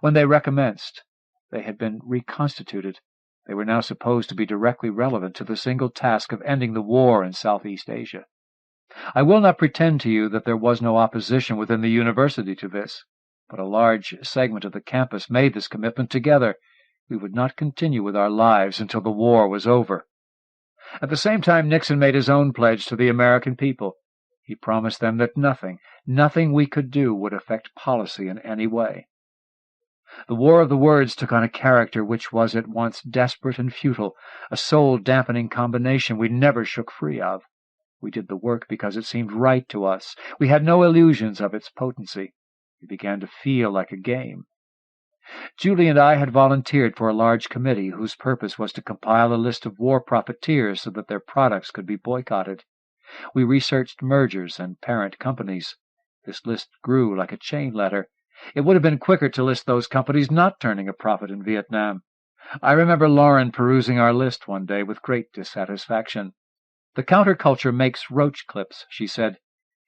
When they recommenced, they had been reconstituted. They were now supposed to be directly relevant to the single task of ending the war in Southeast Asia. I will not pretend to you that there was no opposition within the university to this, but a large segment of the campus made this commitment together. We would not continue with our lives until the war was over. At the same time, Nixon made his own pledge to the American people. He promised them that nothing we could do would affect policy in any way. The war of the words took on a character which was at once desperate and futile, a soul-dampening combination we never shook free of. We did the work because it seemed right to us. We had no illusions of its potency. It began to feel like a game. Julie and I had volunteered for a large committee whose purpose was to compile a list of war profiteers so that their products could be boycotted. We researched mergers and parent companies. This list grew like a chain letter. It would have been quicker to list those companies not turning a profit in Vietnam. I remember Lauren perusing our list one day with great dissatisfaction. The counterculture makes roach clips, she said.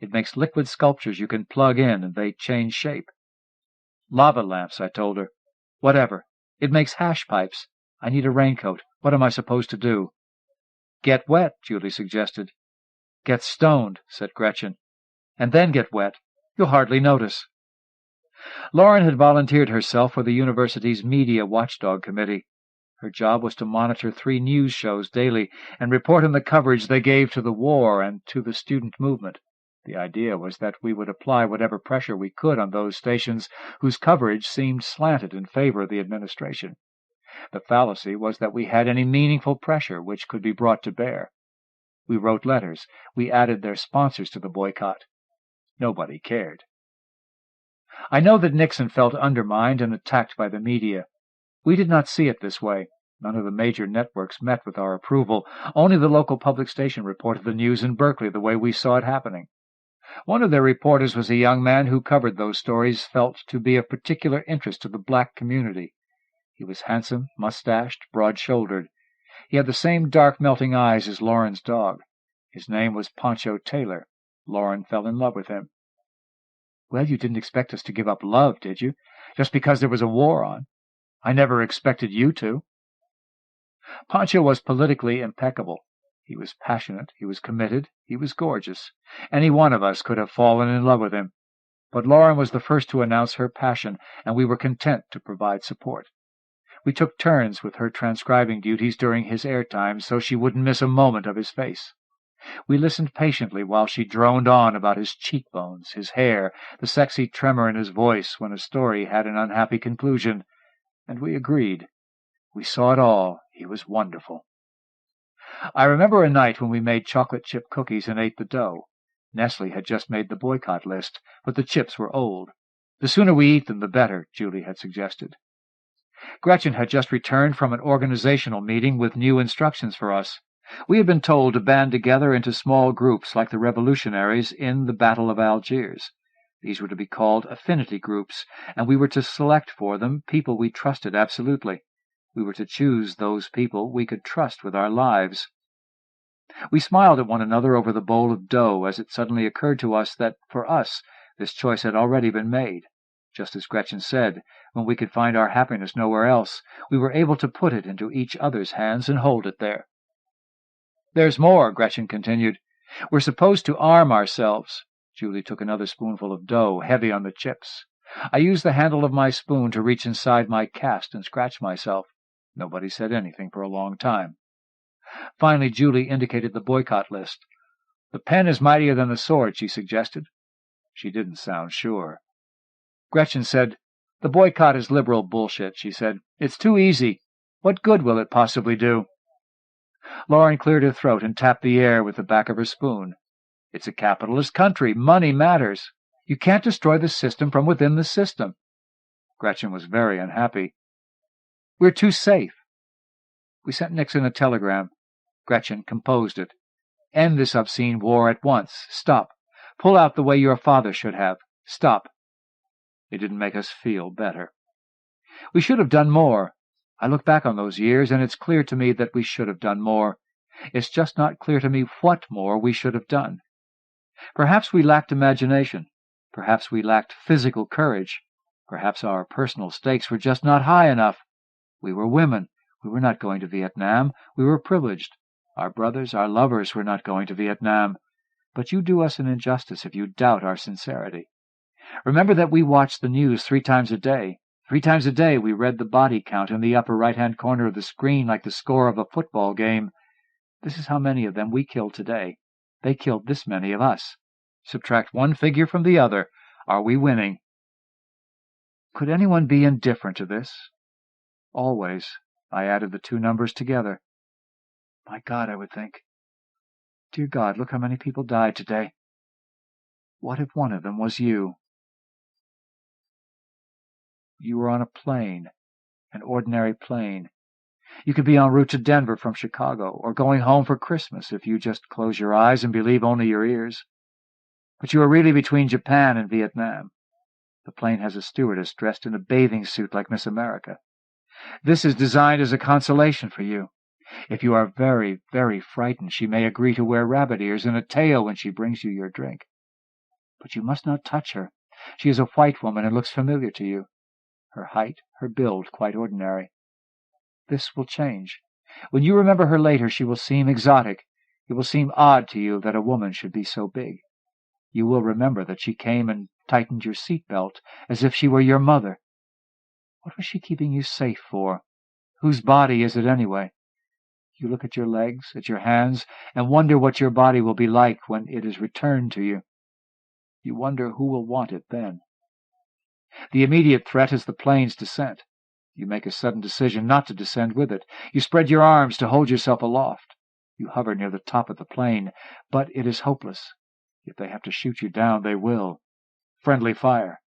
It makes liquid sculptures you can plug in and they change shape. Lava lamps, I told her. Whatever. It makes hash pipes. I need a raincoat. What am I supposed to do? Get wet, Julie suggested. Get stoned, said Gretchen. And then get wet. You'll hardly notice. Lauren had volunteered herself for the university's Media Watchdog Committee. Her job was to monitor 3 news shows daily and report on the coverage they gave to the war and to the student movement. The idea was that we would apply whatever pressure we could on those stations whose coverage seemed slanted in favor of the administration. The fallacy was that we had any meaningful pressure which could be brought to bear. We wrote letters. We added their sponsors to the boycott. Nobody cared. I know that Nixon felt undermined and attacked by the media. We did not see it this way. None of the major networks met with our approval. Only the local public station reported the news in Berkeley the way we saw it happening. One of their reporters was a young man who covered those stories felt to be of particular interest to the black community. He was handsome, mustached, broad-shouldered. He had the same dark, melting eyes as Lauren's dog. His name was Pancho Taylor. Lauren fell in love with him. Well, you didn't expect us to give up love, did you? Just because there was a war on. I never expected you to. Pancho was politically impeccable. He was passionate, he was committed, he was gorgeous. Any one of us could have fallen in love with him. But Lauren was the first to announce her passion, and we were content to provide support. We took turns with her transcribing duties during his airtime so she wouldn't miss a moment of his face. We listened patiently while she droned on about his cheekbones, his hair, the sexy tremor in his voice when a story had an unhappy conclusion, and we agreed. We saw it all. He was wonderful. I remember a night when we made chocolate chip cookies and ate the dough. Nestle had just made the boycott list, but the chips were old. The sooner we eat them, the better, Julie had suggested. Gretchen had just returned from an organizational meeting with new instructions for us. We had been told to band together into small groups like the revolutionaries in the Battle of Algiers. These were to be called affinity groups, and we were to select for them people we trusted absolutely. We were to choose those people we could trust with our lives. We smiled at one another over the bowl of dough as it suddenly occurred to us that, for us, this choice had already been made. Just as Gretchen said, when we could find our happiness nowhere else, we were able to put it into each other's hands and hold it there. "There's more," Gretchen continued. "We're supposed to arm ourselves." Julie took another spoonful of dough, heavy on the chips. I used the handle of my spoon to reach inside my cast and scratch myself. Nobody said anything for a long time. Finally, Julie indicated the boycott list. "The pen is mightier than the sword," she suggested. She didn't sound sure. Gretchen said, "The boycott is liberal bullshit," she said. "It's too easy. What good will it possibly do?" Lauren cleared her throat and tapped the air with the back of her spoon. "It's a capitalist country. Money matters. You can't destroy the system from within the system." Gretchen was very unhappy. "We're too safe." We sent Nixon a telegram. Gretchen composed it. "End this obscene war at once. Stop. Pull out the way your father should have. Stop." It didn't make us feel better. We should have done more. I look back on those years, and it's clear to me that we should have done more. It's just not clear to me what more we should have done. Perhaps we lacked imagination. Perhaps we lacked physical courage. Perhaps our personal stakes were just not high enough. We were women. We were not going to Vietnam. We were privileged. Our brothers, our lovers, were not going to Vietnam. But you do us an injustice if you doubt our sincerity. Remember that we watched the news 3 times a day. 3 times a day we read the body count in the upper right-hand corner of the screen like the score of a football game. This is how many of them we killed today. They killed this many of us. Subtract one figure from the other. Are we winning? Could anyone be indifferent to this? Always. I added the 2 numbers together. My God, I would think. Dear God, look how many people died today. What if one of them was you? You were on a plane, an ordinary plane. You could be en route to Denver from Chicago, or going home for Christmas if you just close your eyes and believe only your ears. But you are really between Japan and Vietnam. The plane has a stewardess dressed in a bathing suit like Miss America. This is designed as a consolation for you. If you are very, very frightened, she may agree to wear rabbit ears and a tail when she brings you your drink. But you must not touch her. She is a white woman and looks familiar to you. Her height, her build, quite ordinary. This will change. When you remember her later, she will seem exotic. It will seem odd to you that a woman should be so big. You will remember that she came and tightened your seat belt as if she were your mother. What was she keeping you safe for? Whose body is it anyway? You look at your legs, at your hands, and wonder what your body will be like when it is returned to you. You wonder who will want it then. The immediate threat is the plane's descent. You make a sudden decision not to descend with it. You spread your arms to hold yourself aloft. You hover near the top of the plane, but it is hopeless. If they have to shoot you down, they will. Friendly fire.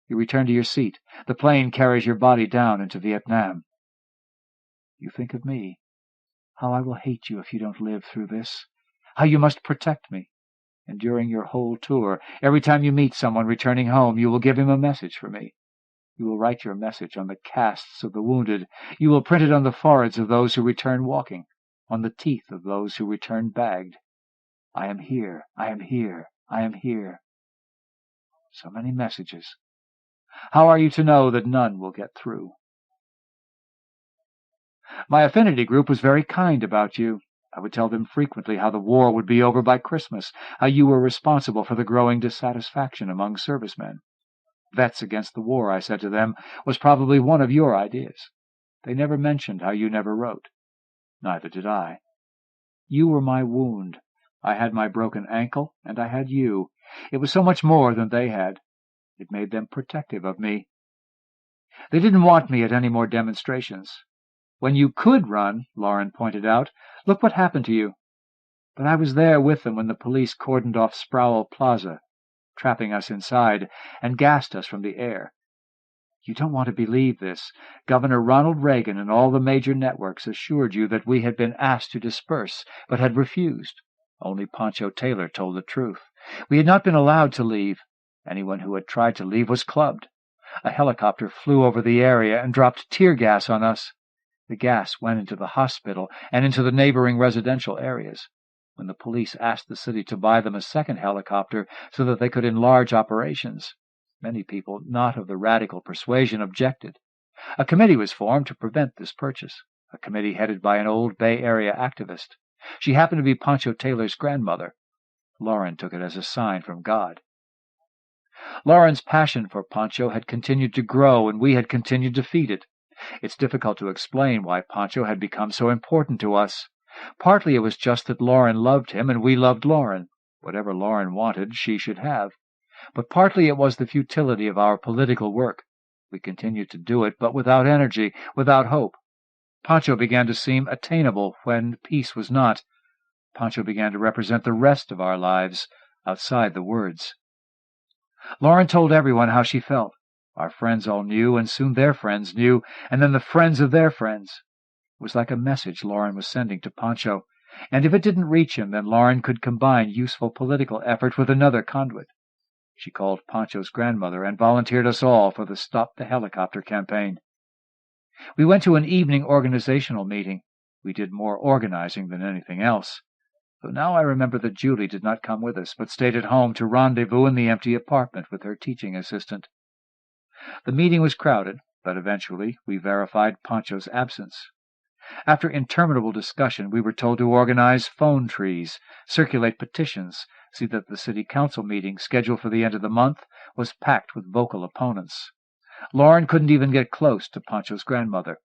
You return to your seat. The plane carries your body down into Vietnam. You think of me. How I will hate you if you don't live through this. How you must protect me. And during your whole tour, every time you meet someone returning home, you will give him a message for me. You will write your message on the casts of the wounded. You will print it on the foreheads of those who return walking, on the teeth of those who return bagged. I am here, I am here, I am here. So many messages. How are you to know that none will get through? My affinity group was very kind about you. I would tell them frequently how the war would be over by Christmas, how you were responsible for the growing dissatisfaction among servicemen. Vets Against the War, I said to them, was probably one of your ideas. They never mentioned how you never wrote. Neither did I. You were my wound. I had my broken ankle, and I had you. It was so much more than they had. It made them protective of me. They didn't want me at any more demonstrations. When you could run, Lauren pointed out, look what happened to you. But I was there with them when the police cordoned off Sproul Plaza, trapping us inside, and gassed us from the air. You don't want to believe this. Governor Ronald Reagan and all the major networks assured you that we had been asked to disperse, but had refused. Only Pancho Taylor told the truth. We had not been allowed to leave. Anyone who had tried to leave was clubbed. A helicopter flew over the area and dropped tear gas on us. The gas went into the hospital and into the neighboring residential areas. When the police asked the city to buy them a second helicopter so that they could enlarge operations, many people not of the radical persuasion objected. A committee was formed to prevent this purchase, a committee headed by an old Bay Area activist. She happened to be Pancho Taylor's grandmother. Lauren took it as a sign from God. Lauren's passion for Pancho had continued to grow, and we had continued to feed it. It's difficult to explain why Pancho had become so important to us. Partly it was just that Lauren loved him, and we loved Lauren. Whatever Lauren wanted, she should have. But partly it was the futility of our political work. We continued to do it, but without energy, without hope. Pancho began to seem attainable when peace was not. Pancho began to represent the rest of our lives, outside the words. Lauren told everyone how she felt. Our friends all knew, and soon their friends knew, and then the friends of their friends. It was like a message Lauren was sending to Pancho, and if it didn't reach him, then Lauren could combine useful political effort with another conduit. She called Pancho's grandmother and volunteered us all for the Stop the Helicopter campaign. We went to an evening organizational meeting. We did more organizing than anything else. Though now I remember that Julie did not come with us, but stayed at home to rendezvous in the empty apartment with her teaching assistant. The meeting was crowded, but eventually we verified Pancho's absence. After interminable discussion, we were told to organize phone trees, circulate petitions, see that the city council meeting, scheduled for the end of the month, was packed with vocal opponents. Lauren couldn't even get close to Pancho's grandmother.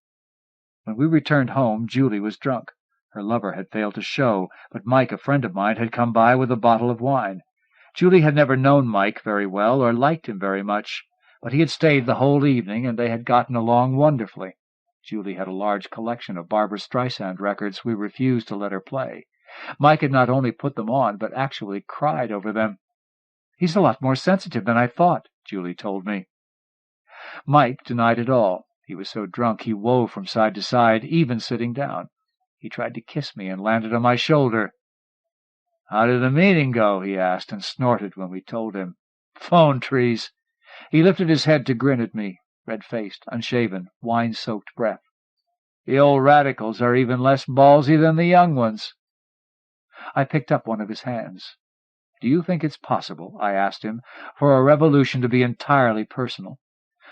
When we returned home, Julie was drunk. Her lover had failed to show, but Mike, a friend of mine, had come by with a bottle of wine. Julie had never known Mike very well or liked him very much, but he had stayed the whole evening, and they had gotten along wonderfully. Julie had a large collection of Barbra Streisand records we refused to let her play. Mike had not only put them on, but actually cried over them. "He's a lot more sensitive than I thought," Julie told me. Mike denied it all. He was so drunk he wove from side to side, even sitting down. He tried to kiss me and landed on my shoulder. "How did the meeting go?" he asked, and snorted when we told him. "Phone trees." He lifted his head to grin at me, red-faced, unshaven, wine-soaked breath. "The old radicals are even less ballsy than the young ones." I picked up one of his hands. "Do you think it's possible," I asked him, "for a revolution to be entirely personal?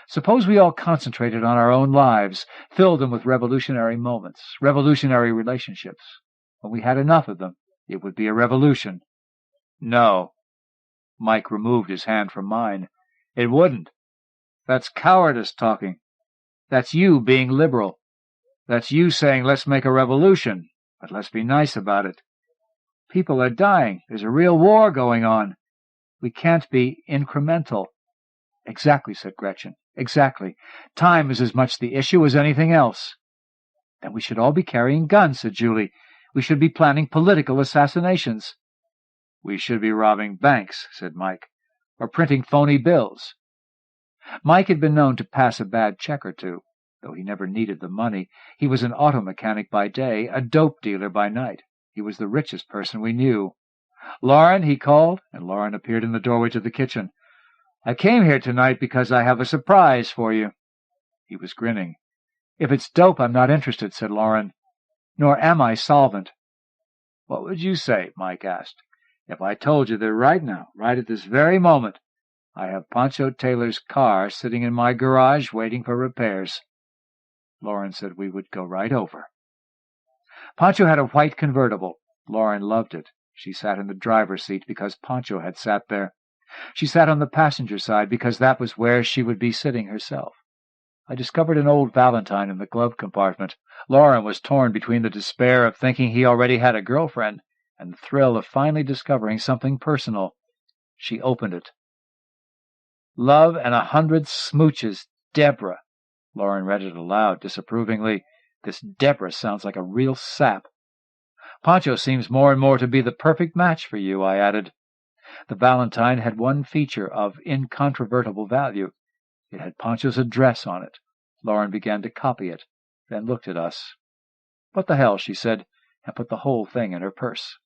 Suppose we all concentrated on our own lives, filled them with revolutionary moments, revolutionary relationships. When we had enough of them, it would be a revolution." "No." Mike removed his hand from mine. "It wouldn't. That's cowardice talking. That's you being liberal. That's you saying, let's make a revolution, but let's be nice about it. People are dying. There's a real war going on. We can't be incremental." "Exactly," said Gretchen. "Exactly. Time is as much the issue as anything else." "Then we should all be carrying guns," said Julie. "We should be planning political assassinations." "We should be robbing banks," said Mike, "or printing phony bills." Mike had been known to pass a bad check or two. Though he never needed the money, he was an auto mechanic by day, a dope dealer by night. He was the richest person we knew. "Lauren," he called, and Lauren appeared in the doorway to the kitchen. "I came here tonight because I have a surprise for you." He was grinning. "If it's dope, I'm not interested," said Lauren. "Nor am I solvent." "What would you say," Mike asked, "if I told you that right now, right at this very moment, I have Pancho Taylor's car sitting in my garage waiting for repairs?" Lauren said we would go right over. Pancho had a white convertible. Lauren loved it. She sat in the driver's seat because Pancho had sat there. She sat on the passenger side because that was where she would be sitting herself. I discovered an old valentine in the glove compartment. Lauren was torn between the despair of thinking he already had a girlfriend and the thrill of finally discovering something personal. She opened it. "Love and 100 smooches, Deborah." Lauren read it aloud disapprovingly. "This Deborah sounds like a real sap." "Pancho seems more and more to be the perfect match for you," I added. The valentine had one feature of incontrovertible value. It had Pancho's address on it. Lauren began to copy it, then looked at us. "What the hell," she said, and put the whole thing in her purse.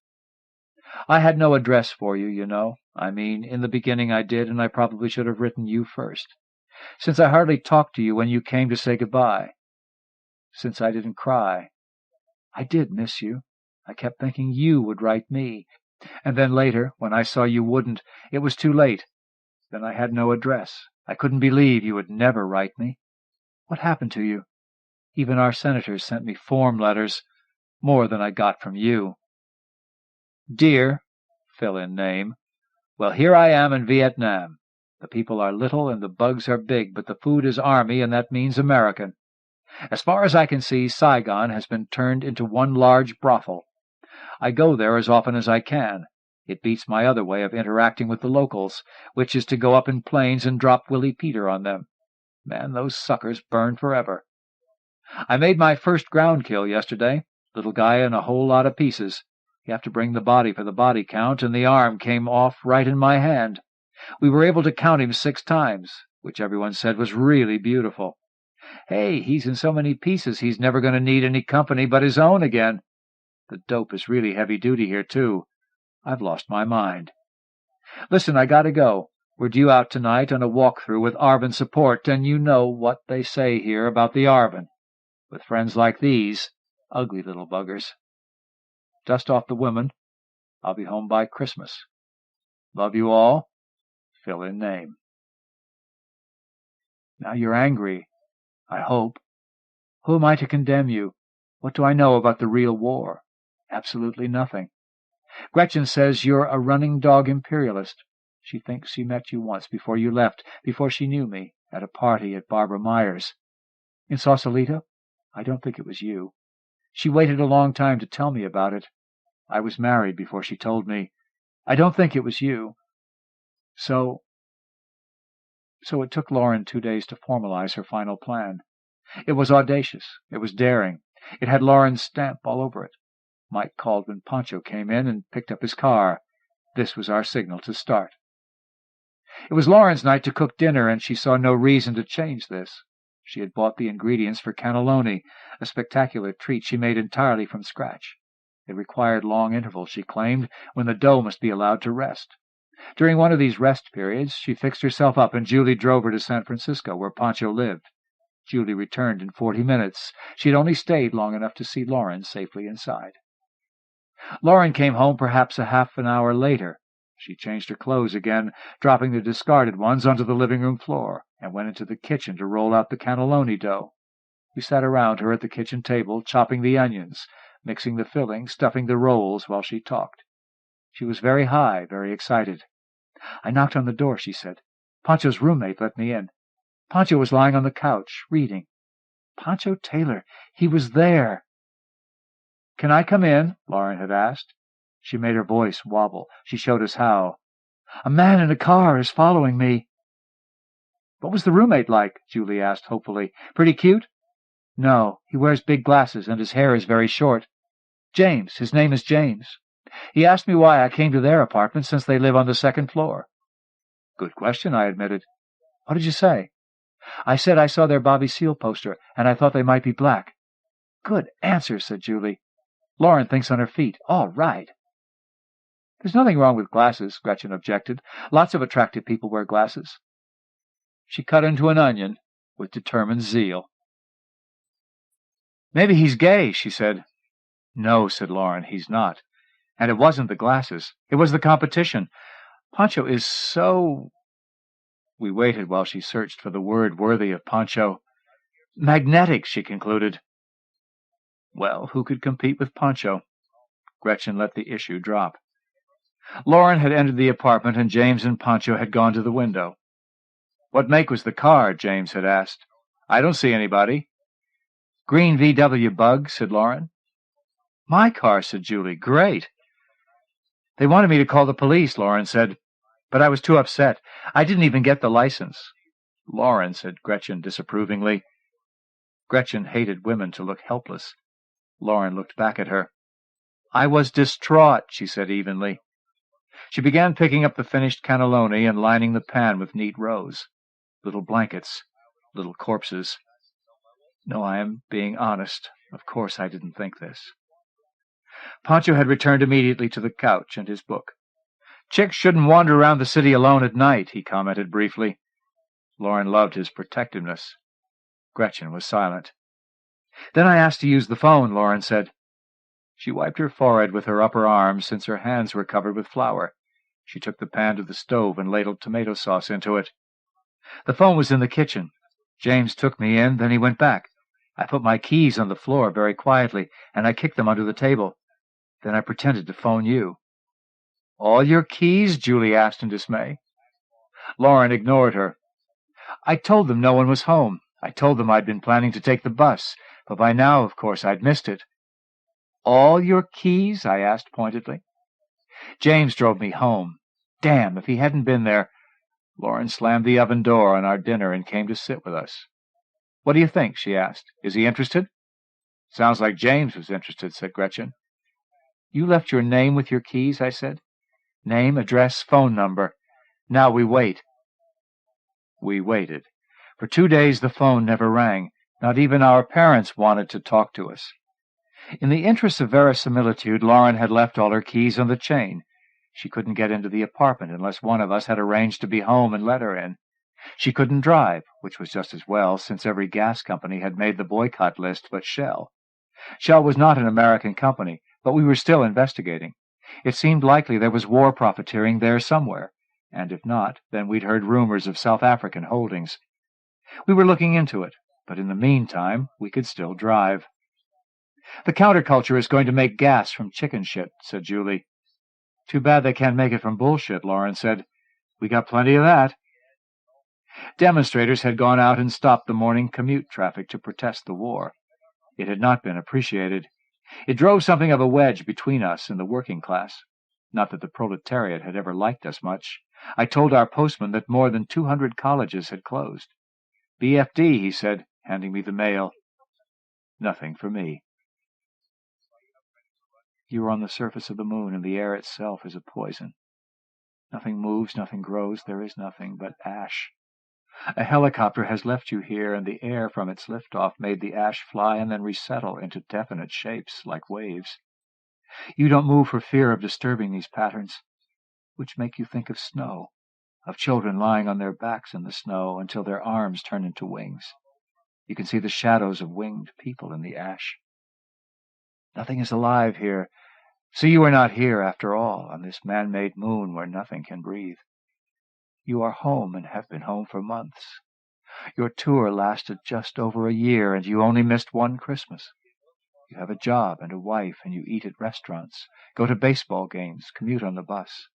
"I had no address for you, you know. I mean, in the beginning I did, and I probably should have written you first. Since I hardly talked to you when you came to say goodbye. Since I didn't cry. I did miss you. I kept thinking you would write me. And then later, when I saw you wouldn't, it was too late. Then I had no address. I couldn't believe you would never write me. What happened to you? Even our senators sent me form letters, more than I got from you. Dear, fill in name. Well, here I am in Vietnam. The people are little and the bugs are big, but the food is Army, and that means American. As far as I can see, Saigon has been turned into one large brothel. I go there as often as I can. It beats my other way of interacting with the locals, which is to go up in planes and drop Willie Peter on them. Man, those suckers burn forever. I made my first ground kill yesterday. Little guy in a whole lot of pieces. You have to bring the body for the body count, and the arm came off right in my hand. We were able to count him 6 times, which everyone said was really beautiful. Hey, he's in so many pieces he's never going to need any company but his own again. The dope is really heavy-duty here, too. I've lost my mind. Listen, I gotta go. We're due out tonight on a walk-through with ARVN support, and you know what they say here about the ARVN. With friends like these, ugly little buggers. Dust off the women. I'll be home by Christmas. Love you all. Fill in name. Now you're angry, I hope. Who am I to condemn you? What do I know about the real war? Absolutely nothing. Gretchen says you're a running-dog imperialist. She thinks she met you once before you left, before she knew me, at a party at Barbara Meyer's. In Sausalito? I don't think it was you. She waited a long time to tell me about it. I was married before she told me. I don't think it was you. So it took Lauren 2 days to formalize her final plan. It was audacious. It was daring. It had Lauren's stamp all over it. Mike called when Pancho came in and picked up his car. This was our signal to start. It was Lauren's night to cook dinner, and she saw no reason to change this. She had bought the ingredients for cannelloni, a spectacular treat she made entirely from scratch. It required long intervals, she claimed, when the dough must be allowed to rest. During one of these rest periods, she fixed herself up, and Julie drove her to San Francisco, where Pancho lived. Julie returned in 40 minutes. She had only stayed long enough to see Lauren safely inside. Lauren came home perhaps a half an hour later. She changed her clothes again, dropping the discarded ones onto the living-room floor, and went into the kitchen to roll out the cannelloni dough. We sat around her at the kitchen table, chopping the onions, mixing the filling, stuffing the rolls while she talked. She was very high, very excited. I knocked on the door, she said. Pancho's roommate let me in. Pancho was lying on the couch, reading. Pancho Taylor, he was there. Can I come in? Lauren had asked. She made her voice wobble. She showed us how. A man in a car is following me. What was the roommate like? Julie asked hopefully. Pretty cute? No, he wears big glasses and his hair is very short. James, his name is James. He asked me why I came to their apartment since they live on the 2nd floor. Good question, I admitted. What did you say? I said I saw their Bobby Seale poster, and I thought they might be black. Good answer, said Julie. Lauren thinks on her feet. All right. There's nothing wrong with glasses, Gretchen objected. Lots of attractive people wear glasses. She cut into an onion with determined zeal. Maybe he's gay, she said. No, said Lauren, he's not. And it wasn't the glasses. It was the competition. Pancho is so... We waited while she searched for the word worthy of Pancho. Magnetic, she concluded. Well, who could compete with Pancho? Gretchen let the issue drop. Lauren had entered the apartment, and James and Pancho had gone to the window. What make was the car? James had asked. I don't see anybody. Green VW bug, said Lauren. My car, said Julie. Great. They wanted me to call the police, Lauren said, but I was too upset. I didn't even get the license. Lauren, said Gretchen disapprovingly. Gretchen hated women to look helpless. Lauren looked back at her. I was distraught, she said evenly. She began picking up the finished cannelloni and lining the pan with neat rows. Little blankets, little corpses. No, I am being honest. Of course I didn't think this. Pancho had returned immediately to the couch and his book. Chicks shouldn't wander around the city alone at night, he commented briefly. Lauren loved his protectiveness. Gretchen was silent. Then I asked to use the phone, Lauren said. She wiped her forehead with her upper arm, since her hands were covered with flour. She took the pan to the stove and ladled tomato sauce into it. The phone was in the kitchen. James took me in, then he went back. I put my keys on the floor very quietly, and I kicked them under the table. Then I pretended to phone you. All your keys? Julie asked in dismay. Lauren ignored her. I told them no one was home. I told them I'd been planning to take the bus, but by now, of course, I'd missed it. All your keys? I asked pointedly. James drove me home. Damn, if he hadn't been there. Lauren slammed the oven door on our dinner and came to sit with us. What do you think? She asked. Is he interested? Sounds like James was interested, said Gretchen. You left your name with your keys, I said. Name, address, phone number. Now we wait. We waited. For 2 days the phone never rang. Not even our parents wanted to talk to us. In the interest of verisimilitude, Lauren had left all her keys on the chain. She couldn't get into the apartment unless one of us had arranged to be home and let her in. She couldn't drive, which was just as well, since every gas company had made the boycott list but Shell. Shell was not an American company, but we were still investigating. It seemed likely there was war profiteering there somewhere, and if not, then we'd heard rumors of South African holdings. We were looking into it, but in the meantime we could still drive. The counterculture is going to make gas from chicken shit, said Julie. Too bad they can't make it from bullshit, Lauren said. We got plenty of that. Demonstrators had gone out and stopped the morning commute traffic to protest the war. It had not been appreciated. It drove something of a wedge between us and the working class. Not that the proletariat had ever liked us much. I told our postman that more than 200 colleges had closed. BFD, he said, handing me the mail. Nothing for me. You are on the surface of the moon, and the air itself is a poison. Nothing moves, nothing grows, there is nothing but ash. A helicopter has left you here, and the air from its liftoff made the ash fly and then resettle into definite shapes, like waves. You don't move for fear of disturbing these patterns, which make you think of snow, of children lying on their backs in the snow until their arms turn into wings. You can see the shadows of winged people in the ash. Nothing is alive here, so you are not here, after all, on this man-made moon where nothing can breathe. You are home and have been home for months. Your tour lasted just over a year, and you only missed one Christmas. You have a job and a wife, and you eat at restaurants, go to baseball games, commute on the bus.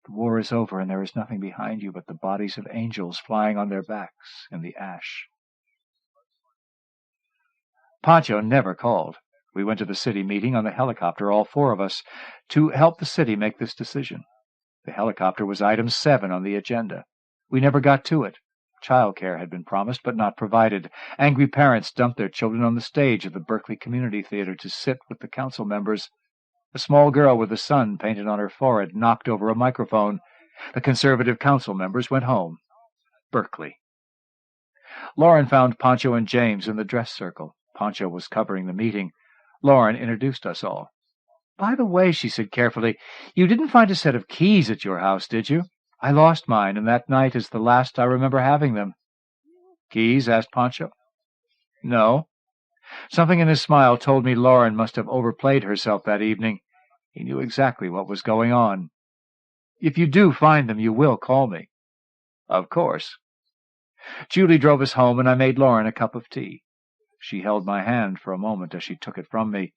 The war is over, and there is nothing behind you but the bodies of angels flying on their backs in the ash. Pancho never called. We went to the city meeting on the helicopter, all four of us, to help the city make this decision. The helicopter was item 7 on the agenda. We never got to it. Childcare had been promised, but not provided. Angry parents dumped their children on the stage of the Berkeley Community Theater to sit with the council members. A small girl with the sun painted on her forehead knocked over a microphone. The conservative council members went home. Berkeley. Lauren found Pancho and James in the dress circle. Pancho was covering the meeting. Lauren introduced us all. By the way, she said carefully, you didn't find a set of keys at your house, did you? I lost mine, and that night is the last I remember having them. Keys? Asked Pancho. No. Something in his smile told me Lauren must have overplayed herself that evening. He knew exactly what was going on. If you do find them, you will call me. Of course. Julie drove us home, and I made Lauren a cup of tea. She held my hand for a moment as she took it from me.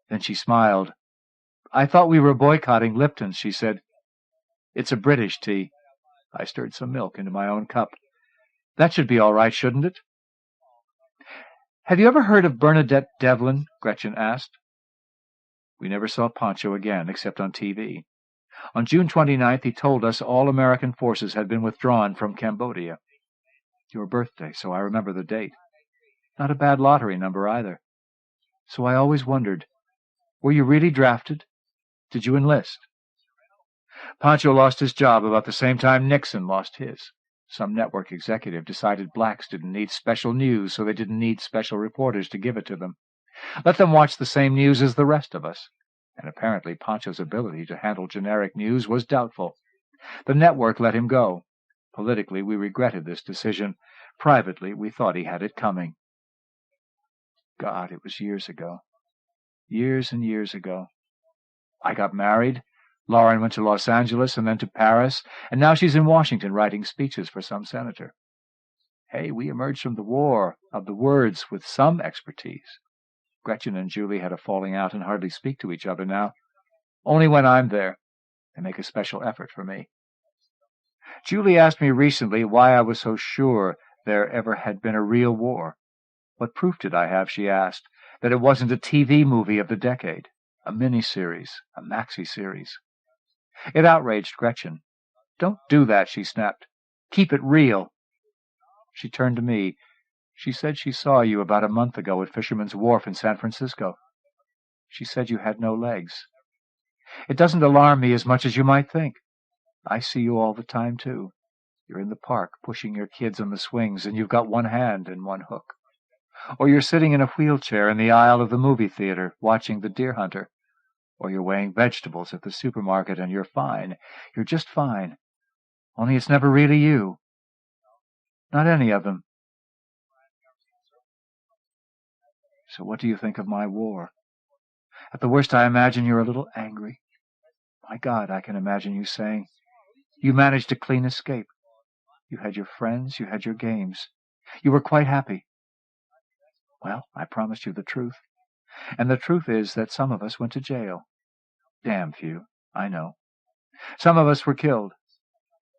Then she smiled. I thought we were boycotting Lipton's, she said. It's a British tea. I stirred some milk into my own cup. That should be all right, shouldn't it? "Have you ever heard of Bernadette Devlin?" Gretchen asked. We never saw Pancho again, except on TV. On June 29th, he told us all American forces had been withdrawn from Cambodia. Your birthday, so I remember the date. Not a bad lottery number, either. So I always wondered, were you really drafted? Did you enlist? Pancho lost his job about the same time Nixon lost his. Some network executive decided blacks didn't need special news, so they didn't need special reporters to give it to them. Let them watch the same news as the rest of us. And apparently Pancho's ability to handle generic news was doubtful. The network let him go. Politically, we regretted this decision. Privately, we thought he had it coming. God, it was years ago. Years and years ago. I got married. Lauren went to Los Angeles and then to Paris, and now she's in Washington writing speeches for some senator. Hey, we emerged from the war of the words with some expertise. Gretchen and Julie had a falling out and hardly speak to each other now. Only when I'm there. They make a special effort for me. Julie asked me recently why I was so sure there ever had been a real war. What proof did I have, she asked, that it wasn't a TV movie of the decade, a miniseries, a maxi-series. It outraged Gretchen. Don't do that, she snapped. Keep it real. She turned to me. She said she saw you about a month ago at Fisherman's Wharf in San Francisco. She said you had no legs. It doesn't alarm me as much as you might think. I see you all the time, too. You're in the park pushing your kids on the swings, and you've got one hand and one hook. Or you're sitting in a wheelchair in the aisle of the movie theater watching The Deer Hunter. Or you're weighing vegetables at the supermarket, and you're fine. You're just fine. Only it's never really you. Not any of them. So what do you think of my war? At the worst, I imagine you're a little angry. My God, I can imagine you saying, you managed a clean escape. You had your friends, you had your games. You were quite happy. Well, I promised you the truth. And the truth is that some of us went to jail. Damn few, I know. Some of us were killed,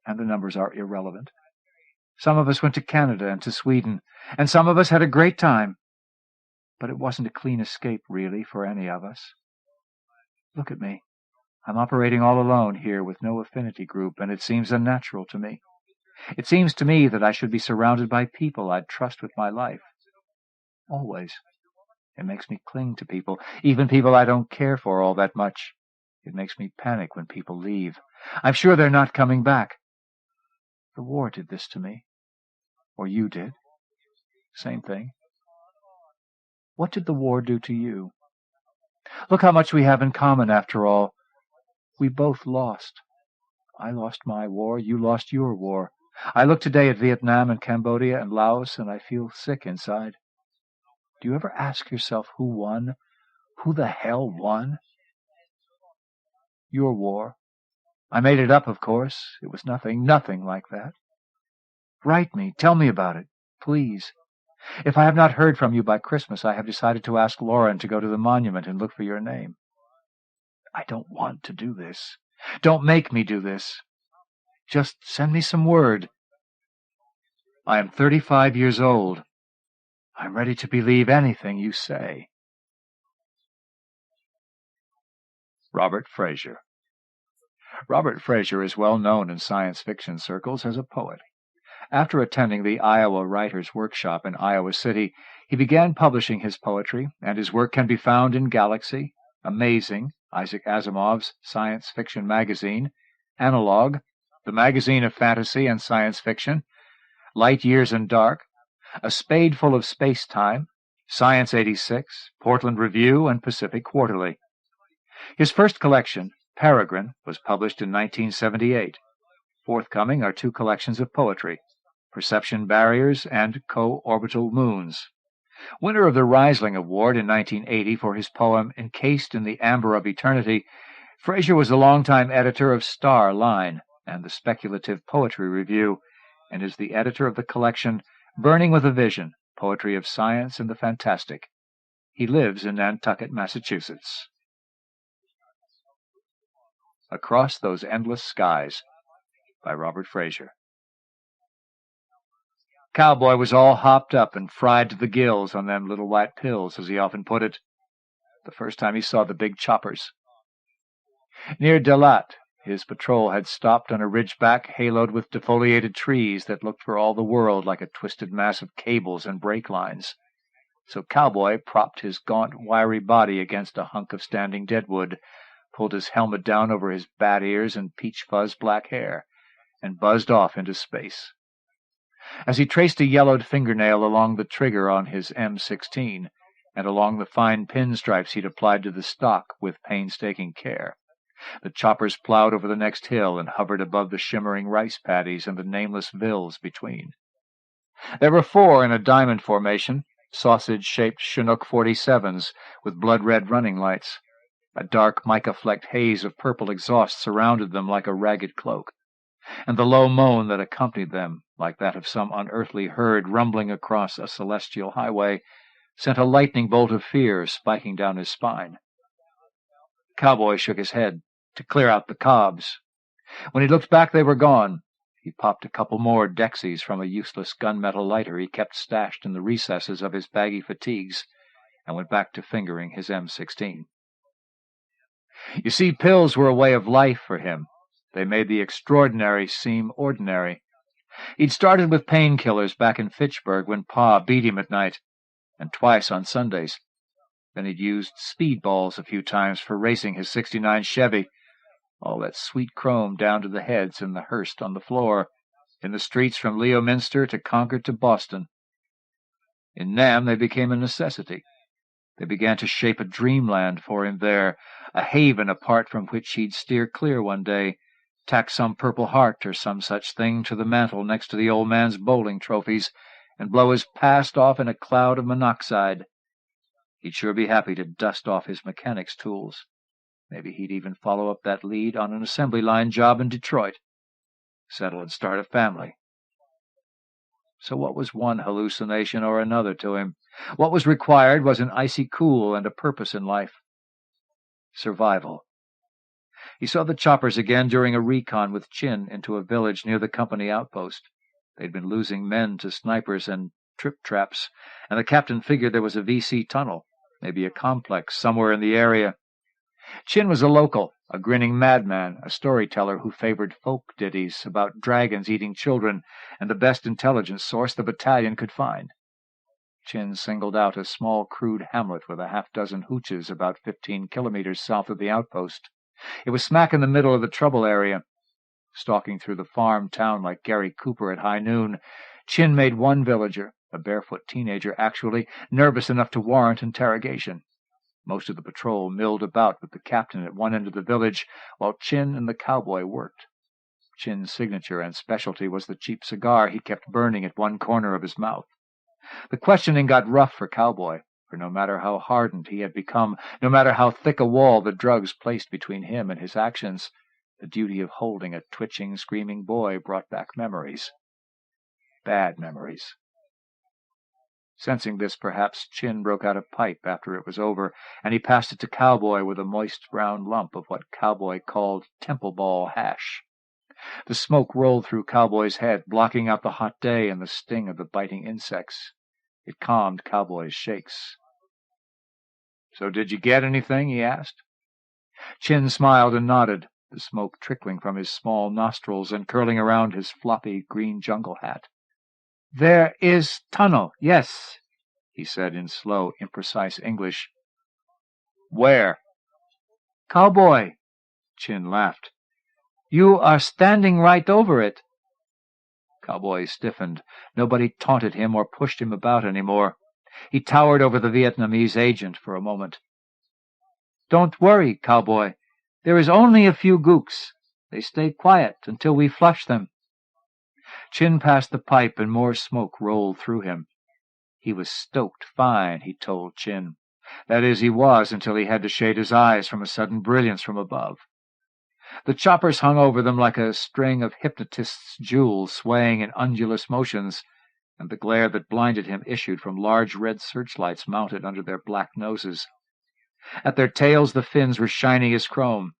and the numbers are irrelevant. Some of us went to Canada and to Sweden, and some of us had a great time. But it wasn't a clean escape, really, for any of us. Look at me. I'm operating all alone here with no affinity group, and it seems unnatural to me. It seems to me that I should be surrounded by people I'd trust with my life. Always. It makes me cling to people, even people I don't care for all that much. It makes me panic when people leave. I'm sure they're not coming back. The war did this to me. Or you did. Same thing. What did the war do to you? Look how much we have in common, after all. We both lost. I lost my war, you lost your war. I look today at Vietnam and Cambodia and Laos, and I feel sick inside. Do you ever ask yourself who won? Who the hell won? Your war. I made it up, of course. It was nothing like that. Write me. Tell me about it, please. If I have not heard from you by Christmas, I have decided to ask Lauren to go to the monument and look for your name. I don't want to do this. Don't make me do this. Just send me some word. I am 35 years old. I'm ready to believe anything you say. Robert Frazier. Robert Frazier is well known in science fiction circles as a poet. After attending the Iowa Writers' Workshop in Iowa City, he began publishing his poetry, and his work can be found in Galaxy, Amazing, Isaac Asimov's science fiction magazine, Analog, the magazine of fantasy and science fiction, Light Years and Dark, A Spadeful of Space-Time, Science 86, Portland Review, and Pacific Quarterly. His first collection, Peregrine, was published in 1978. Forthcoming are two collections of poetry, Perception Barriers and Co-Orbital Moons. Winner of the Risling Award in 1980 for his poem Encased in the Amber of Eternity, Frazier was a longtime editor of Star Line and the Speculative Poetry Review, and is the editor of the collection Burning with a Vision, Poetry of Science and the Fantastic. He lives in Nantucket, Massachusetts. Across Those Endless Skies by Robert Frazier. Cowboy was all hopped up and fried to the gills on them little white pills, as he often put it, the first time he saw the big choppers. Near Delat, his patrol had stopped on a ridgeback haloed with defoliated trees that looked for all the world like a twisted mass of cables and brake lines. So Cowboy propped his gaunt, wiry body against a hunk of standing deadwood, pulled his helmet down over his bat ears and peach-fuzz black hair, and buzzed off into space. As he traced a yellowed fingernail along the trigger on his M16, and along the fine pinstripes he'd applied to the stock with painstaking care, the choppers plowed over the next hill and hovered above the shimmering rice paddies and the nameless villes between. There were 4 in a diamond formation, sausage-shaped Chinook 47s with blood-red running lights. A dark mica-flecked haze of purple exhaust surrounded them like a ragged cloak, and the low moan that accompanied them, like that of some unearthly herd rumbling across a celestial highway, sent a lightning bolt of fear spiking down his spine. Cowboy shook his head to clear out the cobs. When he looked back, they were gone. He popped a couple more Dexies from a useless gunmetal lighter he kept stashed in the recesses of his baggy fatigues, and went back to fingering his M16. You see, pills were a way of life for him. They made the extraordinary seem ordinary. He'd started with painkillers back in Fitchburg when Pa beat him at night, and twice on Sundays. Then he'd used speedballs a few times for racing his '69 Chevy, all that sweet chrome down to the heads in the hearse on the floor, in the streets from Leominster to Concord to Boston. In Nam they became a necessity. They began to shape a dreamland for him there, a haven apart from which he'd steer clear one day, tack some Purple Heart or some such thing to the mantel next to the old man's bowling trophies, and blow his past off in a cloud of monoxide. He'd sure be happy to dust off his mechanic's tools. Maybe he'd even follow up that lead on an assembly line job in Detroit. Settle and start a family. So what was one hallucination or another to him? What was required was an icy cool and a purpose in life. Survival. He saw the choppers again during a recon with Chin into a village near the company outpost. They'd been losing men to snipers and trip traps, and the captain figured there was a VC tunnel, maybe a complex, somewhere in the area. Chin was a local, a grinning madman, a storyteller who favored folk ditties about dragons eating children, and the best intelligence source the battalion could find. Chin singled out a small, crude hamlet with a half-dozen hooches about 15 kilometers south of the outpost. It was smack in the middle of the trouble area. Stalking through the farm town like Gary Cooper at high noon, Chin made one villager, a barefoot teenager actually, nervous enough to warrant interrogation. Most of the patrol milled about with the captain at one end of the village, while Chin and the cowboy worked. Chin's signature and specialty was the cheap cigar he kept burning at one corner of his mouth. The questioning got rough for Cowboy, for no matter how hardened he had become, no matter how thick a wall the drugs placed between him and his actions, the duty of holding a twitching, screaming boy brought back memories. Bad memories. Sensing this, perhaps, Chin broke out a pipe after it was over, and he passed it to Cowboy with a moist brown lump of what Cowboy called temple ball hash. The smoke rolled through Cowboy's head, blocking out the hot day and the sting of the biting insects. It calmed Cowboy's shakes. "So did you get anything?" he asked. Chin smiled and nodded, the smoke trickling from his small nostrils and curling around his floppy green jungle hat. "There is tunnel, yes," he said in slow, imprecise English. "Where?" "Cowboy," Chin laughed. "You are standing right over it." Cowboy stiffened. Nobody taunted him or pushed him about any more. He towered over the Vietnamese agent for a moment. "Don't worry, Cowboy. There is only a few gooks. They stay quiet until we flush them." Chin passed the pipe, and more smoke rolled through him. He was stoked fine, he told Chin. That is, he was, until he had to shade his eyes from a sudden brilliance from above. The choppers hung over them like a string of hypnotists' jewels swaying in undulous motions, and the glare that blinded him issued from large red searchlights mounted under their black noses. At their tails the fins were shiny as chrome.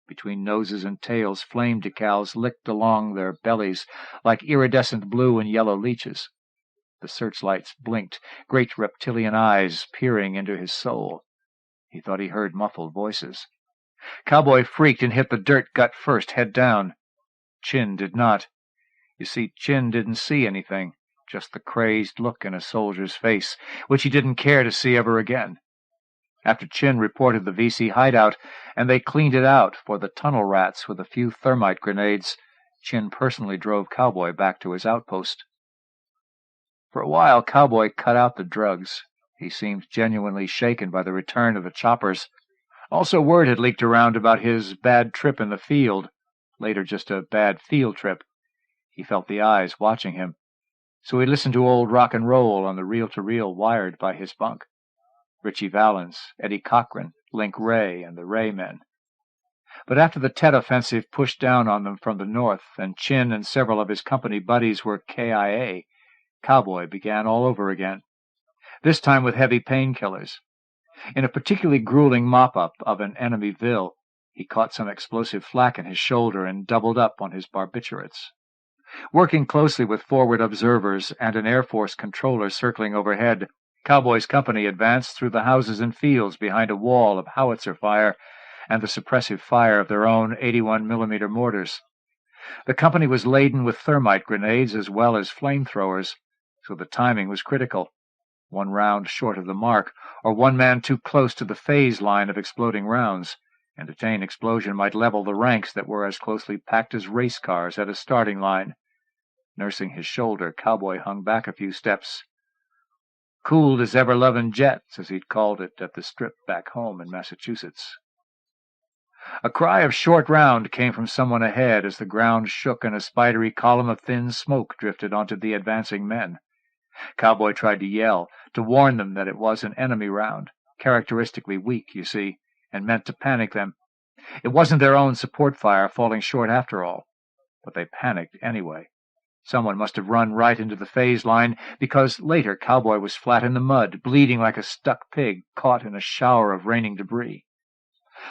Between noses and tails flame decals licked along their bellies like iridescent blue and yellow leeches. The searchlights blinked, great reptilian eyes peering into his soul. He thought he heard muffled voices. Cowboy freaked and hit the dirt gut first, head down. Chin did not. You see, Chin didn't see anything, just the crazed look in a soldier's face, which he didn't care to see ever again. After Chin reported the VC hideout, and they cleaned it out for the tunnel rats with a few thermite grenades, Chin personally drove Cowboy back to his outpost. For a while, Cowboy cut out the drugs. He seemed genuinely shaken by the return of the choppers. Also, word had leaked around about his bad trip in the field, later just a bad field trip. He felt the eyes watching him, so he listened to old rock and roll on the reel-to-reel wired by his bunk. Richie Valens, Eddie Cochran, Link Ray, and the Ray men. But after the Tet offensive pushed down on them from the north, and Chin and several of his company buddies were KIA, Cowboy began all over again, this time with heavy painkillers. In a particularly grueling mop-up of an enemy Ville, he caught some explosive flak in his shoulder and doubled up on his barbiturates. Working closely with forward observers and an Air Force controller circling overhead, Cowboy's company advanced through the houses and fields behind a wall of howitzer fire and the suppressive fire of their own 81mm mortars. The company was laden with thermite grenades as well as flamethrowers, so the timing was critical. One round short of the mark, or one man too close to the phase line of exploding rounds, and a chain explosion might level the ranks that were as closely packed as race cars at a starting line. Nursing his shoulder, Cowboy hung back a few steps. Cooled as ever-lovin' jets, as he'd called it at the Strip back home in Massachusetts. A cry of short round came from someone ahead as the ground shook and a spidery column of thin smoke drifted onto the advancing men. Cowboy tried to yell, to warn them that it was an enemy round, characteristically weak, you see, and meant to panic them. It wasn't their own support fire falling short after all, but they panicked anyway. Someone must have run right into the phase line, because later Cowboy was flat in the mud, bleeding like a stuck pig caught in a shower of raining debris.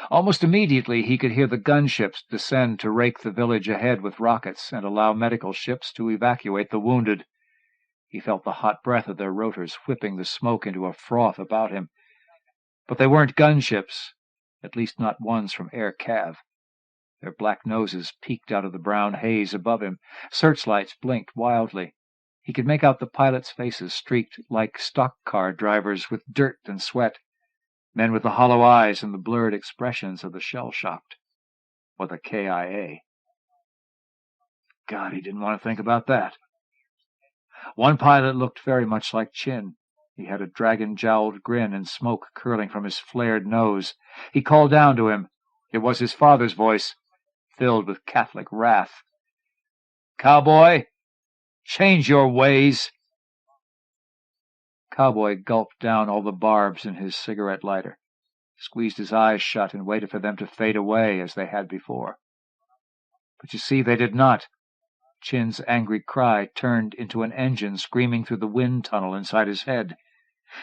Almost immediately he could hear the gunships descend to rake the village ahead with rockets and allow medical ships to evacuate the wounded. He felt the hot breath of their rotors whipping the smoke into a froth about him. But they weren't gunships, at least not ones from Air Cav. Their black noses peeked out of the brown haze above him. Searchlights blinked wildly. He could make out the pilots' faces streaked like stock car drivers with dirt and sweat, men with the hollow eyes and the blurred expressions of the shell-shocked, or the KIA. God, he didn't want to think about that. One pilot looked very much like Chin. He had a dragon-jowled grin and smoke curling from his flared nose. He called down to him. It was his father's voice, filled with Catholic wrath. "Cowboy, change your ways." Cowboy gulped down all the barbs in his cigarette lighter, squeezed his eyes shut and waited for them to fade away as they had before. But you see, they did not. Chin's angry cry turned into an engine screaming through the wind tunnel inside his head.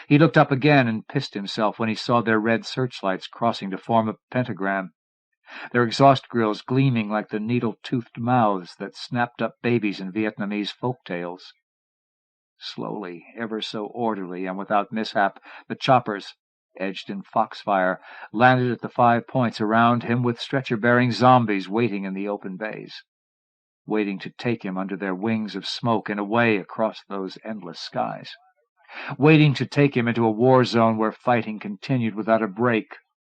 He looked up again and pissed himself when he saw their red searchlights crossing to form a pentagram, their exhaust grills gleaming like the needle-toothed mouths that snapped up babies in Vietnamese folk tales. Slowly, ever so orderly and without mishap, the choppers, edged in foxfire, landed at the 5 points around him with stretcher-bearing zombies waiting in the open bays, waiting to take him under their wings of smoke and away across those endless skies, waiting to take him into a war zone where fighting continued without a break,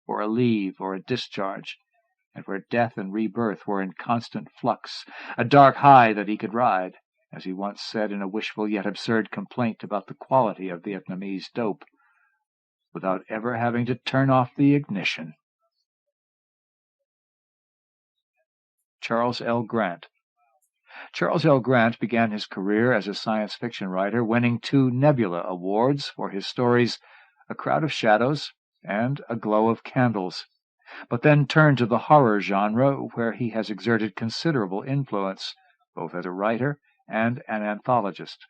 or a leave, or a discharge, and where death and rebirth were in constant flux, a dark high that he could ride, as he once said in a wishful yet absurd complaint about the quality of Vietnamese dope, without ever having to turn off the ignition. Charles L. Grant. Charles L. Grant began his career as a science fiction writer, winning 2 Nebula Awards for his stories A Crowd of Shadows and A Glow of Candles, but then turned to the horror genre, where he has exerted considerable influence, both as a writer and an anthologist.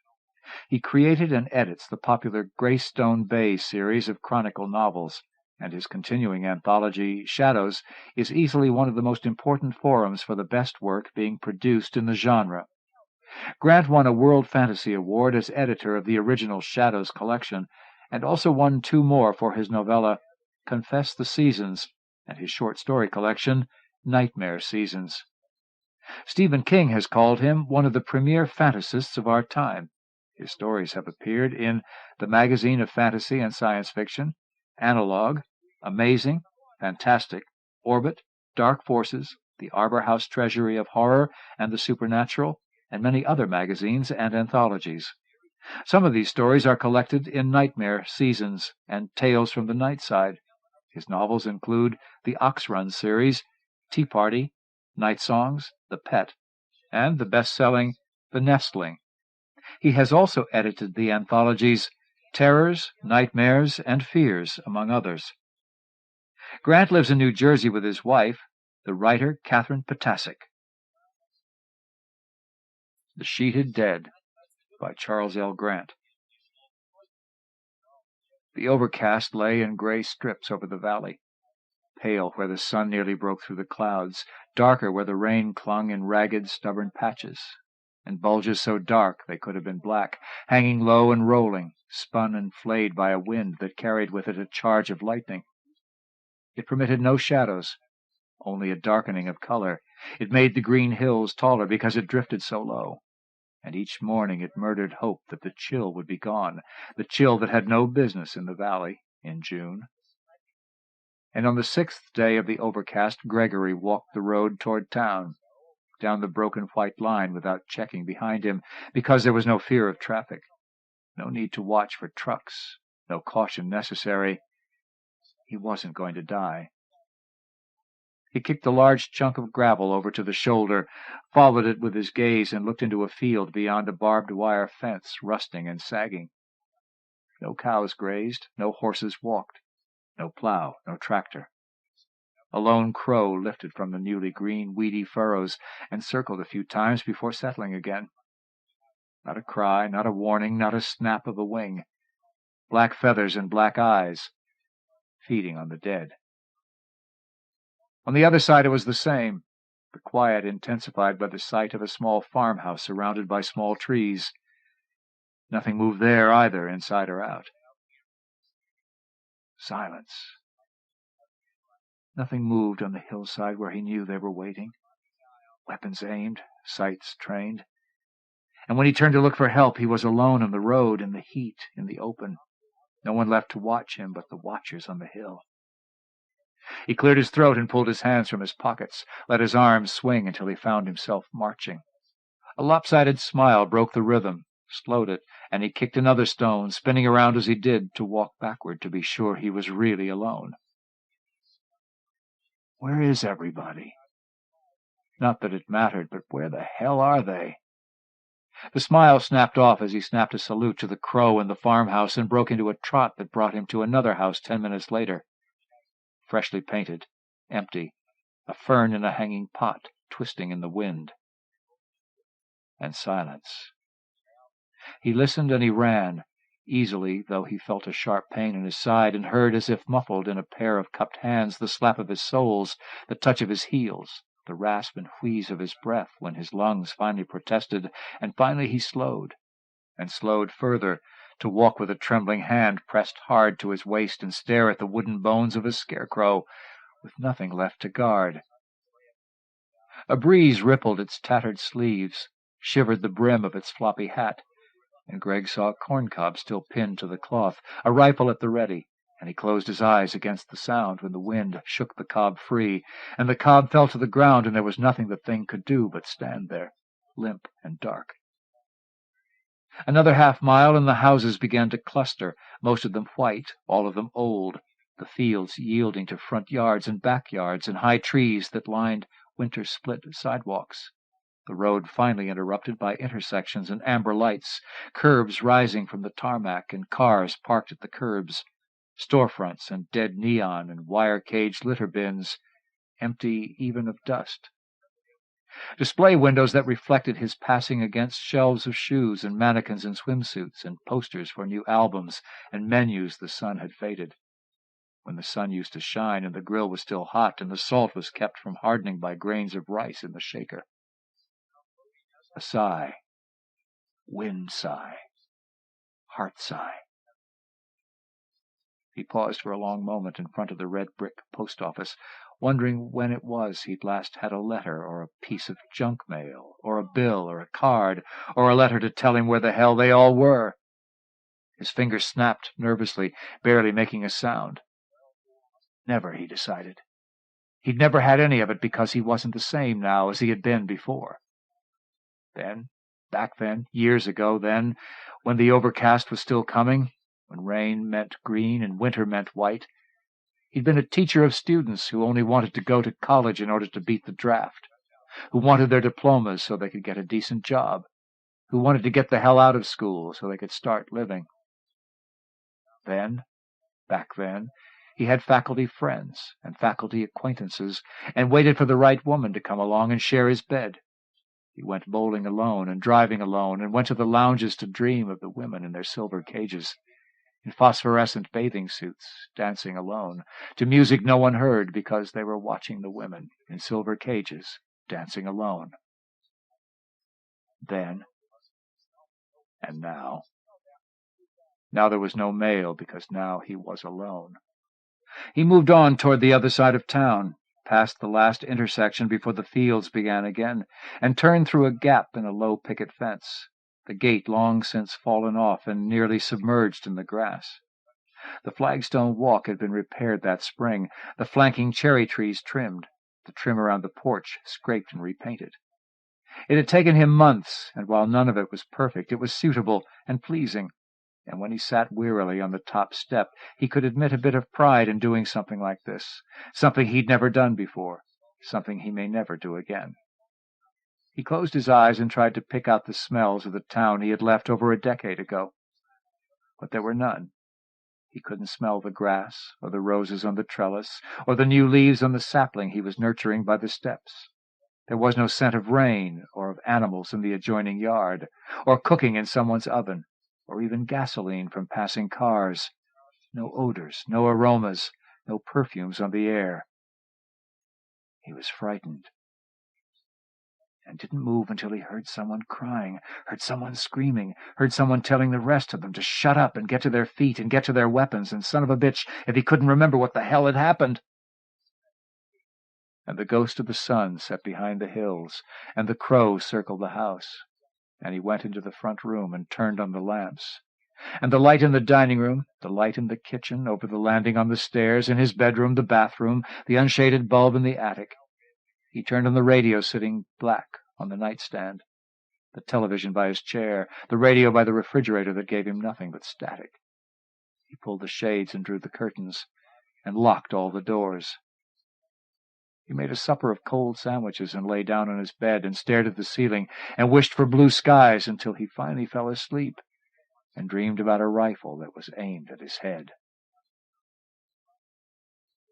He created and edits the popular Greystone Bay series of chronicle novels, and his continuing anthology, Shadows, is easily one of the most important forums for the best work being produced in the genre. Grant won a World Fantasy Award as editor of the original Shadows collection, and also won 2 more for his novella Confess the Seasons and his short story collection Nightmare Seasons. Stephen King has called him one of the premier fantasists of our time. His stories have appeared in the Magazine of Fantasy and Science Fiction, Analog, Amazing, Fantastic, Orbit, Dark Forces, the Arbor House Treasury of Horror and the Supernatural, and many other magazines and anthologies. Some of these stories are collected in Nightmare Seasons and Tales from the Night Side. His novels include the Ox Run series, Tea Party, Night Songs, The Pet, and the best-selling The Nestling. He has also edited the anthologies Terrors, Nightmares, and Fears, among others. Grant lives in New Jersey with his wife, the writer Catherine Potasic. The Sheeted Dead by Charles L. Grant. The overcast lay in gray strips over the valley, pale where the sun nearly broke through the clouds, darker where the rain clung in ragged, stubborn patches, and bulges so dark they could have been black, hanging low and rolling, spun and flayed by a wind that carried with it a charge of lightning. It permitted no shadows, only a darkening of color. It made the green hills taller because it drifted so low, and each morning it murdered hope that the chill would be gone, the chill that had no business in the valley in June. And on the 6th day of the overcast, Gregory walked the road toward town, down the broken white line without checking behind him, because there was no fear of traffic, no need to watch for trucks, no caution necessary. He wasn't going to die. He kicked a large chunk of gravel over to the shoulder, followed it with his gaze, and looked into a field beyond a barbed wire fence, rusting and sagging. No cows grazed, no horses walked, no plow, no tractor. A lone crow lifted from the newly green, weedy furrows and circled a few times before settling again. Not a cry, not a warning, not a snap of a wing. Black feathers and black eyes, feeding on the dead. On the other side it was the same, the quiet intensified by the sight of a small farmhouse surrounded by small trees. Nothing moved there either, inside or out. Silence. Nothing moved on the hillside where he knew they were waiting. Weapons aimed, sights trained. And when he turned to look for help, he was alone on the road, in the heat, in the open. No one left to watch him but the watchers on the hill. He cleared his throat and pulled his hands from his pockets, let his arms swing until he found himself marching. A lopsided smile broke the rhythm, slowed it, and he kicked another stone, spinning around as he did, to walk backward to be sure he was really alone. Where is everybody? Not that it mattered, but where the hell are they? The smile snapped off as he snapped a salute to the crow in the farmhouse and broke into a trot that brought him to another house 10 minutes later. Freshly painted, empty, a fern in a hanging pot, twisting in the wind. And silence. He listened and he ran, easily, though he felt a sharp pain in his side and heard, as if muffled in a pair of cupped hands, the slap of his soles, the touch of his heels, the rasp and wheeze of his breath when his lungs finally protested, and finally he slowed, and slowed further, to walk with a trembling hand pressed hard to his waist and stare at the wooden bones of a scarecrow, with nothing left to guard. A breeze rippled its tattered sleeves, shivered the brim of its floppy hat, and Greg saw a corncob still pinned to the cloth, a rifle at the ready, and he closed his eyes against the sound when the wind shook the cob free, and the cob fell to the ground, and there was nothing the thing could do but stand there, limp and dark. Another half-mile, and the houses began to cluster, most of them white, all of them old, the fields yielding to front yards and backyards and high trees that lined winter-split sidewalks. The road finally interrupted by intersections and amber lights, curbs rising from the tarmac and cars parked at the curbs, storefronts and dead neon and wire-caged litter bins, empty even of dust. Display windows that reflected his passing against shelves of shoes and mannequins in swimsuits and posters for new albums and menus the sun had faded, when the sun used to shine and the grill was still hot and the salt was kept from hardening by grains of rice in the shaker. A sigh, wind sigh, heart sigh. He paused for a long moment in front of the red brick post office, wondering when it was he'd last had a letter or a piece of junk mail, or a bill or a card, or a letter to tell him where the hell they all were. His fingers snapped nervously, barely making a sound. Never, he decided. He'd never had any of it because he wasn't the same now as he had been before. Then, back then, years ago then, when the overcast was still coming, when rain meant green and winter meant white, he'd been a teacher of students who only wanted to go to college in order to beat the draft, who wanted their diplomas so they could get a decent job, who wanted to get the hell out of school so they could start living. Then, back then, he had faculty friends and faculty acquaintances, and waited for the right woman to come along and share his bed. He went bowling alone and driving alone, and went to the lounges to dream of the women in their silver cages, in phosphorescent bathing suits, dancing alone, to music no one heard because they were watching the women in silver cages, dancing alone. Then, and now. Now there was no mail because now he was alone. He moved on toward the other side of town, past the last intersection before the fields began again, and turned through a gap in a low picket fence, the gate long since fallen off and nearly submerged in the grass. The flagstone walk had been repaired that spring, the flanking cherry trees trimmed, the trim around the porch scraped and repainted. It had taken him months, and while none of it was perfect, it was suitable and pleasing, and when he sat wearily on the top step, he could admit a bit of pride in doing something like this, something he'd never done before, something he may never do again. He closed his eyes and tried to pick out the smells of the town he had left over a decade ago. But there were none. He couldn't smell the grass, or the roses on the trellis, or the new leaves on the sapling he was nurturing by the steps. There was no scent of rain, or of animals in the adjoining yard, or cooking in someone's oven, or even gasoline from passing cars. No odors, no aromas, no perfumes on the air. He was frightened, and didn't move until he heard someone crying, heard someone screaming, heard someone telling the rest of them to shut up and get to their feet and get to their weapons, and son of a bitch if he couldn't remember what the hell had happened. And the ghost of the sun set behind the hills, and the crow circled the house, and he went into the front room and turned on the lamps. And the light in the dining room, the light in the kitchen, over the landing on the stairs, in his bedroom, the bathroom, the unshaded bulb in the attic. He turned on the radio sitting black on the nightstand, the television by his chair, the radio by the refrigerator that gave him nothing but static. He pulled the shades and drew the curtains, and locked all the doors. He made a supper of cold sandwiches and lay down on his bed and stared at the ceiling and wished for blue skies until he finally fell asleep and dreamed about a rifle that was aimed at his head.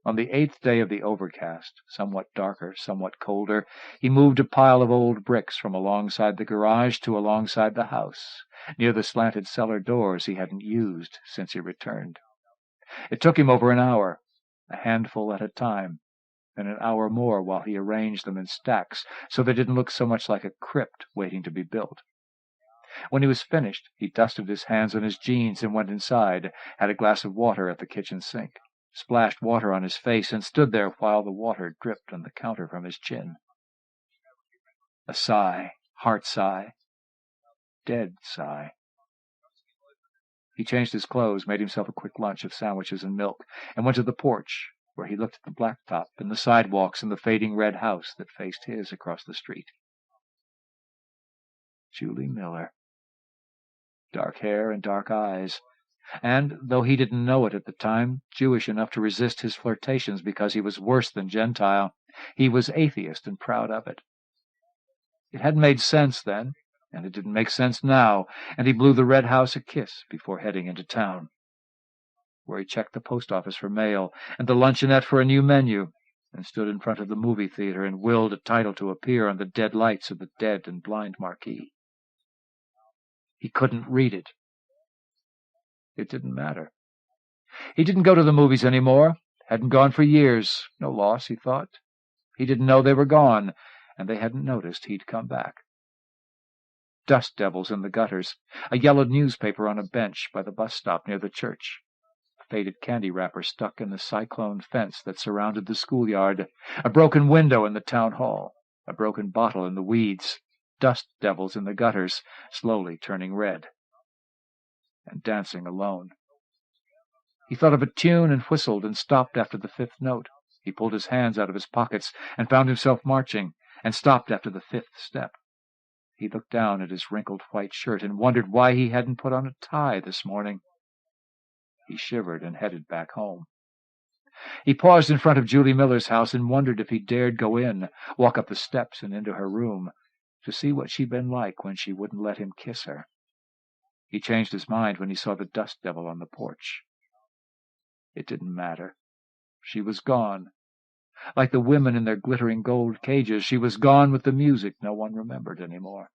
On the 8th day of the overcast, somewhat darker, somewhat colder, he moved a pile of old bricks from alongside the garage to alongside the house, near the slanted cellar doors he hadn't used since he returned. It took him over an hour, a handful at a time, then an hour more while he arranged them in stacks so they didn't look so much like a crypt waiting to be built. When he was finished, he dusted his hands on his jeans and went inside, had a glass of water at the kitchen sink, splashed water on his face, and stood there while the water dripped on the counter from his chin. A sigh, heart sigh, dead sigh. He changed his clothes, made himself a quick lunch of sandwiches and milk, and went to the porch, where he looked at the blacktop and the sidewalks and the fading red house that faced his across the street. Julie Miller. Dark hair and dark eyes, and, though he didn't know it at the time, Jewish enough to resist his flirtations because he was worse than Gentile. He was atheist and proud of it. It hadn't made sense then, and it didn't make sense now, and he blew the red house a kiss before heading into town, where he checked the post office for mail and the luncheonette for a new menu, and stood in front of the movie theater and willed a title to appear on the dead lights of the dead and blind marquee. He couldn't read it. It didn't matter. He didn't go to the movies any more, hadn't gone for years. No loss, he thought. He didn't know they were gone, and they hadn't noticed he'd come back. dust devils in the gutters, a yellowed newspaper on a bench by the bus stop near the church, a faded candy wrapper stuck in the cyclone fence that surrounded the schoolyard, a broken window in the town hall, a broken bottle in the weeds, dust devils in the gutters, slowly turning red, and dancing alone. He thought of a tune and whistled and stopped after the fifth note. He pulled his hands out of his pockets and found himself marching, and stopped after the fifth step. He looked down at his wrinkled white shirt and wondered why he hadn't put on a tie this morning. He shivered and headed back home. He paused in front of Julie Miller's house and wondered if he dared go in, walk up the steps and into her room, to see what she'd been like when she wouldn't let him kiss her. He changed his mind when he saw the dust devil on the porch. It didn't matter. She was gone. Like the women in their glittering gold cages, she was gone with the music no one remembered any more.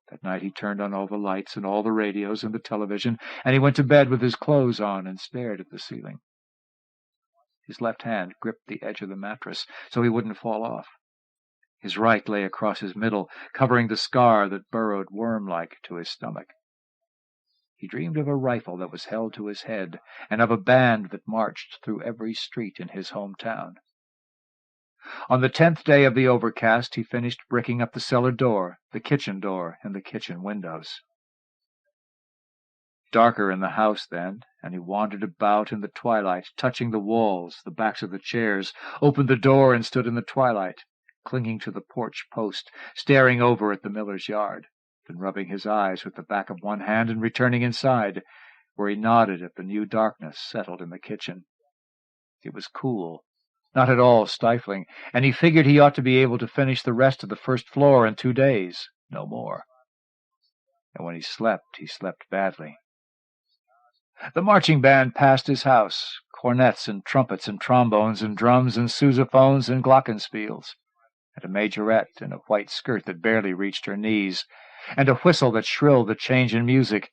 That night he turned on all the lights and all the radios and the television, and he went to bed with his clothes on and stared at the ceiling. His left hand gripped the edge of the mattress so he wouldn't fall off. His right lay across his middle, covering the scar that burrowed worm-like to his stomach. He dreamed of a rifle that was held to his head, and of a band that marched through every street in his hometown. On the 10th day of the overcast, he finished bricking up the cellar door, the kitchen door, and the kitchen windows. Darker in the house then, and he wandered about in the twilight, touching the walls, the backs of the chairs, opened the door and stood in the twilight, clinging to the porch post, staring over at the Miller's yard, then rubbing his eyes with the back of one hand and returning inside, where he nodded at the new darkness settled in the kitchen. It was cool, not at all stifling, and he figured he ought to be able to finish the rest of the first floor in 2 days, no more. And when he slept badly. The marching band passed his house, cornets and trumpets and trombones and drums and sousaphones and glockenspiels, and a majorette in a white skirt that barely reached her knees, and a whistle that shrilled the change in music,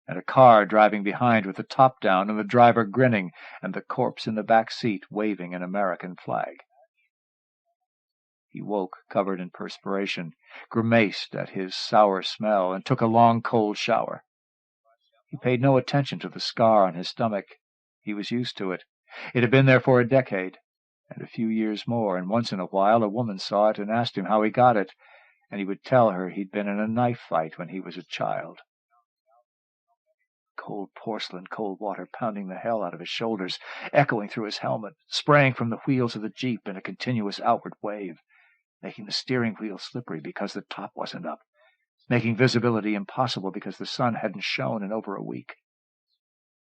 and a car driving behind with the top down and the driver grinning, and the corpse in the back seat waving an American flag. He woke, covered in perspiration, grimaced at his sour smell, and took a long, cold shower. He paid no attention to the scar on his stomach. He was used to it. It had been there for a decade, and a few years more, and once in a while a woman saw it and asked him how he got it, and he would tell her he'd been in a knife fight when he was a child. Cold porcelain, cold water pounding the hell out of his shoulders, echoing through his helmet, spraying from the wheels of the Jeep in a continuous outward wave, making the steering wheel slippery because the top wasn't up, making visibility impossible because the sun hadn't shone in over a week.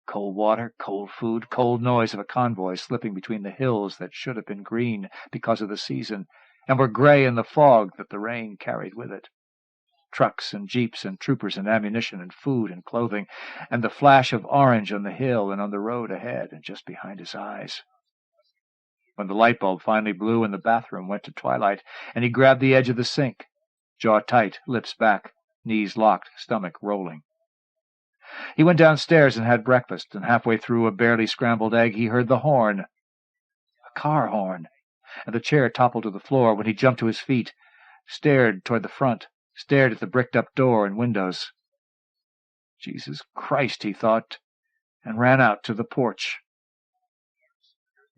Cold water, cold food, cold noise of a convoy slipping between the hills that should have been green because of the season, and were gray in the fog that the rain carried with it. Trucks and jeeps and troopers and ammunition and food and clothing, and the flash of orange on the hill and on the road ahead and just behind his eyes. When the light bulb finally blew and the bathroom went to twilight, and he grabbed the edge of the sink, jaw tight, lips back, knees locked, stomach rolling. He went downstairs and had breakfast, and halfway through a barely scrambled egg he heard the horn. A car horn. And the chair toppled to the floor when he jumped to his feet, stared toward the front, stared at the bricked-up door and windows. Jesus Christ, he thought, and ran out to the porch.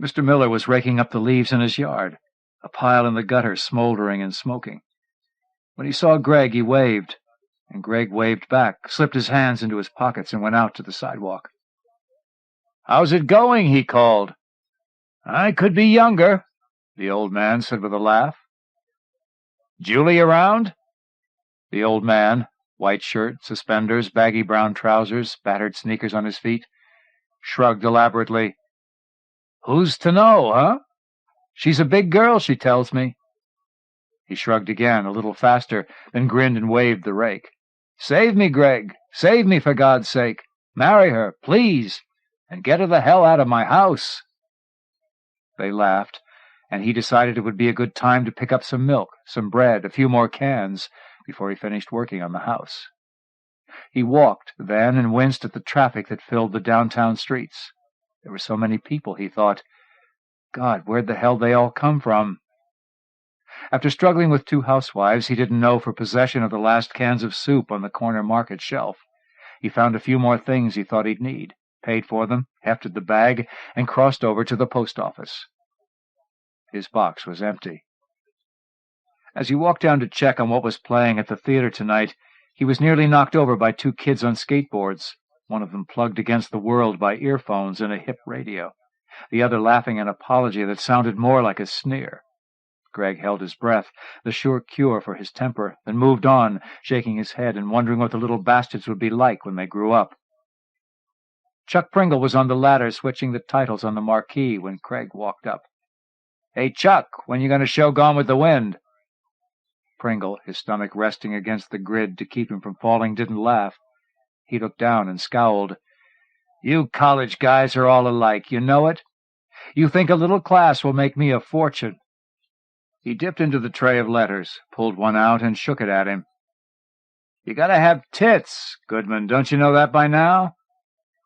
Mr. Miller was raking up the leaves in his yard, a pile in the gutter smoldering and smoking. When he saw Greg, he waved, and Greg waved back, slipped his hands into his pockets, and went out to the sidewalk. "How's it going?" he called. "I could be younger," the old man said with a laugh. "Julie around?" The old man, white shirt, suspenders, baggy brown trousers, battered sneakers on his feet, shrugged elaborately. "Who's to know, huh? She's a big girl, she tells me." He shrugged again, a little faster, then grinned and waved the rake. "Save me, Greg. Save me, for God's sake. Marry her, please, and get her the hell out of my house." They laughed, and he decided it would be a good time to pick up some milk, some bread, a few more cans, before he finished working on the house. He walked, then, and winced at the traffic that filled the downtown streets. There were so many people, he thought. God, where'd the hell they all come from? After struggling with 2 housewives, he didn't know for possession of the last cans of soup on the corner market shelf. He found a few more things he thought he'd need, paid for them, hefted the bag, and crossed over to the post office. His box was empty. As he walked down to check on what was playing at the theater tonight, he was nearly knocked over by 2 kids on skateboards, one of them plugged against the world by earphones and a hip radio, the other laughing an apology that sounded more like a sneer. Greg held his breath, the sure cure for his temper, then moved on, shaking his head and wondering what the little bastards would be like when they grew up. Chuck Pringle was on the ladder switching the titles on the marquee when Craig walked up. "Hey, Chuck, when you going to show Gone with the Wind?" Pringle, his stomach resting against the grid to keep him from falling, didn't laugh. He looked down and scowled. "You college guys are all alike, you know it? You think a little class will make me a fortune." He dipped into the tray of letters, pulled one out, and shook it at him. "You gotta have tits, Goodman, don't you know that by now?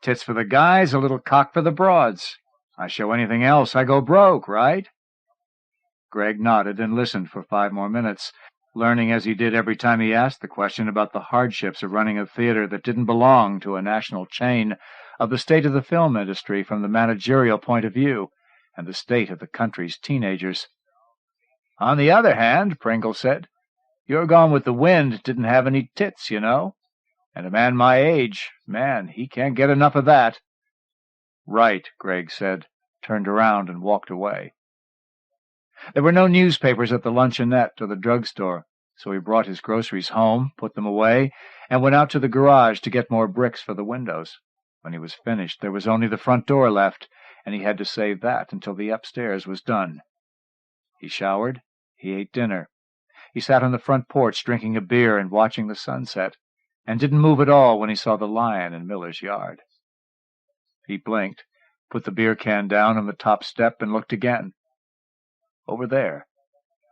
Tits for the guys, a little cock for the broads. I show anything else, I go broke, right?" Greg nodded and listened for 5 more minutes, learning as he did every time he asked the question about the hardships of running a theater that didn't belong to a national chain, of the state of the film industry from the managerial point of view, and the state of the country's teenagers. "On the other hand," Pringle said, "You're Gone with the Wind didn't have any tits, you know. And a man my age, man, he can't get enough of that." "Right," Greg said, turned around and walked away. There were no newspapers at the luncheonette or the drugstore, so he brought his groceries home, put them away, and went out to the garage to get more bricks for the windows. When he was finished, there was only the front door left, and he had to save that until the upstairs was done. He showered. He ate dinner. He sat on the front porch drinking a beer and watching the sunset, and didn't move at all when he saw the lion in Miller's yard. He blinked, put the beer can down on the top step, and looked again. Over there,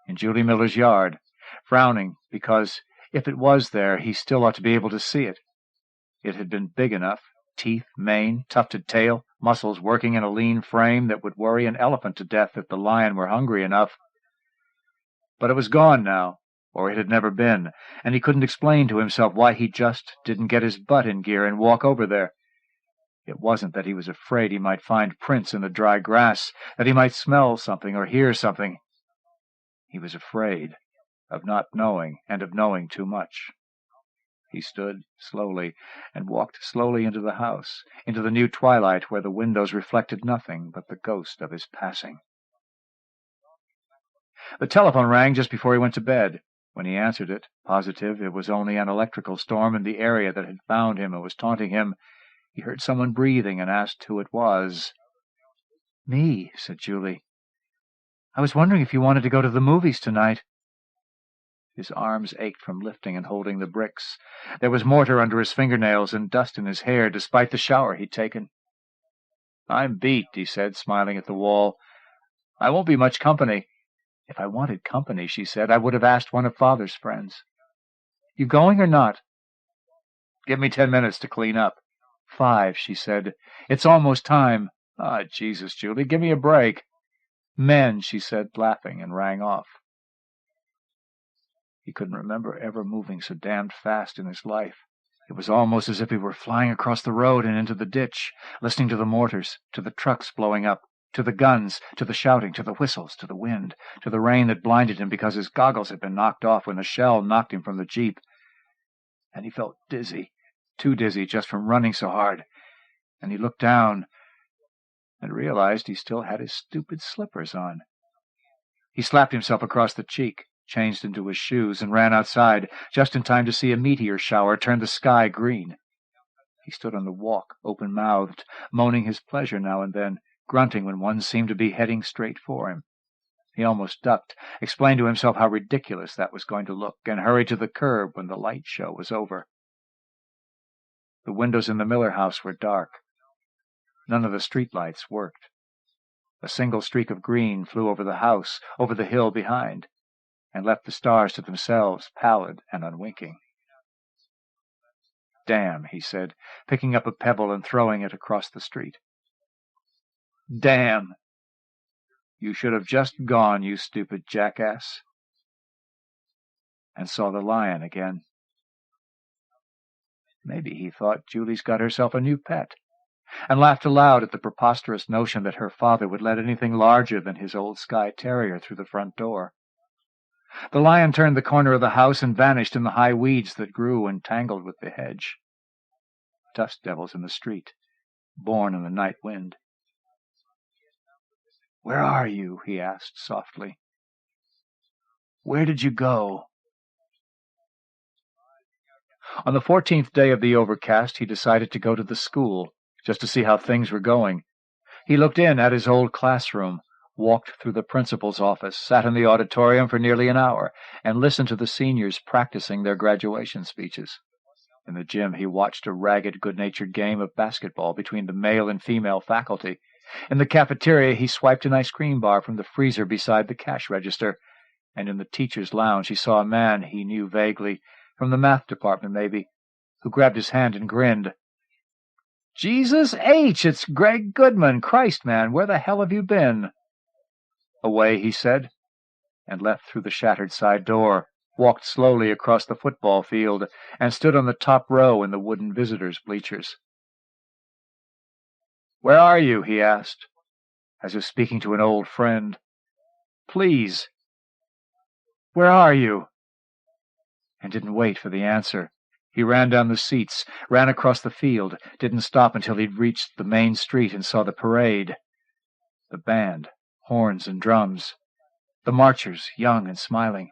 in Julie Miller's yard, frowning because, if it was there, he still ought to be able to see it. It had been big enough, teeth, mane, tufted tail, muscles working in a lean frame that would worry an elephant to death if the lion were hungry enough. But it was gone now, or it had never been, and he couldn't explain to himself why he just didn't get his butt in gear and walk over there. It wasn't that he was afraid he might find prints in the dry grass, that he might smell something or hear something. He was afraid of not knowing and of knowing too much. He stood slowly and walked slowly into the house, into the new twilight where the windows reflected nothing but the ghost of his passing. The telephone rang just before he went to bed. When he answered it, positive it was only an electrical storm in the area that had found him and was taunting him, he heard someone breathing and asked who it was. "Me," said Julie. "I was wondering if you wanted to go to the movies tonight." His arms ached from lifting and holding the bricks. There was mortar under his fingernails and dust in his hair, despite the shower he'd taken. "I'm beat," he said, smiling at the wall. "I won't be much company." "If I wanted company," she said, "I would have asked one of Father's friends." "You going or not?" "Give me 10 minutes to clean up." 5, she said. "It's almost time." "Ah, Jesus, Julie, give me a break." "Men," she said, laughing, and rang off. He couldn't remember ever moving so damned fast in his life. It was almost as if he were flying across the road and into the ditch, listening to the mortars, to the trucks blowing up, to the guns, to the shouting, to the whistles, to the wind, to the rain that blinded him because his goggles had been knocked off when the shell knocked him from the Jeep. And he felt dizzy, too dizzy just from running so hard, and he looked down and realized he still had his stupid slippers on. He slapped himself across the cheek, changed into his shoes, and ran outside, just in time to see a meteor shower turn the sky green. He stood on the walk, open-mouthed, moaning his pleasure now and then, grunting when one seemed to be heading straight for him. He almost ducked, explained to himself how ridiculous that was going to look, and hurried to the curb when the light show was over. The windows in the Miller house were dark. None of the street lights worked. A single streak of green flew over the house, over the hill behind, and left the stars to themselves, pallid and unwinking. "Damn," he said, picking up a pebble and throwing it across the street. "Damn! You should have just gone, you stupid jackass." and saw the lion again. Maybe he thought Julie's got herself a new pet, and laughed aloud at the preposterous notion that her father would let anything larger than his old Skye Terrier through the front door. The lion turned the corner of the house and vanished in the high weeds that grew and tangled with the hedge. Dust devils in the street, born in the night wind. "Where are you?" he asked softly. "Where did you go?" On the 14th day of the overcast, he decided to go to the school, just to see how things were going. He looked in at his old classroom, walked through the principal's office, sat in the auditorium for nearly an hour, and listened to the seniors practicing their graduation speeches. In the gym, he watched a ragged, good-natured game of basketball between the male and female faculty. In the cafeteria, he swiped an ice cream bar from the freezer beside the cash register, and in the teacher's lounge he saw a man he knew vaguely, from the math department maybe, who grabbed his hand and grinned. "Jesus H., it's Greg Goodman! Christ, man, where the hell have you been?" "Away," he said, and left through the shattered side door, walked slowly across the football field, and stood on the top row in the wooden visitors' bleachers. "Where are you?" he asked, as if speaking to an old friend. "Please, where are you?" And didn't wait for the answer. He ran down the seats, ran across the field, didn't stop until he'd reached the main street and saw the parade. The band, horns and drums. The marchers, young and smiling.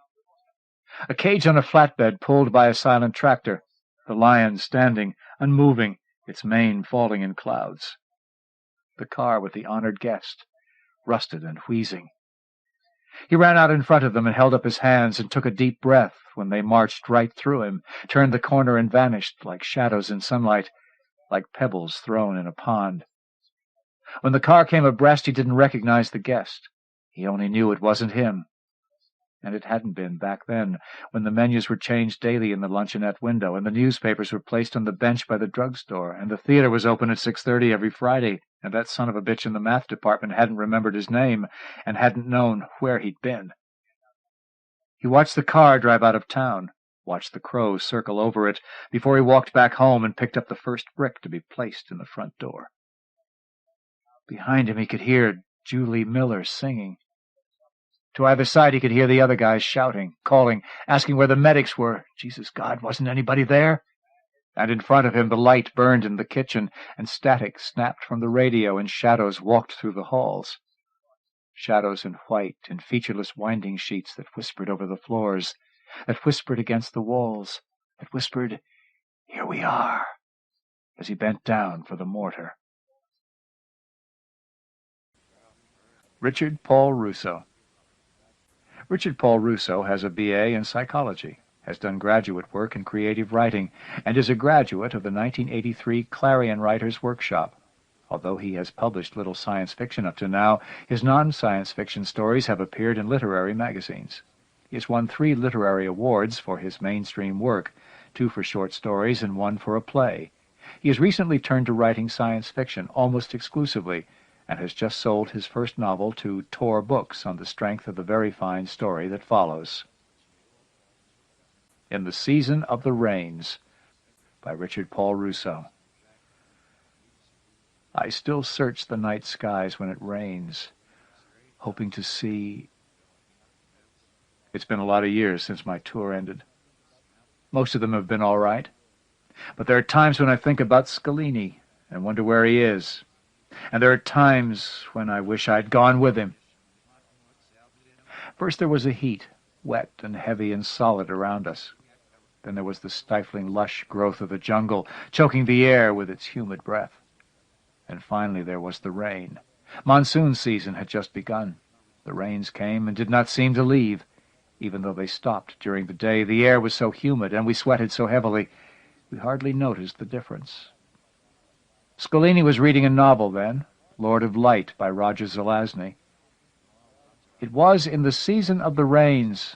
A cage on a flatbed pulled by a silent tractor. The lion standing, unmoving, its mane falling in clouds. The car with the honored guest, rusted and wheezing. He ran out in front of them and held up his hands and took a deep breath when they marched right through him, turned the corner and vanished like shadows in sunlight, like pebbles thrown in a pond. When the car came abreast, he didn't recognize the guest. He only knew it wasn't him. And it hadn't been back then, when the menus were changed daily in the luncheonette window, and the newspapers were placed on the bench by the drugstore, and the theater was open at 6:30 every Friday, and that son of a bitch in the math department hadn't remembered his name and hadn't known where he'd been. He watched the car drive out of town, watched the crows circle over it, before he walked back home and picked up the first brick to be placed in the front door. Behind him he could hear Julie Miller singing. To either side he could hear the other guys shouting, calling, asking where the medics were. Jesus God, wasn't anybody there? And in front of him the light burned in the kitchen, and static snapped from the radio, and shadows walked through the halls. Shadows in white and featureless winding sheets that whispered over the floors, that whispered against the walls, that whispered, "Here we are," as he bent down for the mortar. Richard Paul Russo. Richard Paul Russo has a B.A. in psychology, has done graduate work in creative writing, and is a graduate of the 1983 Clarion Writers' Workshop. Although he has published little science fiction up to now, his non-science fiction stories have appeared in literary magazines. He has won 3 literary awards for his mainstream work, 2 for short stories and 1 for a play. He has recently turned to writing science fiction almost exclusively, and has just sold his first novel to Tor Books on the strength of the very fine story that follows. In the Season of the Rains, by Richard Paul Russo. I still search the night skies when it rains, hoping to see... It's been a lot of years since my tour ended. Most of them have been all right, but there are times when I think about Scalini and wonder where he is. And there are times when I wish I'd gone with him. First there was a heat, wet and heavy and solid around us. Then there was the stifling lush growth of the jungle, choking the air with its humid breath. And finally there was the rain. Monsoon season had just begun. The rains came and did not seem to leave. Even though they stopped during the day, the air was so humid and we sweated so heavily, we hardly noticed the difference. Scalini was reading a novel then, Lord of Light by Roger Zelazny. It was in the season of the rains.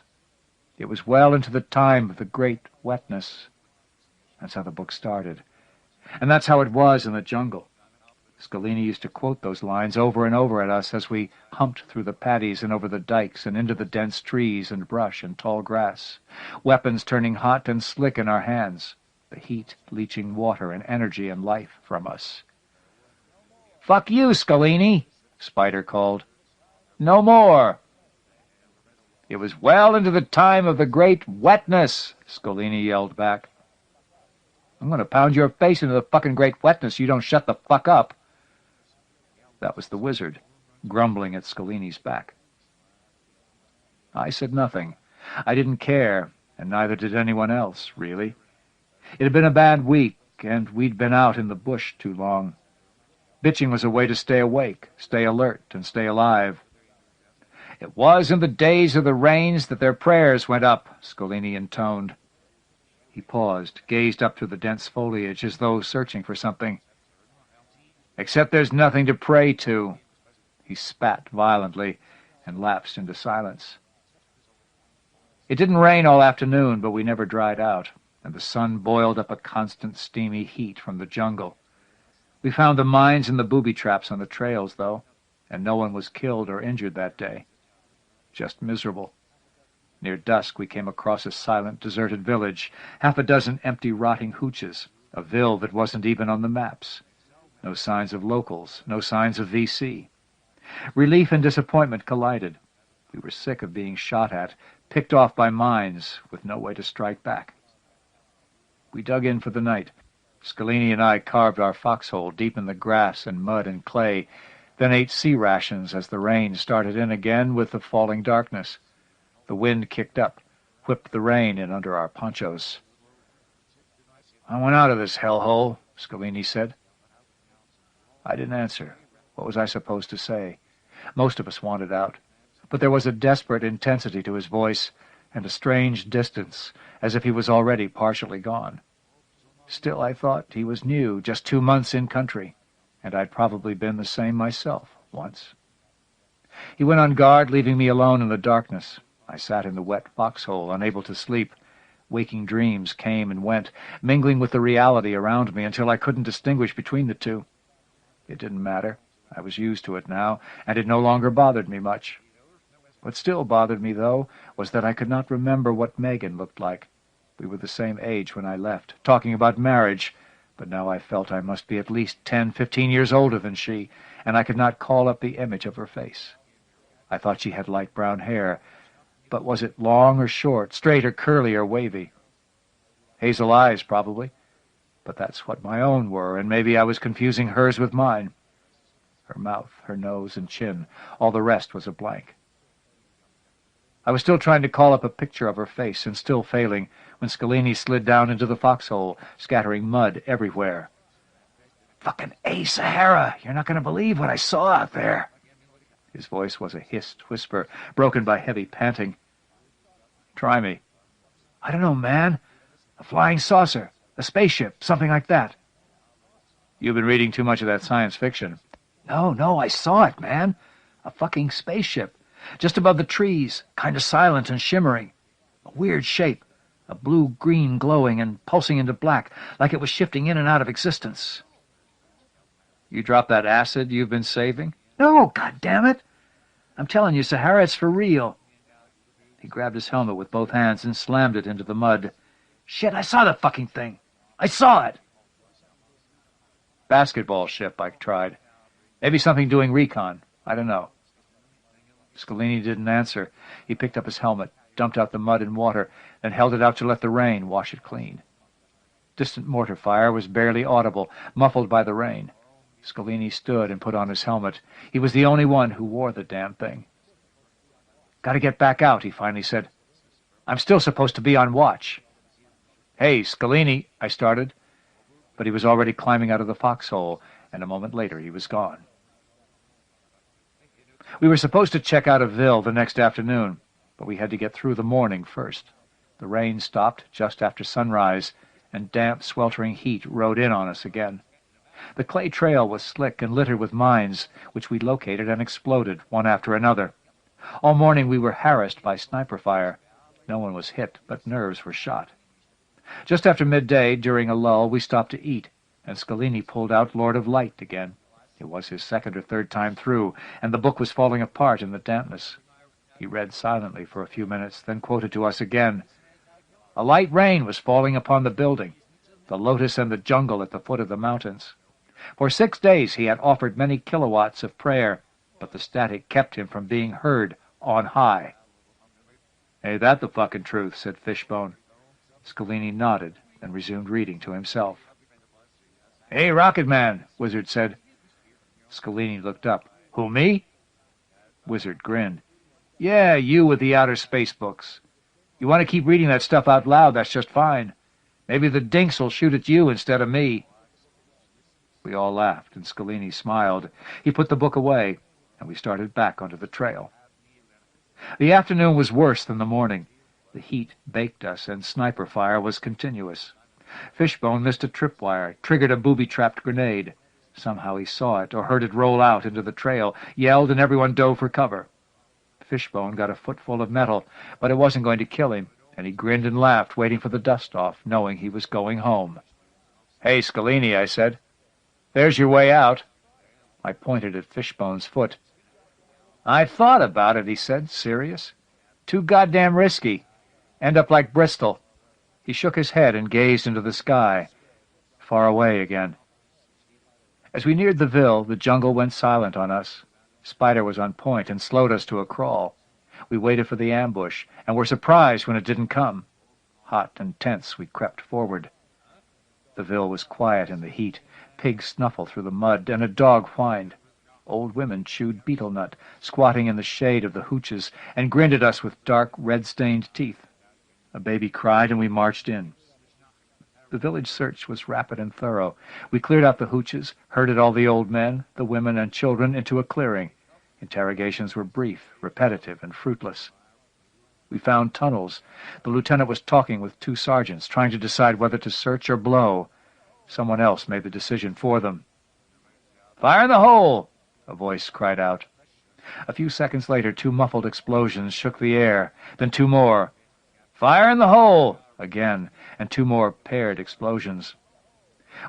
It was well into the time of the great wetness. That's how the book started. And that's how it was in the jungle. Scalini used to quote those lines over and over at us as we humped through the paddies and over the dikes and into the dense trees and brush and tall grass, weapons turning hot and slick in our hands, the heat leaching water and energy and life from us. "Fuck you, Scalini," Spider called. "No more." "It was well into the time of the great wetness," Scalini yelled back. "I'm going to pound your face into the fucking great wetness you don't shut the fuck up." That was the wizard, grumbling at Scalini's back. I said nothing. I didn't care, and neither did anyone else, really. It had been a bad week, and we'd been out in the bush too long. Bitching was a way to stay awake, stay alert, and stay alive. "It was in the days of the rains that their prayers went up," Scalini intoned. He paused, gazed up through the dense foliage as though searching for something. "Except there's nothing to pray to." He spat violently and lapsed into silence. It didn't rain all afternoon, but we never dried out, and the sun boiled up a constant steamy heat from the jungle. We found the mines and the booby traps on the trails, though, and no one was killed or injured that day. Just miserable. Near dusk we came across a silent, deserted village, half a dozen empty, rotting hooches, a ville that wasn't even on the maps. No signs of locals, no signs of VC. Relief and disappointment collided. We were sick of being shot at, picked off by mines, with no way to strike back. We dug in for the night. Scalini and I carved our foxhole deep in the grass and mud and clay, then ate sea rations as the rain started in again with the falling darkness. The wind kicked up, whipped the rain in under our ponchos. "I want out of this hellhole," Scalini said. I didn't answer. What was I supposed to say? Most of us wanted out, but there was a desperate intensity to his voice and a strange distance, as if he was already partially gone. Still, I thought he was new, just 2 months in country, and I'd probably been the same myself once. He went on guard, leaving me alone in the darkness. I sat in the wet foxhole, unable to sleep. Waking dreams came and went, mingling with the reality around me until I couldn't distinguish between the two. It didn't matter. I was used to it now, and it no longer bothered me much. What still bothered me, though, was that I could not remember what Megan looked like. We were the same age when I left, talking about marriage, but now I felt I must be at least 10, 15 years older than she, and I could not call up the image of her face. I thought she had light brown hair, but was it long or short, straight or curly or wavy? Hazel eyes, probably. But that's what my own were, and maybe I was confusing hers with mine. Her mouth, her nose, and chin, all the rest was a blank. I was still trying to call up a picture of her face, and still failing, when Scalini slid down into the foxhole, scattering mud everywhere. "Fucking Sahara! You're not going to believe what I saw out there!" His voice was a hissed whisper, broken by heavy panting. "Try me." "I don't know, man. A flying saucer. A spaceship, something like that." "You've been reading too much of that science fiction." No, I saw it, man. A fucking spaceship. Just above the trees, kind of silent and shimmering. A weird shape. A blue-green glowing and pulsing into black, like it was shifting in and out of existence." "You dropped that acid you've been saving?" "No, goddammit! I'm telling you, Sahara, it's for real." He grabbed his helmet with both hands and slammed it into the mud. "Shit, I saw the fucking thing! I saw it!" "Basketball ship," I tried. "Maybe something doing recon. I don't know." Scalini didn't answer. He picked up his helmet, dumped out the mud and water, then held it out to let the rain wash it clean. Distant mortar fire was barely audible, muffled by the rain. Scalini stood and put on his helmet. He was the only one who wore the damn thing. "Gotta get back out," he finally said. "I'm still supposed to be on watch." "Hey, Scalini," I started, but he was already climbing out of the foxhole, and a moment later he was gone. We were supposed to check out of Ville the next afternoon, but we had to get through the morning first. The rain stopped just after sunrise, and damp, sweltering heat rode in on us again. The clay trail was slick and littered with mines, which we located and exploded, one after another. All morning we were harassed by sniper fire. No one was hit, but nerves were shot. Just after midday, during a lull, we stopped to eat, and Scalini pulled out Lord of Light again. It was his second or third time through, and the book was falling apart in the dampness. He read silently for a few minutes, then quoted to us again. A light rain was falling upon the building, the lotus and the jungle at the foot of the mountains. For 6 days he had offered many kilowatts of prayer, but the static kept him from being heard on high. Ain't that the fucking truth, said Fishbone. Scalini nodded and resumed reading to himself. Hey, Rocket Man, Wizard said. Scalini looked up. Who, me? Wizard grinned. Yeah, you with the outer space books. You want to keep reading that stuff out loud, that's just fine. Maybe the dinks will shoot at you instead of me. We all laughed, and Scalini smiled. He put the book away, and we started back onto the trail. The afternoon was worse than the morning. The heat baked us, and sniper fire was continuous. Fishbone missed a tripwire, triggered a booby-trapped grenade. Somehow he saw it, or heard it roll out into the trail, yelled, and everyone dove for cover. Fishbone got a footful of metal, but it wasn't going to kill him, and he grinned and laughed, waiting for the dust off, knowing he was going home. Hey, Scalini, I said. There's your way out. I pointed at Fishbone's foot. I thought about it, he said, serious. Too goddamn risky. End up like Bristol. He shook his head and gazed into the sky, far away again. As we neared the Ville, the jungle went silent on us. Spider was on point and slowed us to a crawl. We waited for the ambush, and were surprised when it didn't come. Hot and tense, we crept forward. The Ville was quiet in the heat. Pigs snuffled through the mud, and a dog whined. Old women chewed betel nut, squatting in the shade of the hooches, and grinned at us with dark, red-stained teeth. A baby cried, and we marched in. The village search was rapid and thorough. We cleared out the hooches, herded all the old men, the women, and children into a clearing. Interrogations were brief, repetitive, and fruitless. We found tunnels. The lieutenant was talking with 2 sergeants, trying to decide whether to search or blow. Someone else made the decision for them. Fire in the hole! A voice cried out. A few seconds later, 2 muffled explosions shook the air, then 2 more. Fire in the hole! Again, and 2 more paired explosions.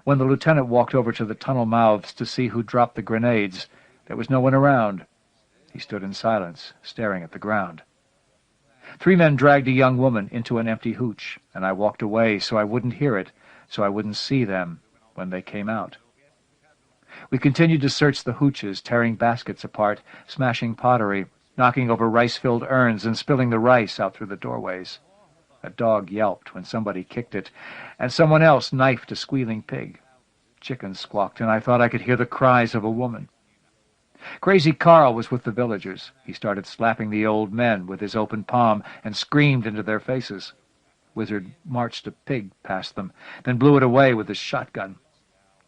When the lieutenant walked over to the tunnel mouths to see who dropped the grenades, there was no one around. He stood in silence, staring at the ground. 3 men dragged a young woman into an empty hooch, and I walked away so I wouldn't hear it, so I wouldn't see them when they came out. We continued to search the hooches, tearing baskets apart, smashing pottery, knocking over rice-filled urns and spilling the rice out through the doorways. A dog yelped when somebody kicked it, and someone else knifed a squealing pig. Chickens squawked, and I thought I could hear the cries of a woman. Crazy Carl was with the villagers. He started slapping the old men with his open palm and screamed into their faces. Wizard marched a pig past them, then blew it away with his shotgun.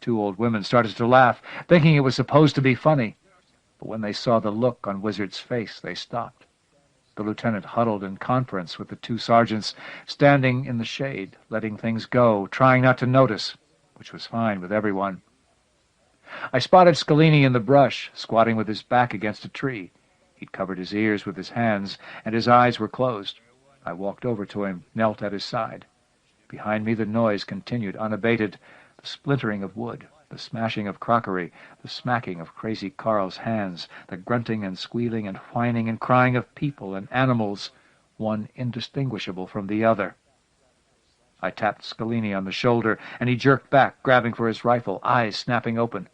2 old women started to laugh, thinking it was supposed to be funny. But when they saw the look on Wizard's face, they stopped. The lieutenant huddled in conference with the 2 sergeants, standing in the shade, letting things go, trying not to notice, which was fine with everyone. I spotted Scalini in the brush, squatting with his back against a tree. He'd covered his ears with his hands, and his eyes were closed. I walked over to him, knelt at his side. Behind me the noise continued unabated, the splintering of wood, the smashing of crockery, the smacking of Crazy Carl's hands, the grunting and squealing and whining and crying of people and animals, one indistinguishable from the other. I tapped Scalini on the shoulder, and he jerked back, grabbing for his rifle, eyes snapping open.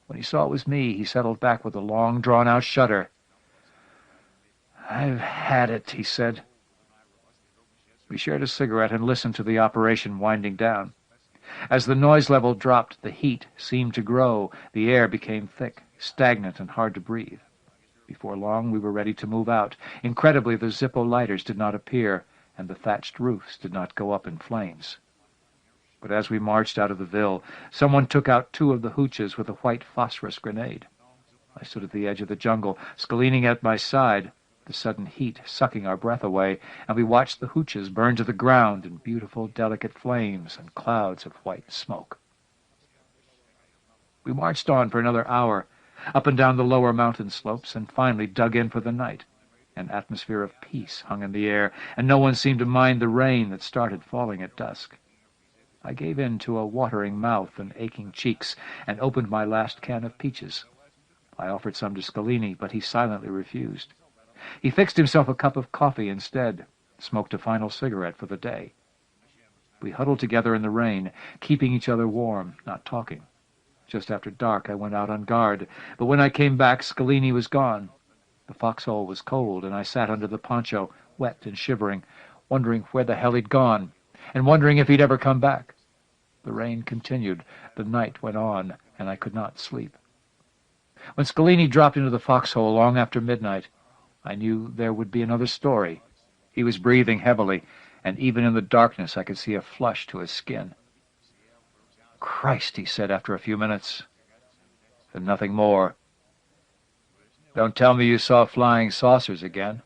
When he saw it was me, he settled back with a long, drawn-out shudder. "I've had it," he said. We shared a cigarette and listened to the operation winding down. As the noise level dropped, the heat seemed to grow. The air became thick, stagnant, and hard to breathe. Before long, we were ready to move out. Incredibly, the Zippo lighters did not appear, and the thatched roofs did not go up in flames. But as we marched out of the Ville, someone took out 2 of the hooches with a white phosphorus grenade. I stood at the edge of the jungle, Scalini at my side, the sudden heat sucking our breath away, and we watched the hooches burn to the ground in beautiful, delicate flames and clouds of white smoke. We marched on for another hour, up and down the lower mountain slopes, and finally dug in for the night. An atmosphere of peace hung in the air, and no one seemed to mind the rain that started falling at dusk. I gave in to a watering mouth and aching cheeks, and opened my last can of peaches. I offered some to Scalini, but he silently refused. He fixed himself a cup of coffee instead, smoked a final cigarette for the day. We huddled together in the rain, keeping each other warm, not talking. Just after dark I went out on guard, but when I came back Scalini was gone. The foxhole was cold, and I sat under the poncho, wet and shivering, wondering where the hell he'd gone, and wondering if he'd ever come back. The rain continued, the night went on, and I could not sleep. When Scalini dropped into the foxhole long after midnight, I knew there would be another story. He was breathing heavily, and even in the darkness I could see a flush to his skin. "Christ," he said after a few minutes, and nothing more. "Don't tell me you saw flying saucers again."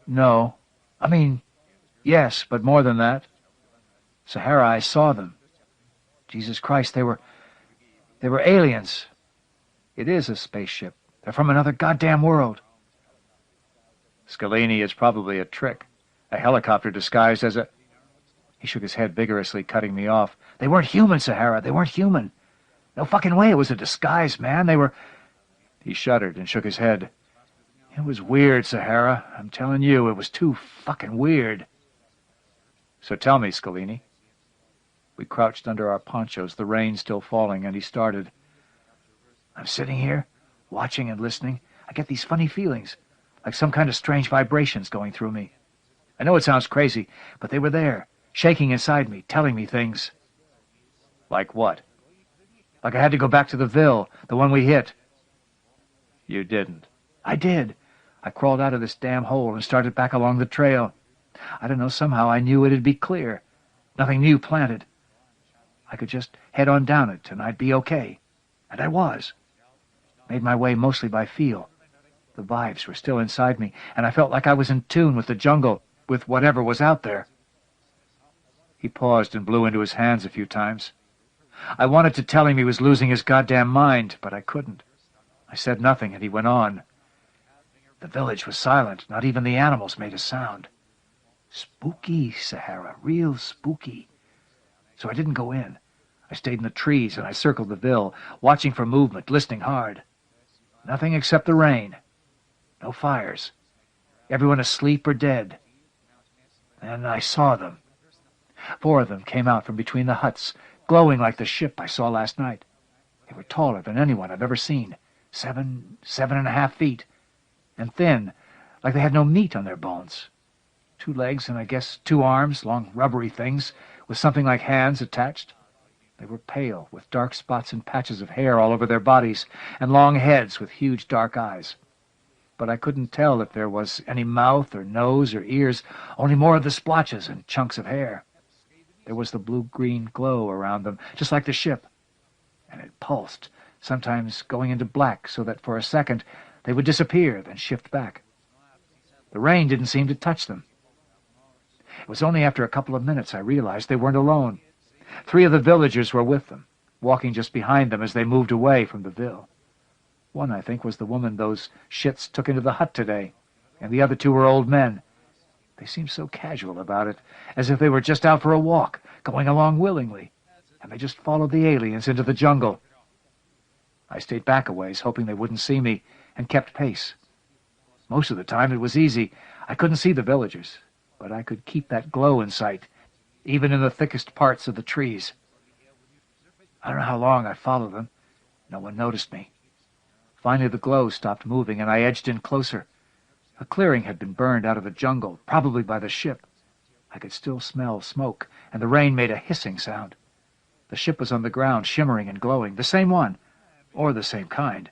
"No. I mean, yes, but more than that. Sahara, I saw them. Jesus Christ, they were aliens. It is a spaceship. They're from another goddamn world." "Scalini, it's probably a trick. A helicopter disguised as a—" He shook his head vigorously, cutting me off. "They weren't human, Sahara. They weren't human. No fucking way it was a disguise, man. They were—" He shuddered and shook his head. "It was weird, Sahara. I'm telling you, it was too fucking weird." "So tell me, Scalini." We crouched under our ponchos, the rain still falling, and he started. "I'm sitting here, watching and listening. I get these funny feelings, like some kind of strange vibrations going through me. I know it sounds crazy, but they were there, shaking inside me, telling me things." "Like what?" "Like I had to go back to the Ville, the one we hit." "You didn't." "I did. I crawled out of this damn hole and started back along the trail. I don't know, somehow I knew it'd be clear. Nothing new planted. I could just head on down it, and I'd be okay. And I was. Made my way mostly by feel. The vibes were still inside me, and I felt like I was in tune with the jungle, with whatever was out there." He paused and blew into his hands a few times. I wanted to tell him he was losing his goddamn mind, but I couldn't. I said nothing, and he went on. "The village was silent. Not even the animals made a sound. Spooky, Sahara, real spooky. So I didn't go in. I stayed in the trees, and I circled the Ville, watching for movement, listening hard. Nothing except the rain. No fires. Everyone asleep or dead. Then I saw them. 4 of them came out from between the huts, glowing like the ship I saw last night. They were taller than anyone I've ever seen, 7.5 feet, and thin, like they had no meat on their bones. 2 legs and I guess 2 arms, long rubbery things, with something like hands attached. They were pale, with dark spots and patches of hair all over their bodies, and long heads with huge dark eyes. But I couldn't tell if there was any mouth or nose or ears, only more of the splotches and chunks of hair. There was the blue-green glow around them, just like the ship. And it pulsed, sometimes going into black, so that for a second they would disappear, then shift back. The rain didn't seem to touch them. It was only after a couple of minutes I realized they weren't alone. 3 of the villagers were with them, walking just behind them as they moved away from the Ville. One, I think, was the woman those shits took into the hut today, and the other 2 were old men. They seemed so casual about it, as if they were just out for a walk, going along willingly, and they just followed the aliens into the jungle. I stayed back a ways, hoping they wouldn't see me, and kept pace. Most of the time it was easy. I couldn't see the villagers, but I could keep that glow in sight, even in the thickest parts of the trees. I don't know how long I followed them. No one noticed me. Finally the glow stopped moving, and I edged in closer. A clearing had been burned out of the jungle, probably by the ship. I could still smell smoke, and the rain made a hissing sound. The ship was on the ground, shimmering and glowing, the same one, or the same kind.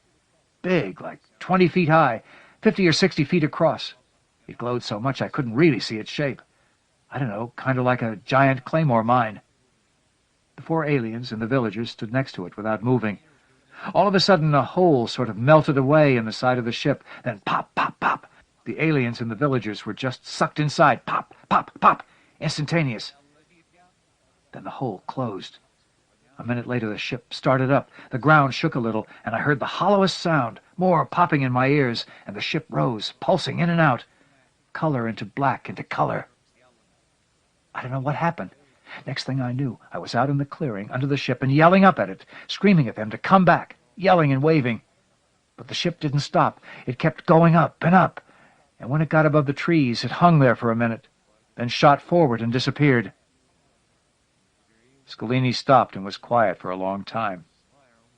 Big, like 20 feet high, 50 or 60 feet across. It glowed so much I couldn't really see its shape. I don't know, kind of like a giant claymore mine. The 4 aliens and the villagers stood next to it without moving. All of a sudden a hole sort of melted away in the side of the ship, then pop, pop, pop. The aliens and the villagers were just sucked inside. Pop, pop, pop. Instantaneous. Then the hole closed. A minute later the ship started up. The ground shook a little, and I heard the hollowest sound, more popping in my ears, and the ship rose, pulsing in and out. Color into black into color. I don't know what happened. Next thing I knew, I was out in the clearing under the ship and yelling up at it, screaming at them to come back, yelling and waving. But the ship didn't stop. It kept going up and up, and when it got above the trees, it hung there for a minute, then shot forward and disappeared. Scalini stopped and was quiet for a long time.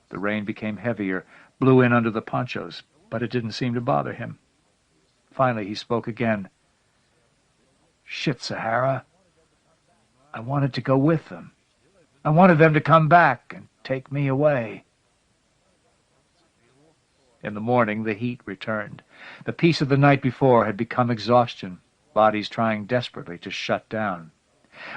The rain became heavier, blew in under the ponchos, but it didn't seem to bother him. Finally, he spoke again. "Shit, Sahara. I wanted to go with them. I wanted them to come back and take me away." In the morning, the heat returned. The peace of the night before had become exhaustion, bodies trying desperately to shut down.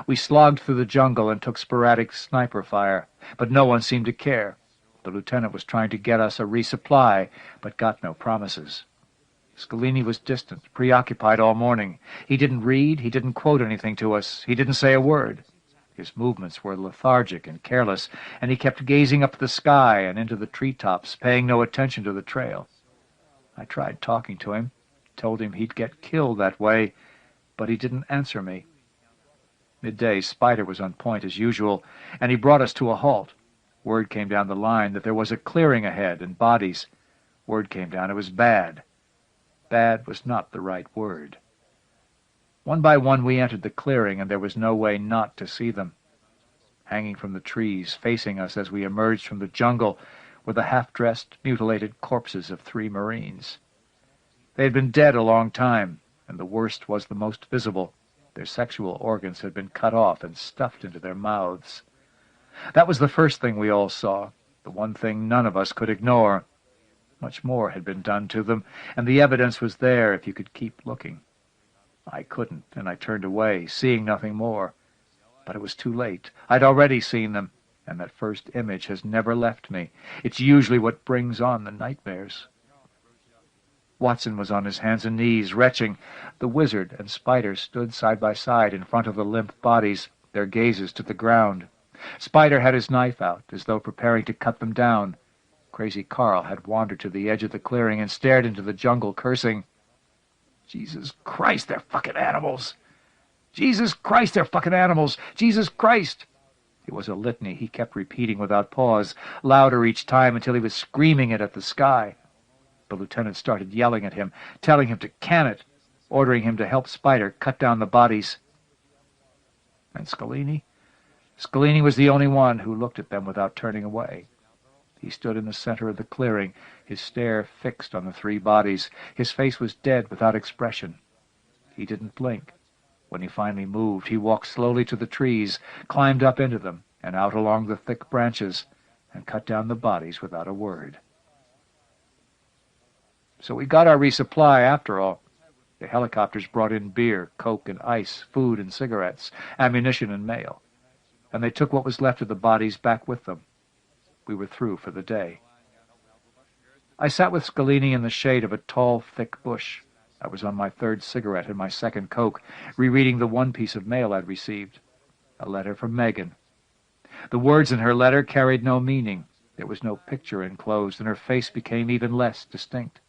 We slogged through the jungle and took sporadic sniper fire, but no one seemed to care. The lieutenant was trying to get us a resupply, but got no promises. Scalini was distant, preoccupied all morning. He didn't read, he didn't quote anything to us, he didn't say a word. His movements were lethargic and careless, and he kept gazing up at the sky and into the treetops, paying no attention to the trail. I tried talking to him, told him he'd get killed that way, but he didn't answer me. Midday, Spider was on point as usual, and he brought us to a halt. Word came down the line that there was a clearing ahead and bodies. Word came down it was bad. Bad was not the right word. One by one we entered the clearing, and there was no way not to see them. Hanging from the trees, facing us as we emerged from the jungle, were the half-dressed, mutilated corpses of 3 Marines. They had been dead a long time, and the worst was the most visible. Their sexual organs had been cut off and stuffed into their mouths. That was the first thing we all saw, the one thing none of us could ignore. Much more had been done to them, and the evidence was there if you could keep looking. I couldn't, and I turned away, seeing nothing more. But it was too late. I'd already seen them, and that first image has never left me. It's usually what brings on the nightmares. Watson was on his hands and knees, retching. The wizard and Spider stood side by side in front of the limp bodies, their gazes to the ground. Spider had his knife out, as though preparing to cut them down. Crazy Carl had wandered to the edge of the clearing and stared into the jungle, cursing. "Jesus Christ, they're fucking animals! Jesus Christ, they're fucking animals! Jesus Christ!" It was a litany he kept repeating without pause, louder each time until he was screaming it at the sky. The lieutenant started yelling at him, telling him to can it, ordering him to help Spider cut down the bodies. And Scalini? Scalini was the only one who looked at them without turning away. He stood in the center of the clearing, his stare fixed on the 3 bodies. His face was dead without expression. He didn't blink. When he finally moved, he walked slowly to the trees, climbed up into them, and out along the thick branches, and cut down the bodies without a word. So we got our resupply after all. The helicopters brought in beer, coke and ice, food and cigarettes, ammunition and mail. And they took what was left of the bodies back with them. We were through for the day. I sat with Scalini in the shade of a tall, thick bush. I was on my 3rd cigarette and my 2nd coke, rereading the one piece of mail I'd received. A letter from Megan. The words in her letter carried no meaning. There was no picture enclosed, and her face became even less distinct.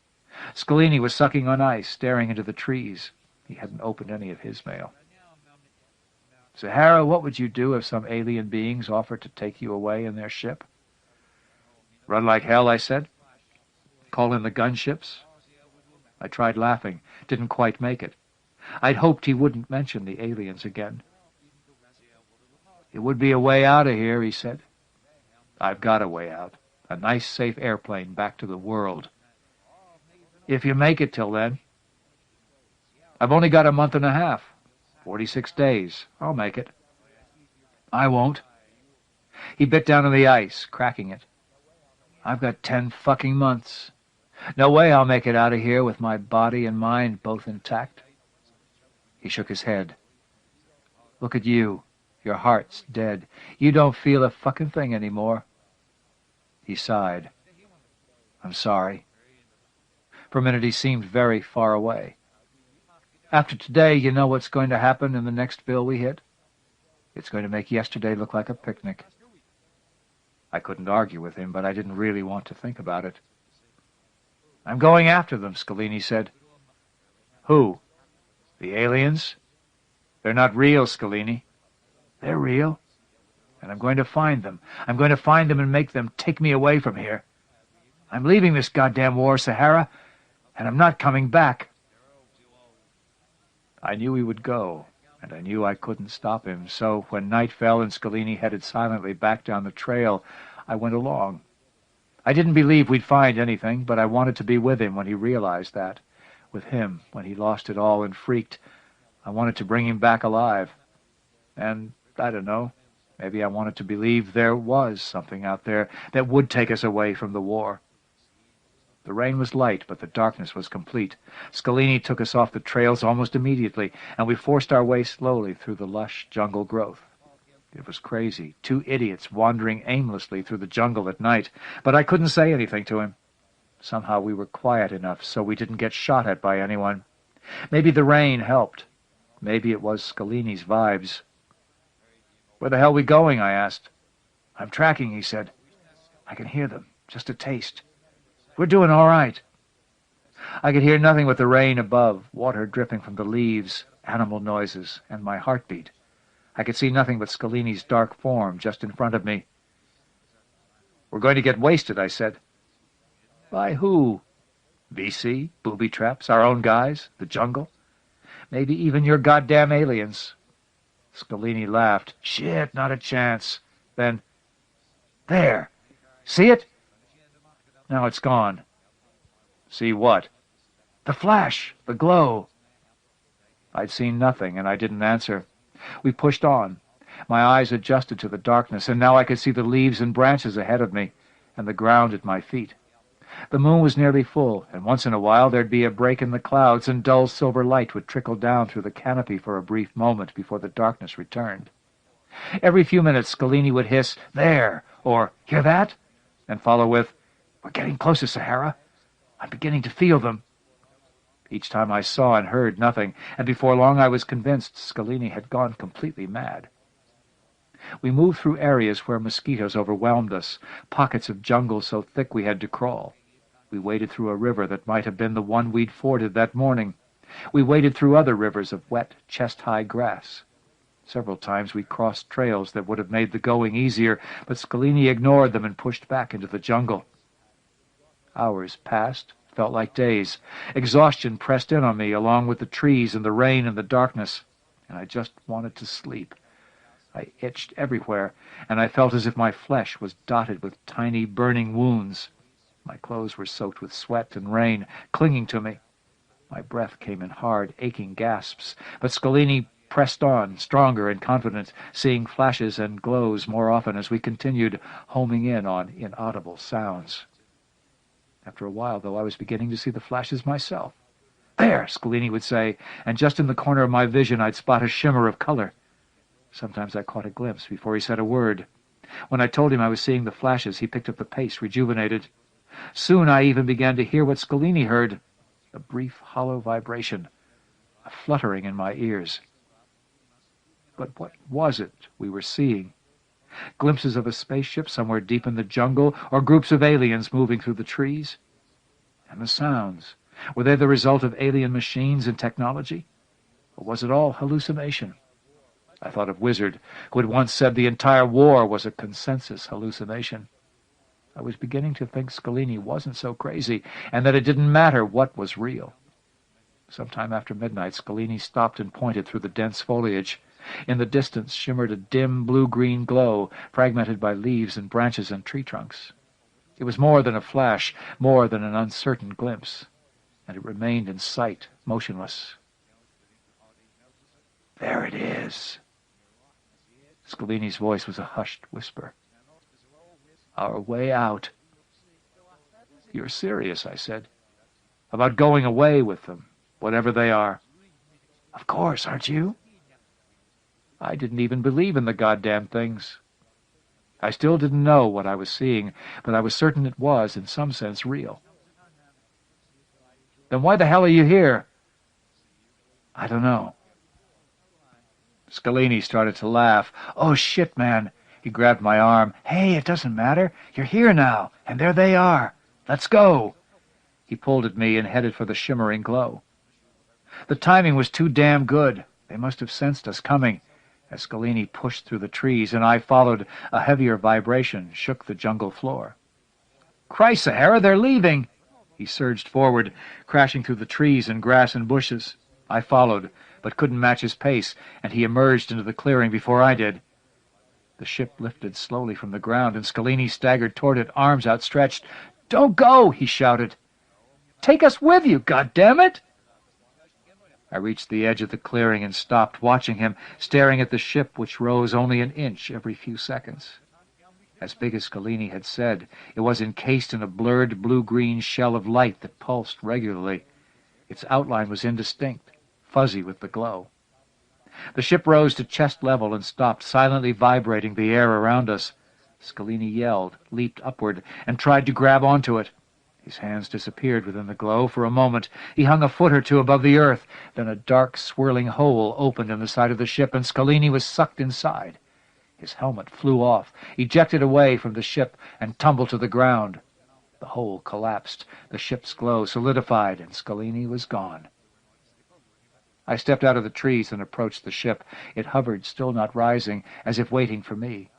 Scalini was sucking on ice, staring into the trees. He hadn't opened any of his mail. "Sahara, what would you do if some alien beings offered to take you away in their ship?" "Run like hell," I said. "Call in the gunships?" I tried laughing, didn't quite make it. I'd hoped he wouldn't mention the aliens again. "It would be a way out of here," he said. "I've got a way out. A nice, safe airplane back to the world. If you make it till then." "I've only got a month and a half. 46 days. I'll make it." "I won't." He bit down on the ice, cracking it. "I've got 10 fucking months. No way I'll make it out of here with my body and mind both intact." He shook his head. "Look at you. Your heart's dead. You don't feel a fucking thing anymore." He sighed. "I'm sorry." For a minute he seemed very far away. "After today, you know what's going to happen in the next bill we hit? It's going to make yesterday look like a picnic." I couldn't argue with him, but I didn't really want to think about it. "I'm going after them," Scalini said. "Who? The aliens?" "They're not real, Scalini. They're real. And I'm going to find them. I'm going to find them and make them take me away from here. I'm leaving this goddamn war, Sahara, and I'm not coming back. I knew he would go, and I knew I couldn't stop him, so when night fell and Scalini headed silently back down the trail, I went along. I didn't believe we'd find anything, but I wanted to be with him when he realized that. With him, when he lost it all and freaked. I wanted to bring him back alive. And, I don't know, maybe I wanted to believe there was something out there that would take us away from the war. The rain was light, but the darkness was complete. Scalini took us off the trails almost immediately, and we forced our way slowly through the lush jungle growth. It was crazy, 2 idiots wandering aimlessly through the jungle at night, but I couldn't say anything to him. Somehow we were quiet enough so we didn't get shot at by anyone. Maybe the rain helped. Maybe it was Scalini's vibes. "Where the hell are we going?" I asked. "I'm tracking," he said. "I can hear them, just a taste. We're doing all right." I could hear nothing but the rain above, water dripping from the leaves, animal noises, and my heartbeat. I could see nothing but Scalini's dark form just in front of me. "We're going to get wasted," I said. "By who?" "VC, booby traps, our own guys, the jungle. Maybe even your goddamn aliens." Scalini laughed. "Shit, not a chance." Then, "There! See it?" "Now it's gone." "See what?" "The flash, the glow." I'd seen nothing, and I didn't answer. We pushed on. My eyes adjusted to the darkness, and now I could see the leaves and branches ahead of me, and the ground at my feet. The moon was nearly full, and once in a while there'd be a break in the clouds, and dull silver light would trickle down through the canopy for a brief moment before the darkness returned. Every few minutes Scalini would hiss, "There!" or "Hear that?" and follow with, "We're getting closer, Sahara. I'm beginning to feel them." Each time I saw and heard nothing, and before long I was convinced Scalini had gone completely mad. We moved through areas where mosquitoes overwhelmed us, pockets of jungle so thick we had to crawl. We waded through a river that might have been the one we'd forded that morning. We waded through other rivers of wet, chest-high grass. Several times we crossed trails that would have made the going easier, but Scalini ignored them and pushed back into the jungle. Hours passed, felt like days. Exhaustion pressed in on me, along with the trees and the rain and the darkness, and I just wanted to sleep. I itched everywhere, and I felt as if my flesh was dotted with tiny burning wounds. My clothes were soaked with sweat and rain, clinging to me. My breath came in hard, aching gasps, but Scalini pressed on, stronger and confident, seeing flashes and glows more often as we continued, homing in on inaudible sounds. After a while, though, I was beginning to see the flashes myself. "There!" Scalini would say, and just in the corner of my vision I'd spot a shimmer of color. Sometimes I caught a glimpse before he said a word. When I told him I was seeing the flashes, he picked up the pace, rejuvenated. Soon I even began to hear what Scalini heard, a brief, hollow vibration, a fluttering in my ears. But what was it we were seeing? Glimpses of a spaceship somewhere deep in the jungle, or groups of aliens moving through the trees? And the sounds, were they the result of alien machines and technology? Or was it all hallucination? I thought of Wizard, who had once said the entire war was a consensus hallucination. I was beginning to think Scalini wasn't so crazy, and that it didn't matter what was real. Sometime after midnight, Scalini stopped and pointed through the dense foliage. In the distance shimmered a dim blue-green glow, fragmented by leaves and branches and tree trunks. It was more than a flash, more than an uncertain glimpse, and it remained in sight, motionless. "There it is." Scalini's voice was a hushed whisper. "Our way out." "You're serious," I said. "About going away with them, whatever they are." "Of course, aren't you?" I didn't even believe in the goddamn things. I still didn't know what I was seeing, but I was certain it was, in some sense, real. "Then why the hell are you here?" "I don't know." Scalini started to laugh. "Oh, shit, man." He grabbed my arm. "Hey, it doesn't matter. You're here now, and there they are. Let's go." He pulled at me and headed for the shimmering glow. The timing was too damn good. They must have sensed us coming, As Scalini pushed through the trees and I followed, a heavier vibration shook the jungle floor. "Christ, Sahara, they're leaving!" He surged forward, crashing through the trees and grass and bushes. I followed, but couldn't match his pace, and he emerged into the clearing before I did. The ship lifted slowly from the ground, and Scalini staggered toward it, arms outstretched. "Don't go!" he shouted. "Take us with you, goddammit!" I reached the edge of the clearing and stopped, watching him, staring at the ship, which rose only an inch every few seconds. As big as Scalini had said, it was encased in a blurred blue-green shell of light that pulsed regularly. Its outline was indistinct, fuzzy with the glow. The ship rose to chest level and stopped, silently vibrating the air around us. Scalini yelled, leaped upward, and tried to grab onto it. His hands disappeared within the glow. For a moment he hung a foot or two above the earth. Then a dark, swirling hole opened in the side of the ship, and Scalini was sucked inside. His helmet flew off, ejected away from the ship, and tumbled to the ground. The hole collapsed, the ship's glow solidified, and Scalini was gone. I stepped out of the trees and approached the ship. It hovered, still not rising, as if waiting for me.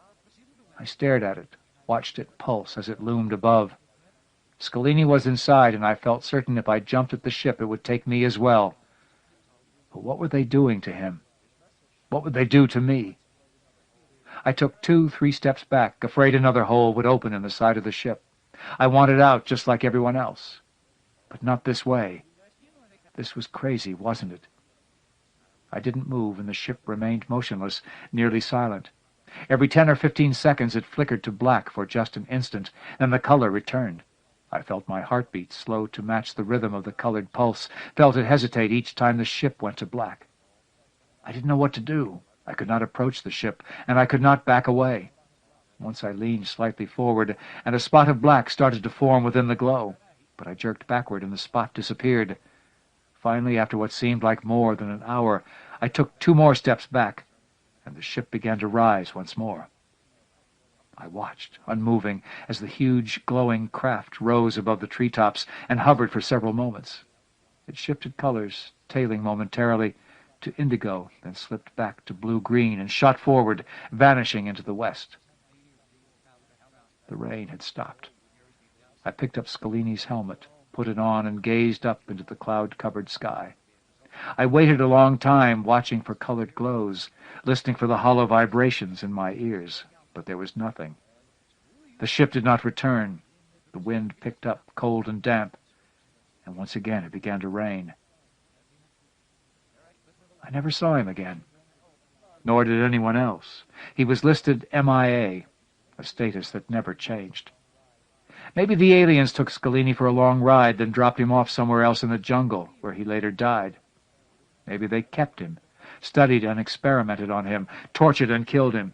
I stared at it, watched it pulse as it loomed above. Scalini was inside, and I felt certain if I jumped at the ship it would take me as well. But what were they doing to him? What would they do to me? I took 2-3 steps back, afraid another hole would open in the side of the ship. I wanted out just like everyone else. But not this way. This was crazy, wasn't it? I didn't move, and the ship remained motionless, nearly silent. Every 10 or 15 seconds it flickered to black for just an instant, then the color returned. I felt my heartbeat slow to match the rhythm of the colored pulse, felt it hesitate each time the ship went to black. I didn't know what to do. I could not approach the ship, and I could not back away. Once I leaned slightly forward, and a spot of black started to form within the glow, but I jerked backward, and the spot disappeared. Finally, after what seemed like more than an hour, I took 2 more steps back, and the ship began to rise once more. I watched, unmoving, as the huge, glowing craft rose above the treetops and hovered for several moments. It shifted colors, tailing momentarily to indigo, then slipped back to blue-green and shot forward, vanishing into the west. The rain had stopped. I picked up Scalini's helmet, put it on, and gazed up into the cloud-covered sky. I waited a long time, watching for colored glows, listening for the hollow vibrations in my ears, but there was nothing. The ship did not return. The wind picked up, cold and damp, and once again it began to rain. I never saw him again, nor did anyone else. He was listed MIA, a status that never changed. Maybe the aliens took Scalini for a long ride, then dropped him off somewhere else in the jungle, where he later died. Maybe they kept him, studied and experimented on him, tortured and killed him.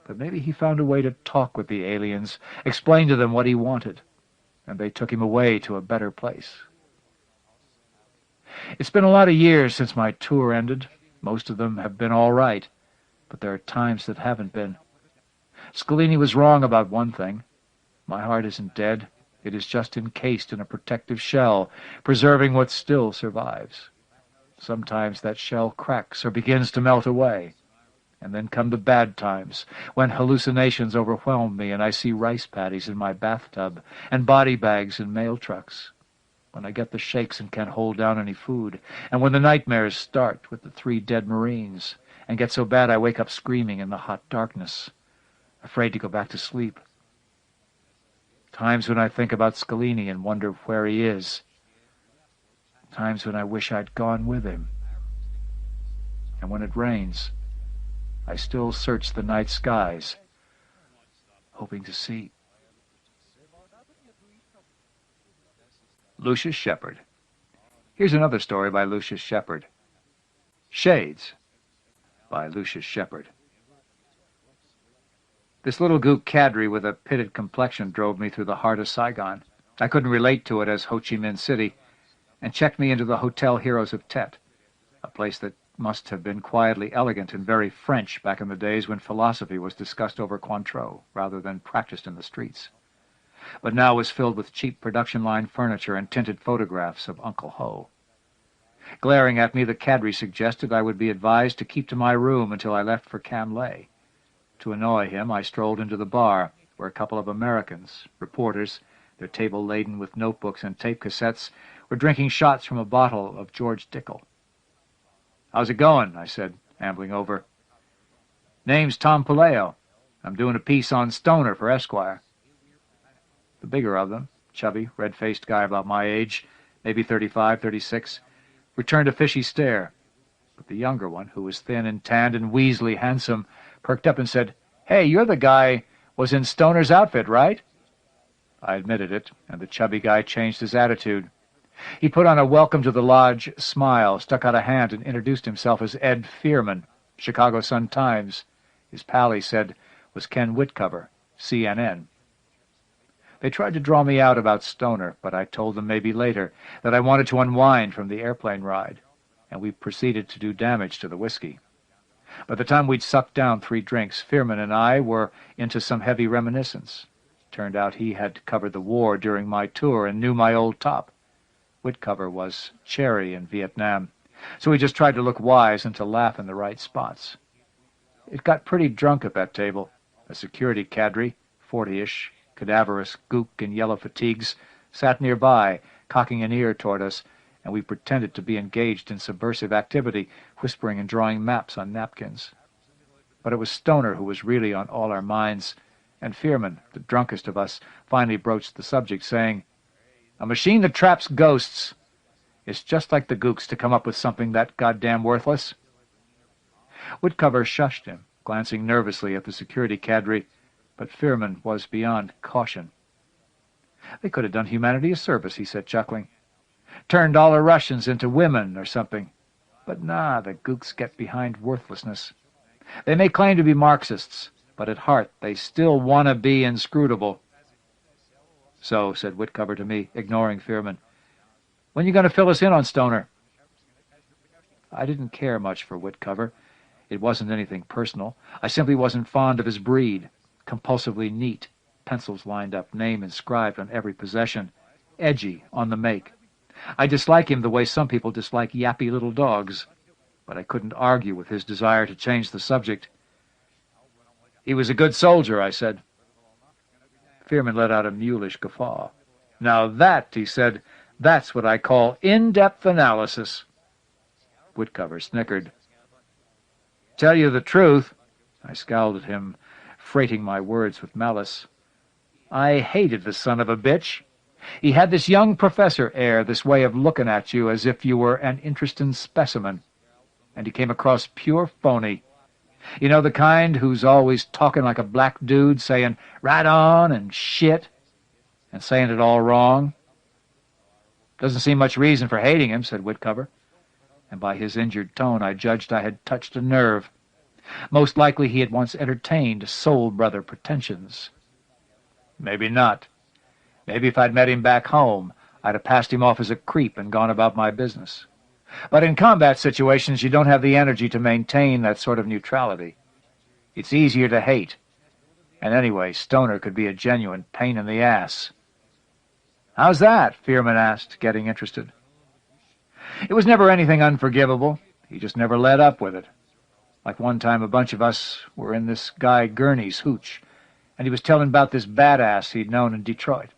But maybe he found a way to talk with the aliens, explain to them what he wanted, and they took him away to a better place. It's been a lot of years since my tour ended. Most of them have been all right, but there are times that haven't been. Scalini was wrong about one thing. My heart isn't dead. It is just encased in a protective shell, preserving what still survives. Sometimes that shell cracks or begins to melt away. And then come the bad times, when hallucinations overwhelm me and I see rice paddies in my bathtub and body bags in mail trucks. When I get the shakes and can't hold down any food, and when the nightmares start with the 3 dead Marines, and get so bad I wake up screaming in the hot darkness, afraid to go back to sleep. Times when I think about Scalini and wonder where he is. Times when I wish I'd gone with him. And when it rains, I still search the night skies, hoping to see. Lucius Shepard. Here's another story by Lucius Shepard. Shades by Lucius Shepard. This little gook cadre with a pitted complexion drove me through the heart of Saigon. I couldn't relate to it as Ho Chi Minh City, and checked me into the Hotel Heroes of Tet, a place that must have been quietly elegant and very French back in the days when philosophy was discussed over Cointreau rather than practiced in the streets, but now was filled with cheap production-line furniture and tinted photographs of Uncle Ho. Glaring at me, the cadre suggested I would be advised to keep to my room until I left for Camley. To annoy him, I strolled into the bar, where a couple of Americans, reporters, their table laden with notebooks and tape cassettes, were drinking shots from a bottle of George Dickel. "How's it going?" I said, ambling over. "Name's Tom Puleo. I'm doing a piece on Stoner for Esquire." The bigger of them, chubby, red-faced guy about my age, maybe 35, 36, returned a fishy stare. But the younger one, who was thin and tanned and weaselly handsome, perked up and said, "Hey, you're the guy was in Stoner's outfit, right?" I admitted it, and the chubby guy changed his attitude. He put on a welcome-to-the-lodge smile, stuck out a hand, and introduced himself as Ed Fearman, Chicago Sun-Times. His pal, he said, was Ken Whitcover, CNN. They tried to draw me out about Stoner, but I told them maybe later that I wanted to unwind from the airplane ride, and we proceeded to do damage to the whiskey. By the time we'd sucked down 3 drinks, Fearman and I were into some heavy reminiscence. Turned out he had covered the war during my tour and knew my old top. Whitcover was cherry in Vietnam, so we just tried to look wise and to laugh in the right spots. It got pretty drunk at that table. A security cadre, 40-ish, cadaverous gook in yellow fatigues, sat nearby, cocking an ear toward us, and we pretended to be engaged in subversive activity, whispering and drawing maps on napkins. But it was Stoner who was really on all our minds, and Fearman, the drunkest of us, finally broached the subject, saying, "A machine that traps ghosts. It's just like the gooks to come up with something that goddamn worthless." Whitcover shushed him, glancing nervously at the security cadre, but Fearman was beyond caution. "They could have done humanity a service," he said, chuckling. "Turned all the Russians into women or something. But nah, the gooks get behind worthlessness. They may claim to be Marxists, but at heart they still want to be inscrutable." "So," said Whitcover to me, ignoring Fearman, "when you going to fill us in on Stoner?" I didn't care much for Whitcover. It wasn't anything personal. I simply wasn't fond of his breed. Compulsively neat, pencils lined up, name inscribed on every possession, edgy on the make. I dislike him the way some people dislike yappy little dogs, but I couldn't argue with his desire to change the subject. "He was a good soldier," I said. Fearman let out a mulish guffaw. "Now that," he said, "that's what I call in-depth analysis." Whitcover snickered. "Tell you the truth," I scowled at him, freighting my words with malice, "I hated the son of a bitch. He had this young professor air, this way of looking at you as if you were an interesting specimen, and he came across pure phony. You know, the kind who's always talking like a black dude, saying right on and shit, and saying it all wrong." "Doesn't seem much reason for hating him," said Whitcover, and by his injured tone I judged I had touched a nerve. Most likely he had once entertained soul-brother pretensions. Maybe not. Maybe if I'd met him back home, I'd have passed him off as a creep and gone about my business. But in combat situations, you don't have the energy to maintain that sort of neutrality. It's easier to hate. And anyway, Stoner could be a genuine pain in the ass. "How's that?" Fearman asked, getting interested. "It was never anything unforgivable. He just never let up with it. Like one time a bunch of us were in this guy Gurney's hooch, and he was telling about this badass he'd known in Detroit.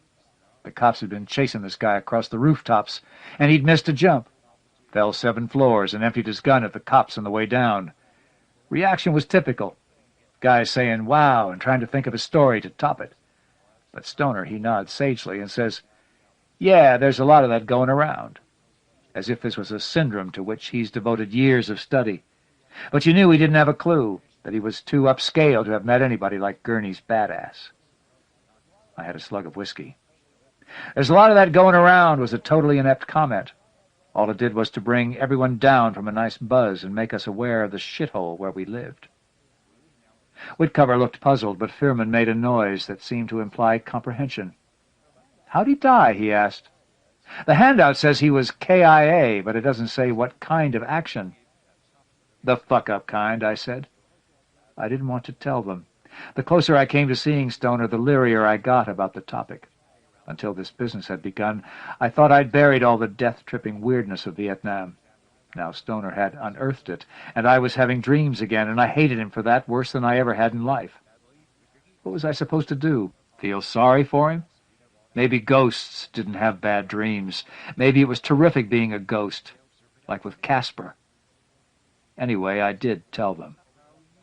The cops had been chasing this guy across the rooftops, and he'd missed a jump. Fell 7 floors and emptied his gun at the cops on the way down. Reaction was typical. Guy saying, wow, and trying to think of a story to top it. But Stoner, he nods sagely and says, yeah, there's a lot of that going around. As if this was a syndrome to which he's devoted years of study. But you knew he didn't have a clue, that he was too upscale to have met anybody like Gurney's badass. I had a slug of whiskey. There's a lot of that going around was a totally inept comment. All it did was to bring everyone down from a nice buzz and make us aware of the shithole where we lived. Whitcover looked puzzled, but Fearman made a noise that seemed to imply comprehension. How'd he die? He asked. The handout says he was KIA, but it doesn't say what kind of action. The fuck-up kind, I said. I didn't want to tell them. The closer I came to seeing Stoner, the leerier I got about the topic. Until this business had begun, I thought I'd buried all the death-tripping weirdness of Vietnam. Now Stoner had unearthed it, and I was having dreams again, and I hated him for that worse than I ever had in life. What was I supposed to do? Feel sorry for him? Maybe ghosts didn't have bad dreams. Maybe it was terrific being a ghost, like with Casper. Anyway, I did tell them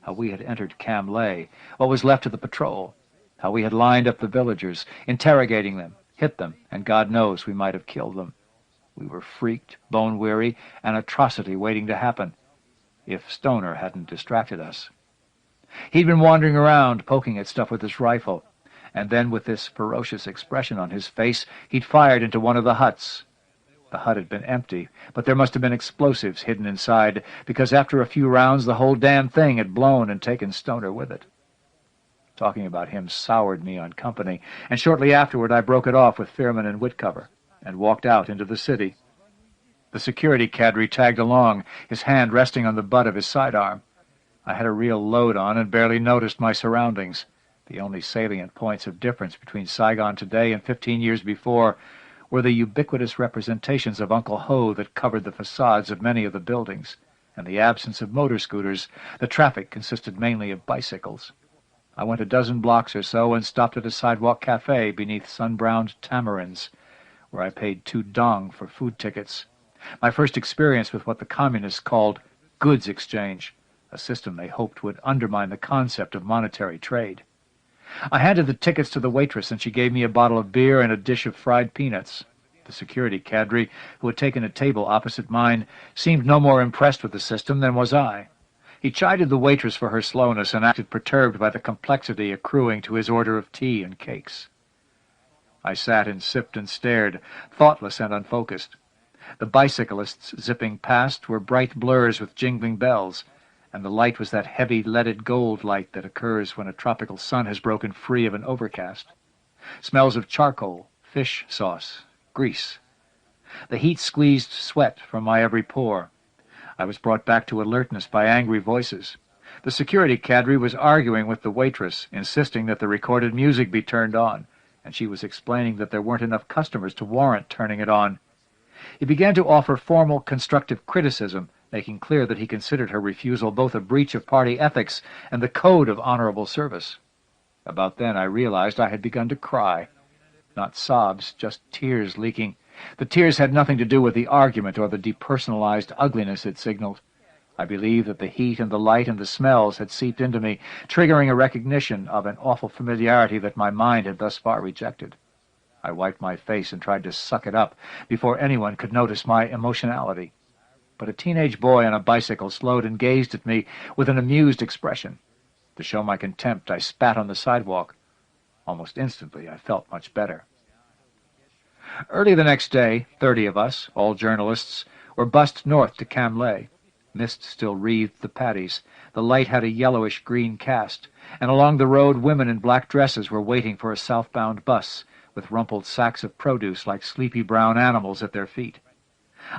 how we had entered Camley, what was left of the patrol, how we had lined up the villagers, interrogating them, hit them, and God knows we might have killed them. We were freaked, bone-weary, an atrocity waiting to happen, if Stoner hadn't distracted us. He'd been wandering around, poking at stuff with his rifle, and then with this ferocious expression on his face, he'd fired into one of the huts. The hut had been empty, but there must have been explosives hidden inside, because after a few rounds the whole damn thing had blown and taken Stoner with it. Talking about him soured me on company, and shortly afterward I broke it off with Fearman and Whitcover, and walked out into the city. The security cadre tagged along, his hand resting on the butt of his sidearm. I had a real load on and barely noticed my surroundings. The only salient points of difference between Saigon today and 15 years before were the ubiquitous representations of Uncle Ho that covered the facades of many of the buildings, and the absence of motor scooters. The traffic consisted mainly of bicycles. I went a dozen blocks or so and stopped at a sidewalk cafe beneath sun-browned tamarinds, where I paid 2 dong for food tickets. My first experience with what the communists called goods exchange, a system they hoped would undermine the concept of monetary trade. I handed the tickets to the waitress, and she gave me a bottle of beer and a dish of fried peanuts. The security cadre, who had taken a table opposite mine, seemed no more impressed with the system than was I. He chided the waitress for her slowness and acted perturbed by the complexity accruing to his order of tea and cakes. I sat and sipped and stared, thoughtless and unfocused. The bicyclists zipping past were bright blurs with jingling bells, and the light was that heavy leaded gold light that occurs when a tropical sun has broken free of an overcast. Smells of charcoal, fish sauce, grease. The heat squeezed sweat from my every pore. I was brought back to alertness by angry voices. The security cadre was arguing with the waitress, insisting that the recorded music be turned on, and she was explaining that there weren't enough customers to warrant turning it on. He began to offer formal, constructive criticism, making clear that he considered her refusal both a breach of party ethics and the code of honorable service. About then I realized I had begun to cry. Not sobs, just tears leaking. The tears had nothing to do with the argument or the depersonalized ugliness it signaled. I believe that the heat and the light and the smells had seeped into me, triggering a recognition of an awful familiarity that my mind had thus far rejected. I wiped my face and tried to suck it up before anyone could notice my emotionality. But a teenage boy on a bicycle slowed and gazed at me with an amused expression. To show my contempt, I spat on the sidewalk. Almost instantly, I felt much better. Early the next day, 30 of us, all journalists, were bussed north to Camley. Mist still wreathed the paddies. The light had a yellowish-green cast, and along the road women in black dresses were waiting for a southbound bus, with rumpled sacks of produce like sleepy brown animals at their feet.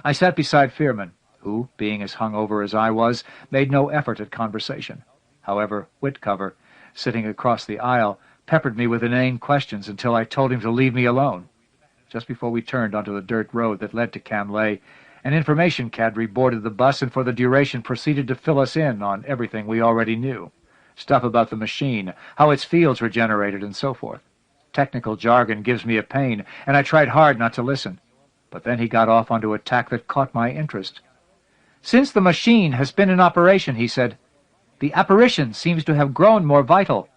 I sat beside Fearman, who, being as hungover as I was, made no effort at conversation. However, Whitcover, sitting across the aisle, peppered me with inane questions until I told him to leave me alone. Just before we turned onto the dirt road that led to Camley, an information cadre boarded the bus and for the duration proceeded to fill us in on everything we already knew. Stuff about the machine, how its fields were generated, and so forth. Technical jargon gives me a pain, and I tried hard not to listen. But then he got off onto a tack that caught my interest. "Since the machine has been in operation," he said, "the apparition seems to have grown more vital."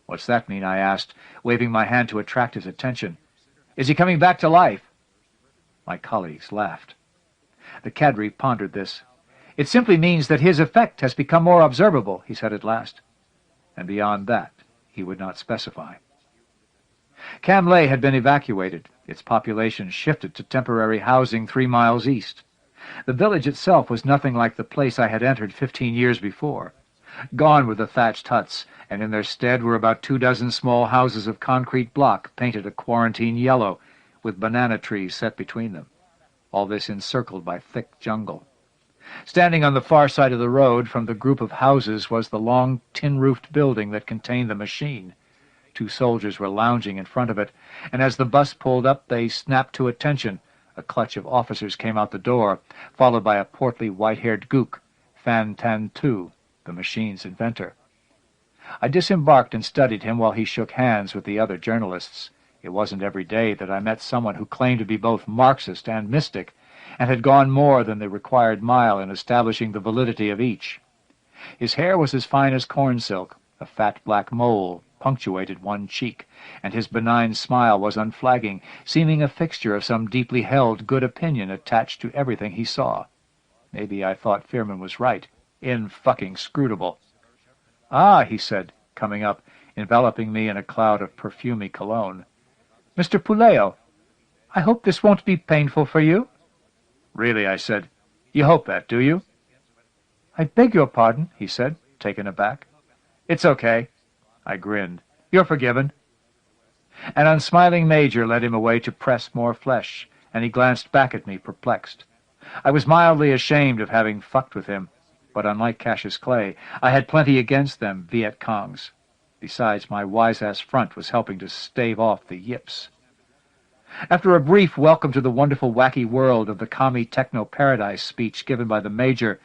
"What's that mean?" I asked, waving my hand to attract his attention. "Is he coming back to life?" My colleagues laughed. The cadre pondered this. "It simply means that his effect has become more observable," he said at last. And beyond that, he would not specify. Camley had been evacuated. Its population shifted to temporary housing 3 miles east. The village itself was nothing like the place I had entered 15 years before. Gone were the thatched huts, and in their stead were about 24 small houses of concrete block painted a quarantine yellow, with banana trees set between them. All this encircled by thick jungle. Standing on the far side of the road from the group of houses was the long tin-roofed building that contained the machine. 2 soldiers were lounging in front of it, and as the bus pulled up they snapped to attention, A clutch of officers came out the door, followed by a portly, white-haired gook, Fan Tan Tu, the machine's inventor. I disembarked and studied him while he shook hands with the other journalists. It wasn't every day that I met someone who claimed to be both Marxist and mystic, and had gone more than the required mile in establishing the validity of each. His hair was as fine as corn silk, a fat black mole punctuated one cheek, and his benign smile was unflagging, seeming a fixture of some deeply held good opinion attached to everything he saw. Maybe I thought Fearman was right. In-fucking-scrutable. "Ah," he said, coming up, enveloping me in a cloud of perfumy cologne. "Mr. Puleo, I hope this won't be painful for you." "Really," I said. "You hope that, do you?" "I beg your pardon," he said, taken aback. "It's okay." I grinned. "You're forgiven." An unsmiling major led him away to press more flesh, and he glanced back at me, perplexed. I was mildly ashamed of having fucked with him, but unlike Cassius Clay, I had plenty against them Viet Congs. Besides, my wise-ass front was helping to stave off the yips. After a brief welcome to the wonderful wacky world of the commie techno-paradise speech given by the major,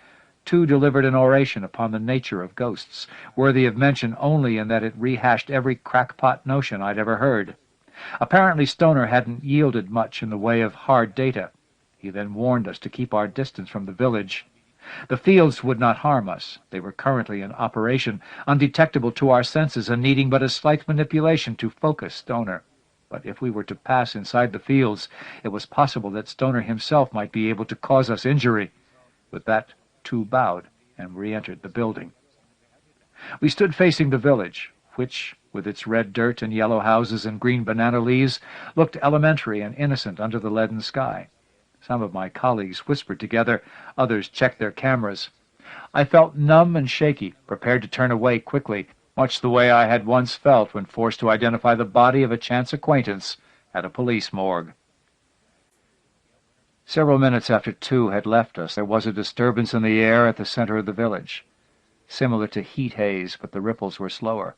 Tu delivered an oration upon the nature of ghosts, worthy of mention only in that it rehashed every crackpot notion I'd ever heard. Apparently Stoner hadn't yielded much in the way of hard data. He then warned us to keep our distance from the village. The fields would not harm us. They were currently in operation, undetectable to our senses and needing but a slight manipulation to focus Stoner. But if we were to pass inside the fields, it was possible that Stoner himself might be able to cause us injury. With that, Tu bowed and re-entered the building. We stood facing the village, which, with its red dirt and yellow houses and green banana leaves, looked elementary and innocent under the leaden sky. Some of my colleagues whispered together, others checked their cameras. I felt numb and shaky, prepared to turn away quickly, much the way I had once felt when forced to identify the body of a chance acquaintance at a police morgue. Several minutes after Tu had left us, there was a disturbance in the air at the center of the village, similar to heat haze, but the ripples were slower.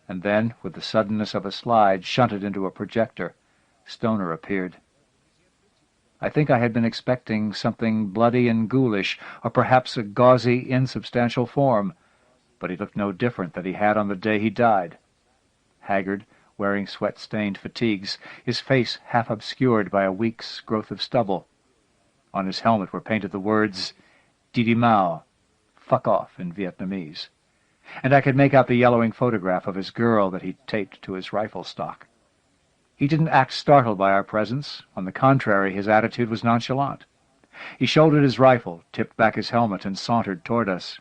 And then, with the suddenness of a slide shunted into a projector, Stoner appeared. I think I had been expecting something bloody and ghoulish, or perhaps a gauzy, insubstantial form, but he looked no different than he had on the day he died. Haggard, wearing sweat-stained fatigues, his face half obscured by a week's growth of stubble. On his helmet were painted the words, Didi Mao, fuck off in Vietnamese, and I could make out the yellowing photograph of his girl that he taped to his rifle stock. He didn't act startled by our presence. On the contrary, his attitude was nonchalant. He shouldered his rifle, tipped back his helmet, and sauntered toward us.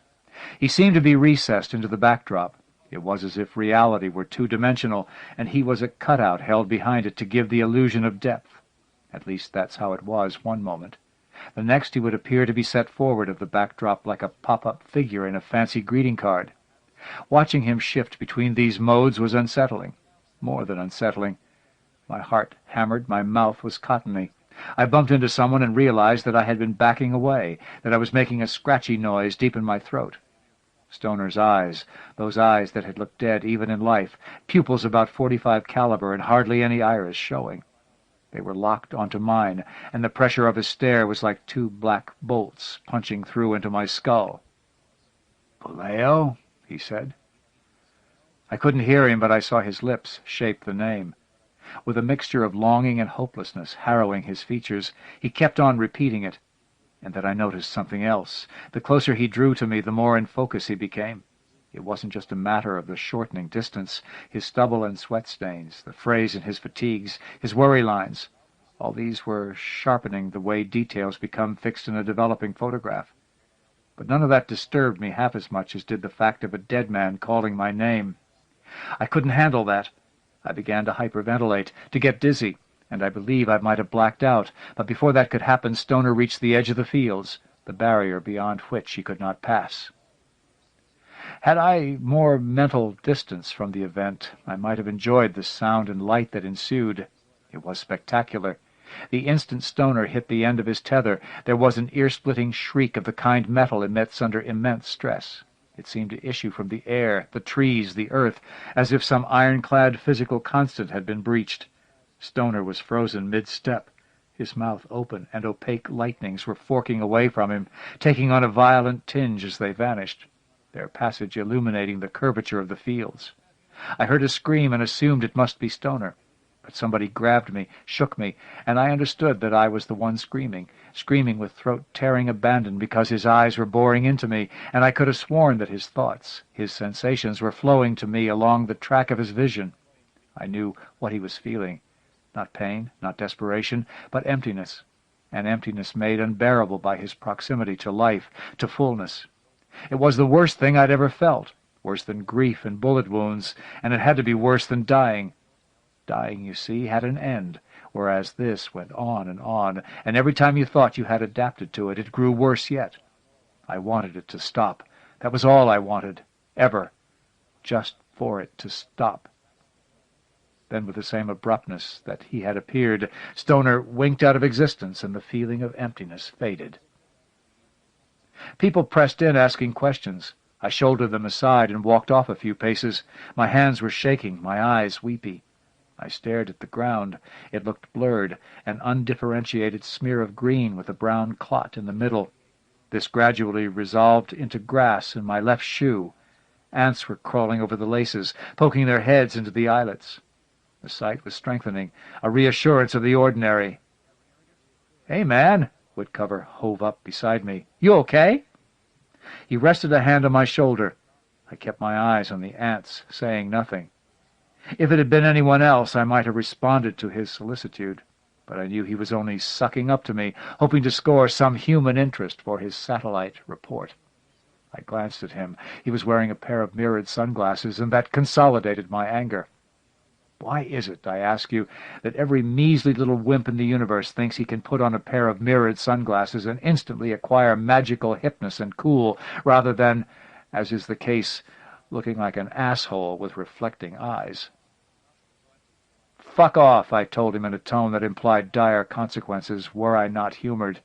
He seemed to be recessed into the backdrop. It was as if reality were two-dimensional, and he was a cutout held behind it to give the illusion of depth. At least that's how it was one moment. The next he would appear to be set forward of the backdrop like a pop-up figure in a fancy greeting card. Watching him shift between these modes was unsettling. More than unsettling. My heart hammered, my mouth was cottony. I bumped into someone and realized that I had been backing away, that I was making a scratchy noise deep in my throat. Stoner's eyes, those eyes that had looked dead even in life, pupils about .45 caliber and hardly any iris showing. They were locked onto mine, and the pressure of his stare was like two black bolts punching through into my skull. "Puleo?" he said. I couldn't hear him, but I saw his lips shape the name. With a mixture of longing and hopelessness harrowing his features, he kept on repeating it. And then I noticed something else. The closer he drew to me, the more in focus he became. It wasn't just a matter of the shortening distance, his stubble and sweat stains, the phrase in his fatigues, his worry lines. All these were sharpening the way details become fixed in a developing photograph. But none of that disturbed me half as much as did the fact of a dead man calling my name. I couldn't handle that. I began to hyperventilate, to get dizzy, and I believe I might have blacked out, but before that could happen Stoner reached the edge of the fields, the barrier beyond which he could not pass. Had I more mental distance from the event, I might have enjoyed the sound and light that ensued. It was spectacular. The instant Stoner hit the end of his tether, there was an ear-splitting shriek of the kind metal emits under immense stress. It seemed to issue from the air, the trees, the earth, as if some ironclad physical constant had been breached. Stoner was frozen mid-step. His mouth open, and opaque lightnings were forking away from him, taking on a violent tinge as they vanished, their passage illuminating the curvature of the fields. I heard a scream and assumed it must be Stoner. But somebody grabbed me, shook me, and I understood that I was the one screaming with throat-tearing abandon because his eyes were boring into me, and I could have sworn that his thoughts, his sensations, were flowing to me along the track of his vision. I knew what he was feeling. Not pain, not desperation, but emptiness, an emptiness made unbearable by his proximity to life, to fullness. It was the worst thing I'd ever felt, worse than grief and bullet wounds, and it had to be worse than dying. Dying, you see, had an end, whereas this went on, and every time you thought you had adapted to it, it grew worse yet. I wanted it to stop. That was all I wanted, ever, just for it to stop. Then, with the same abruptness that he had appeared, Stoner winked out of existence, and the feeling of emptiness faded. People pressed in, asking questions. I shouldered them aside and walked off a few paces. My hands were shaking, my eyes weepy. I stared at the ground. It looked blurred, an undifferentiated smear of green with a brown clot in the middle. This gradually resolved into grass in my left shoe. Ants were crawling over the laces, poking their heads into the eyelets. The sight was strengthening, a reassurance of the ordinary. "Hey, man," Whitcover hove up beside me. "You okay?" He rested a hand on my shoulder. I kept my eyes on the ants, saying nothing. If it had been anyone else, I might have responded to his solicitude, but I knew he was only sucking up to me, hoping to score some human interest for his satellite report. I glanced at him. He was wearing a pair of mirrored sunglasses, and that consolidated my anger. Why is it, I ask you, that every measly little wimp in the universe thinks he can put on a pair of mirrored sunglasses and instantly acquire magical hipness and cool, rather than, as is the case, looking like an asshole with reflecting eyes? "Fuck off," I told him in a tone that implied dire consequences were I not humored.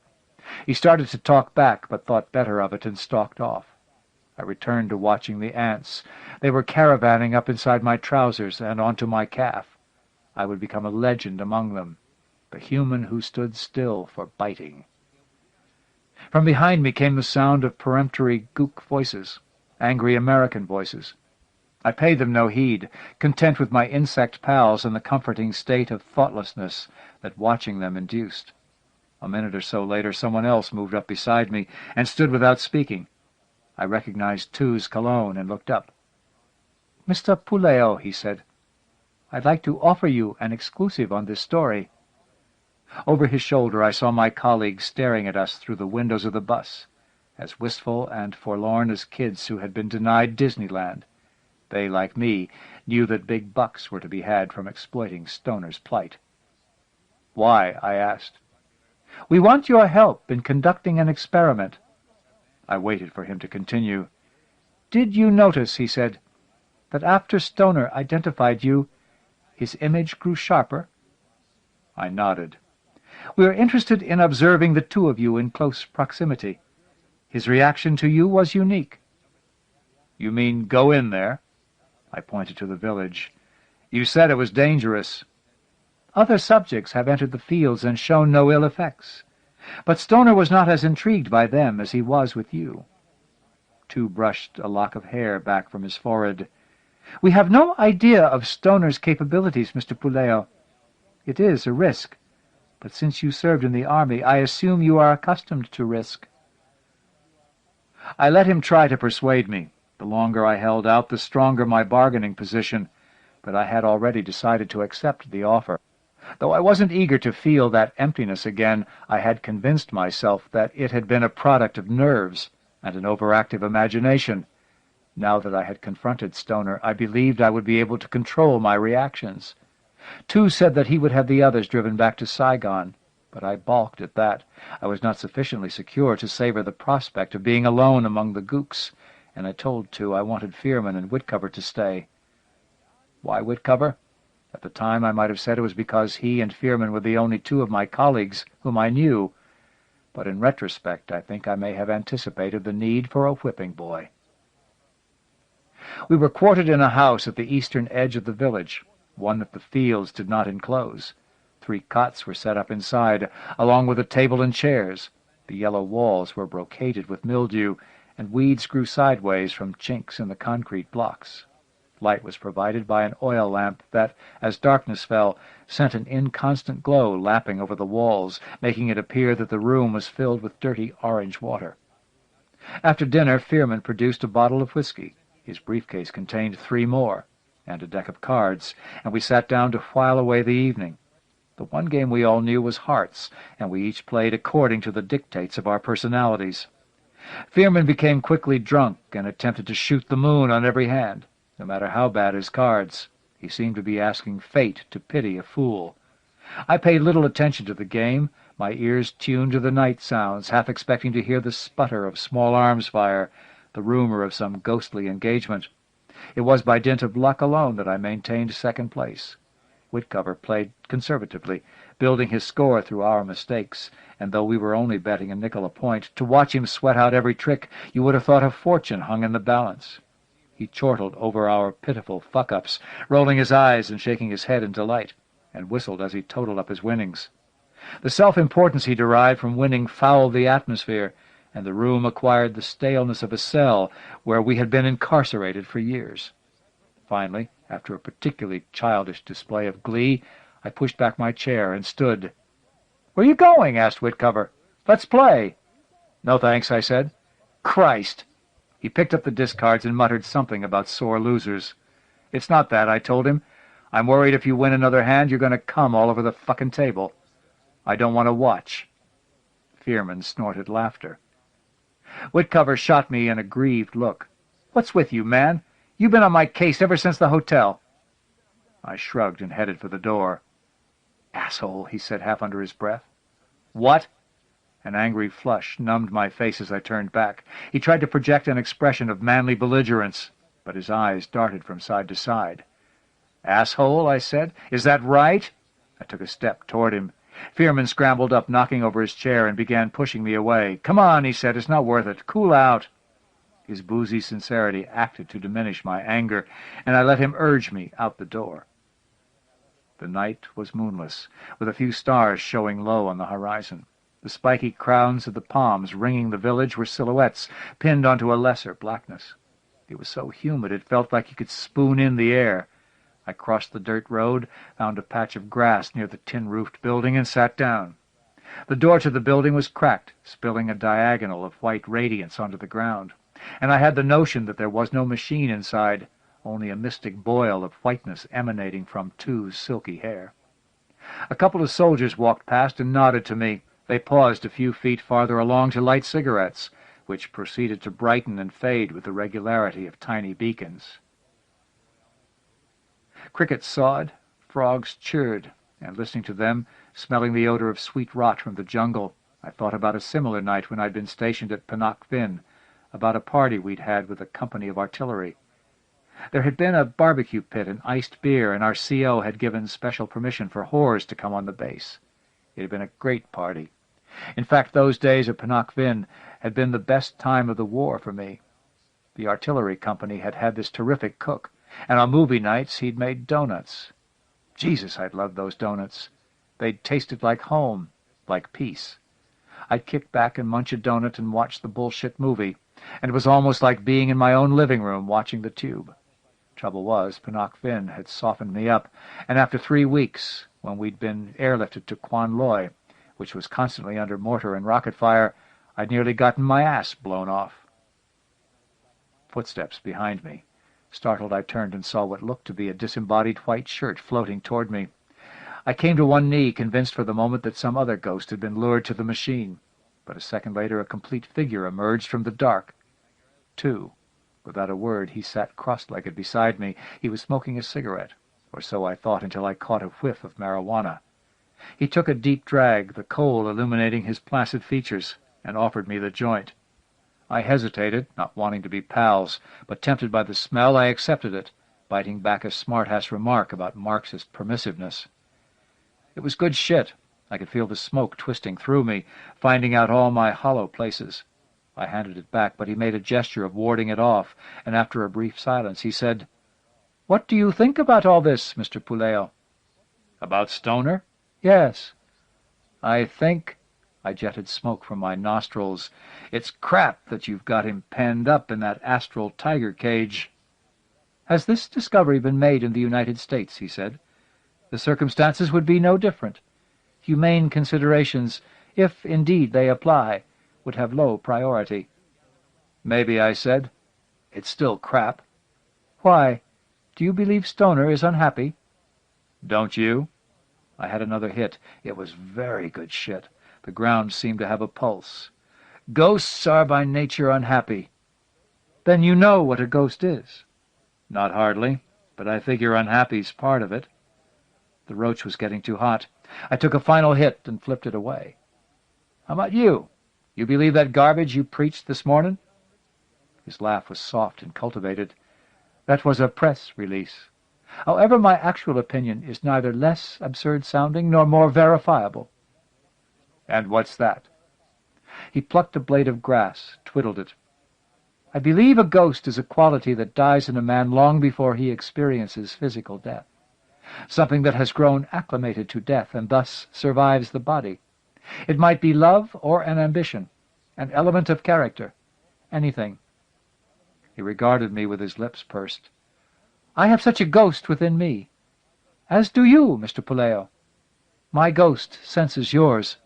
He started to talk back, but thought better of it and stalked off. I returned to watching the ants. They were caravanning up inside my trousers and onto my calf. I would become a legend among them, the human who stood still for biting. From behind me came the sound of peremptory gook voices, angry American voices. I paid them no heed, content with my insect pals and the comforting state of thoughtlessness that watching them induced. A minute or so later someone else moved up beside me and stood without speaking. I recognized Tu's cologne and looked up. "Mr. Puleo," he said, "I'd like to offer you an exclusive on this story." Over his shoulder I saw my colleagues staring at us through the windows of the bus, as wistful and forlorn as kids who had been denied Disneyland. They, like me, knew that big bucks were to be had from exploiting Stoner's plight. "Why?" I asked. "We want your help in conducting an experiment." I waited for him to continue. "Did you notice," he said, "that after Stoner identified you, his image grew sharper?" I nodded. "We are interested in observing the two of you in close proximity. His reaction to you was unique." "You mean go in there?" I pointed to the village. "You said it was dangerous." "Other subjects have entered the fields and shown no ill effects. But Stoner was not as intrigued by them as he was with you." Tu brushed a lock of hair back from his forehead. "We have no idea of Stoner's capabilities, Mr. Puleo. It is a risk, but since you served in the army, I assume you are accustomed to risk." I let him try to persuade me. The longer I held out, the stronger my bargaining position, but I had already decided to accept the offer. Though I wasn't eager to feel that emptiness again, I had convinced myself that it had been a product of nerves and an overactive imagination. Now that I had confronted Stoner, I believed I would be able to control my reactions. Tu said that he would have the others driven back to Saigon, but I balked at that. I was not sufficiently secure to savor the prospect of being alone among the gooks, and I told Tu I wanted Fearman and Whitcover to stay. Why Whitcover? At the time I might have said it was because he and Fearman were the only two of my colleagues whom I knew, but in retrospect I think I may have anticipated the need for a whipping boy. We were quartered in a house at the eastern edge of the village, one that the fields did not enclose. 3 cots were set up inside, along with a table and chairs. The yellow walls were brocaded with mildew, and weeds grew sideways from chinks in the concrete blocks. Light was provided by an oil lamp that, as darkness fell, sent an inconstant glow lapping over the walls, making it appear that the room was filled with dirty orange water. After dinner, Fearman produced a bottle of whiskey. His briefcase contained 3 more, and a deck of cards, and we sat down to while away the evening. The one game we all knew was hearts, and we each played according to the dictates of our personalities. Fearman became quickly drunk and attempted to shoot the moon on every hand, no matter how bad his cards. He seemed to be asking fate to pity a fool. I paid little attention to the game, my ears tuned to the night sounds, half expecting to hear the sputter of small arms fire, the rumor of some ghostly engagement. It was by dint of luck alone that I maintained second place. Whitcover played conservatively, building his score through our mistakes, and though we were only betting a nickel a point, to watch him sweat out every trick, you would have thought a fortune hung in the balance. He chortled over our pitiful fuck-ups, rolling his eyes and shaking his head in delight, and whistled as he totaled up his winnings. The self-importance he derived from winning fouled the atmosphere, and the room acquired the staleness of a cell where we had been incarcerated for years. Finally, after a particularly childish display of glee, I pushed back my chair and stood. "Where are you going?" asked Whitcover. "Let's play." "No, thanks," I said. "Christ!" He picked up the discards and muttered something about sore losers. "It's not that," I told him. "I'm worried if you win another hand, you're going to come all over the fucking table. I don't want to watch." Fearman snorted laughter. Whitcover shot me an aggrieved look. "What's with you, man? You've been on my case ever since the hotel." I shrugged and headed for the door. "Asshole," he said half under his breath. "What?" An angry flush numbed my face as I turned back. He tried to project an expression of manly belligerence, but his eyes darted from side to side. "Asshole," I said. "Is that right?" I took a step toward him. Fearman scrambled up, knocking over his chair, and began pushing me away. "Come on," he said. "It's not worth it. Cool out." His boozy sincerity acted to diminish my anger, and I let him urge me out the door. The night was moonless, with a few stars showing low on the horizon. The spiky crowns of the palms ringing the village were silhouettes, pinned onto a lesser blackness. It was so humid it felt like you could spoon in the air. I crossed the dirt road, found a patch of grass near the tin-roofed building, and sat down. The door to the building was cracked, spilling a diagonal of white radiance onto the ground, and I had the notion that there was no machine inside, only a mystic boil of whiteness emanating from 2's silky hair. A couple of soldiers walked past and nodded to me. They paused a few feet farther along to light cigarettes, which proceeded to brighten and fade with the regularity of tiny beacons. Crickets sawed, frogs chirred, and listening to them, smelling the odor of sweet rot from the jungle, I thought about a similar night when I'd been stationed at Pennock Fin, about a party we'd had with a company of artillery. There had been a barbecue pit and iced beer, and our CO had given special permission for whores to come on the base. It had been a great party. In fact, those days at Pennock Fin had been the best time of the war for me. The artillery company had had this terrific cook, and on movie nights he'd made donuts. Jesus, I'd loved those donuts. They'd tasted like home, like peace. I'd kick back and munch a donut and watch the bullshit movie, and it was almost like being in my own living room watching the tube. Trouble was, Pennock Fin had softened me up, and after 3 weeks, when we'd been airlifted to Quan Loy, which was constantly under mortar and rocket fire, I'd nearly gotten my ass blown off. Footsteps behind me. Startled, I turned and saw what looked to be a disembodied white shirt floating toward me. I came to one knee, convinced for the moment that some other ghost had been lured to the machine. But a second later a complete figure emerged from the dark. 2. Without a word, he sat cross-legged beside me. He was smoking a cigarette, or so I thought until I caught a whiff of marijuana. He took a deep drag, the coal illuminating his placid features, and offered me the joint. I hesitated, not wanting to be pals, but tempted by the smell, I accepted it, biting back a smart-ass remark about Marxist permissiveness. It was good shit. I could feel the smoke twisting through me, finding out all my hollow places. I handed it back, but he made a gesture of warding it off, and after a brief silence he said, "What do you think about all this, Mr. Puleo?" "About Stoner?" Yes. I think, I jetted smoke from my nostrils, it's crap that you've got him penned up in that astral tiger cage. Has this discovery been made in the United States? He said. The circumstances would be no different. Humane considerations, if indeed they apply, would have low priority. Maybe, I said. It's still crap. Why? Do you believe Stoner is unhappy? Don't you? I had another hit. It was very good shit. The ground seemed to have a pulse. Ghosts are by nature unhappy. Then you know what a ghost is. Not hardly, but I figure unhappy's part of it. The roach was getting too hot. I took a final hit and flipped it away. How about you? You believe that garbage you preached this morning? His laugh was soft and cultivated. That was a press release. However, my actual opinion is neither less absurd-sounding nor more verifiable. And what's that? He plucked a blade of grass, twiddled it. I believe a ghost is a quality that dies in a man long before he experiences physical death, something that has grown acclimated to death and thus survives the body. It might be love or an ambition, an element of character, anything. He regarded me with his lips pursed. I have such a ghost within me. As do you, Mr. Puleo. My ghost senses yours.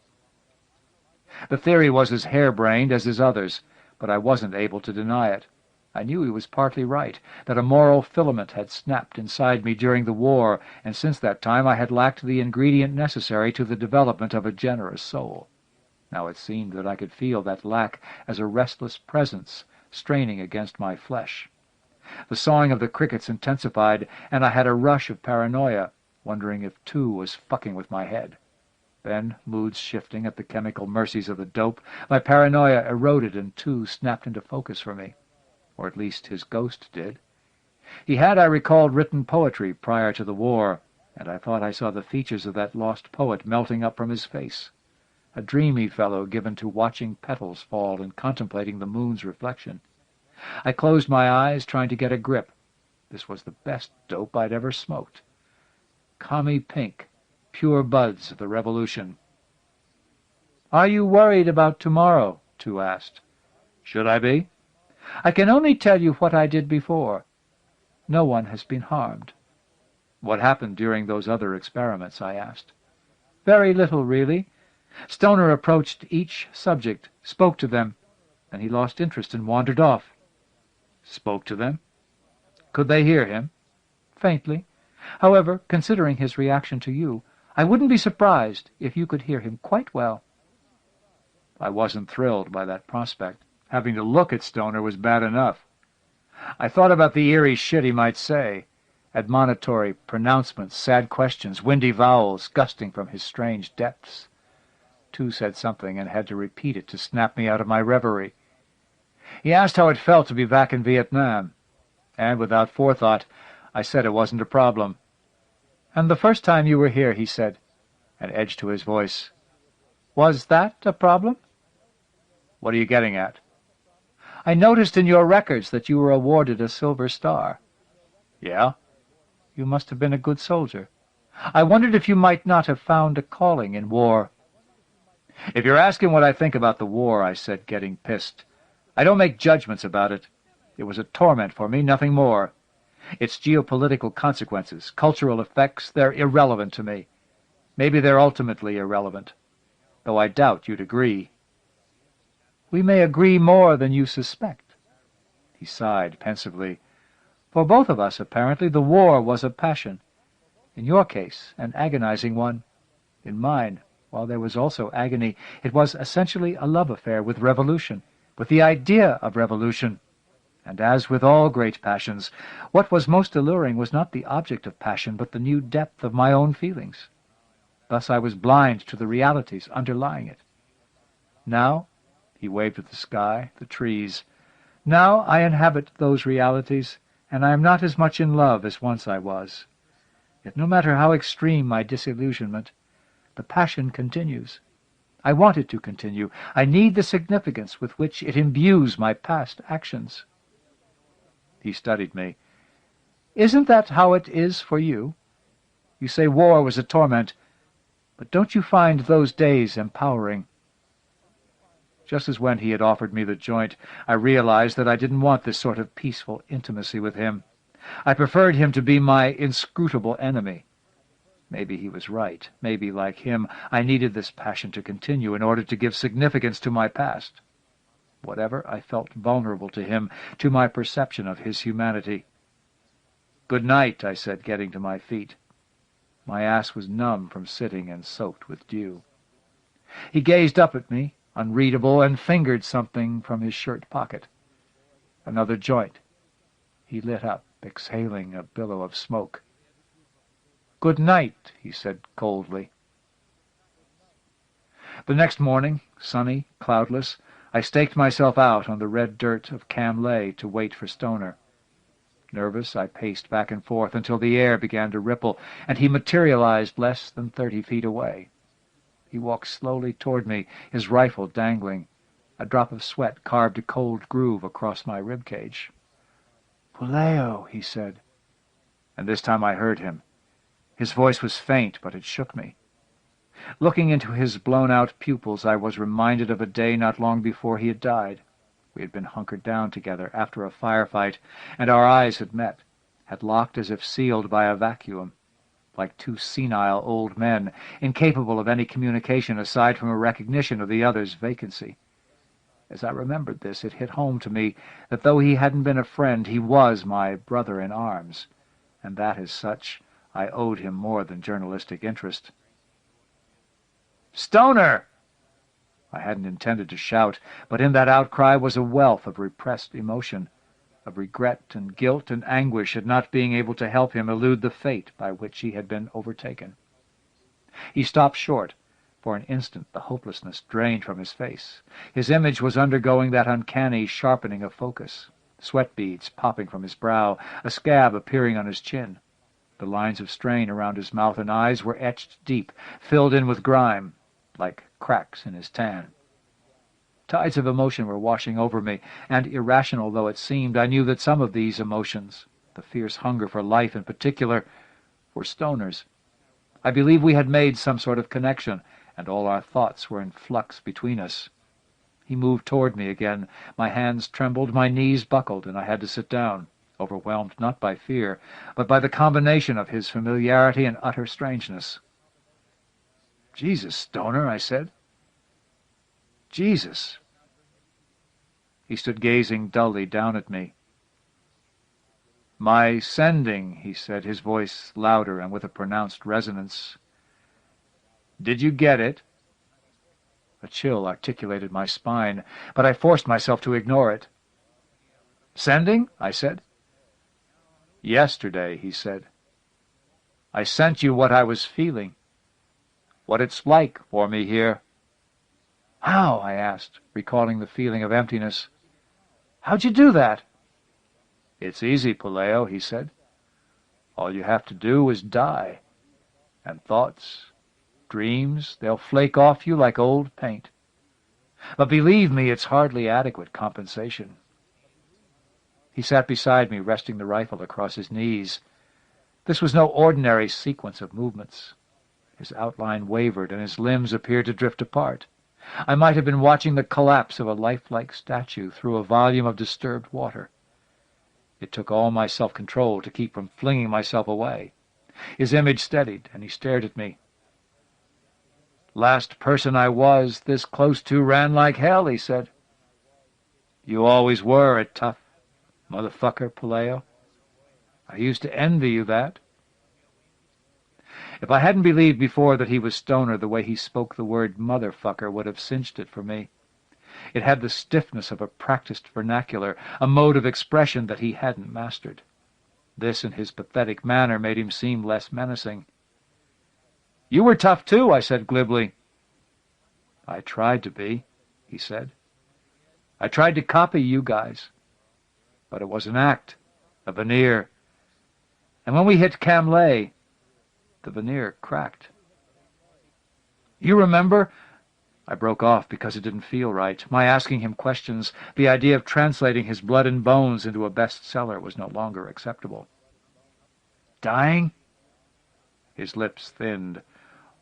The theory was as harebrained as his others, but I wasn't able to deny it. I knew he was partly right, that a moral filament had snapped inside me during the war, and since that time I had lacked the ingredient necessary to the development of a generous soul. Now it seemed that I could feel that lack as a restless presence straining against my flesh. The sawing of the crickets intensified, and I had a rush of paranoia, wondering if two was fucking with my head. Then, moods shifting at the chemical mercies of the dope, my paranoia eroded and two snapped into focus for me. Or at least his ghost did. He had, I recalled, written poetry prior to the war, and I thought I saw the features of that lost poet melting up from his face. A dreamy fellow given to watching petals fall and contemplating the moon's reflection. I closed my eyes, trying to get a grip. This was the best dope I'd ever smoked. Commie pink, pure buds of the revolution. "Are you worried about tomorrow?" Tu asked. "Should I be?" "I can only tell you what I did before. No one has been harmed." "What happened during those other experiments?" I asked. "Very little, really. Stoner approached each subject, spoke to them, and he lost interest and wandered off." "Spoke to them? Could they hear him?" "Faintly. However, considering his reaction to you, I wouldn't be surprised if you could hear him quite well." I wasn't thrilled by that prospect. Having to look at Stoner was bad enough. I thought about the eerie shit he might say, admonitory pronouncements, sad questions, windy vowels gusting from his strange depths. Tu said something and had to repeat it to snap me out of my reverie. He asked how it felt to be back in Vietnam, and without forethought, I said it wasn't a problem. "And the first time you were here," he said, an edge to his voice, "was that a problem?" "What are you getting at?" "I noticed in your records that you were awarded a Silver Star." "Yeah?" "You must have been a good soldier. I wondered if you might not have found a calling in war." "If you're asking what I think about the war," I said, getting pissed, "I don't make judgments about it. It was a torment for me, nothing more. Its geopolitical consequences, cultural effects, they're irrelevant to me. Maybe they're ultimately irrelevant, though I doubt you'd agree." "We may agree more than you suspect." He sighed pensively. "For both of us, apparently, the war was a passion. In your case, an agonizing one. In mine, while there was also agony, it was essentially a love affair with revolution, with the idea of revolution. And as with all great passions, what was most alluring was not the object of passion, but the new depth of my own feelings. Thus I was blind to the realities underlying it. Now," he waved at the sky, the trees, "now I inhabit those realities, and I am not as much in love as once I was. Yet no matter how extreme my disillusionment, the passion continues. I want it to continue. I need the significance with which it imbues my past actions." He studied me. "Isn't that how it is for you? You say war was a torment. But don't you find those days empowering?" Just as when he had offered me the joint, I realized that I didn't want this sort of peaceful intimacy with him. I preferred him to be my inscrutable enemy. Maybe he was right. Maybe, like him, I needed this passion to continue in order to give significance to my past. Whatever, I felt vulnerable to him, to my perception of his humanity. "Good night," I said, getting to my feet. My ass was numb from sitting and soaked with dew. He gazed up at me, unreadable, and fingered something from his shirt pocket. Another joint. He lit up, exhaling a billow of smoke. "Good night," he said coldly. The next morning, sunny, cloudless, I staked myself out on the red dirt of Camley to wait for Stoner. Nervous, I paced back and forth until the air began to ripple, and he materialized less than 30 feet away. He walked slowly toward me, his rifle dangling. A drop of sweat carved a cold groove across my rib cage. "Puleo," he said. And this time I heard him. His voice was faint, but it shook me. Looking into his blown-out pupils, I was reminded of a day not long before he had died. We had been hunkered down together after a firefight, and our eyes had met, had locked as if sealed by a vacuum, like two senile old men, incapable of any communication aside from a recognition of the other's vacancy. As I remembered this, it hit home to me that though he hadn't been a friend, he was my brother in arms, and that, as such, I owed him more than journalistic interest. "Stoner!" I hadn't intended to shout, but in that outcry was a wealth of repressed emotion, of regret and guilt and anguish at not being able to help him elude the fate by which he had been overtaken. He stopped short. For an instant the hopelessness drained from his face. His image was undergoing that uncanny sharpening of focus, sweat beads popping from his brow, a scab appearing on his chin. The lines of strain around his mouth and eyes were etched deep, filled in with grime, like cracks in his tan. Tides of emotion were washing over me, and irrational though it seemed, I knew that some of these emotions, the fierce hunger for life in particular, were Stoner's. I believe we had made some sort of connection, and all our thoughts were in flux between us. He moved toward me again. My hands trembled, my knees buckled, and I had to sit down, overwhelmed not by fear, but by the combination of his familiarity and utter strangeness. "Jesus, Stoner," I said. "Jesus." He stood gazing dully down at me. "My sending," he said, his voice louder and with a pronounced resonance. "Did you get it?" A chill articulated my spine, but I forced myself to ignore it. "Sending?" I said. "Yesterday," he said. "I sent you what I was feeling, what it's like for me here." "How?" I asked, recalling the feeling of emptiness. "How'd you do that?" "It's easy, Puleo," he said. "All you have to do is die. And thoughts, dreams, they'll flake off you like old paint. But believe me, it's hardly adequate compensation." He sat beside me, resting the rifle across his knees. This was no ordinary sequence of movements. His outline wavered, and his limbs appeared to drift apart. I might have been watching the collapse of a lifelike statue through a volume of disturbed water. It took all my self-control to keep from flinging myself away. His image steadied, and he stared at me. "Last person I was this close to ran like hell," he said. "You always were a tough motherfucker, Puleo. I used to envy you that." If I hadn't believed before that he was Stoner, the way he spoke the word motherfucker would have cinched it for me. It had the stiffness of a practiced vernacular, a mode of expression that he hadn't mastered. This and his pathetic manner made him seem less menacing. "You were tough too," I said glibly. "I tried to be," he said. "I tried to copy you guys. But it was an act, a veneer. And when we hit Camley, the veneer cracked." "You remember—" I broke off because it didn't feel right. My asking him questions, the idea of translating his blood and bones into a bestseller was no longer acceptable. "Dying?" His lips thinned.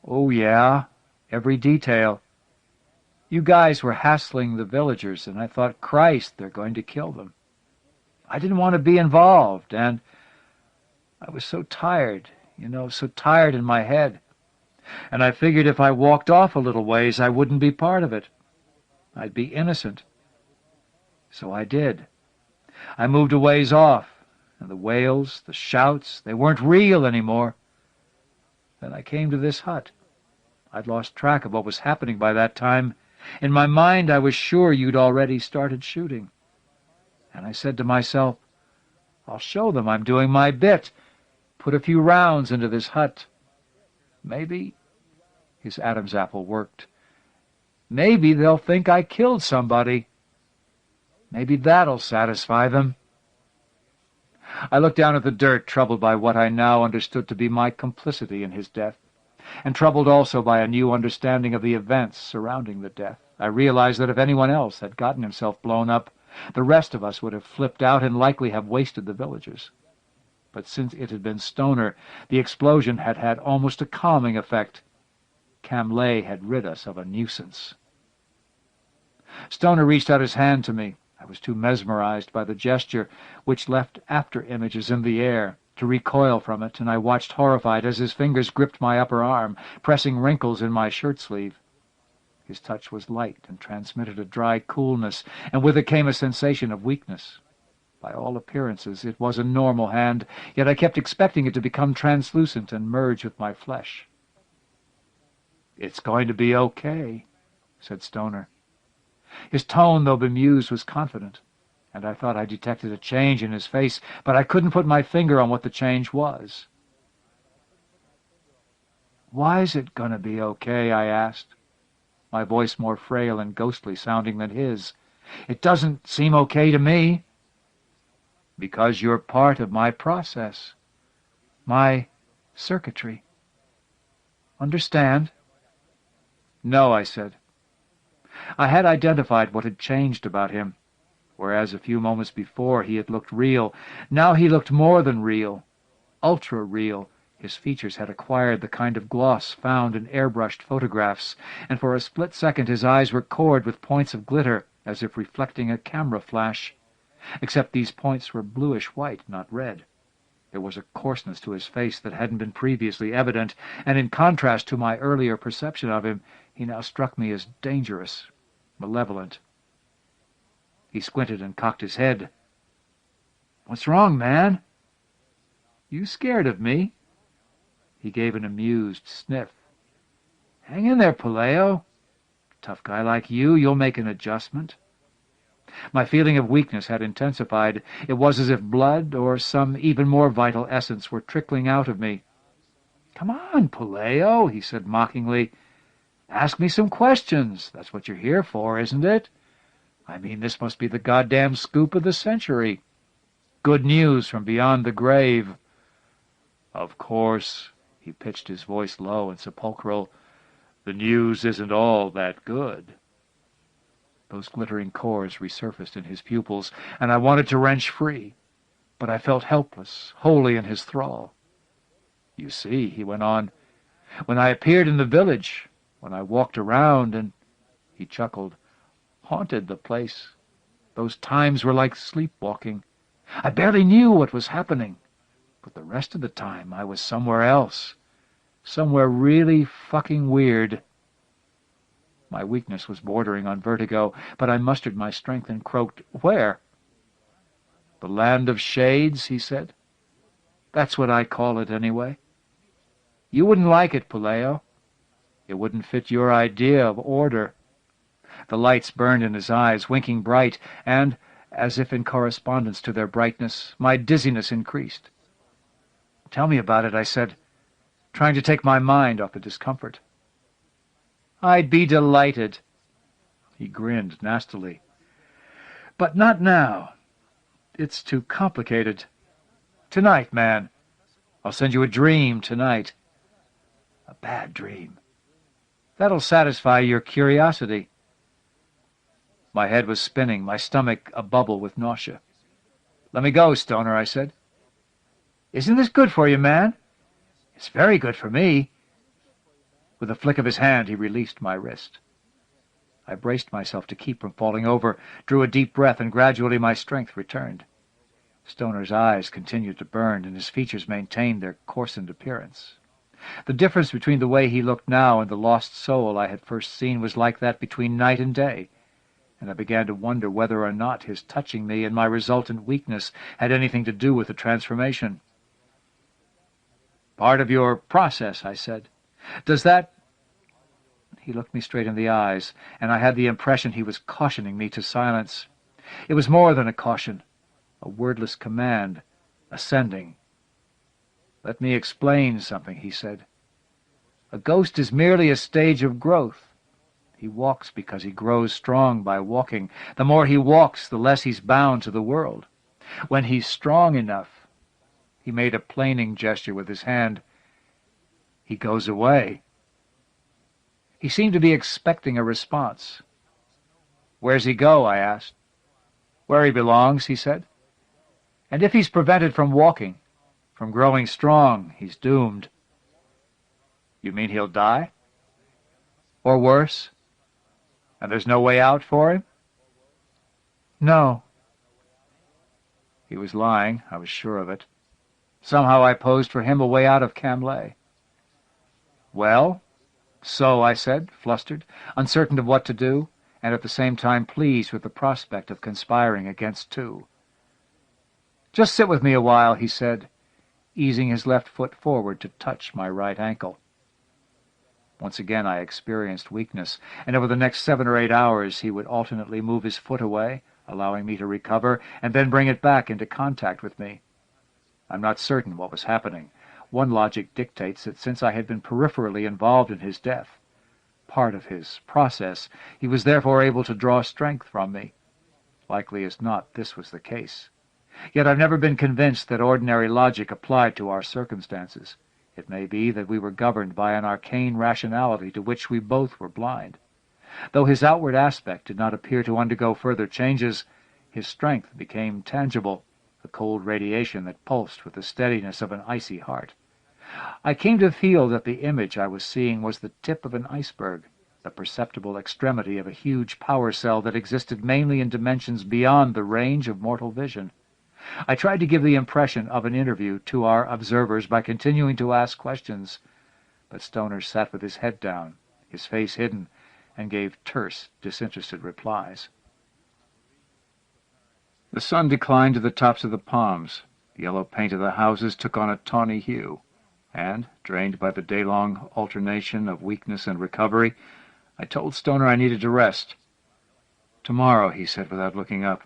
Oh, yeah, every detail. You guys were hassling the villagers, and I thought, Christ, they're going to kill them. I didn't want to be involved, and I was so tired, so tired in my head. And I figured if I walked off a little ways, I wouldn't be part of it. I'd be innocent. So I did. I moved a ways off, and the wails, the shouts, they weren't real anymore. Then I came to this hut. I'd lost track of what was happening by that time. In my mind, I was sure you'd already started shooting. And I said to myself, I'll show them I'm doing my bit. Put a few rounds into this hut. Maybe, his Adam's apple worked, maybe they'll think I killed somebody. Maybe that'll satisfy them. I looked down at the dirt, troubled by what I now understood to be my complicity in his death, and troubled also by a new understanding of the events surrounding the death. I realized that if anyone else had gotten himself blown up, the rest of us would have flipped out and likely have wasted the villagers. But since it had been Stoner, the explosion had had almost a calming effect. Camlay had rid us of a nuisance. Stoner reached out his hand to me. I was too mesmerized by the gesture, which left after-images in the air, to recoil from it, and I watched horrified as his fingers gripped my upper arm, pressing wrinkles in my shirt-sleeve. His touch was light and transmitted a dry coolness, and with it came a sensation of weakness. By all appearances, it was a normal hand, yet I kept expecting it to become translucent and merge with my flesh. "It's going to be okay," said Stoner. His tone, though bemused, was confident, and I thought I detected a change in his face, but I couldn't put my finger on what the change was. "Why's it going to be okay?" I asked, my voice more frail and ghostly sounding than his. "It doesn't seem okay to me." "Because you're part of my process, my circuitry. Understand?" "No," I said. I had identified what had changed about him. Whereas a few moments before he had looked real, now he looked more than real, ultra-real. His features had acquired the kind of gloss found in airbrushed photographs, and for a split second his eyes were cored with points of glitter, as if reflecting a camera flash. Except these points were bluish-white, not red. There was a coarseness to his face that hadn't been previously evident, and in contrast to my earlier perception of him, he now struck me as dangerous, malevolent. He squinted and cocked his head. "What's wrong, man?" "You scared of me?" He gave an amused sniff. "Hang in there, Puleo. Tough guy like you, you'll make an adjustment." My feeling of weakness had intensified. It was as if blood, or some even more vital essence, were trickling out of me. "Come on, Puleo," he said mockingly. "Ask me some questions. That's what you're here for, isn't it? I mean, this must be the goddamn scoop of the century. Good news from beyond the grave." "Of course," he pitched his voice low and sepulchral, "the news isn't all that good." Those glittering cores resurfaced in his pupils, and I wanted to wrench free, but I felt helpless, wholly in his thrall. "You see," he went on, "when I appeared in the village, when I walked around and—" he chuckled, "haunted the place. Those times were like sleepwalking. I barely knew what was happening, but the rest of the time I was somewhere else, somewhere really fucking weird." My weakness was bordering on vertigo, but I mustered my strength and croaked, "Where?" "The land of shades," he said. "That's what I call it, anyway. You wouldn't like it, Puleo. It wouldn't fit your idea of order." The lights burned in his eyes, winking bright, and, as if in correspondence to their brightness, my dizziness increased. "Tell me about it," I said, trying to take my mind off the discomfort. "I'd be delighted." He grinned nastily. "But not now. It's too complicated. Tonight, man. I'll send you a dream tonight. A bad dream. That'll satisfy your curiosity." My head was spinning, my stomach a-bubble with nausea. "Let me go, Stoner," I said. "Isn't this good for you, man?" "It's very good for me." With a flick of his hand, he released my wrist. I braced myself to keep from falling over, drew a deep breath, and gradually my strength returned. Stoner's eyes continued to burn, and his features maintained their coarsened appearance. The difference between the way he looked now and the lost soul I had first seen was like that between night and day, and I began to wonder whether or not his touching me and my resultant weakness had anything to do with the transformation. "Part of your process," I said. "Does that—" He looked me straight in the eyes, and I had the impression he was cautioning me to silence. It was more than a caution, a wordless command, ascending. "Let me explain something," he said. "A ghost is merely a stage of growth. He walks because he grows strong by walking. The more he walks, the less he's bound to the world. When he's strong enough," he made a planing gesture with his hand, "he goes away." He seemed to be expecting a response. "Where's he go?" I asked. "Where he belongs," he said. "And if he's prevented from walking, from growing strong, he's doomed." "You mean he'll die? Or worse? And there's no way out for him?" "No." He was lying, I was sure of it. Somehow I posed for him a way out of Camley. "Well? So," I said, flustered, uncertain of what to do, and at the same time pleased with the prospect of conspiring against two. "Just sit with me a while," he said, easing his left foot forward to touch my right ankle. Once again I experienced weakness, and over the next 7 or 8 hours he would alternately move his foot away, allowing me to recover, and then bring it back into contact with me. I'm not certain what was happening. One logic dictates that since I had been peripherally involved in his death, part of his process, he was therefore able to draw strength from me. Likely as not, this was the case. Yet I've never been convinced that ordinary logic applied to our circumstances. It may be that we were governed by an arcane rationality to which we both were blind. Though his outward aspect did not appear to undergo further changes, his strength became tangible, the cold radiation that pulsed with the steadiness of an icy heart. I came to feel that the image I was seeing was the tip of an iceberg, the perceptible extremity of a huge power cell that existed mainly in dimensions beyond the range of mortal vision. I tried to give the impression of an interview to our observers by continuing to ask questions, but Stoner sat with his head down, his face hidden, and gave terse, disinterested replies. The sun declined to the tops of the palms. The yellow paint of the houses took on a tawny hue, and, drained by the day-long alternation of weakness and recovery, I told Stoner I needed to rest. "Tomorrow," he said without looking up.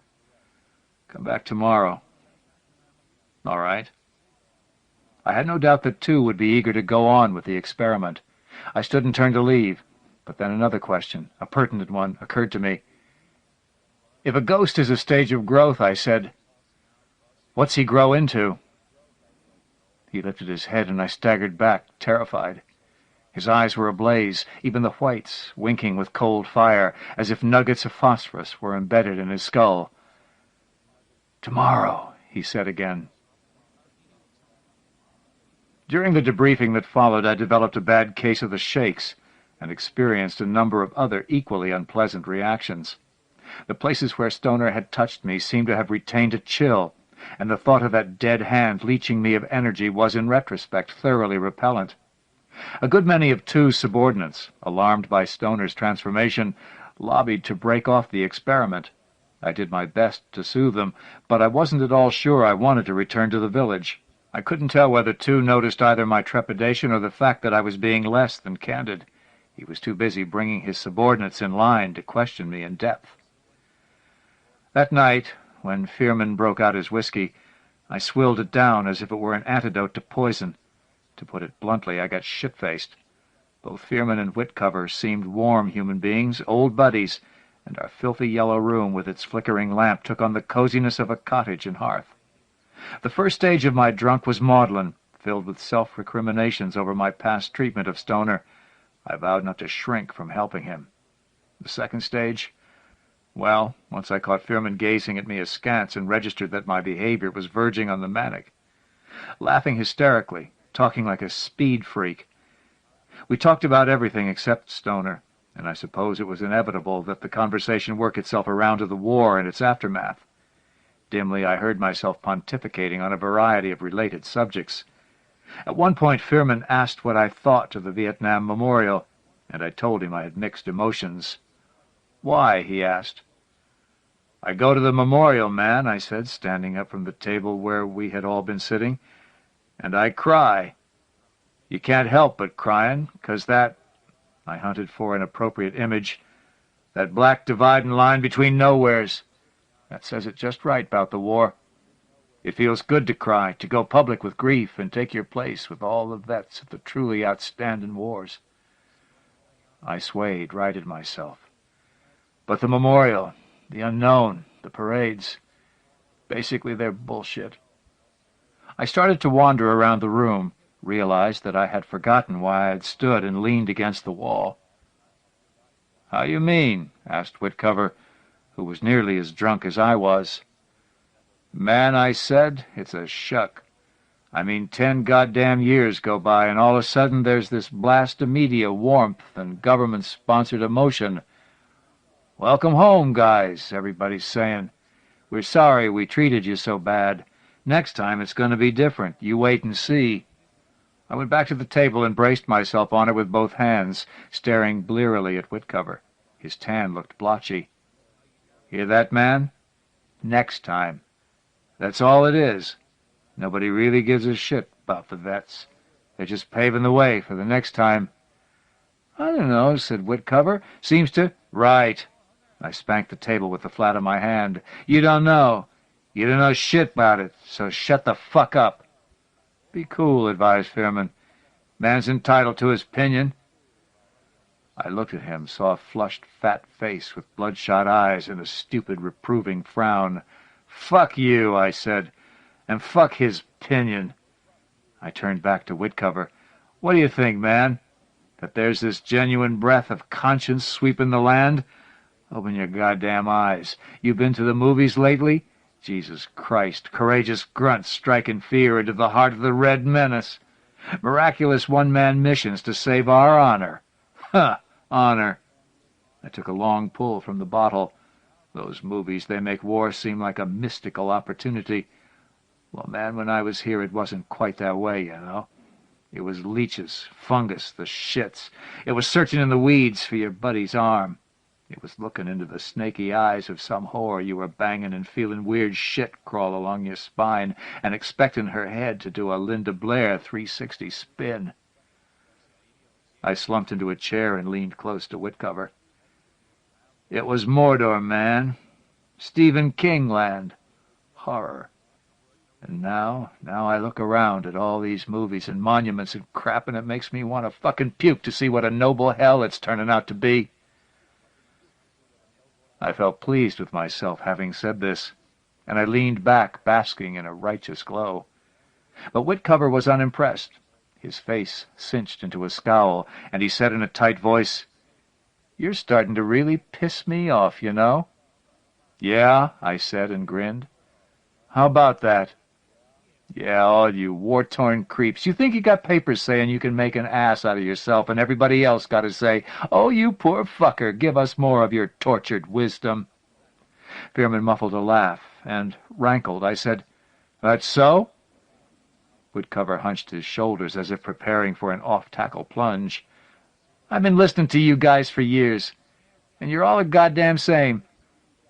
"Come back tomorrow." "All right." I had no doubt that two would be eager to go on with the experiment. I stood and turned to leave, but then another question, a pertinent one, occurred to me. "If a ghost is a stage of growth," I said, "what's he grow into?" He lifted his head, and I staggered back, terrified. His eyes were ablaze, even the whites winking with cold fire, as if nuggets of phosphorus were embedded in his skull. "Tomorrow," he said again. During the debriefing that followed, I developed a bad case of the shakes and experienced a number of other equally unpleasant reactions. The places where Stoner had touched me seemed to have retained a chill, and the thought of that dead hand leeching me of energy was, in retrospect, thoroughly repellent. A good many of Two's subordinates, alarmed by Stoner's transformation, lobbied to break off the experiment. I did my best to soothe them, but I wasn't at all sure I wanted to return to the village. I couldn't tell whether Two noticed either my trepidation or the fact that I was being less than candid. He was too busy bringing his subordinates in line to question me in depth. That night, when Fearman broke out his whiskey, I swilled it down as if it were an antidote to poison. To put it bluntly, I got shit-faced. Both Fearman and Whitcover seemed warm human beings, old buddies, and our filthy yellow room with its flickering lamp took on the coziness of a cottage and hearth. The first stage of my drunk was maudlin, filled with self-recriminations over my past treatment of Stoner. I vowed not to shrink from helping him. The second stage? Well, once I caught Fearman gazing at me askance and registered that my behavior was verging on the manic. Laughing hysterically, talking like a speed freak. We talked about everything except Stoner, and I suppose it was inevitable that the conversation work itself around to the war and its aftermath. Dimly I heard myself pontificating on a variety of related subjects. At one point Fearman asked what I thought of the Vietnam Memorial, and I told him I had mixed emotions. "Why?" he asked. "I go to the memorial, man," I said, standing up from the table where we had all been sitting, "and I cry. You can't help but crying, 'cause that—" I hunted for an appropriate image. "That black dividing line between nowheres. That says it just right about the war. It feels good to cry, to go public with grief, and take your place with all the vets of the truly outstanding wars." I swayed, righted myself. "But the memorial, the unknown, the parades, basically they're bullshit." I started to wander around the room, realized that I had forgotten why I had stood and leaned against the wall. "How you mean?" asked Whitcover, who was nearly as drunk as I was. "Man," I said, "it's a shuck. I mean, 10 goddamn years go by, and all of a sudden there's this blast of media warmth and government-sponsored emotion. 'Welcome home, guys,' everybody's saying. 'We're sorry we treated you so bad. Next time it's going to be different. You wait and see.' I went back to the table and braced myself on it with both hands, staring blearily at Whitcover. His tan looked blotchy. "Hear that, man? Next time. That's all it is. Nobody really gives a shit about the vets. They're just paving the way for the next time." "I don't know," said Whitcover. "Seems to—" "Right." I spanked the table with the flat of my hand. "You don't know. You don't know shit about it, so shut the fuck up." "Be cool," advised Fearman. "Man's entitled to his opinion." I looked at him, saw a flushed, fat face with bloodshot eyes and a stupid, reproving frown. "Fuck you," I said, "and fuck his opinion." I turned back to Whitcover. "What do you think, man? That there's this genuine breath of conscience sweeping the land? Open your goddamn eyes. You been to the movies lately? Jesus Christ, courageous grunts striking fear into the heart of the Red Menace. Miraculous one-man missions to save our honor. Huh, honor." I took a long pull from the bottle. Those movies, they make war seem like a mystical opportunity. Well, man, when I was here it wasn't quite that way, you know. It was leeches, fungus, the shits. It was searching in the weeds for your buddy's arm. It was looking into the snaky eyes of some whore you were banging and feeling weird shit crawl along your spine and expecting her head to do a Linda Blair 360 spin. I slumped into a chair and leaned close to Whitcover. "It was Mordor, man. Stephen King land. Horror. And now I look around at all these movies and monuments and crap, and it makes me want to fucking puke to see what a noble hell it's turning out to be." I felt pleased with myself having said this, and I leaned back, basking in a righteous glow. But Whitcover was unimpressed. His face cinched into a scowl, and he said in a tight voice, "You're starting to really piss me off, you know." "Yeah," I said and grinned. "How about that?" "Yeah, all you war-torn creeps. You think you got papers saying you can make an ass out of yourself, and everybody else got to say, 'Oh, you poor fucker, give us more of your tortured wisdom.'" Fearman muffled a laugh, and, rankled, I said, "That's so?" Whitcover hunched his shoulders as if preparing for an off-tackle plunge. "I've been listening to you guys for years, and you're all the goddamn same.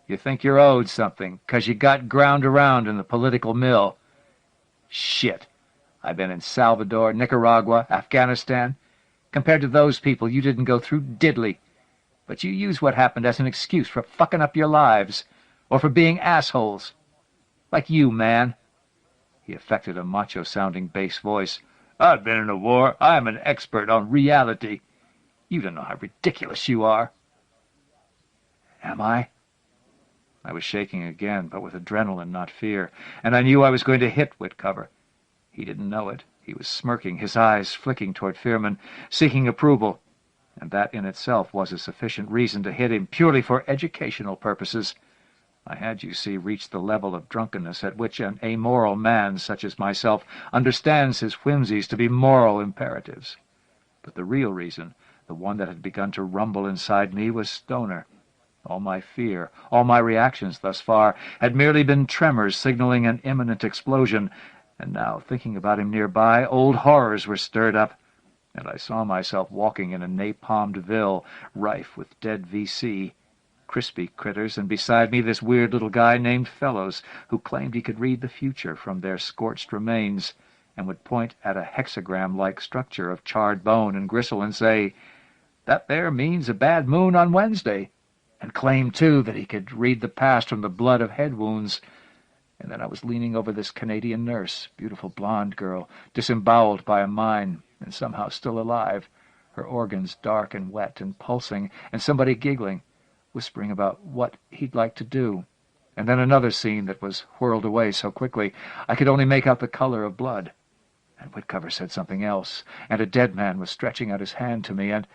You think you're owed something, 'cause you got ground around in the political mill. Shit. I've been in Salvador, Nicaragua, Afghanistan. Compared to those people, you didn't go through diddly. But you use what happened as an excuse for fucking up your lives, or for being assholes. Like you, man." He affected a macho-sounding bass voice. "I've been in a war. I'm an expert on reality. You don't know how ridiculous you are." "Am I?" I was shaking again, but with adrenaline, not fear, and I knew I was going to hit Whitcover. He didn't know it. He was smirking, his eyes flicking toward Fearman, seeking approval, and that in itself was a sufficient reason to hit him purely for educational purposes. I had, you see, reached the level of drunkenness at which an amoral man such as myself understands his whimsies to be moral imperatives. But the real reason, the one that had begun to rumble inside me, was Stoner. All my fear, all my reactions thus far, had merely been tremors signaling an imminent explosion, and now, thinking about him nearby, old horrors were stirred up, and I saw myself walking in a napalmed ville, rife with dead VC, crispy critters, and beside me this weird little guy named Fellows, who claimed he could read the future from their scorched remains, and would point at a hexagram-like structure of charred bone and gristle and say, "That there means a bad moon on Wednesday," and claimed, too, that he could read the past from the blood of head wounds. And then I was leaning over this Canadian nurse, beautiful blonde girl, disemboweled by a mine, and somehow still alive, her organs dark and wet and pulsing, and somebody giggling, whispering about what he'd like to do. And then another scene that was whirled away so quickly I could only make out the color of blood. And Whitcover said something else, and a dead man was stretching out his hand to me, and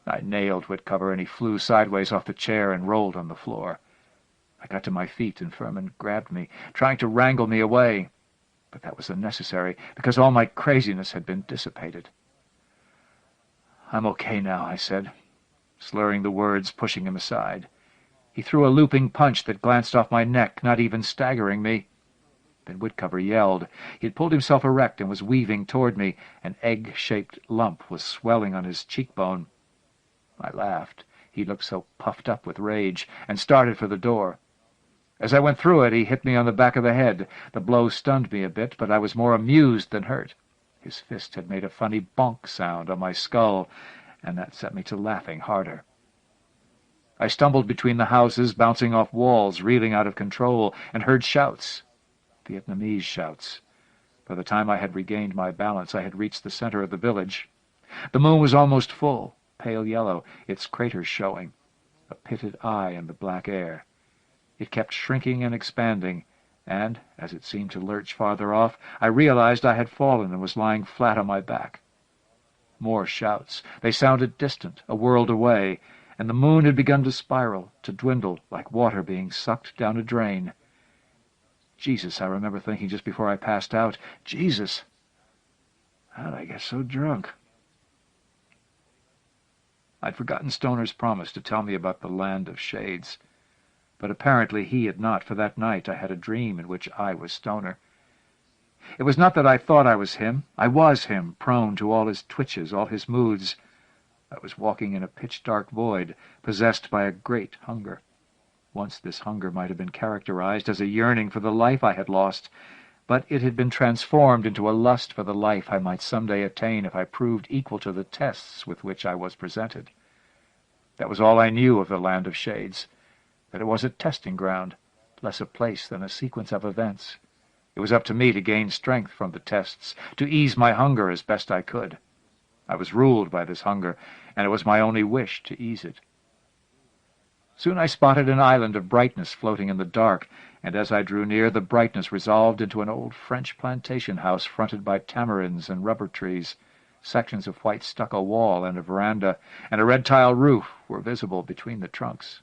I nailed Whitcover, and he flew sideways off the chair and rolled on the floor. I got to my feet, and Furman grabbed me, trying to wrangle me away. But that was unnecessary, because all my craziness had been dissipated. "I'm okay now," I said, slurring the words, pushing him aside. He threw a looping punch that glanced off my neck, not even staggering me. Then Whitcover yelled. He had pulled himself erect and was weaving toward me. An egg-shaped lump was swelling on his cheekbone. I laughed. He looked so puffed up with rage, and started for the door. As I went through it, he hit me on the back of the head. The blow stunned me a bit, but I was more amused than hurt. His fist had made a funny bonk sound on my skull, and that set me to laughing harder. I stumbled between the houses, bouncing off walls, reeling out of control, and heard shouts. Vietnamese shouts. By the time I had regained my balance, I had reached the center of the village. The moon was almost full, pale yellow, its craters showing, a pitted eye in the black air. It kept shrinking and expanding, and, as it seemed to lurch farther off, I realized I had fallen and was lying flat on my back. More shouts. They sounded distant, a world away, and the moon had begun to spiral, to dwindle, like water being sucked down a drain. Jesus, I remember thinking just before I passed out. Jesus! How'd I get so drunk? I'd forgotten Stoner's promise to tell me about the land of shades. But apparently he had not, for that night I had a dream in which I was Stoner. It was not that I thought I was him. I was him, prone to all his twitches, all his moods. I was walking in a pitch-dark void, possessed by a great hunger. Once this hunger might have been characterized as a yearning for the life I had lost, but it had been transformed into a lust for the life I might someday attain if I proved equal to the tests with which I was presented. That was all I knew of the land of shades, that it was a testing ground, less a place than a sequence of events. It was up to me to gain strength from the tests, to ease my hunger as best I could. I was ruled by this hunger, and it was my only wish to ease it. Soon I spotted an island of brightness floating in the dark, and as I drew near, the brightness resolved into an old French plantation house fronted by tamarinds and rubber trees. Sections of white stucco wall and a veranda, and a red tile roof were visible between the trunks.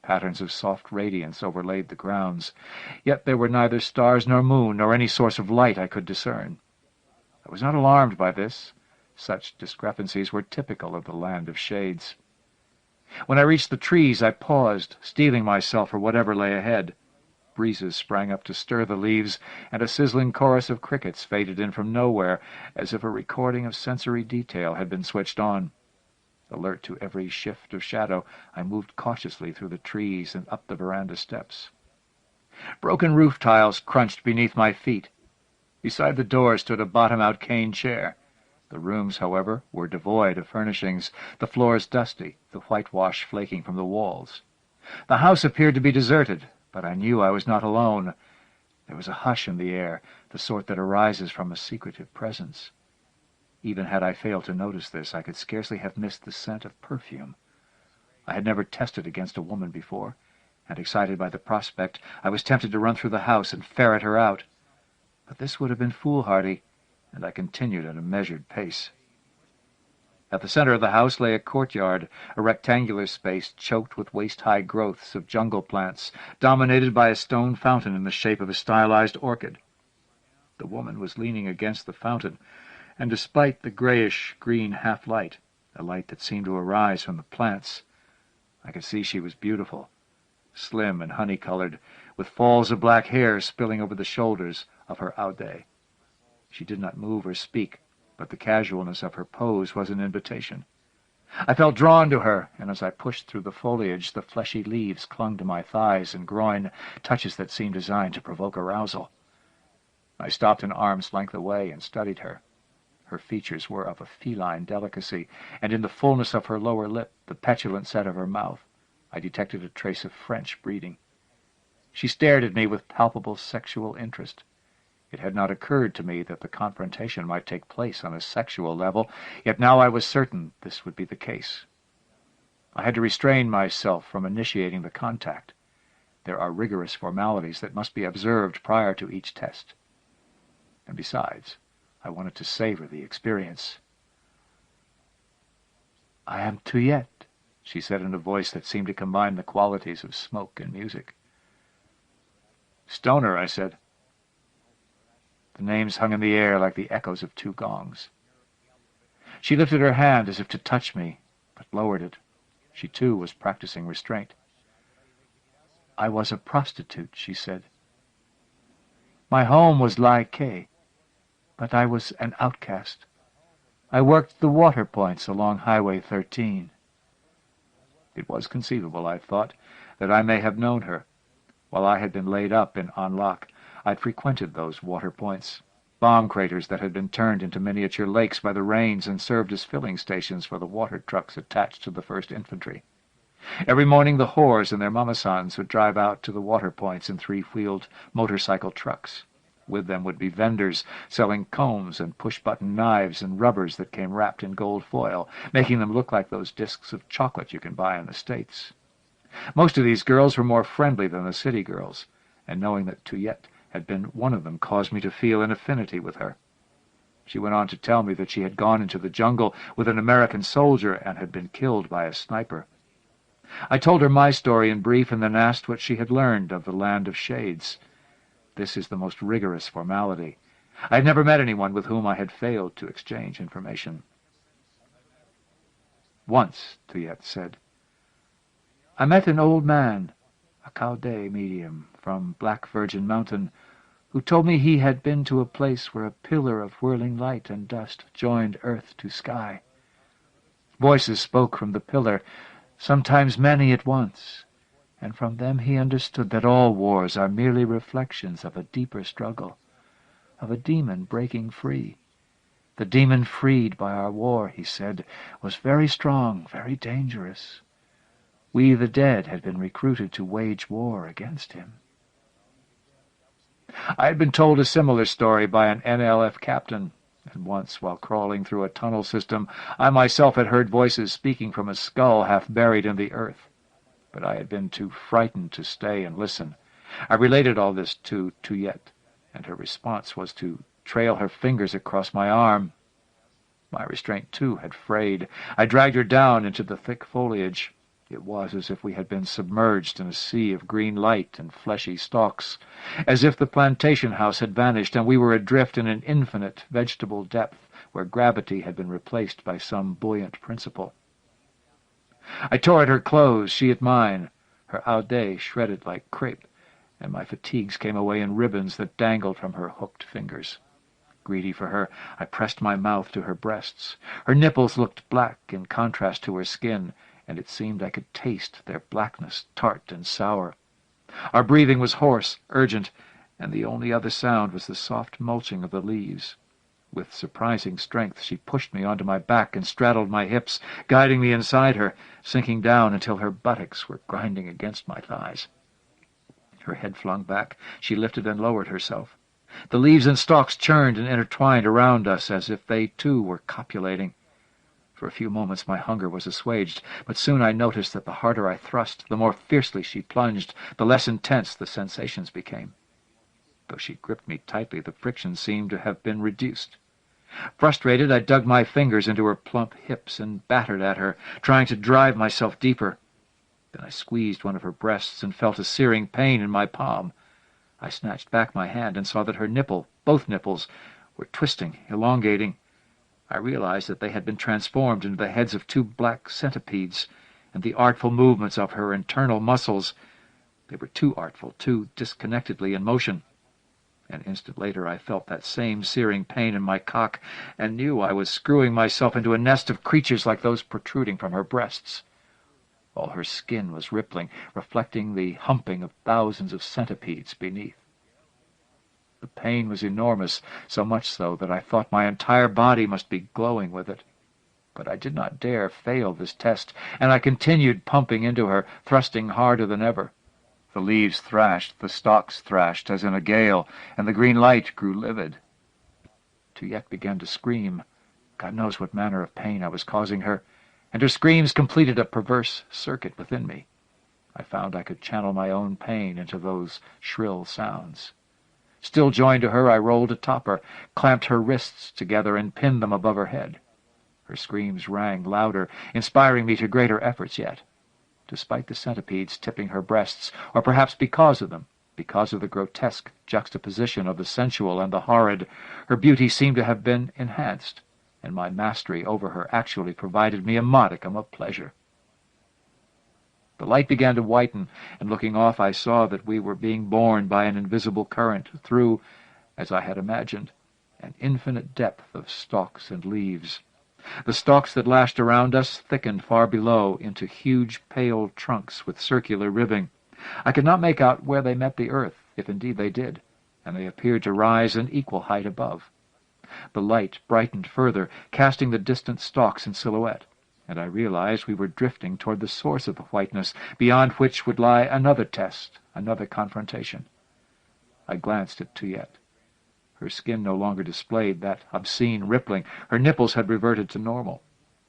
Patterns of soft radiance overlaid the grounds, yet there were neither stars nor moon nor any source of light I could discern. I was not alarmed by this. Such discrepancies were typical of the land of shades. When I reached the trees, I paused, steeling myself for whatever lay ahead. Breezes sprang up to stir the leaves, and a sizzling chorus of crickets faded in from nowhere, as if a recording of sensory detail had been switched on. Alert to every shift of shadow, I moved cautiously through the trees and up the veranda steps. Broken roof tiles crunched beneath my feet. Beside the door stood a bottom-out cane chair. The rooms, however, were devoid of furnishings, the floors dusty, the whitewash flaking from the walls. The house appeared to be deserted, but I knew I was not alone. There was a hush in the air, the sort that arises from a secretive presence. Even had I failed to notice this, I could scarcely have missed the scent of perfume. I had never tested against a woman before, and excited by the prospect, I was tempted to run through the house and ferret her out. But this would have been foolhardy, and I continued at a measured pace. At the center of the house lay a courtyard, a rectangular space choked with waist-high growths of jungle plants, dominated by a stone fountain in the shape of a stylized orchid. The woman was leaning against the fountain, and despite the grayish-green half-light, a light that seemed to arise from the plants, I could see she was beautiful, slim and honey-colored, with falls of black hair spilling over the shoulders of her aude. She did not move or speak, but the casualness of her pose was an invitation. I felt drawn to her, and as I pushed through the foliage, the fleshy leaves clung to my thighs and groin, touches that seemed designed to provoke arousal. I stopped an arm's length away and studied her. Her features were of a feline delicacy, and in the fullness of her lower lip, the petulant set of her mouth, I detected a trace of French breeding. She stared at me with palpable sexual interest. It had not occurred to me that the confrontation might take place on a sexual level, yet now I was certain this would be the case. I had to restrain myself from initiating the contact. There are rigorous formalities that must be observed prior to each test. And besides, I wanted to savor the experience. "I am Tuyet," she said in a voice that seemed to combine the qualities of smoke and music. "Stoner," I said. The names hung in the air like the echoes of two gongs. She lifted her hand as if to touch me, but lowered it. She, too, was practicing restraint. "I was a prostitute," she said. "My home was Lai Kay, but I was an outcast. I worked the water points along Highway 13. It was conceivable, I thought, that I may have known her. While I had been laid up in Anlac, I'd frequented those water points, bomb craters that had been turned into miniature lakes by the rains and served as filling stations for the water trucks attached to the 1st Infantry. Every morning the whores and their mamasans would drive out to the water points in 3-wheeled motorcycle trucks. With them would be vendors selling combs and push-button knives and rubbers that came wrapped in gold foil, making them look like those discs of chocolate you can buy in the States. Most of these girls were more friendly than the city girls, and knowing that Tuyet had been one of them caused me to feel an affinity with her. She went on to tell me that she had gone into the jungle with an American soldier and had been killed by a sniper. I told her my story in brief and then asked what she had learned of the Land of Shades. This is the most rigorous formality. I had never met anyone with whom I had failed to exchange information. "Once," Tuyet said, "I met an old man, a Chaldee medium from Black Virgin Mountain, who told me he had been to a place where a pillar of whirling light and dust joined earth to sky. Voices spoke from the pillar, sometimes many at once, and from them he understood that all wars are merely reflections of a deeper struggle, of a demon breaking free. The demon freed by our war, he said, was very strong, very dangerous. We, the dead, had been recruited to wage war against him." I had been told a similar story by an NLF captain, and once, while crawling through a tunnel system, I myself had heard voices speaking from a skull half buried in the earth. But I had been too frightened to stay and listen. I related all this to Tuyet, and her response was to trail her fingers across my arm. My restraint, too, had frayed. I dragged her down into the thick foliage. It was as if we had been submerged in a sea of green light and fleshy stalks, as if the plantation house had vanished and we were adrift in an infinite vegetable depth where gravity had been replaced by some buoyant principle. I tore at her clothes, she at mine, her aude shredded like crepe, and my fatigues came away in ribbons that dangled from her hooked fingers. Greedy for her, I pressed my mouth to her breasts. Her nipples looked black in contrast to her skin, and it seemed I could taste their blackness, tart and sour. Our breathing was hoarse, urgent, and the only other sound was the soft mulching of the leaves. With surprising strength she pushed me onto my back and straddled my hips, guiding me inside her, sinking down until her buttocks were grinding against my thighs. Her head flung back, she lifted and lowered herself. The leaves and stalks churned and intertwined around us as if they, too, were copulating. For a few moments my hunger was assuaged, but soon I noticed that the harder I thrust, the more fiercely she plunged, the less intense the sensations became. Though she gripped me tightly, the friction seemed to have been reduced. Frustrated, I dug my fingers into her plump hips and battered at her, trying to drive myself deeper. Then I squeezed one of her breasts and felt a searing pain in my palm. I snatched back my hand and saw that her nipple, both nipples, were twisting, elongating. I realized that they had been transformed into the heads of two black centipedes, and the artful movements of her internal muscles, they were too artful, too disconnectedly in motion. An instant later I felt that same searing pain in my cock, and knew I was screwing myself into a nest of creatures like those protruding from her breasts. All her skin was rippling, reflecting the humping of thousands of centipedes beneath. The pain was enormous, so much so that I thought my entire body must be glowing with it. But I did not dare fail this test, and I continued pumping into her, thrusting harder than ever. The leaves thrashed, the stalks thrashed, as in a gale, and the green light grew livid. Tuyette began to scream. God knows what manner of pain I was causing her, and her screams completed a perverse circuit within me. I found I could channel my own pain into those shrill sounds. Still joined to her, I rolled atop her, clamped her wrists together, and pinned them above her head. Her screams rang louder, inspiring me to greater efforts yet. Despite the centipedes tipping her breasts, or perhaps because of them, because of the grotesque juxtaposition of the sensual and the horrid, her beauty seemed to have been enhanced, and my mastery over her actually provided me a modicum of pleasure. The light began to whiten, and looking off I saw that we were being borne by an invisible current through, as I had imagined, an infinite depth of stalks and leaves. The stalks that lashed around us thickened far below into huge pale trunks with circular ribbing. I could not make out where they met the earth, if indeed they did, and they appeared to rise an equal height above. The light brightened further, casting the distant stalks in silhouette, and I realized we were drifting toward the source of the whiteness, beyond which would lie another test, another confrontation. I glanced at Tuyette. Her skin no longer displayed that obscene rippling. Her nipples had reverted to normal.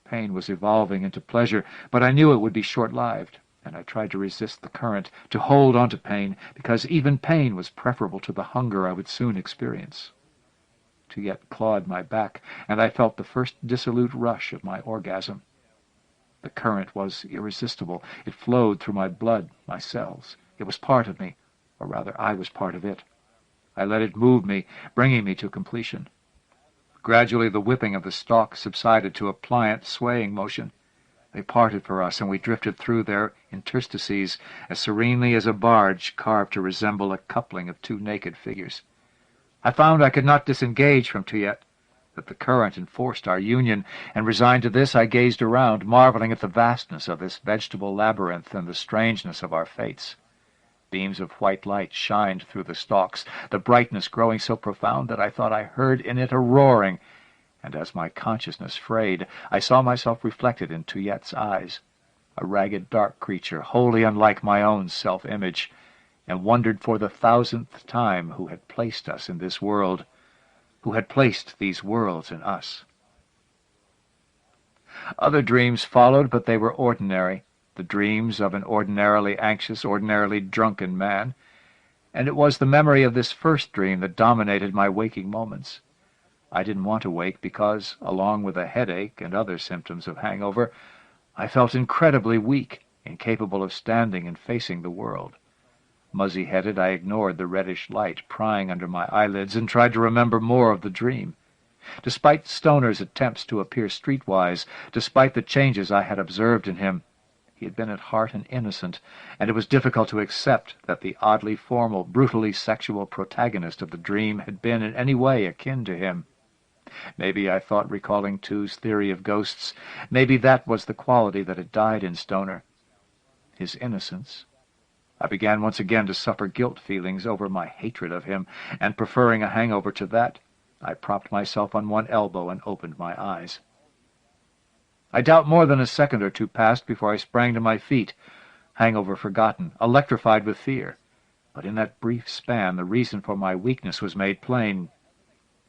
Pain was evolving into pleasure, but I knew it would be short-lived, and I tried to resist the current, to hold on to pain, because even pain was preferable to the hunger I would soon experience. Tuyette clawed my back, and I felt the first dissolute rush of my orgasm. The current was irresistible. It flowed through my blood, my cells. It was part of me, or rather I was part of it. I let it move me, bringing me to completion. Gradually the whipping of the stalk subsided to a pliant, swaying motion. They parted for us, and we drifted through their interstices as serenely as a barge carved to resemble a coupling of two naked figures. I found I could not disengage from Tuyette, that the current enforced our union, and resigned to this I gazed around, marveling at the vastness of this vegetable labyrinth and the strangeness of our fates. Beams of white light shined through the stalks, the brightness growing so profound that I thought I heard in it a roaring, and as my consciousness frayed, I saw myself reflected in Tuyette's eyes, a ragged dark creature wholly unlike my own self-image, and wondered for the 1000th time who had placed us in this world, who had placed these worlds in us. Other dreams followed, but they were ordinary, the dreams of an ordinarily anxious, ordinarily drunken man, and it was the memory of this first dream that dominated my waking moments. I didn't want to wake because, along with a headache and other symptoms of hangover, I felt incredibly weak, incapable of standing and facing the world. Muzzy-headed, I ignored the reddish light prying under my eyelids and tried to remember more of the dream. Despite Stoner's attempts to appear streetwise, despite the changes I had observed in him, he had been at heart an innocent, and it was difficult to accept that the oddly formal, brutally sexual protagonist of the dream had been in any way akin to him. Maybe, I thought, recalling Tu's theory of ghosts, maybe that was the quality that had died in Stoner. His innocence. I began once again to suffer guilt feelings over my hatred of him, and preferring a hangover to that, I propped myself on one elbow and opened my eyes. I doubt more than a second or two passed before I sprang to my feet, hangover forgotten, electrified with fear. But in that brief span the reason for my weakness was made plain.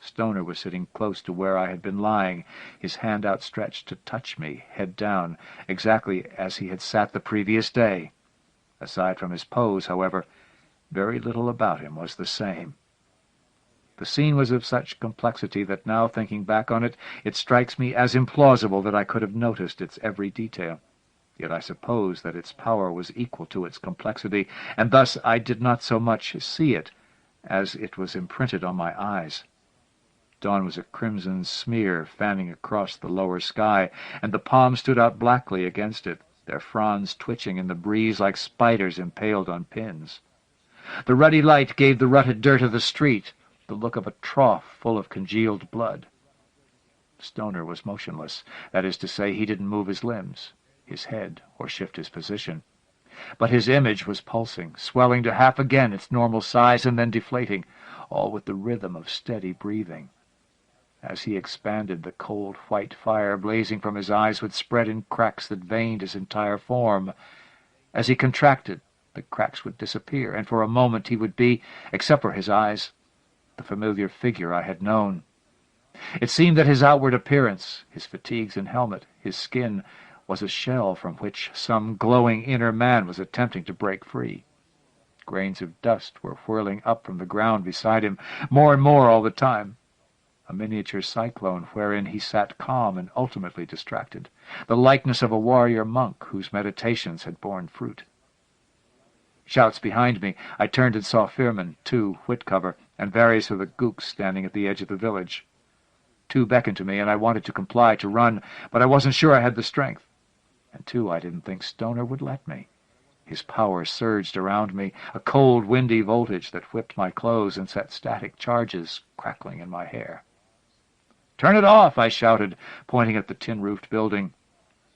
Stoner was sitting close to where I had been lying, his hand outstretched to touch me, head down, exactly as he had sat the previous day. Aside from his pose, however, very little about him was the same. The scene was of such complexity that now, thinking back on it, it strikes me as implausible that I could have noticed its every detail. Yet I suppose that its power was equal to its complexity, and thus I did not so much see it as it was imprinted on my eyes. Dawn was a crimson smear fanning across the lower sky, and the palms stood out blackly against it, their fronds twitching in the breeze like spiders impaled on pins. The ruddy light gave the rutted dirt of the street the look of a trough full of congealed blood. Stoner was motionless. That is to say, he didn't move his limbs, his head, or shift his position. But his image was pulsing, swelling to half again its normal size and then deflating, all with the rhythm of steady breathing. As he expanded, the cold white fire blazing from his eyes would spread in cracks that veined his entire form. As he contracted, the cracks would disappear, and for a moment he would be, except for his eyes, the familiar figure I had known. It seemed that his outward appearance, his fatigues and helmet, his skin, was a shell from which some glowing inner man was attempting to break free. Grains of dust were whirling up from the ground beside him, more and more all the time. A miniature cyclone wherein he sat calm and ultimately distracted, the likeness of a warrior monk whose meditations had borne fruit. Shouts behind me. I turned and saw Fearman, two, Whitcover, and various of the gooks standing at the edge of the village. Two beckoned to me, and I wanted to comply, to run, but I wasn't sure I had the strength. And two, I didn't think Stoner would let me. His power surged around me, a cold, windy voltage that whipped my clothes and set static charges crackling in my hair. "Turn it off!" I shouted, pointing at the tin-roofed building.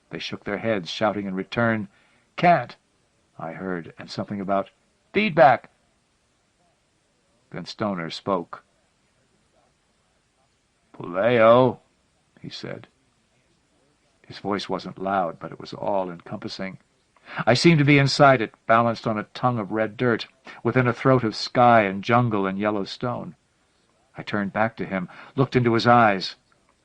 They shook their heads, shouting in return, "Can't," I heard, and something about feedback. Then Stoner spoke. "Puleo," he said. His voice wasn't loud, but it was all-encompassing. I seemed to be inside it, balanced on a tongue of red dirt, within a throat of sky and jungle and yellow stone. I turned back to him, looked into his eyes,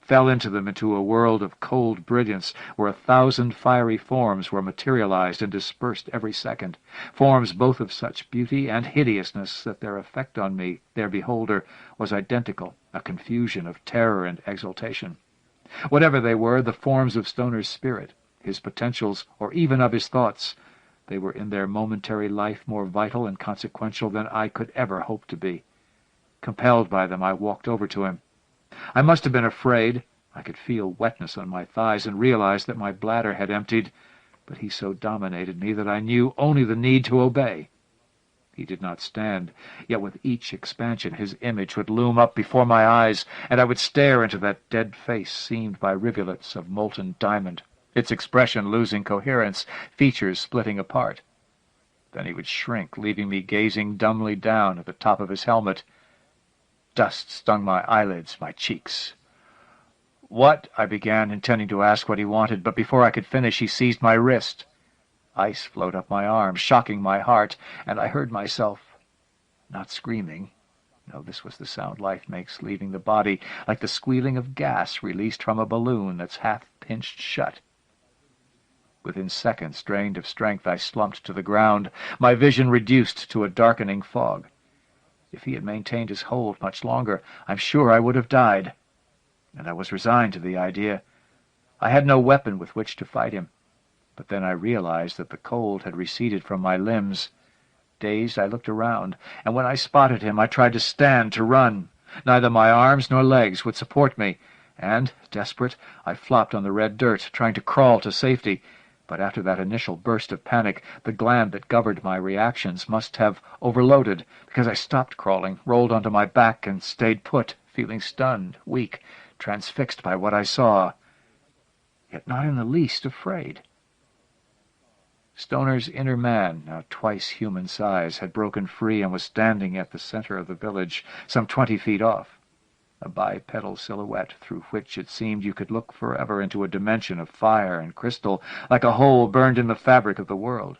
fell into them, into a world of cold brilliance where 1,000 fiery forms were materialized and dispersed every second, forms both of such beauty and hideousness that their effect on me, their beholder, was identical, a confusion of terror and exultation. Whatever they were, the forms of Stoner's spirit, his potentials, or even of his thoughts, they were in their momentary life more vital and consequential than I could ever hope to be. Compelled by them, I walked over to him. I must have been afraid. I could feel wetness on my thighs and realized that my bladder had emptied, but he so dominated me that I knew only the need to obey. He did not stand, yet with each expansion his image would loom up before my eyes, and I would stare into that dead face seamed by rivulets of molten diamond, its expression losing coherence, features splitting apart. Then he would shrink, leaving me gazing dumbly down at the top of his helmet. Dust stung my eyelids, my cheeks. "What?" I began, intending to ask what he wanted, but before I could finish he seized my wrist. Ice flowed up my arm, shocking my heart, and I heard myself, not screaming. No, this was the sound life makes leaving the body, like the squealing of gas released from a balloon that's half pinched shut. Within seconds, drained of strength, I slumped to the ground, my vision reduced to a darkening fog. If he had maintained his hold much longer, I'm sure I would have died. And I was resigned to the idea. I had no weapon with which to fight him. But then I realized that the cold had receded from my limbs. Dazed, I looked around, and when I spotted him, I tried to stand, to run. Neither my arms nor legs would support me, and, desperate, I flopped on the red dirt, trying to crawl to safety. But after that initial burst of panic, the gland that governed my reactions must have overloaded, because I stopped crawling, rolled onto my back, and stayed put, feeling stunned, weak, transfixed by what I saw, yet not in the least afraid. Stoner's inner man, now twice human size, had broken free and was standing at the center of the village, some 20 feet off, a bipedal silhouette through which it seemed you could look forever into a dimension of fire and crystal, like a hole burned in the fabric of the world.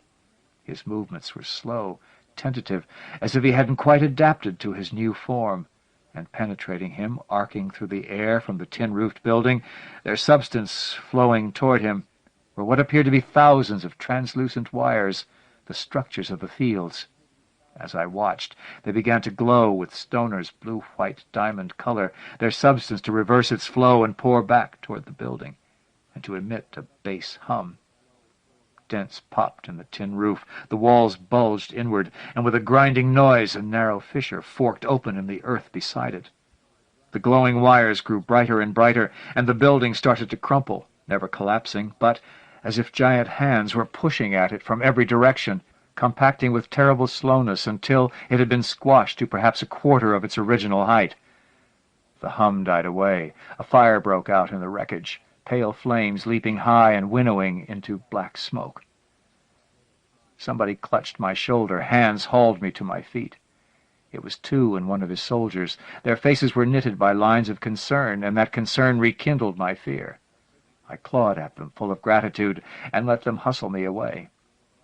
His movements were slow, tentative, as if he hadn't quite adapted to his new form, and penetrating him, arcing through the air from the tin-roofed building, their substance flowing toward him, were what appeared to be thousands of translucent wires, the structures of the fields. As I watched, they began to glow with Stoner's blue-white diamond color, their substance to reverse its flow and pour back toward the building, and to emit a bass hum. Dents popped in the tin roof, the walls bulged inward, and with a grinding noise a narrow fissure forked open in the earth beside it. The glowing wires grew brighter and brighter, and the building started to crumple, never collapsing, but as if giant hands were pushing at it from every direction, compacting with terrible slowness until it had been squashed to perhaps a quarter of its original height. The hum died away. A fire broke out in the wreckage, pale flames leaping high and winnowing into black smoke. Somebody clutched my shoulder. Hands hauled me to my feet. It was two and one of his soldiers. Their faces were knitted by lines of concern, and that concern rekindled my fear. I clawed at them, full of gratitude, and let them hustle me away.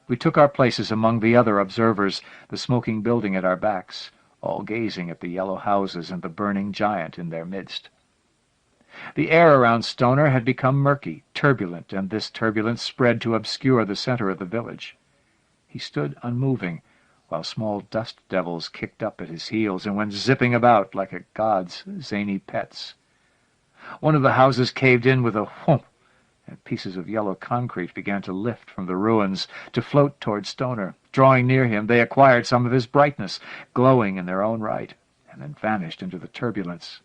We took our places among the other observers, the smoking building at our backs, all gazing at the yellow houses and the burning giant in their midst. The air around Stoner had become murky, turbulent, and this turbulence spread to obscure the center of the village. He stood unmoving, while small dust devils kicked up at his heels and went zipping about like a god's zany pets. One of the houses caved in with a whoomp, and pieces of yellow concrete began to lift from the ruins, to float toward Stoner. Drawing near him, they acquired some of his brightness, glowing in their own right, and then vanished into the turbulence.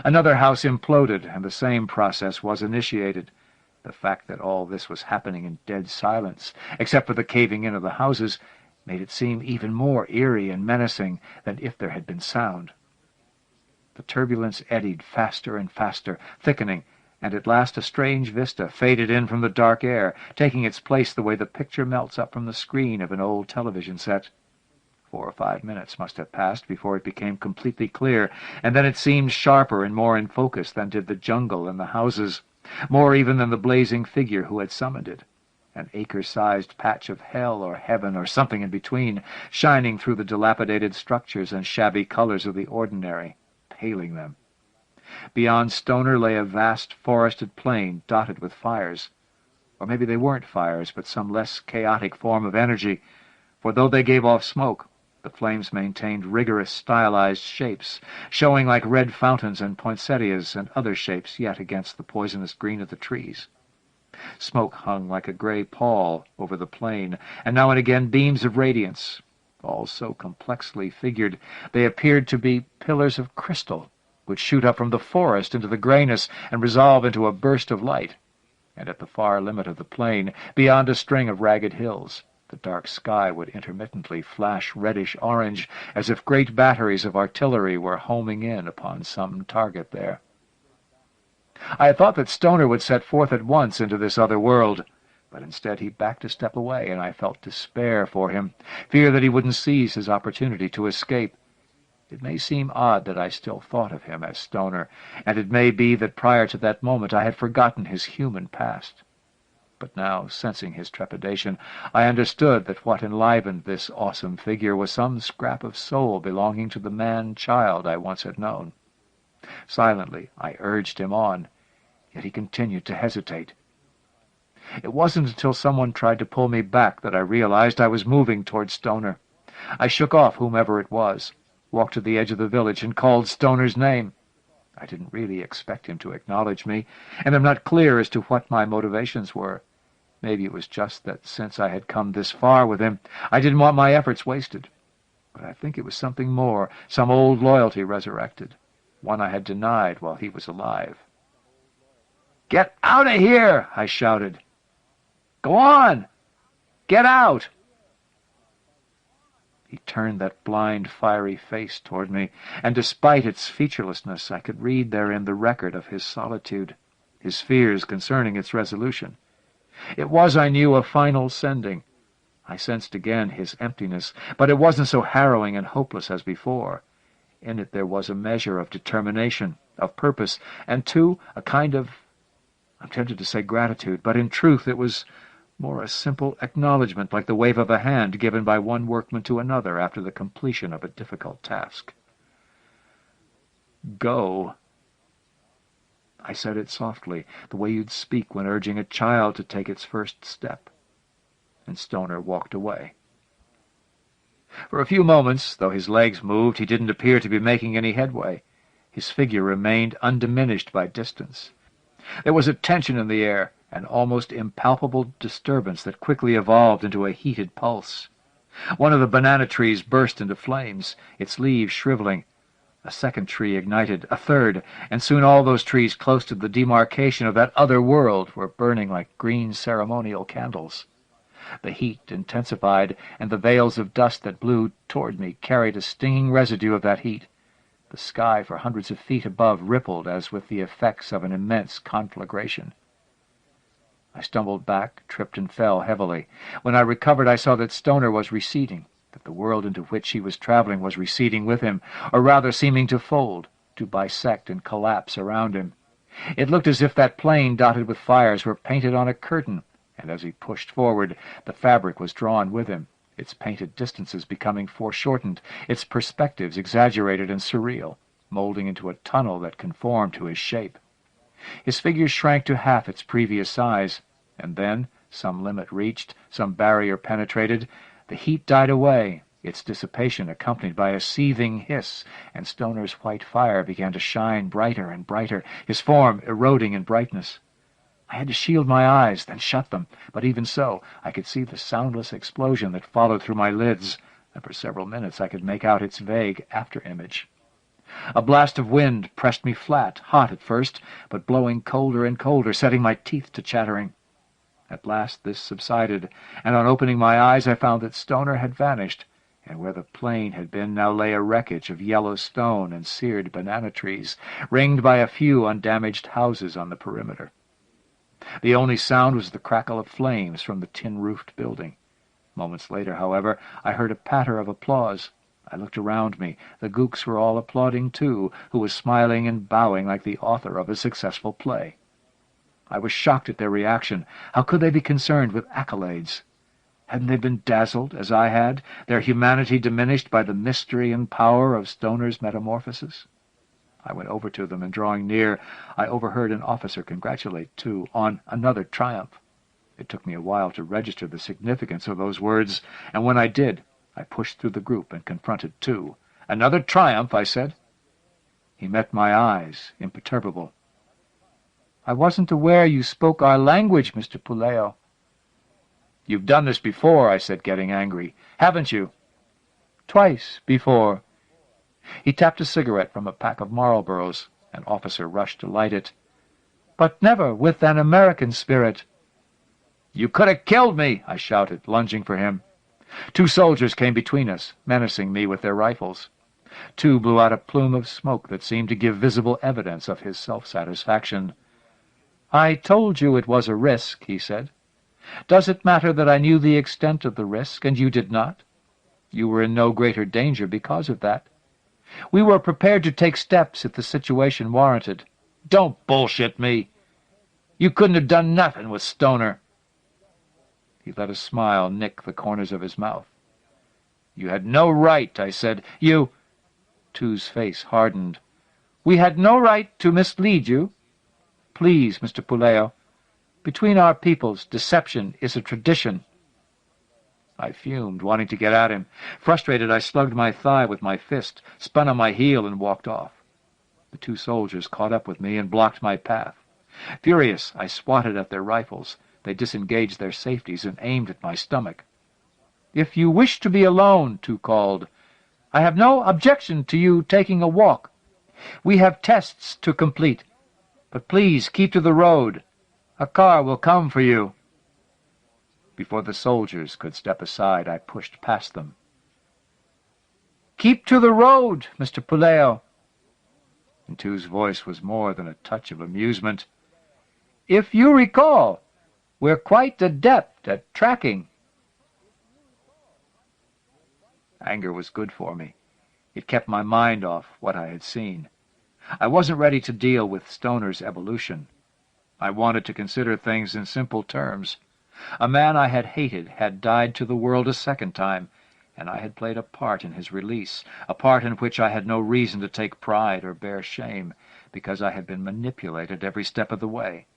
Another house imploded, and the same process was initiated. The fact that all this was happening in dead silence, except for the caving in of the houses, made it seem even more eerie and menacing than if there had been sound. The turbulence eddied faster and faster, thickening, and at last a strange vista faded in from the dark air, taking its place the way the picture melts up from the screen of an old television set. 4 or 5 minutes must have passed before it became completely clear, and then it seemed sharper and more in focus than did the jungle and the houses, more even than the blazing figure who had summoned it. An acre-sized patch of hell or heaven or something in between, shining through the dilapidated structures and shabby colors of the ordinary, paling them. Beyond Stoner lay a vast forested plain dotted with fires. Or maybe they weren't fires, but some less chaotic form of energy, for though they gave off smoke, the flames maintained rigorous, stylized shapes, showing like red fountains and poinsettias and other shapes yet against the poisonous green of the trees. Smoke hung like a gray pall over the plain, and now and again beams of radiance, all so complexly figured they appeared to be pillars of crystal, would shoot up from the forest into the grayness and resolve into a burst of light. And at the far limit of the plain, beyond a string of ragged hills, the dark sky would intermittently flash reddish-orange, as if great batteries of artillery were homing in upon some target there. I had thought that Stoner would set forth at once into this other world, but instead he backed a step away, and I felt despair for him, fear that he wouldn't seize his opportunity to escape. It may seem odd that I still thought of him as Stoner, and it may be that prior to that moment I had forgotten his human past. But now, sensing his trepidation, I understood that what enlivened this awesome figure was some scrap of soul belonging to the man-child I once had known. Silently, I urged him on, yet he continued to hesitate. It wasn't until someone tried to pull me back that I realized I was moving toward Stoner. I shook off whomever it was, walked to the edge of the village, and called Stoner's name. I didn't really expect him to acknowledge me, and I'm not clear as to what my motivations were. Maybe it was just that since I had come this far with him, I didn't want my efforts wasted. But I think it was something more, some old loyalty resurrected, one I had denied while he was alive. "Get out of here!" I shouted. "Go on! Get out!" He turned that blind, fiery face toward me, and despite its featurelessness, I could read therein the record of his solitude, his fears concerning its resolution. It was, I knew, a final sending. I sensed again his emptiness, but it wasn't so harrowing and hopeless as before. In it there was a measure of determination, of purpose, and, too, a kind of, I'm tempted to say gratitude, but in truth it was more a simple acknowledgment, like the wave of a hand given by one workman to another after the completion of a difficult task. "Go." I said it softly, the way you'd speak when urging a child to take its first step. And Stoner walked away. For a few moments, though his legs moved, he didn't appear to be making any headway. His figure remained undiminished by distance. There was a tension in the air, an almost impalpable disturbance that quickly evolved into a heated pulse. One of the banana trees burst into flames, its leaves shriveling. A second tree ignited, a third, and soon all those trees close to the demarcation of that other world were burning like green ceremonial candles. The heat intensified, and the veils of dust that blew toward me carried a stinging residue of that heat. The sky for hundreds of feet above rippled as with the effects of an immense conflagration. I stumbled back, tripped, and fell heavily. When I recovered, I saw that Stoner was receding, that the world into which he was traveling was receding with him, or rather seeming to fold, to bisect and collapse around him. It looked as if that plain dotted with fires were painted on a curtain, and as he pushed forward, the fabric was drawn with him, its painted distances becoming foreshortened, its perspectives exaggerated and surreal, molding into a tunnel that conformed to his shape. His figure shrank to half its previous size, and then, some limit reached, some barrier penetrated, the heat died away, its dissipation accompanied by a seething hiss, and Stoner's white fire began to shine brighter and brighter, his form eroding in brightness. I had to shield my eyes, then shut them, but even so, I could see the soundless explosion that followed through my lids, and for several minutes I could make out its vague after-image. A blast of wind pressed me flat, hot at first, but blowing colder and colder, setting my teeth to chattering. At last this subsided, and on opening my eyes I found that Stoner had vanished, and where the plain had been now lay a wreckage of yellow stone and seared banana trees, ringed by a few undamaged houses on the perimeter. The only sound was the crackle of flames from the tin-roofed building. Moments later, however, I heard a patter of applause. I looked around me. The gooks were all applauding too, who was smiling and bowing like the author of a successful play. I was shocked at their reaction. How could they be concerned with accolades? Hadn't they been dazzled, as I had, their humanity diminished by the mystery and power of Stoner's metamorphosis? I went over to them, and drawing near, I overheard an officer congratulate, too, on another triumph. It took me a while to register the significance of those words, and when I did, I pushed through the group and confronted two. "Another triumph," I said. He met my eyes, imperturbable. "I wasn't aware you spoke our language, Mr. Puleo." "You've done this before," I said, getting angry. "Haven't you?" "Twice before." He tapped a cigarette from a pack of Marlboros. An officer rushed to light it. "But never with an American spirit." "You could have killed me," I shouted, lunging for him. Two soldiers came between us, menacing me with their rifles. Two blew out a plume of smoke that seemed to give visible evidence of his self-satisfaction. "I told you it was a risk," he said. "Does it matter that I knew the extent of the risk, and you did not? You were in no greater danger because of that. We were prepared to take steps if the situation warranted." "Don't bullshit me. You couldn't have done nothing with Stoner." He let a smile nick the corners of his mouth. "You had no right," I said. "You—" Two's face hardened. "We had no right to mislead you. Please, Mr. Puleo, between our peoples, deception is a tradition." I fumed, wanting to get at him. Frustrated, I slugged my thigh with my fist, spun on my heel, and walked off. The two soldiers caught up with me and blocked my path. Furious, I swatted at their rifles. They disengaged their safeties and aimed at my stomach. "If you wish to be alone," two called, "I have no objection to you taking a walk. We have tests to complete. But please keep to the road. A car will come for you." Before the soldiers could step aside, I pushed past them. "Keep to the road, Mr. Puleo." And Two's voice was more than a touch of amusement. "If you recall, we're quite adept at tracking." Anger was good for me. It kept my mind off what I had seen. I wasn't ready to deal with Stoner's evolution. I wanted to consider things in simple terms. A man I had hated had died to the world a second time, and I had played a part in his release, a part in which I had no reason to take pride or bear shame, because I had been manipulated every step of the way.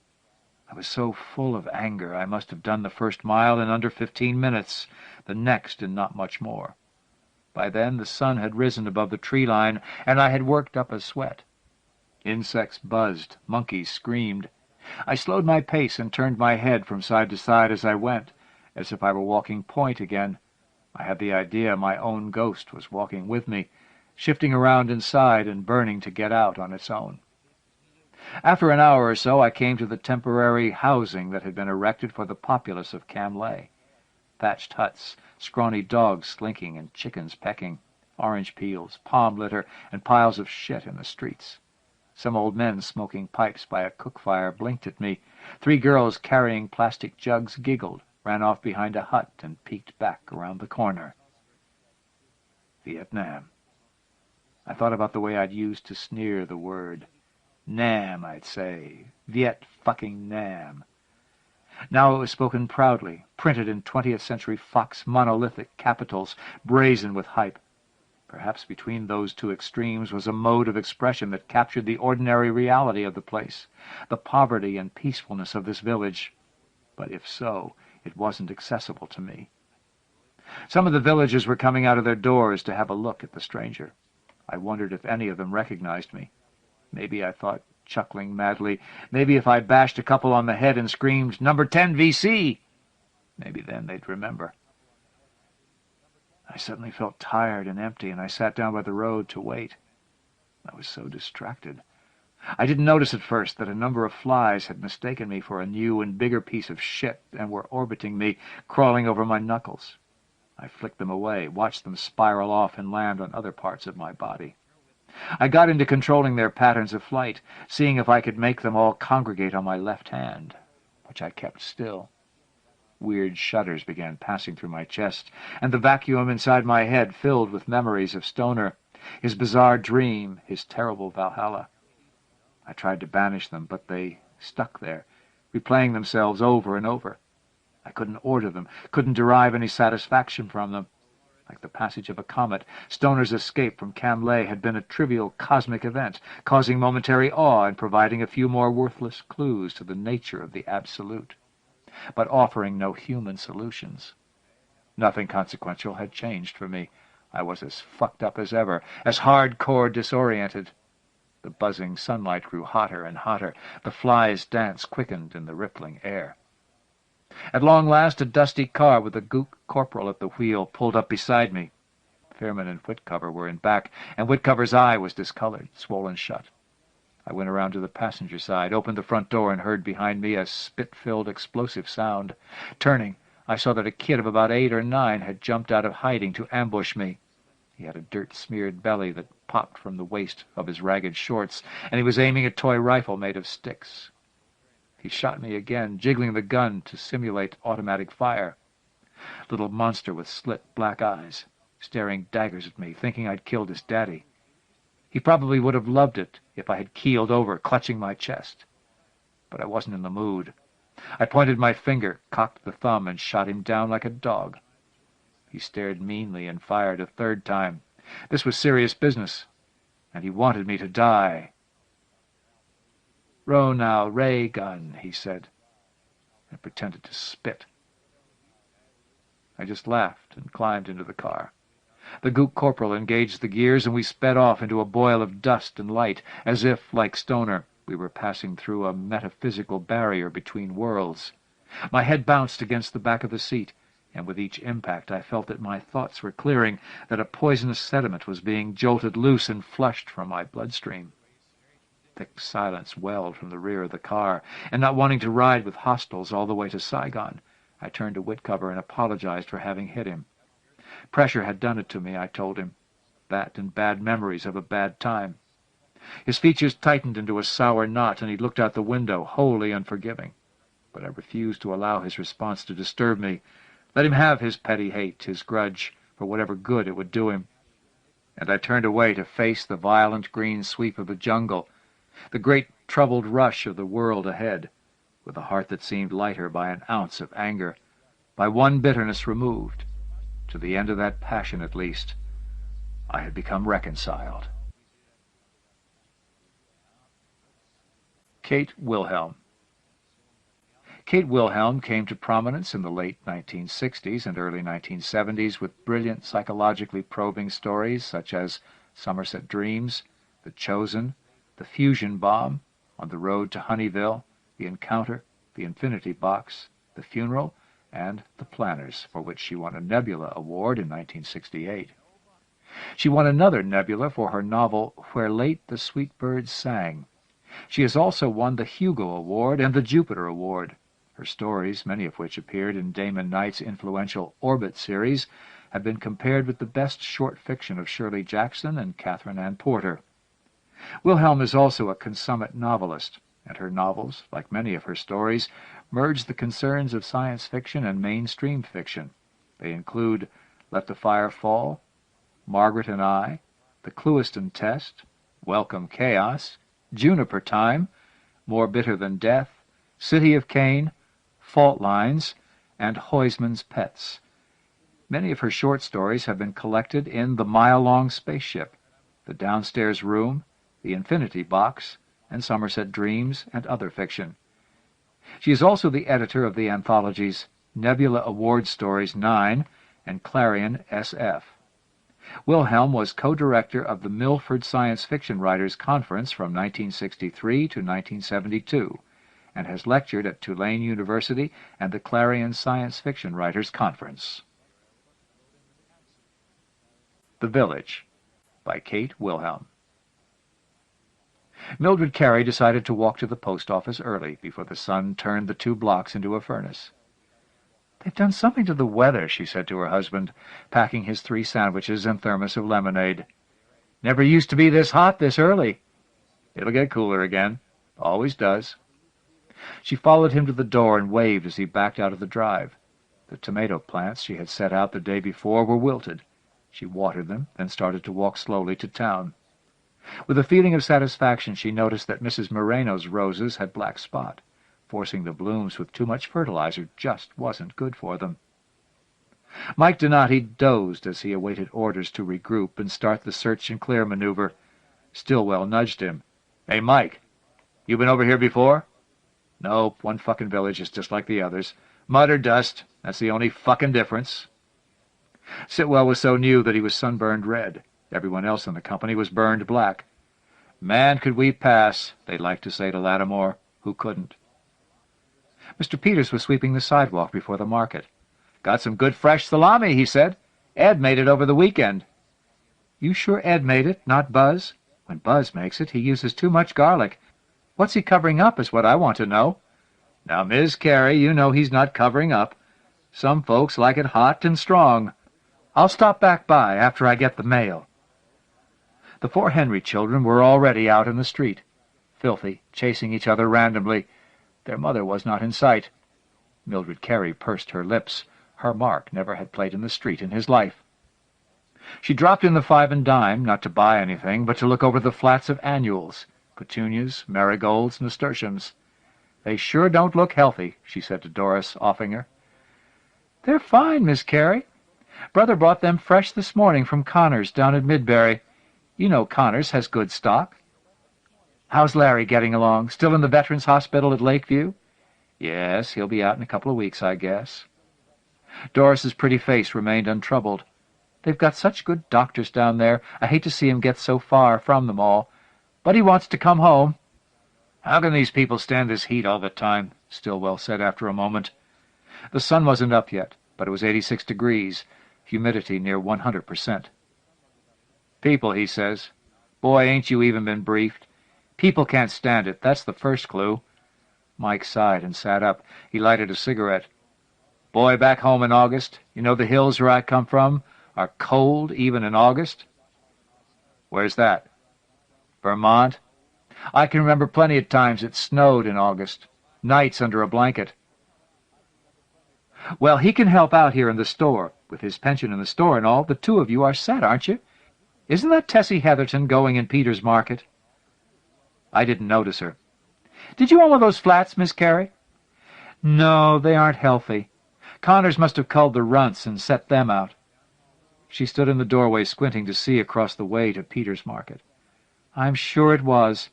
I was so full of anger I must have done the first mile in under 15 minutes, the next in not much more. By then the sun had risen above the tree line, and I had worked up a sweat. Insects buzzed, monkeys screamed. I slowed my pace and turned my head from side to side as I went, as if I were walking point again. I had the idea my own ghost was walking with me, shifting around inside and burning to get out on its own. After an hour or so, I came to the temporary housing that had been erected for the populace of Camlay. Thatched huts, scrawny dogs slinking and chickens pecking, orange peels, palm litter, and piles of shit in the streets. Some old men smoking pipes by a cook fire blinked at me. 3 girls carrying plastic jugs giggled, ran off behind a hut, and peeked back around the corner. Vietnam. I thought about the way I'd used to sneer the word. Nam, I'd say. Viet fucking Nam. Now it was spoken proudly, printed in 20th century Fox monolithic capitals, brazen with hype. Perhaps between those two extremes was a mode of expression that captured the ordinary reality of the place, the poverty and peacefulness of this village. But if so, it wasn't accessible to me. Some of the villagers were coming out of their doors to have a look at the stranger. I wondered if any of them recognized me. Maybe, I thought, chuckling madly, maybe if I bashed a couple on the head and screamed, "Number 10 VC!" maybe then they'd remember. I suddenly felt tired and empty, and I sat down by the road to wait. I was so distracted. I didn't notice at first that a number of flies had mistaken me for a new and bigger piece of shit and were orbiting me, crawling over my knuckles. I flicked them away, watched them spiral off and land on other parts of my body. I got into controlling their patterns of flight, seeing if I could make them all congregate on my left hand, which I kept still. Weird shudders began passing through my chest, and the vacuum inside my head filled with memories of Stoner, his bizarre dream, his terrible Valhalla. I tried to banish them, but they stuck there, replaying themselves over and over. I couldn't order them, couldn't derive any satisfaction from them. Like the passage of a comet, Stoner's escape from Camlay had been a trivial cosmic event, causing momentary awe and providing a few more worthless clues to the nature of the Absolute, but offering no human solutions. Nothing consequential had changed for me. I was as fucked up as ever, as hardcore disoriented. The buzzing sunlight grew hotter and hotter. The flies' dance quickened in the rippling air. At long last, a dusty car with a gook corporal at the wheel pulled up beside me. Fairman and Whitcover were in back, and Whitcover's eye was discolored, swollen shut. I went around to the passenger side, opened the front door, and heard behind me a spit-filled explosive sound. Turning, I saw that a kid of about 8 or 9 had jumped out of hiding to ambush me. He had a dirt-smeared belly that popped from the waist of his ragged shorts, and he was aiming a toy rifle made of sticks. He shot me again, jiggling the gun to simulate automatic fire. Little monster with slit black eyes, staring daggers at me, thinking I'd killed his daddy. He probably would have loved it if I had keeled over, clutching my chest. But I wasn't in the mood. I pointed my finger, cocked the thumb, and shot him down like a dog. He stared meanly and fired a 3rd time. This was serious business, and he wanted me to die. "Row now, ray gun," he said, and pretended to spit. I just laughed and climbed into the car. The gook corporal engaged the gears, and we sped off into a boil of dust and light, as if, like Stoner, we were passing through a metaphysical barrier between worlds. My head bounced against the back of the seat, and with each impact I felt that my thoughts were clearing, that a poisonous sediment was being jolted loose and flushed from my bloodstream. Thick silence welled from the rear of the car, and not wanting to ride with hostiles all the way to Saigon, I turned to Whitcover and apologized for having hit him. Pressure had done it to me, I told him. That and bad memories of a bad time. His features tightened into a sour knot, and he looked out the window, wholly unforgiving. But I refused to allow his response to disturb me. Let him have his petty hate, his grudge, for whatever good it would do him. And I turned away to face the violent green sweep of the jungle, the great troubled rush of the world ahead, with a heart that seemed lighter by an ounce of anger, by one bitterness removed. To the end of that passion, at least, I had become reconciled. Kate Wilhelm. Kate Wilhelm came to prominence in the late 1960s and early 1970s with brilliant psychologically probing stories such as Somerset Dreams, The Chosen, The Fusion Bomb, On the Road to Honeyville, The Encounter, The Infinity Box, The Funeral, and The Planners, for which she won a Nebula Award in 1968. She won another Nebula for her novel Where Late the Sweet Birds Sang. She has also won the Hugo Award and the Jupiter Award. Her stories, many of which appeared in Damon Knight's influential Orbit series, have been compared with the best short fiction of Shirley Jackson and Catherine Ann Porter. Wilhelm is also a consummate novelist, and her novels, like many of her stories, merge the concerns of science fiction and mainstream fiction. They include Let the Fire Fall, Margaret and I, The Clewiston Test, Welcome Chaos, Juniper Time, More Bitter Than Death, City of Cain, Fault Lines, and Huysman's Pets. Many of her short stories have been collected in The Mile-Long Spaceship, The Downstairs Room, The Infinity Box, and Somerset Dreams, and other fiction. She is also the editor of the anthologies Nebula Award Stories 9 and Clarion SF. Wilhelm was co-director of the Milford Science Fiction Writers Conference from 1963 to 1972, and has lectured at Tulane University and the Clarion Science Fiction Writers Conference. The Village, by Kate Wilhelm. Mildred Carey decided to walk to the post office early before the sun turned the 2 blocks into a furnace. "They've done something to the weather," she said to her husband, packing his 3 sandwiches and thermos of lemonade. "Never used to be this hot this early." "It'll get cooler again. Always does." She followed him to the door and waved as he backed out of the drive. The tomato plants she had set out the day before were wilted. She watered them, then started to walk slowly to town. With a feeling of satisfaction she noticed that Mrs. Moreno's roses had black spot. Forcing the blooms with too much fertilizer just wasn't good for them. Mike Donati dozed as he awaited orders to regroup and start the search and clear maneuver. Stillwell nudged him. "Hey, Mike, you been over here before?" "Nope, one fucking village is just like the others. Mud or dust, that's the only fucking difference." Sitwell was so new that he was sunburned red. Everyone else in the company was burned black. "Man, could we pass," they'd like to say to Lattimore, who couldn't. Mr. Peters was sweeping the sidewalk before the market. "Got some good fresh salami," he said. "Ed made it over the weekend." "You sure Ed made it, not Buzz? When Buzz makes it, he uses too much garlic. What's he covering up is what I want to know." "Now, Miss Carey, you know he's not covering up. Some folks like it hot and strong. I'll stop back by after I get the mail." The 4 Henry children were already out in the street, filthy, chasing each other randomly. Their mother was not in sight. Mildred Carey pursed her lips. Her Mark never had played in the street in his life. She dropped in the 5 and dime, not to buy anything, but to look over the flats of annuals, petunias, marigolds, nasturtiums. "They sure don't look healthy," she said to Doris Offinger. "They're fine, Miss Carey. Brother brought them fresh this morning from Connors down at Midbury. You know Connors has good stock." "How's Larry getting along? Still in the Veterans Hospital at Lakeview?" "Yes, he'll be out in a couple of weeks, I guess." Doris's pretty face remained untroubled. "They've got such good doctors down there. I hate to see him get so far from them all. But he wants to come home." "How can these people stand this heat all the time?" Stillwell said after a moment. The sun wasn't up yet, but it was 86 degrees, humidity near 100%. "People," he says. "Boy, ain't you even been briefed. People can't stand it. That's the first clue." Mike sighed and sat up. He lighted a cigarette. "Boy, back home in August, you know the hills where I come from are cold even in August?" "Where's that?" "Vermont. I can remember plenty of times it snowed in August. Nights under a blanket." "Well, he can help out here in the store. With his pension in the store and all, the 2 of you are set, aren't you? Isn't that Tessie Heatherton going in Peter's Market?" "I didn't notice her." "Did you own those flats, Miss Carey?" "No, they aren't healthy. Connors must have culled the runts and set them out." She stood in the doorway squinting to see across the way to Peter's Market. "I'm sure it was.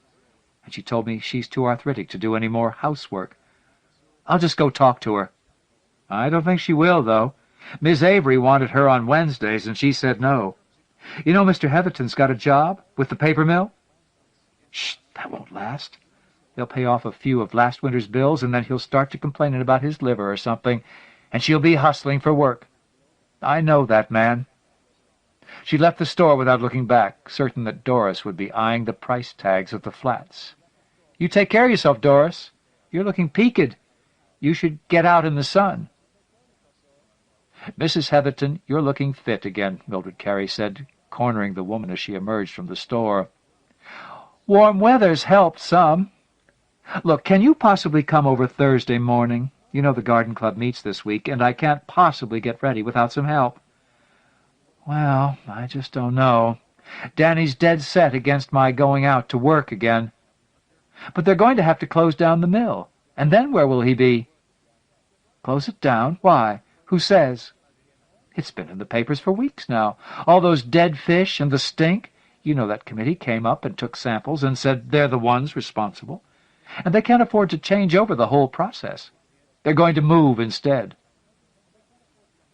And she told me she's too arthritic to do any more housework. I'll just go talk to her." "I don't think she will, though. Miss Avery wanted her on Wednesdays, and she said no. You know Mr. Heatherton's got a job with the paper mill?" "Shh, that won't last. They'll pay off a few of last winter's bills, and then he'll start to complaining about his liver or something, and she'll be hustling for work. I know that man." She left the store without looking back, certain that Doris would be eyeing the price tags of the flats. "You take care of yourself, Doris. You're looking peaked. You should get out in the sun." "Mrs. Heatherton, you're looking fit again," Mildred Carey said, cornering the woman as she emerged from the store. "Warm weather's helped some. Look, can you possibly come over Thursday morning? You know the garden club meets this week, and I can't possibly get ready without some help." "Well, I just don't know. Danny's dead set against my going out to work again." "But they're going to have to close down the mill. And then where will he be?" "Close it down? Why? Who says?" "It's been in the papers for weeks now. All those dead fish and the stink. You know that committee came up and took samples and said they're the ones responsible. And they can't afford to change over the whole process. They're going to move instead."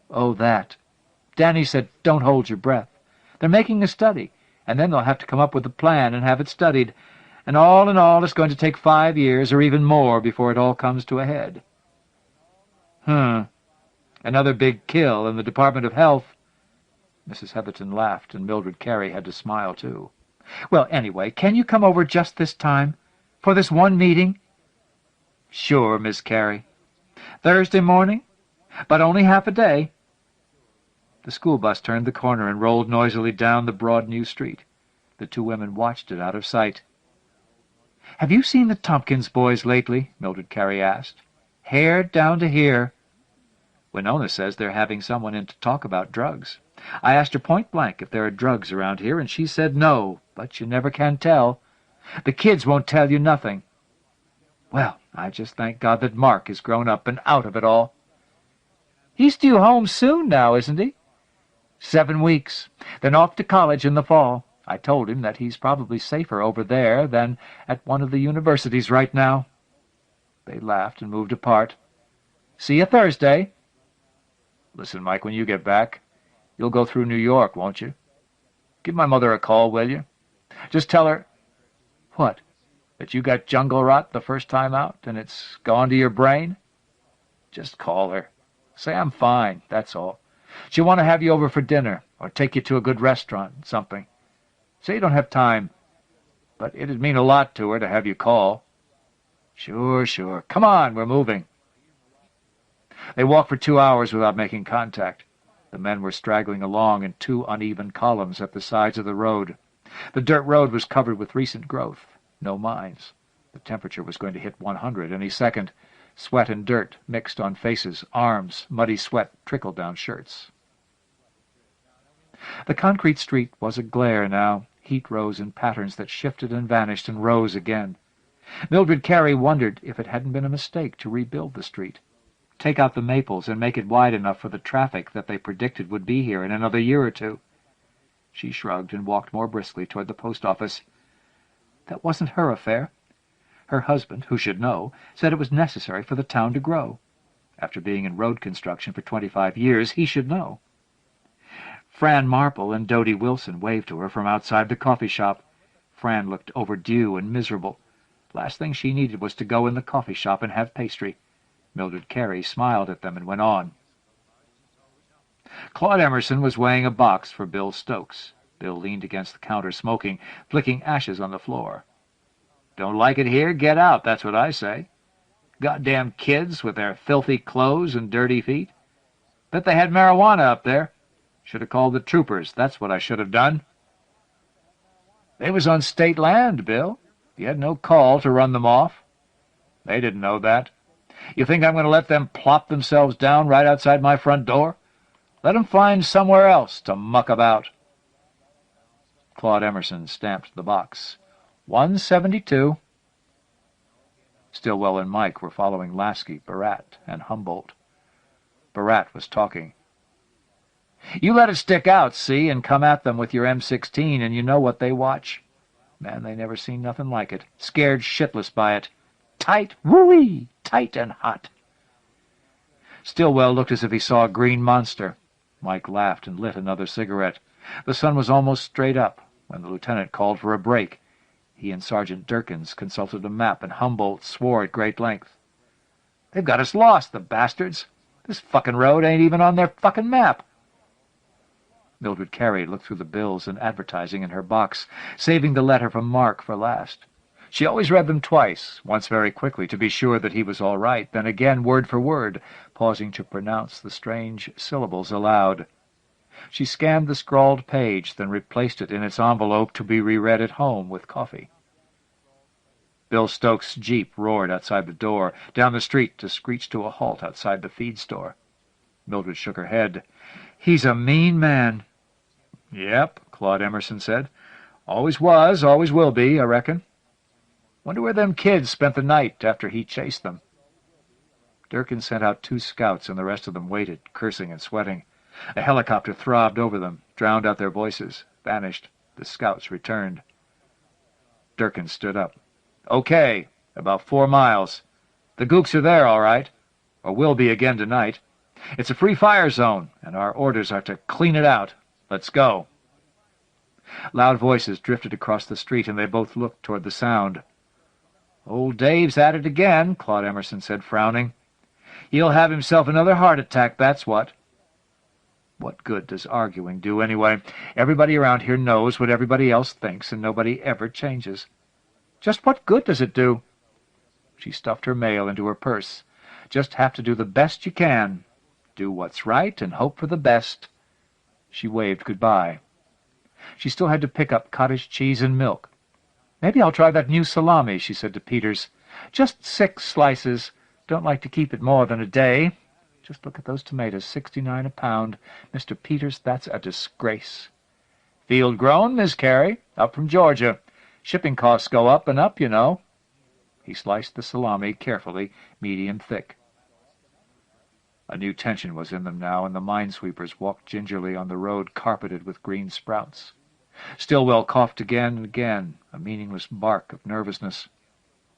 "Oh, that. Danny said, don't hold your breath. They're making a study, and then they'll have to come up with a plan and have it studied. And all in all, it's going to take 5 years or even more before it all comes to a head." Another big kill in the Department of Health." Mrs. Heatherton laughed, and Mildred Carey had to smile, too. "Well, anyway, can you come over just this time? For this one meeting?" "Sure, Miss Carey." "Thursday morning? But only half a day." The school bus turned the corner and rolled noisily down the broad new street. The two women watched it out of sight. "Have you seen the Tompkins boys lately?" Mildred Carey asked. "Hair down to here. Winona says they're having someone in to talk about drugs. I asked her point blank if there are drugs around here, and she said no, but you never can tell. The kids won't tell you nothing. Well, I just thank God that Mark is grown up and out of it all." "He's due home soon now, isn't he?" 7 weeks. Then off to college in the fall. I told him that he's probably safer over there than at one of the universities right now." They laughed and moved apart. "See you Thursday." "Listen, Mike, when you get back, you'll go through New York, won't you? Give my mother a call, will you? Just tell her—" "What?" "That you got jungle rot the first time out, and it's gone to your brain. Just call her. Say I'm fine, that's all. She'll want to have you over for dinner, or take you to a good restaurant, something. Say you don't have time, but it'd mean a lot to her to have you call." Sure. Come on, we're moving." They walked for 2 hours without making contact. The men were straggling along in 2 uneven columns at the sides of the road. The dirt road was covered with recent growth. No mines. The temperature was going to hit 100 any second. Sweat and dirt mixed on faces, arms, muddy sweat trickled down shirts. The concrete street was a glare now. Heat rose in patterns that shifted and vanished and rose again. Mildred Carey wondered if it hadn't been a mistake to rebuild the street. Take out the maples and make it wide enough for the traffic that they predicted would be here in another year or 2. She shrugged and walked more briskly toward the post office. That wasn't her affair. Her husband, who should know, said it was necessary for the town to grow. After being in road construction for 25 years, he should know. Fran Marple and Dodie Wilson waved to her from outside the coffee shop. Fran looked overdue and miserable. Last thing she needed was to go in the coffee shop and have pastry. Mildred Carey smiled at them and went on. Claude Emerson was weighing a box for Bill Stokes. Bill leaned against the counter smoking, flicking ashes on the floor. "Don't like it here? Get out, that's what I say. Goddamn kids with their filthy clothes and dirty feet. Bet they had marijuana up there. Should have called the troopers, that's what I should have done." "They was on state land, Bill. You had no call to run them off." "They didn't know that. You think I'm going to let them plop themselves down right outside my front door? Let them find somewhere else to muck about." Claude Emerson stamped the box. 172. Stillwell and Mike were following Lasky, Barat, and Humboldt. Barat was talking. "You let it stick out, see, and come at them with your M16, and you know what they watch. Man, they never seen nothing like it. Scared shitless by it. Tight, woo-wee, tight and hot." Stillwell looked as if he saw a green monster. Mike laughed and lit another cigarette. The sun was almost straight up when the lieutenant called for a break. He and Sergeant Durkins consulted a map, and Humboldt swore at great length. "They've got us lost, the bastards. This fucking road ain't even on their fucking map." Mildred Carey looked through the bills and advertising in her box, saving the letter from Mark for last. She always read them twice, once very quickly to be sure that he was all right, then again word for word, pausing to pronounce the strange syllables aloud. She scanned the scrawled page, then replaced it in its envelope to be reread at home with coffee. Bill Stokes' jeep roared outside the door, down the street to screech to a halt outside the feed store. Mildred shook her head. "He's a mean man." "Yep," Claude Emerson said. "Always was, always will be, I reckon. Wonder where them kids spent the night after he chased them." Durkin sent out 2 scouts, and the rest of them waited, cursing and sweating. A helicopter throbbed over them, drowned out their voices, vanished. The scouts returned. Durkin stood up. "Okay, about 4 miles. The gooks are there, all right, or will be again tonight. It's a free fire zone, and our orders are to clean it out. Let's go." Loud voices drifted across the street, and they both looked toward the sound. "Old Dave's at it again," Claude Emerson said, frowning. "He'll have himself another heart attack, that's what." What good does arguing do, anyway? Everybody around here knows what everybody else thinks, and nobody ever changes. Just what good does it do? She stuffed her mail into her purse. Just have to do the best you can. Do what's right and hope for the best. She waved goodbye. She still had to pick up cottage cheese and milk. "Maybe I'll try that new salami," she said to Peters. "Just 6 slices. Don't like to keep it more than a day. Just look at those tomatoes, 69 a pound. Mr. Peters, that's a disgrace." "Field grown, Miss Carey. Up from Georgia. Shipping costs go up and up, you know." He sliced the salami carefully, medium thick. A new tension was in them now, and the minesweepers walked gingerly on the road carpeted with green sprouts. Stillwell coughed again and again, a meaningless bark of nervousness.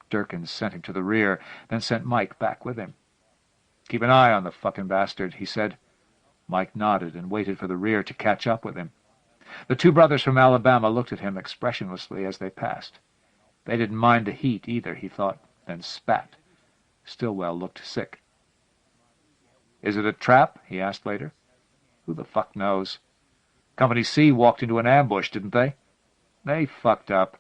Durkin sent him to the rear, then sent Mike back with him. "Keep an eye on the fucking bastard," he said. Mike nodded and waited for the rear to catch up with him. The 2 brothers from Alabama looked at him expressionlessly as they passed. They didn't mind the heat either, he thought, then spat. Stillwell looked sick. "Is it a trap?" he asked later. "Who the fuck knows? Company C walked into an ambush, didn't they? They fucked up."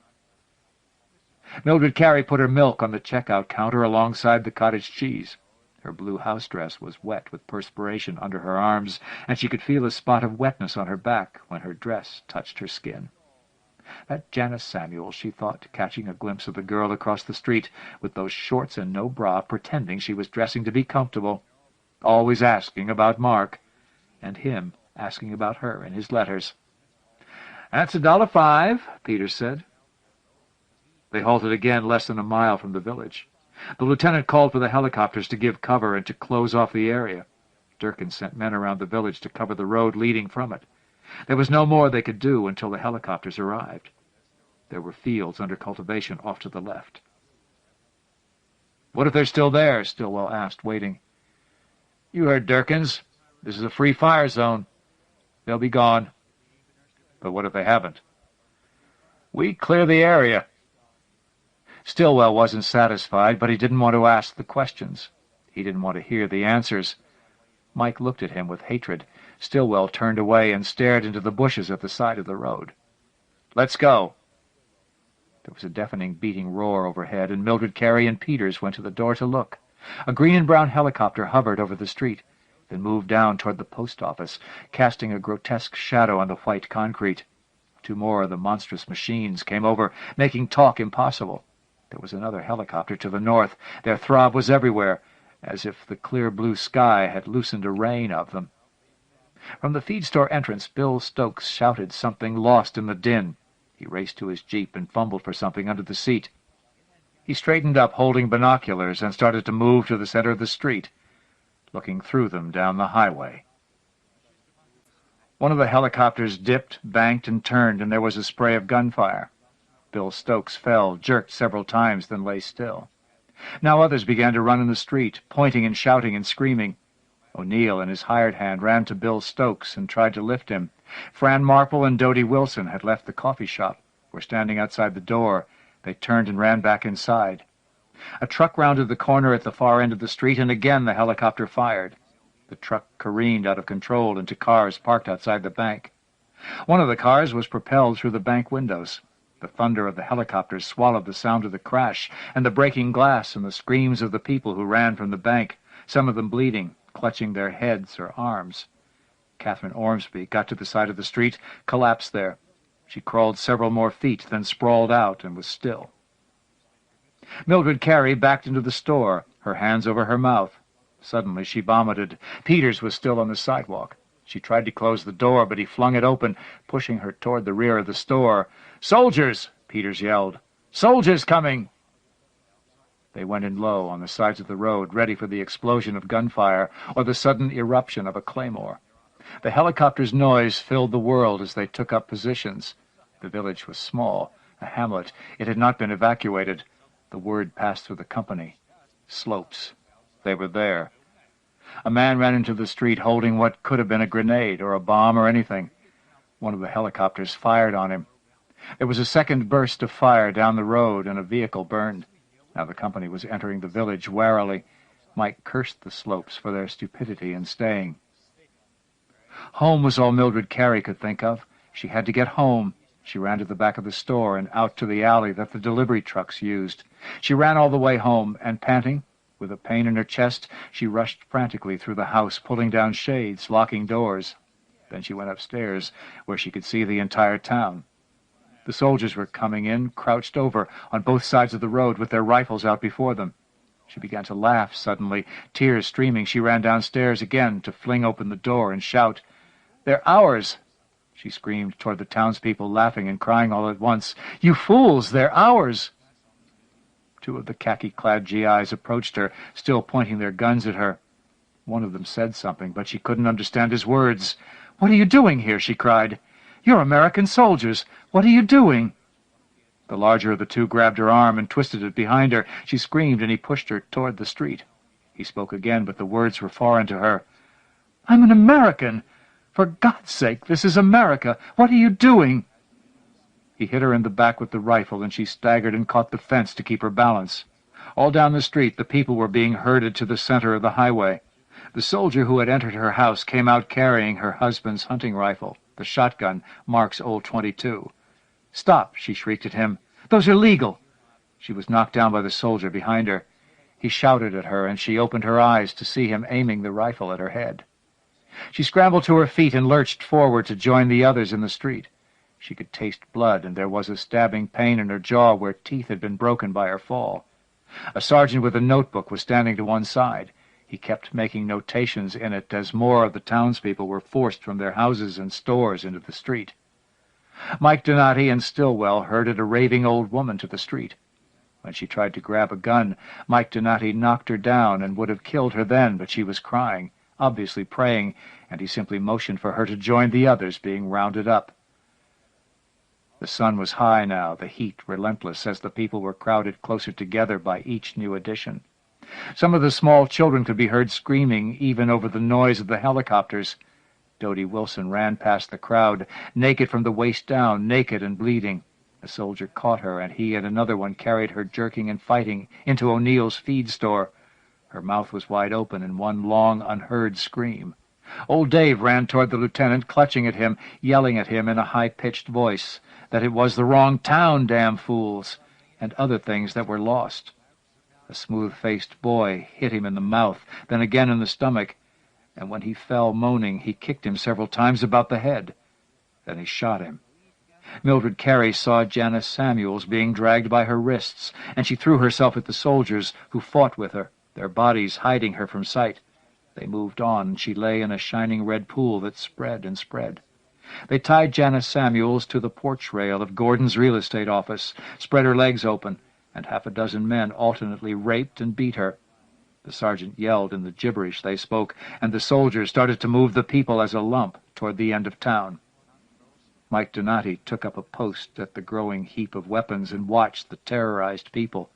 Mildred Carey put her milk on the checkout counter alongside the cottage cheese. Her blue house dress was wet with perspiration under her arms, and she could feel a spot of wetness on her back when her dress touched her skin. That Janice Samuels, she thought, catching a glimpse of the girl across the street, with those shorts and no bra, pretending she was dressing to be comfortable, always asking about Mark, and him asking about her in his letters. "That's $1.05, Peters said. They halted again less than a mile from the village. The lieutenant called for the helicopters to give cover and to close off the area. Durkin sent men around the village to cover the road leading from it. There was no more they could do until the helicopters arrived. There were fields under cultivation off to the left. "What if they're still there?" Stillwell asked, waiting. "You heard Durkins. This is a free fire zone. They'll be gone." "But what if they haven't?" "We clear the area." Stillwell wasn't satisfied, but he didn't want to ask the questions. He didn't want to hear the answers. Mike looked at him with hatred. Stillwell turned away and stared into the bushes at the side of the road. "Let's go." There was a deafening beating roar overhead, and Mildred Carey and Peters went to the door to look. A green and brown helicopter hovered over the street, then moved down toward the post office, casting a grotesque shadow on the white concrete. 2 more of the monstrous machines came over, making talk impossible. There was another helicopter to the north. Their throb was everywhere, as if the clear blue sky had loosened a rain of them. From the feed store entrance, Bill Stokes shouted something lost in the din. He raced to his jeep and fumbled for something under the seat. He straightened up, holding binoculars, and started to move to the center of the street, looking through them down the highway. One of the helicopters dipped, banked, and turned, and there was a spray of gunfire. Bill Stokes fell, jerked several times, then lay still. Now others began to run in the street, pointing and shouting and screaming. O'Neill and his hired hand ran to Bill Stokes and tried to lift him. Fran Marple and Dodie Wilson had left the coffee shop, were standing outside the door. They turned and ran back inside. A truck rounded the corner at the far end of the street, and again the helicopter fired. The truck careened out of control into cars parked outside the bank. One of the cars was propelled through the bank windows. The thunder of the helicopters swallowed the sound of the crash, and the breaking glass and the screams of the people who ran from the bank, some of them bleeding, clutching their heads or arms. Catherine Ormsby got to the side of the street, collapsed there. She crawled several more feet, then sprawled out and was still. Mildred Carey backed into the store, her hands over her mouth. Suddenly she vomited. Peters was still on the sidewalk. She tried to close the door, but he flung it open, pushing her toward the rear of the store. "Soldiers!" Peters yelled. "Soldiers coming!" They went in low on the sides of the road, ready for the explosion of gunfire or the sudden eruption of a claymore. The helicopter's noise filled the world as they took up positions. The village was small, a hamlet. It had not been evacuated. The word passed through the company. Slopes. They were there. A man ran into the street holding what could have been a grenade or a bomb or anything. One of the helicopters fired on him. There was a second burst of fire down the road, and a vehicle burned. Now the company was entering the village warily. Mike cursed the Slopes for their stupidity in staying. Home was all Mildred Carey could think of. She had to get home. She ran to the back of the store and out to the alley that the delivery trucks used. She ran all the way home, and panting, with a pain in her chest, she rushed frantically through the house, pulling down shades, locking doors. Then she went upstairs, where she could see the entire town. The soldiers were coming in, crouched over, on both sides of the road, with their rifles out before them. She began to laugh suddenly. Tears streaming, she ran downstairs again to fling open the door and shout, "They're ours!" She screamed toward the townspeople, laughing and crying all at once, "You fools! They're ours!" Two of the khaki-clad GIs approached her, still pointing their guns at her. One of them said something, but she couldn't understand his words. "What are you doing here?" she cried. "You're American soldiers. What are you doing?" The larger of the two grabbed her arm and twisted it behind her. She screamed, and he pushed her toward the street. He spoke again, but the words were foreign to her. "I'm an American! For God's sake, this is America! What are you doing?" He hit her in the back with the rifle, and she staggered and caught the fence to keep her balance. All down the street the people were being herded to the center of the highway. The soldier who had entered her house came out carrying her husband's hunting rifle, the shotgun, Mark's old .22. "Stop!" she shrieked at him. "Those are legal!" She was knocked down by the soldier behind her. He shouted at her, and she opened her eyes to see him aiming the rifle at her head. She scrambled to her feet and lurched forward to join the others in the street. She could taste blood, and there was a stabbing pain in her jaw where teeth had been broken by her fall. A sergeant with a notebook was standing to one side. He kept making notations in it as more of the townspeople were forced from their houses and stores into the street. Mike Donati and Stillwell herded a raving old woman to the street. When she tried to grab a gun, Mike Donati knocked her down and would have killed her then, but she was crying, obviously praying, and he simply motioned for her to join the others being rounded up. The sun was high now, the heat relentless, as the people were crowded closer together by each new addition. Some of the small children could be heard screaming even over the noise of the helicopters. Dodie Wilson ran past the crowd, naked from the waist down, naked and bleeding. A soldier caught her, and he and another one carried her jerking and fighting into O'Neill's feed store. Her mouth was wide open in one long, unheard scream. Old Dave ran toward the lieutenant, clutching at him, yelling at him in a high-pitched voice that it was the wrong town, damn fools, and other things that were lost. A smooth-faced boy hit him in the mouth, then again in the stomach, and when he fell moaning, he kicked him several times about the head. Then he shot him. Mildred Carey saw Janice Samuels being dragged by her wrists, and she threw herself at the soldiers who fought with her, their bodies hiding her from sight. They moved on, and she lay in a shining red pool that spread and spread. They tied Janice Samuels to the porch rail of Gordon's real estate office, spread her legs open, and half a dozen men alternately raped and beat her. The sergeant yelled in the gibberish they spoke, and the soldiers started to move the people as a lump toward the end of town. Mike Donati took up a post at the growing heap of weapons and watched the terrorized people.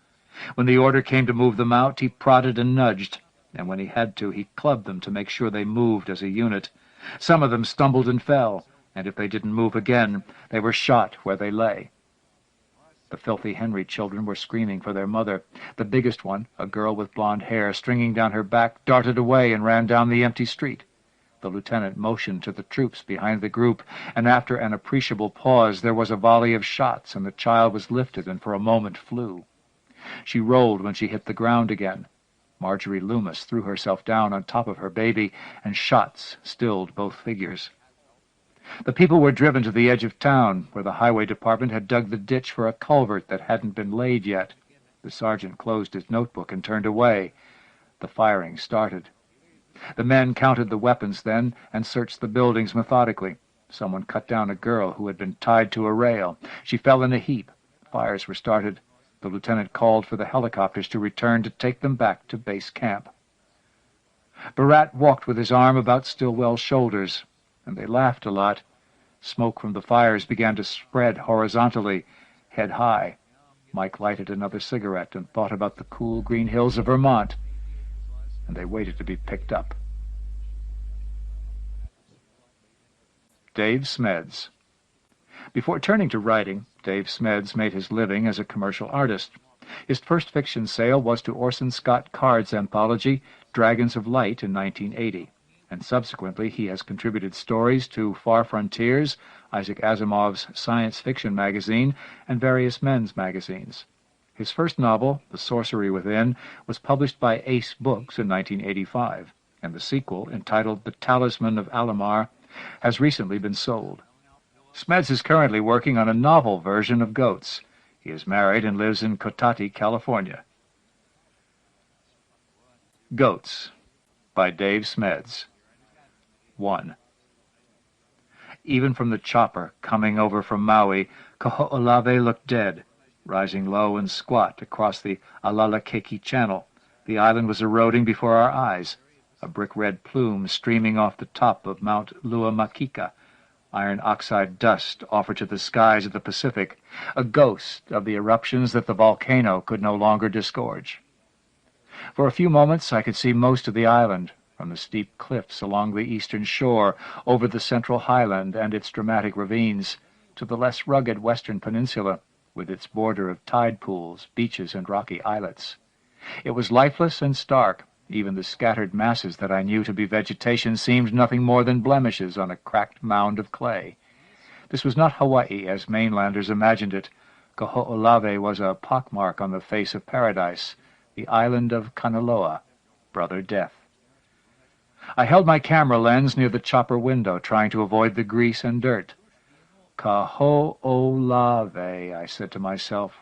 When the order came to move them out, he prodded and nudged, and when he had to, he clubbed them to make sure they moved as a unit. Some of them stumbled and fell, and if they didn't move again, they were shot where they lay. The filthy Henry children were screaming for their mother. The biggest one, a girl with blonde hair stringing down her back, darted away and ran down the empty street. The lieutenant motioned to the troops behind the group, and after an appreciable pause there was a volley of shots, and the child was lifted and for a moment flew. She rolled when she hit the ground again. Marjorie Loomis threw herself down on top of her baby, and shots stilled both figures. The people were driven to the edge of town, where the highway department had dug the ditch for a culvert that hadn't been laid yet. The sergeant closed his notebook and turned away. The firing started. The men counted the weapons then and searched the buildings methodically. Someone cut down a girl who had been tied to a rail. She fell in a heap. Fires were started. The lieutenant called for the helicopters to return to take them back to base camp. Barat walked with his arm about Stillwell's shoulders, and they laughed a lot. Smoke from the fires began to spread horizontally, head high. Mike lighted another cigarette and thought about the cool green hills of Vermont, and they waited to be picked up. Dave Smeds. Before turning to writing, Dave Smeds made his living as a commercial artist. His first fiction sale was to Orson Scott Card's anthology, Dragons of Light, in 1980, and subsequently he has contributed stories to Far Frontiers, Isaac Asimov's science fiction magazine, and various men's magazines. His first novel, The Sorcery Within, was published by Ace Books in 1985, and the sequel, entitled The Talisman of Alamar, has recently been sold. Smeds is currently working on a novel version of Goats. He is married and lives in Cotati, California. Goats by Dave Smeds. 1. Even from the chopper coming over from Maui, Kaho'olawe looked dead. Rising low and squat across the Alalakeki Channel, the island was eroding before our eyes, a brick-red plume streaming off the top of Mount Luamakika, iron oxide dust offered to the skies of the Pacific, a ghost of the eruptions that the volcano could no longer disgorge. For a few moments I could see most of the island, from the steep cliffs along the eastern shore, over the central highland and its dramatic ravines, to the less rugged western peninsula, with its border of tide pools, beaches, and rocky islets. It was lifeless and stark. Even the scattered masses that I knew to be vegetation seemed nothing more than blemishes on a cracked mound of clay. This was not Hawaii, as mainlanders imagined it. Kaho'olawe was a pockmark on the face of paradise, the island of Kanaloa, Brother Death. I held my camera lens near the chopper window, trying to avoid the grease and dirt. Kaho'olawe, I said to myself.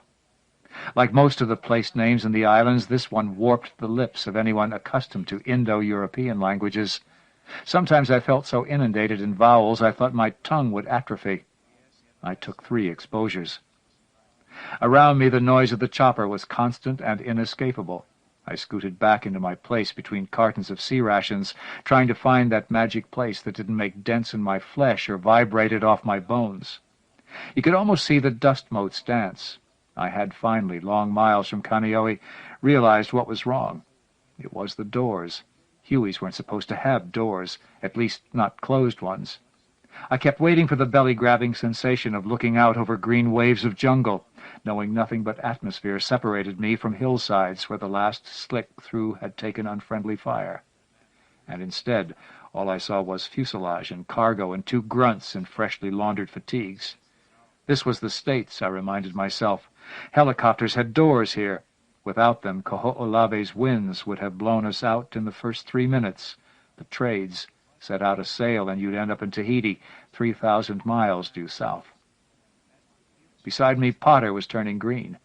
Like most of the place names in the islands, this one warped the lips of anyone accustomed to Indo-European languages. Sometimes I felt so inundated in vowels I thought my tongue would atrophy. I took 3 exposures. Around me the noise of the chopper was constant and inescapable. I scooted back into my place between cartons of sea rations, trying to find that magic place that didn't make dents in my flesh or vibrated off my bones. You could almost see the dust motes dance. I had finally, long miles from Kaneohe, realized what was wrong. It was the doors. Hueys weren't supposed to have doors, at least not closed ones. I kept waiting for the belly-grabbing sensation of looking out over green waves of jungle, knowing nothing but atmosphere separated me from hillsides where the last slick through had taken unfriendly fire. And instead, all I saw was fuselage and cargo and 2 grunts in freshly laundered fatigues. This was the States, I reminded myself. Helicopters had doors here. Without them, Kaho'olawe's winds would have blown us out in the first 3 minutes. The trades set out a sail and you'd end up in Tahiti, 3,000 miles due south. Beside me, Potter was turning green.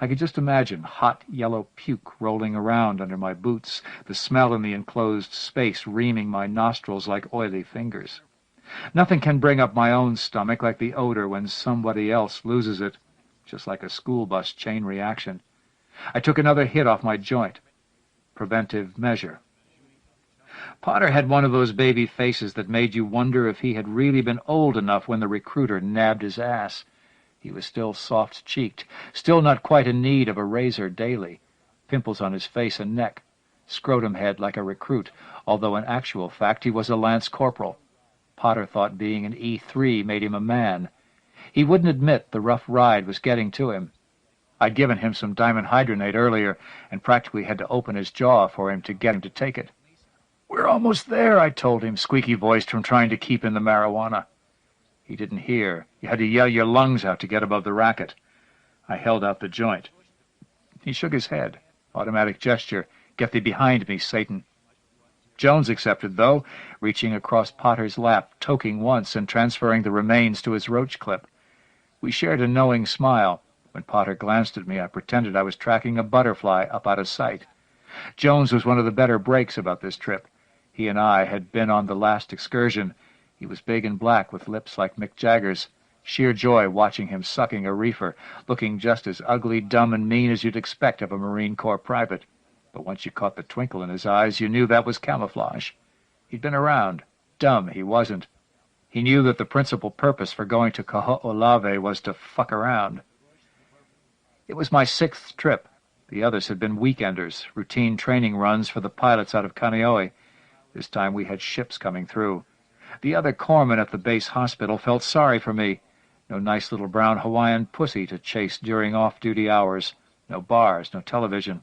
I could just imagine hot yellow puke rolling around under my boots, the smell in the enclosed space reaming my nostrils like oily fingers. Nothing can bring up my own stomach like the odor when somebody else loses it, just like a school bus chain reaction. I took another hit off my joint. Preventive measure. Potter had one of those baby faces that made you wonder if he had really been old enough when the recruiter nabbed his ass. He was still soft-cheeked, still not quite in need of a razor daily, pimples on his face and neck, scrotum head like a recruit, although in actual fact he was a lance corporal. Potter thought being an E3 made him a man. He wouldn't admit the rough ride was getting to him. I'd given him some diamond hydronate earlier, and practically had to open his jaw for him to get him to take it. "We're almost there," I told him, squeaky-voiced from trying to keep in the marijuana. He didn't hear. You had to yell your lungs out to get above the racket. I held out the joint. He shook his head. Automatic gesture. "Get thee behind me, Satan." Jones accepted, though, reaching across Potter's lap, toking once and transferring the remains to his roach clip. We shared a knowing smile. When Potter glanced at me, I pretended I was tracking a butterfly up out of sight. Jones was one of the better breaks about this trip. He and I had been on the last excursion. He was big and black with lips like Mick Jagger's. Sheer joy watching him sucking a reefer, looking just as ugly, dumb, and mean as you'd expect of a Marine Corps private. But once you caught the twinkle in his eyes, you knew that was camouflage. He'd been around. Dumb he wasn't. He knew that the principal purpose for going to Kaho'olawe was to fuck around. It was my 6th trip. The others had been weekenders, routine training runs for the pilots out of Kaneohe. This time we had ships coming through. The other corpsmen at the base hospital felt sorry for me. No nice little brown Hawaiian pussy to chase during off-duty hours. No bars, no television.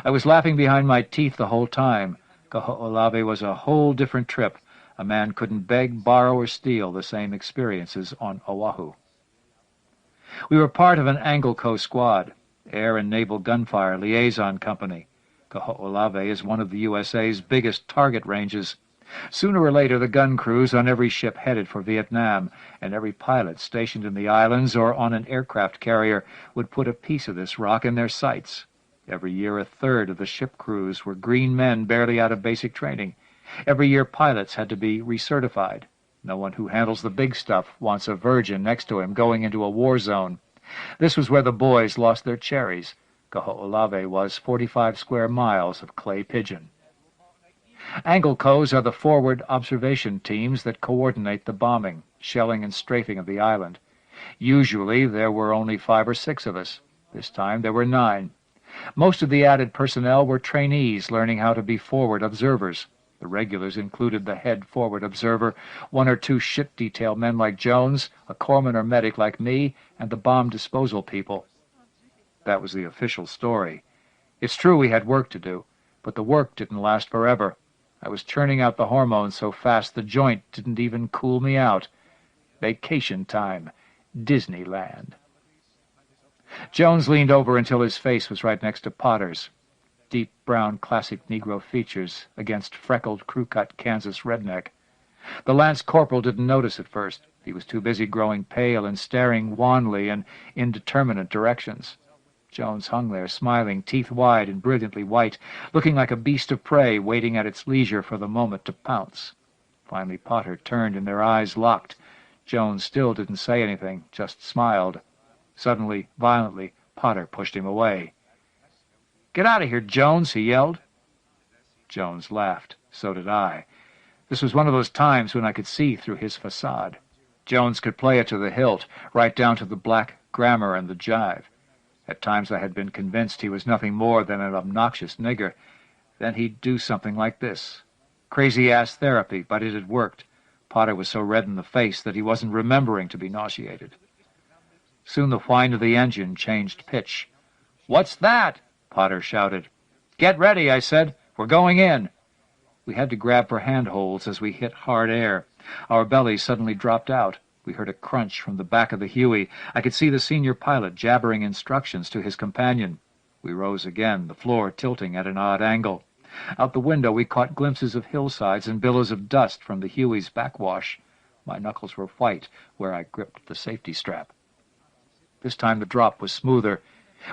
I was laughing behind my teeth the whole time. Kaho'olawe was a whole different trip. A man couldn't beg, borrow, or steal the same experiences on Oahu. We were part of an Anglo squad, Air and Naval Gunfire Liaison Company. Kaho'olawe is one of the USA's biggest target ranges. Sooner or later, the gun crews on every ship headed for Vietnam, and every pilot stationed in the islands or on an aircraft carrier would put a piece of this rock in their sights. Every year, 1/3 of the ship crews were green men barely out of basic training. Every year, pilots had to be recertified. No one who handles the big stuff wants a virgin next to him going into a war zone. This was where the boys lost their cherries. Kaho'olawe was 45 square miles of clay pigeon. Anglicos are the forward observation teams that coordinate the bombing, shelling, and strafing of the island. Usually there were only 5 or 6 of us. This time there were 9. Most of the added personnel were trainees learning how to be forward observers. The regulars included the head forward observer, 1 or 2 ship detail men like Jones, a corpsman or medic like me, and the bomb disposal people. That was the official story. It's true we had work to do, but the work didn't last forever. I was churning out the hormones so fast the joint didn't even cool me out. Vacation time. Disneyland. Jones leaned over until his face was right next to Potter's. Deep brown classic Negro features against freckled crew-cut Kansas redneck. The lance corporal didn't notice at first. He was too busy growing pale and staring wanly in indeterminate directions. Jones hung there, smiling, teeth wide and brilliantly white, looking like a beast of prey waiting at its leisure for the moment to pounce. Finally Potter turned and their eyes locked. Jones still didn't say anything, just smiled. Suddenly, violently, Potter pushed him away. "Get out of here, Jones," he yelled. Jones laughed. So did I. This was one of those times when I could see through his facade. Jones could play it to the hilt, right down to the black grammar and the jive. At times I had been convinced he was nothing more than an obnoxious nigger. Then he'd do something like this. Crazy-ass therapy, but it had worked. Potter was so red in the face that he wasn't remembering to be nauseated. Soon the whine of the engine changed pitch. "What's that?" Potter shouted. "Get ready," I said. "We're going in." We had to grab for handholds as we hit hard air. Our bellies suddenly dropped out. We heard a crunch from the back of the Huey. I could see the senior pilot jabbering instructions to his companion. We rose again, the floor tilting at an odd angle. Out the window we caught glimpses of hillsides and billows of dust from the Huey's backwash. My knuckles were white where I gripped the safety strap. This time the drop was smoother.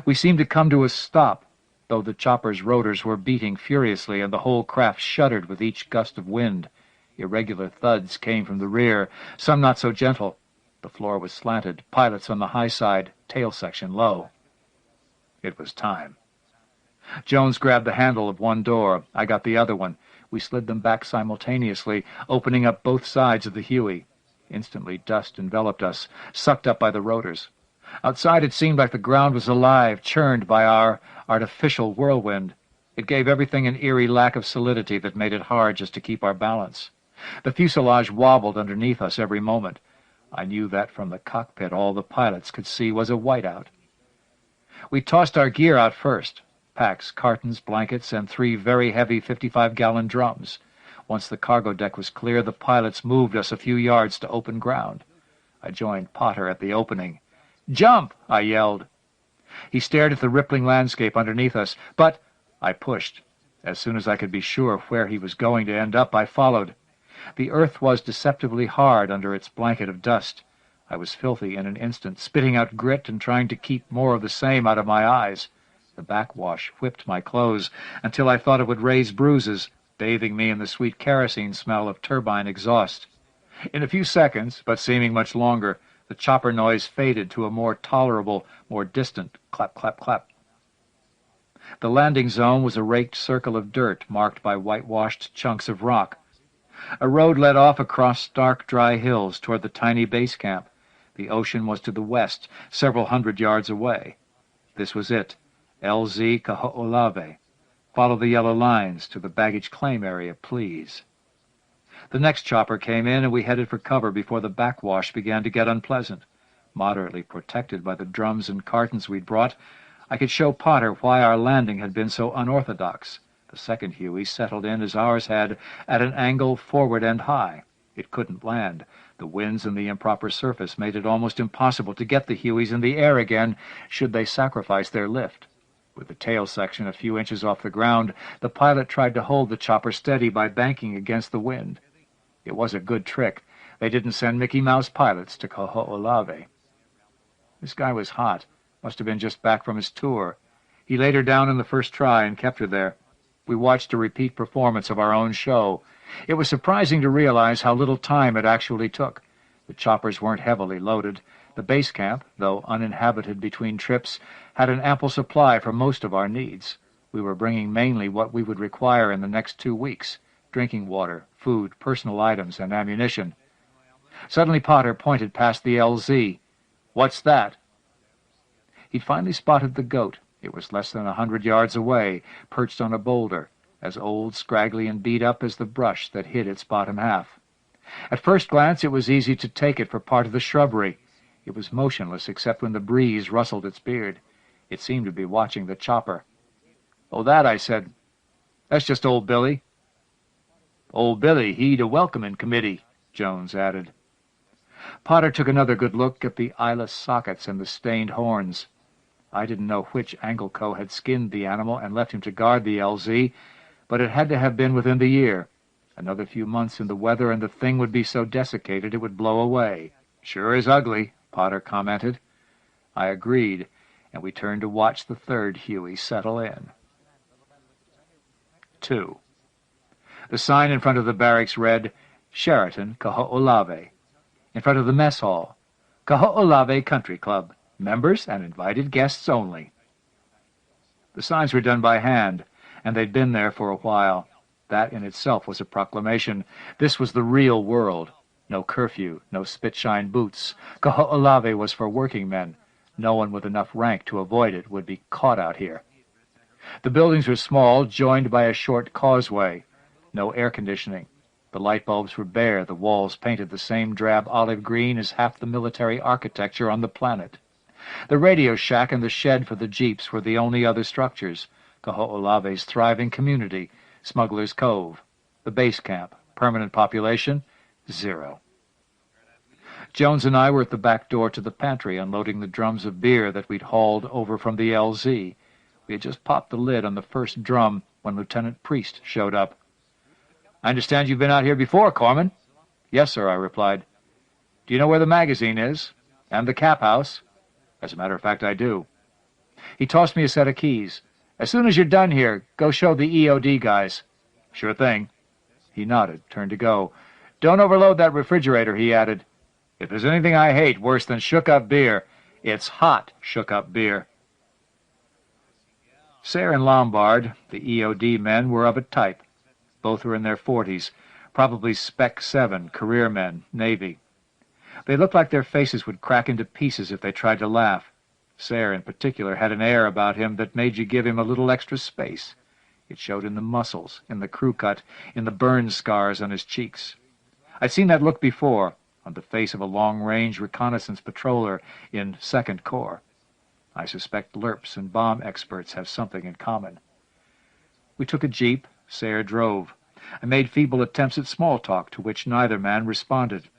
We seemed to come to a stop, though the chopper's rotors were beating furiously and the whole craft shuddered with each gust of wind. Irregular thuds came from the rear, some not so gentle. The floor was slanted, pilots on the high side, tail section low. It was time. Jones grabbed the handle of one door. I got the other one. We slid them back simultaneously, opening up both sides of the Huey. Instantly dust enveloped us, sucked up by the rotors. Outside it seemed like the ground was alive, churned by our artificial whirlwind. It gave everything an eerie lack of solidity that made it hard just to keep our balance. The fuselage wobbled underneath us every moment. I knew that from the cockpit all the pilots could see was a whiteout. We tossed our gear out first. Packs, cartons, blankets, and 3 very heavy 55-gallon drums. Once the cargo deck was clear, the pilots moved us a few yards to open ground. I joined Potter at the opening. "Jump!" I yelled. He stared at the rippling landscape underneath us, but I pushed. As soon as I could be sure of where he was going to end up, I followed. The earth was deceptively hard under its blanket of dust. I was filthy in an instant, spitting out grit and trying to keep more of the same out of my eyes. The backwash whipped my clothes until I thought it would raise bruises, bathing me in the sweet kerosene smell of turbine exhaust. In a few seconds, but seeming much longer, the chopper noise faded to a more tolerable, more distant clap, clap, clap. The landing zone was a raked circle of dirt marked by whitewashed chunks of rock. A road led off across stark, dry hills toward the tiny base camp. The ocean was to the west, several hundred yards away. This was it, LZ Kaho'olawe. Follow the yellow lines to the baggage claim area, please. The next chopper came in, and we headed for cover before the backwash began to get unpleasant. Moderately protected by the drums and cartons we'd brought, I could show Potter why our landing had been so unorthodox. The second Huey settled in as ours had, at an angle forward and high. It couldn't land. The winds and the improper surface made it almost impossible to get the Hueys in the air again should they sacrifice their lift. With the tail section a few inches off the ground, the pilot tried to hold the chopper steady by banking against the wind. It was a good trick. They didn't send Mickey Mouse pilots to Kaho'olawe. This guy was hot. Must have been just back from his tour. He laid her down in the first try and kept her there. We watched a repeat performance of our own show. It was surprising to realize how little time it actually took. The choppers weren't heavily loaded. The base camp, though uninhabited between trips, had an ample supply for most of our needs. We were bringing mainly what we would require in the next 2 weeks: drinking water, food, personal items, and ammunition. Suddenly Potter pointed past the LZ. "What's that?" He'd finally spotted the goat. It was less than 100 yards away, perched on a boulder, as old, scraggly, and beat up as the brush that hid its bottom half. At first glance it was easy to take it for part of the shrubbery. It was motionless except when the breeze rustled its beard. It seemed to be watching the chopper. "Oh, that," I said. "That's just old Billy." "Old Billy, he'd a welcoming committee," Jones added. Potter took another good look at the eyeless sockets and the stained horns. I didn't know which Angleco had skinned the animal and left him to guard the LZ, but it had to have been within the year. Another few months in the weather and the thing would be so desiccated it would blow away. "Sure is ugly," Potter commented. I agreed, and we turned to watch the third Huey settle in. 2. The sign in front of the barracks read, "Sheraton, Kaho'olawe." In front of the mess hall, "Kaho'olawe Country Club. Members and invited guests only." The signs were done by hand, and they'd been there for a while. That in itself was a proclamation. This was the real world. No curfew, no spit-shine boots. Kaho'olawe was for working men. No one with enough rank to avoid it would be caught out here. The buildings were small, joined by a short causeway. No air conditioning. The light bulbs were bare, the walls painted the same drab olive green as half the military architecture on the planet. The radio shack and the shed for the jeeps were the only other structures. Kaho'olawe's thriving community, Smuggler's Cove. The base camp, permanent population, 0. Jones and I were at the back door to the pantry, unloading the drums of beer that we'd hauled over from the LZ. We had just popped the lid on the first drum when Lieutenant Priest showed up. "I understand you've been out here before, Corpsman." "Yes, sir," I replied. "Do you know where the magazine is? And the cap house?" "As a matter of fact, I do." He tossed me a set of keys. "As soon as you're done here, go show the EOD guys." "Sure thing." He nodded, turned to go. "Don't overload that refrigerator," he added. "If there's anything I hate worse than shook-up beer, it's hot shook-up beer." Sayre and Lombard, the EOD men, were of a type. Both were in their 40s, probably Spec 7, career men, Navy. They looked like their faces would crack into pieces if they tried to laugh. Sayre, in particular, had an air about him that made you give him a little extra space. It showed in the muscles, in the crew cut, in the burn scars on his cheeks. I'd seen that look before, on the face of a long-range reconnaissance patroller in 2nd Corps. I suspect LRPs and bomb experts have something in common. We took a jeep. Sayre drove. I made feeble attempts at small talk, to which neither man responded.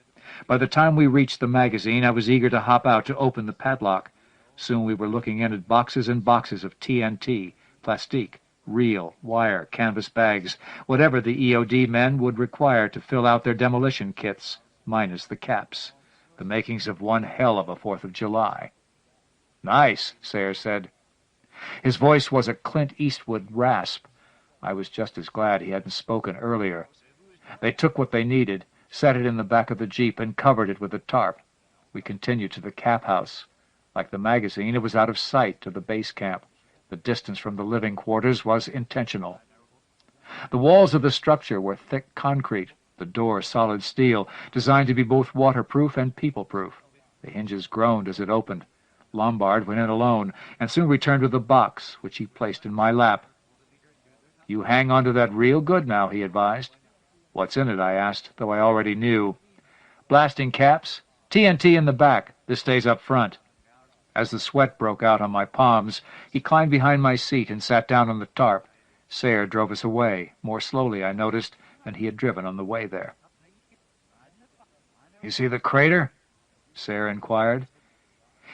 By the time we reached the magazine, I was eager to hop out to open the padlock. Soon we were looking in at boxes and boxes of TNT, plastique, reel, wire, canvas bags, whatever the EOD men would require to fill out their demolition kits, minus the caps. The makings of one hell of a 4th of July. "Nice," Sayre said. His voice was a Clint Eastwood rasp. I was just as glad he hadn't spoken earlier. They took what they needed, set it in the back of the Jeep, and covered it with a tarp. We continued to the cap house. Like the magazine, it was out of sight to the base camp. The distance from the living quarters was intentional. The walls of the structure were thick concrete, the door solid steel, designed to be both waterproof and people-proof. The hinges groaned as it opened. Lombard went in alone, and soon returned with a box, which he placed in my lap. "You hang on to that real good now," he advised. "What's in it?" I asked, though I already knew. "Blasting caps, TNT in the back. This stays up front." As the sweat broke out on my palms, he climbed behind my seat and sat down on the tarp. Sayre drove us away, more slowly, I noticed, than he had driven on the way there. "You see the crater?" Sayre inquired.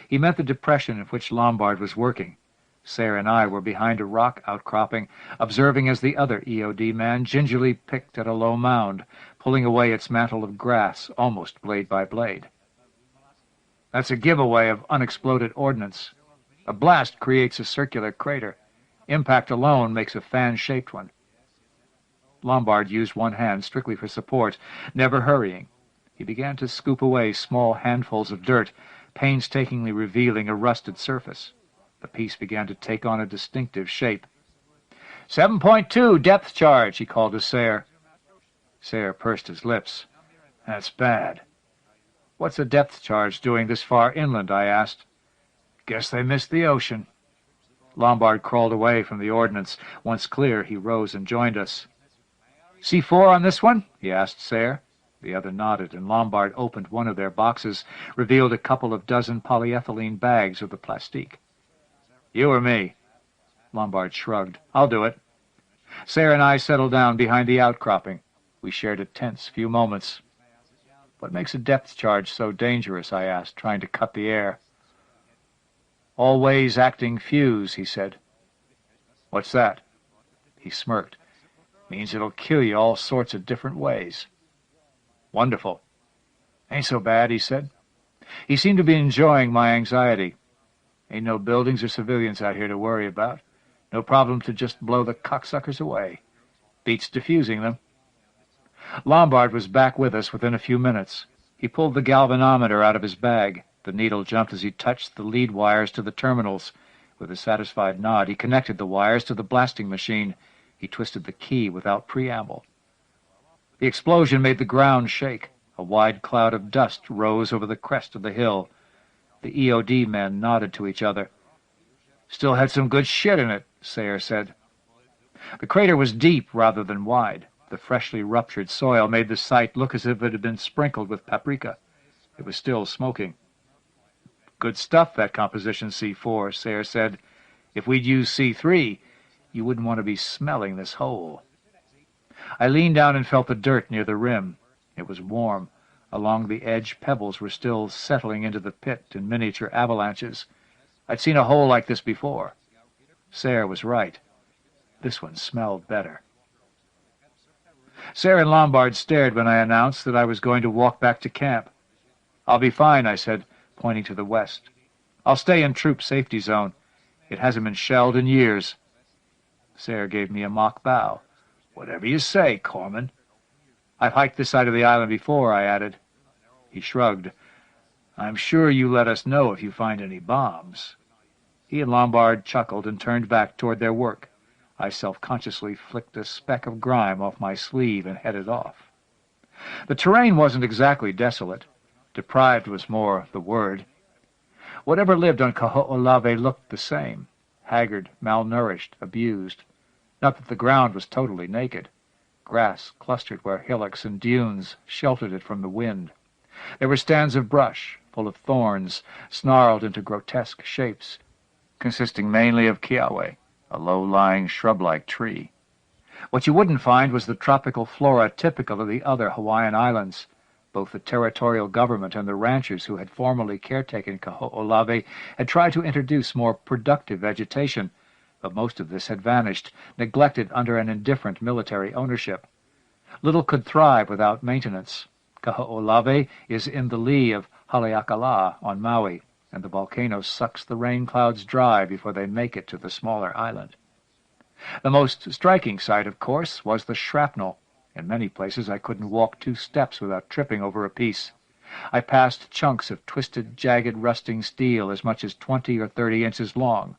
He meant the depression in which Lombard was working. Sayre and I were behind a rock outcropping, observing as the other EOD man gingerly picked at a low mound, pulling away its mantle of grass, almost blade by blade. "That's a giveaway of unexploded ordnance. A blast creates a circular crater. Impact alone makes a fan-shaped one." Lombard used one hand strictly for support, never hurrying. He began to scoop away small handfuls of dirt, painstakingly revealing a rusted surface. The piece began to take on a distinctive shape. 7.2 depth charge, he called to Sayre. Sayre pursed his lips. "That's bad." "What's a depth charge doing this far inland?" I asked. "Guess they missed the ocean." Lombard crawled away from the ordnance. Once clear, he rose and joined us. "C4 on this one?" he asked Sayre. The other nodded, and Lombard opened one of their boxes, revealed a couple of dozen polyethylene bags of the plastique. "You or me?" Lombard shrugged. "I'll do it." Sayre and I settled down behind the outcropping. We shared a tense few moments. "What makes a depth charge so dangerous?" I asked, trying to cut the air. "Always acting fuse," he said. "What's that?" He smirked. "Means it'll kill you all sorts of different ways." "Wonderful." "Ain't so bad," he said. He seemed to be enjoying my anxiety. "Ain't no buildings or civilians out here to worry about. No problem to just blow the cocksuckers away. Beats diffusing them." Lombard was back with us within a few minutes. He pulled the galvanometer out of his bag. The needle jumped as he touched the lead wires to the terminals. With a satisfied nod, he connected the wires to the blasting machine. He twisted the key without preamble. The explosion made the ground shake. A wide cloud of dust rose over the crest of the hill. The EOD men nodded to each other. "Still had some good shit in it," Sayre said. The crater was deep rather than wide. The freshly ruptured soil made the site look as if it had been sprinkled with paprika. It was still smoking. "Good stuff, that composition C4, Sayre said. "If we'd used C3, you wouldn't want to be smelling this hole." I leaned down and felt the dirt near the rim. It was warm. Along the edge, pebbles were still settling into the pit in miniature avalanches. I'd seen a hole like this before. Sayre was right. This one smelled better. Sayre and Lombard stared when I announced that I was going to walk back to camp. "I'll be fine," I said, pointing to the west. "I'll stay in troop safety zone. It hasn't been shelled in years." Sayre gave me a mock bow. "Whatever you say, Corpsman." "I've hiked this side of the island before," I added. He shrugged. "I'm sure you let us know if you find any bombs." He and Lombard chuckled and turned back toward their work. I self-consciously flicked a speck of grime off my sleeve and headed off. The terrain wasn't exactly desolate. Deprived was more the word. Whatever lived on Kaho'olawe looked the same, haggard, malnourished, abused. Not that the ground was totally naked. Grass clustered where hillocks and dunes sheltered it from the wind. There were stands of brush, full of thorns, snarled into grotesque shapes, consisting mainly of kiawe, a low-lying shrub-like tree. What you wouldn't find was the tropical flora typical of the other Hawaiian islands. Both the territorial government and the ranchers who had formerly caretaken Kaho'olawe had tried to introduce more productive vegetation, but most of this had vanished, neglected under an indifferent military ownership. Little could thrive without maintenance. Kaho'olawe is in the lee of Haleakala on Maui, and the volcano sucks the rain clouds dry before they make it to the smaller island. The most striking sight, of course, was the shrapnel. In many places I couldn't walk 2 steps without tripping over a piece. I passed chunks of twisted, jagged, rusting steel as much as 20 or 30 inches long.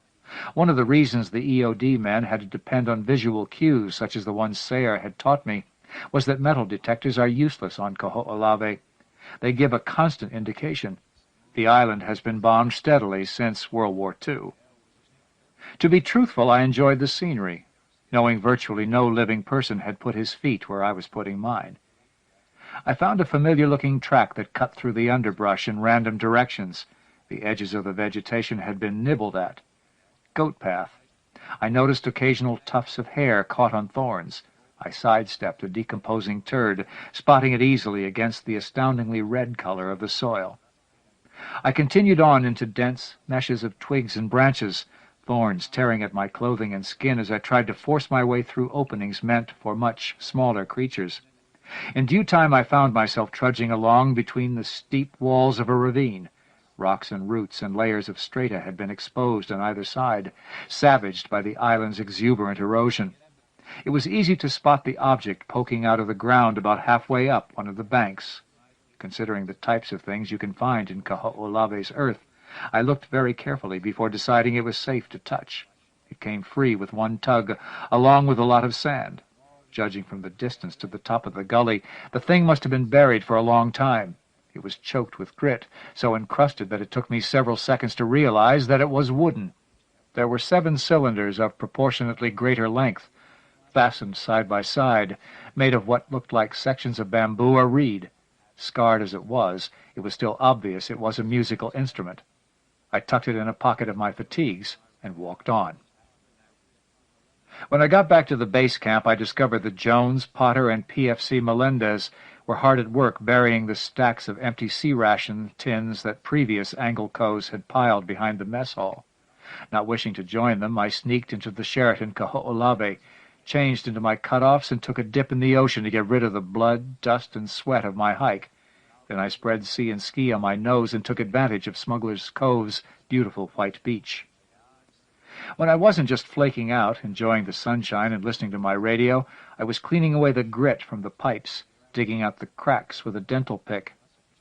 One of the reasons the EOD men had to depend on visual cues, such as the one Sayre had taught me, was that metal detectors are useless on Kaho'olawe. They give a constant indication. The island has been bombed steadily since World War II. To be truthful, I enjoyed the scenery, knowing virtually no living person had put his feet where I was putting mine. I found a familiar-looking track that cut through the underbrush in random directions. The edges of the vegetation had been nibbled at. Goat path. I noticed occasional tufts of hair caught on thorns. I sidestepped a decomposing turd, spotting it easily against the astoundingly red color of the soil. I continued on into dense meshes of twigs and branches, thorns tearing at my clothing and skin as I tried to force my way through openings meant for much smaller creatures. In due time I found myself trudging along between the steep walls of a ravine. Rocks and roots and layers of strata had been exposed on either side, savaged by the island's exuberant erosion. It was easy to spot the object poking out of the ground about halfway up one of the banks. Considering the types of things you can find in Kaho'olawe's earth, I looked very carefully before deciding it was safe to touch. It came free with one tug, along with a lot of sand. Judging from the distance to the top of the gully, the thing must have been buried for a long time. It was choked with grit, so encrusted that it took me several seconds to realize that it was wooden. There were 7 cylinders of proportionately greater length, fastened side by side, made of what looked like sections of bamboo or reed. Scarred as it was still obvious it was a musical instrument. I tucked it in a pocket of my fatigues and walked on. When I got back to the base camp, I discovered that Jones, Potter, and PFC Melendez were hard at work burying the stacks of empty C-ration tins that previous Anglicos had piled behind the mess hall. Not wishing to join them, I sneaked into the Sheraton Kaho'olawe, changed into my cut-offs, and took a dip in the ocean to get rid of the blood, dust, and sweat of my hike. Then I spread sea and ski on my nose and took advantage of Smuggler's Cove's beautiful white beach. When I wasn't just flaking out, enjoying the sunshine and listening to my radio, I was cleaning away the grit from the pipes, digging out the cracks with a dental pick.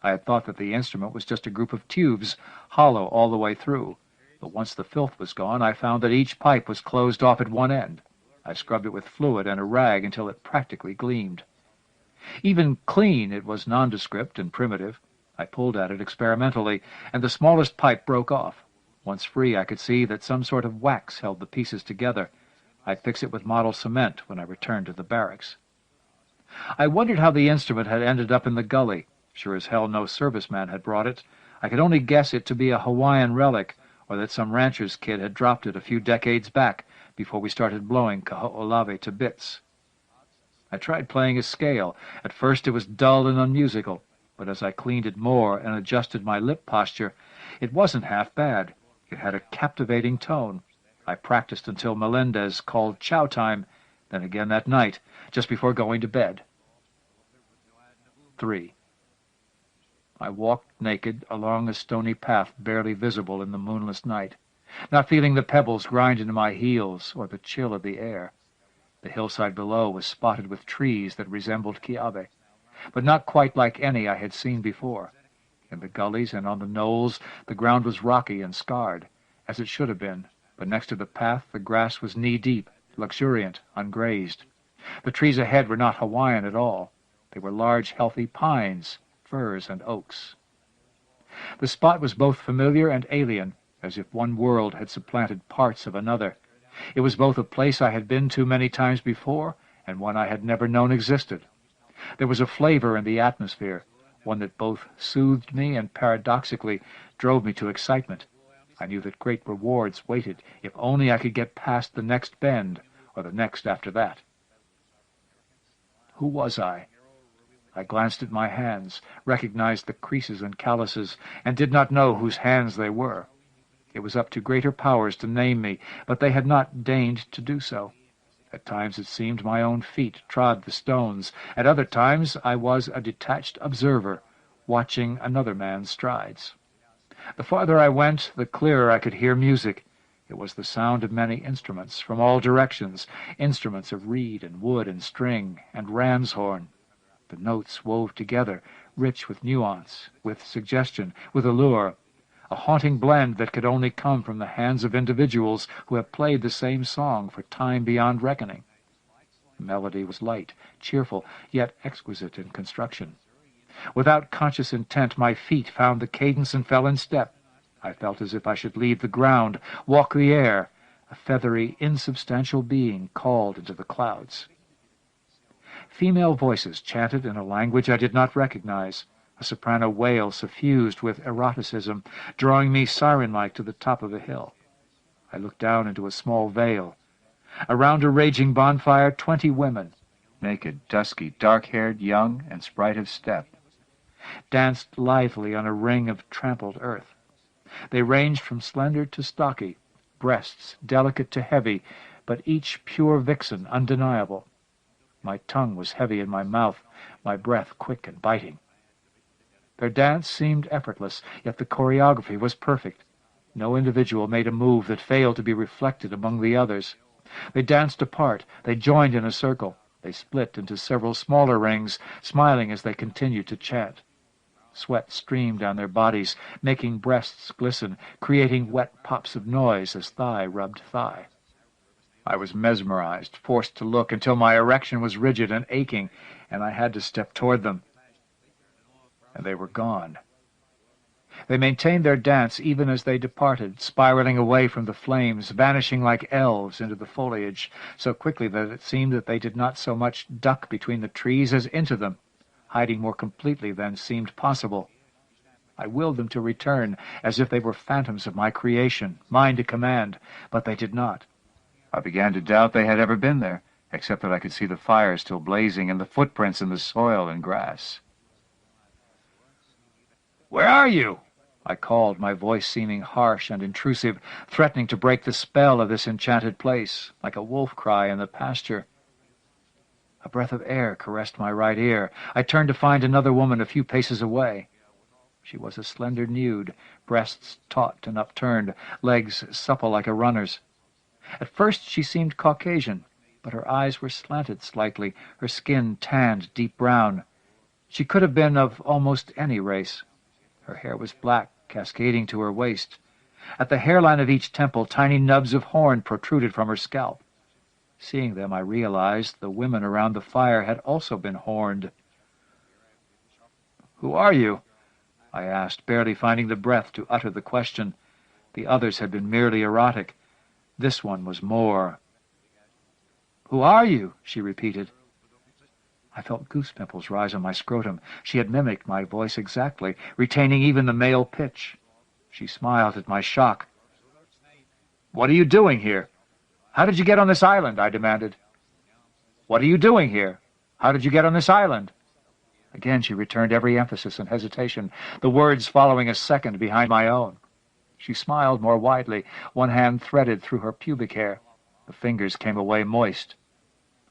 I had thought that the instrument was just a group of tubes, hollow all the way through. But once the filth was gone, I found that each pipe was closed off at one end. I scrubbed it with fluid and a rag until it practically gleamed. Even clean, it was nondescript and primitive. I pulled at it experimentally, and the smallest pipe broke off. Once free, I could see that some sort of wax held the pieces together. I'd fix it with model cement when I returned to the barracks. I wondered how the instrument had ended up in the gully. Sure as hell no serviceman had brought it. I could only guess it to be a Hawaiian relic, or that some rancher's kid had dropped it a few decades back, before we started blowing Kaho'olawe to bits. I tried playing a scale. At first it was dull and unmusical, but as I cleaned it more and adjusted my lip posture, it wasn't half bad. It had a captivating tone. I practiced until Melendez called chow time, then again that night, just before going to bed. 3. I walked naked along a stony path barely visible in the moonless night, not feeling the pebbles grind into my heels or the chill of the air. The hillside below was spotted with trees that resembled kiawe, but not quite like any I had seen before. In the gullies and on the knolls the ground was rocky and scarred, as it should have been, but next to the path the grass was knee-deep, luxuriant, ungrazed. The trees ahead were not Hawaiian at all. They were large, healthy pines, firs, and oaks. The spot was both familiar and alien, as if one world had supplanted parts of another. It was both a place I had been to many times before and one I had never known existed. There was a flavor in the atmosphere, one that both soothed me and paradoxically drove me to excitement. I knew that great rewards waited if only I could get past the next bend or the next after that. Who was I? I glanced at my hands, recognized the creases and calluses, and did not know whose hands they were. It was up to greater powers to name me, but they had not deigned to do so. At times it seemed my own feet trod the stones. At other times I was a detached observer, watching another man's strides. The farther I went, the clearer I could hear music. It was the sound of many instruments from all directions, instruments of reed and wood and string and ram's horn. The notes wove together, rich with nuance, with suggestion, with allure, a haunting blend that could only come from the hands of individuals who have played the same song for time beyond reckoning. The melody was light, cheerful, yet exquisite in construction. Without conscious intent, my feet found the cadence and fell in step. I felt as if I should leave the ground, walk the air, a feathery, insubstantial being called into the clouds. Female voices chanted in a language I did not recognize, a soprano wail suffused with eroticism, drawing me siren-like to the top of a hill. I looked down into a small vale. Around a raging bonfire, 20 women, naked, dusky, dark-haired, young, and sprite of step, danced lithely on a ring of trampled earth. They ranged from slender to stocky, breasts delicate to heavy, but each pure vixen, undeniable. My tongue was heavy in my mouth, my breath quick and biting. Their dance seemed effortless, yet the choreography was perfect. No individual made a move that failed to be reflected among the others. They danced apart, they joined in a circle, they split into several smaller rings, smiling as they continued to chant. Sweat streamed down their bodies, making breasts glisten, creating wet pops of noise as thigh rubbed thigh. I was mesmerized, forced to look until my erection was rigid and aching, and I had to step toward them. And they were gone. They maintained their dance even as they departed, spiraling away from the flames, vanishing like elves into the foliage, so quickly that it seemed that they did not so much duck between the trees as into them, hiding more completely than seemed possible. I willed them to return, as if they were phantoms of my creation, mine to command, but they did not. I began to doubt they had ever been there, except that I could see the fire still blazing and the footprints in the soil and grass. "Where are you?" I called, my voice seeming harsh and intrusive, threatening to break the spell of this enchanted place, like a wolf cry in the pasture. A breath of air caressed my right ear. I turned to find another woman a few paces away. She was a slender nude, breasts taut and upturned, legs supple like a runner's. At first she seemed Caucasian, but her eyes were slanted slightly, her skin tanned deep brown. She could have been of almost any race. Her hair was black, cascading to her waist. At the hairline of each temple, tiny nubs of horn protruded from her scalp. Seeing them, I realized the women around the fire had also been horned. "Who are you?" I asked, barely finding the breath to utter the question. The others had been merely erotic. This one was more. "Who are you?" she repeated. I felt goose pimples rise on my scrotum. She had mimicked my voice exactly, retaining even the male pitch. She smiled at my shock. "What are you doing here? How did you get on this island?" I demanded. "What are you doing here? How did you get on this island?" Again she returned every emphasis and hesitation, the words following a second behind my own. She smiled more widely, one hand threaded through her pubic hair. The fingers came away moist.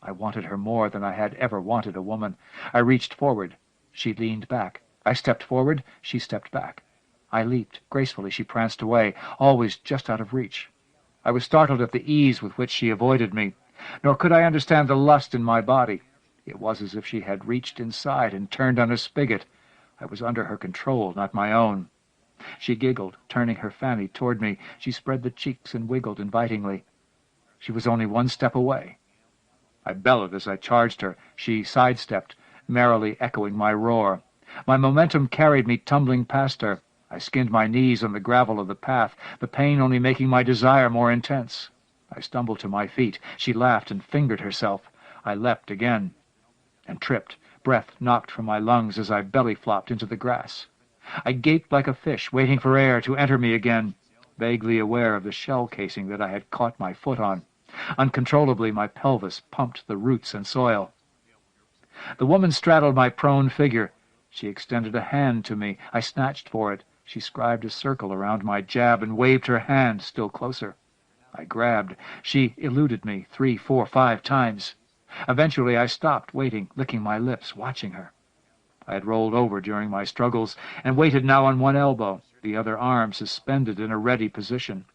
I wanted her more than I had ever wanted a woman. I reached forward. She leaned back. I stepped forward. She stepped back. I leaped. Gracefully she pranced away, always just out of reach. I was startled at the ease with which she avoided me, nor could I understand the lust in my body. It was as if she had reached inside and turned on a spigot. I was under her control, not my own. She giggled, turning her fanny toward me. She spread the cheeks and wiggled invitingly. She was only one step away. I bellowed as I charged her. She sidestepped, merrily echoing my roar. My momentum carried me tumbling past her. I skinned my knees on the gravel of the path, the pain only making my desire more intense. I stumbled to my feet. She laughed and fingered herself. I leapt again and tripped, breath knocked from my lungs as I belly-flopped into the grass. I gaped like a fish, waiting for air to enter me again, vaguely aware of the shell casing that I had caught my foot on. Uncontrollably, my pelvis pumped the roots and soil. The woman straddled my prone figure. She extended a hand to me. I snatched for it. She scribed a circle around my jab and waved her hand still closer. I grabbed. She eluded me 3, 4, 5 times. Eventually I stopped, waiting, licking my lips, watching her. I had rolled over during my struggles and waited now on one elbow, the other arm suspended in a ready position.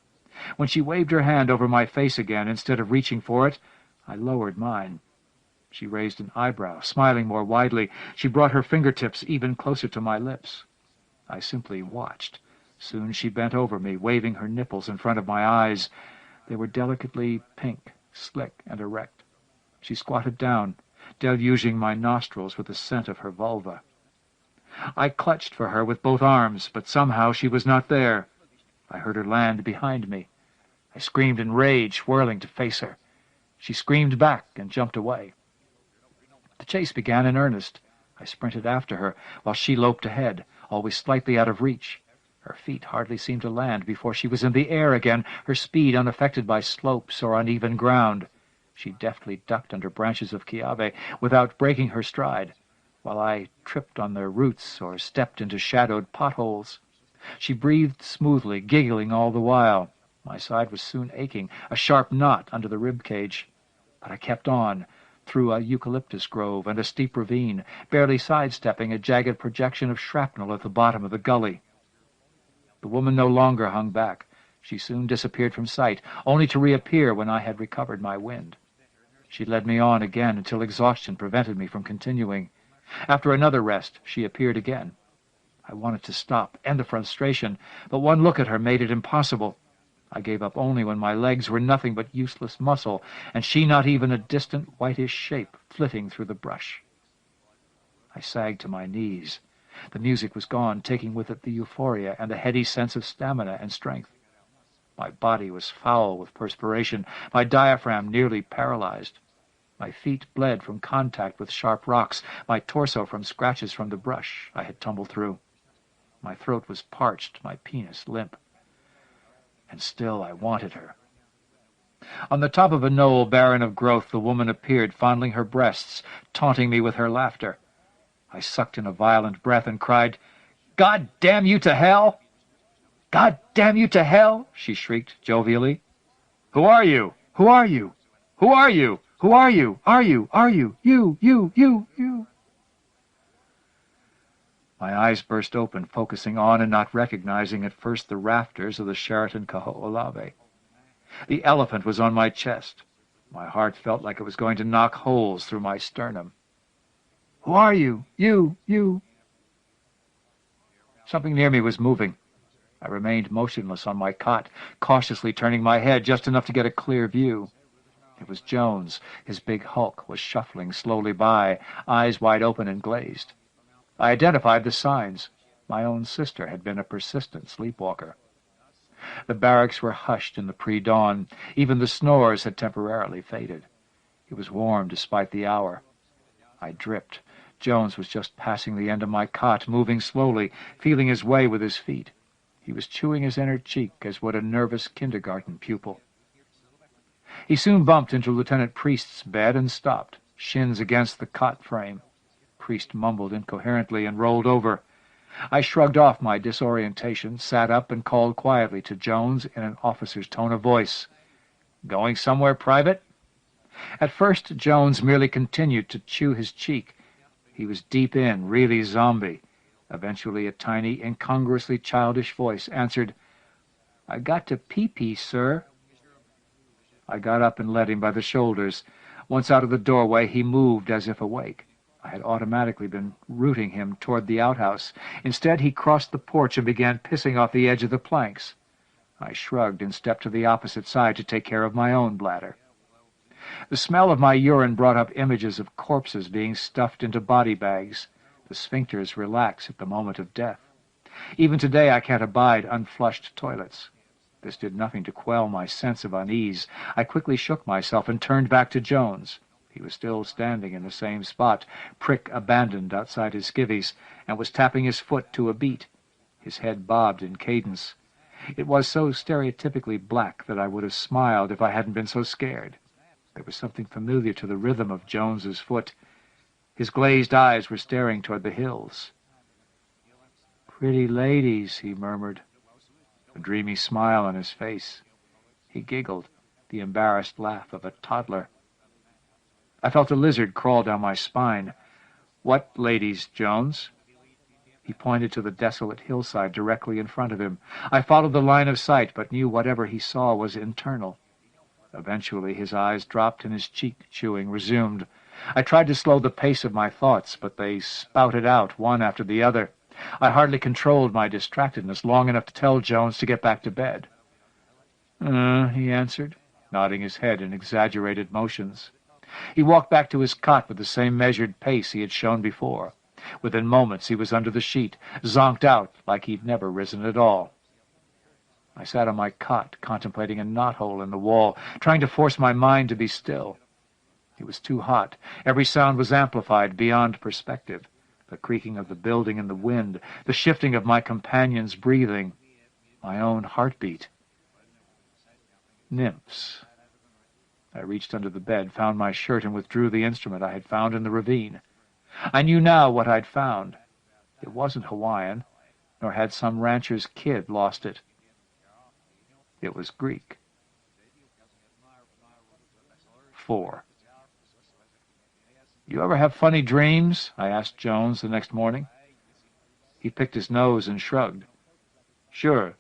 When she waved her hand over my face again, instead of reaching for it, I lowered mine. She raised an eyebrow, smiling more widely. She brought her fingertips even closer to my lips. I simply watched. Soon she bent over me, waving her nipples in front of my eyes. They were delicately pink, slick, and erect. She squatted down, deluging my nostrils with the scent of her vulva. I clutched for her with both arms, but somehow she was not there. I heard her land behind me. I screamed in rage, whirling to face her. She screamed back and jumped away. The chase began in earnest. I sprinted after her, while she loped ahead, always slightly out of reach. Her feet hardly seemed to land before she was in the air again, her speed unaffected by slopes or uneven ground. She deftly ducked under branches of kiave without breaking her stride, while I tripped on their roots or stepped into shadowed potholes. She breathed smoothly, giggling all the while. My side was soon aching, a sharp knot under the rib cage. But I kept on, through a eucalyptus grove and a steep ravine, barely sidestepping a jagged projection of shrapnel at the bottom of the gully. The woman no longer hung back. She soon disappeared from sight, only to reappear when I had recovered my wind. She led me on again until exhaustion prevented me from continuing. After another rest, she appeared again. I wanted to stop, end the frustration, but one look at her made it impossible. I gave up only when my legs were nothing but useless muscle, and she not even a distant whitish shape flitting through the brush. I sagged to my knees. The music was gone, taking with it the euphoria and the heady sense of stamina and strength. My body was foul with perspiration, my diaphragm nearly paralyzed. My feet bled from contact with sharp rocks, my torso from scratches from the brush I had tumbled through. My throat was parched, my penis limp. And still I wanted her. On the top of a knoll barren of growth, the woman appeared, fondling her breasts, taunting me with her laughter. I sucked in a violent breath and cried, "God damn you to hell!" "God damn you to hell!" she shrieked jovially. "Who are you? Who are you? Who are you? Who are you? Are you? You!" My eyes burst open, focusing on and not recognizing at first the rafters of the Sheraton Kaho'olawe. The elephant was on my chest. My heart felt like it was going to knock holes through my sternum. "Who are you? You!" Something near me was moving. I remained motionless on my cot, cautiously turning my head just enough to get a clear view. It was Jones. His big hulk was shuffling slowly by, eyes wide open and glazed. I identified the signs. My own sister had been a persistent sleepwalker. The barracks were hushed in the pre-dawn. Even the snores had temporarily faded. It was warm despite the hour. I dripped. Jones was just passing the end of my cot, moving slowly, feeling his way with his feet. He was chewing his inner cheek as would a nervous kindergarten pupil. He soon bumped into Lieutenant Priest's bed and stopped, shins against the cot frame. Priest mumbled incoherently and rolled over. I shrugged off my disorientation, sat up, and called quietly to Jones in an officer's tone of voice. "Going somewhere, Private?" At first Jones merely continued to chew his cheek. He was deep in, really zombie. Eventually a tiny, incongruously childish voice answered, "I got to pee-pee, sir." I got up and led him by the shoulders. Once out of the doorway, he moved as if awake. I had automatically been rooting him toward the outhouse. Instead, he crossed the porch and began pissing off the edge of the planks. I shrugged and stepped to the opposite side to take care of my own bladder. The smell of my urine brought up images of corpses being stuffed into body bags. The sphincters relax at the moment of death. Even today I can't abide unflushed toilets. This did nothing to quell my sense of unease. I quickly shook myself and turned back to Jones. He was still standing in the same spot, prick abandoned outside his skivvies, and was tapping his foot to a beat. His head bobbed in cadence. It was so stereotypically black that I would have smiled if I hadn't been so scared. There was something familiar to the rhythm of Jones's foot. His glazed eyes were staring toward the hills. "Pretty ladies," he murmured, a dreamy smile on his face. He giggled, the embarrassed laugh of a toddler. I felt a lizard crawl down my spine. "What ladies, Jones?" He pointed to the desolate hillside directly in front of him. I followed the line of sight, but knew whatever he saw was internal. Eventually his eyes dropped and his cheek-chewing resumed. I tried to slow the pace of my thoughts, but they spouted out one after the other. I hardly controlled my distractedness long enough to tell Jones to get back to bed. He answered, nodding his head in exaggerated motions. He walked back to his cot with the same measured pace he had shown before. Within moments he was under the sheet, zonked out like he'd never risen at all. I sat on my cot, contemplating a knothole in the wall, trying to force my mind to be still. It was too hot. Every sound was amplified beyond perspective. The creaking of the building in the wind, the shifting of my companion's breathing, my own heartbeat. Nymphs. I reached under the bed, found my shirt, and withdrew the instrument I had found in the ravine. I knew now what I'd found. It wasn't Hawaiian, nor had some rancher's kid lost it. It was Greek. 4. "You ever have funny dreams?" I asked Jones the next morning. He picked his nose and shrugged. "Sure.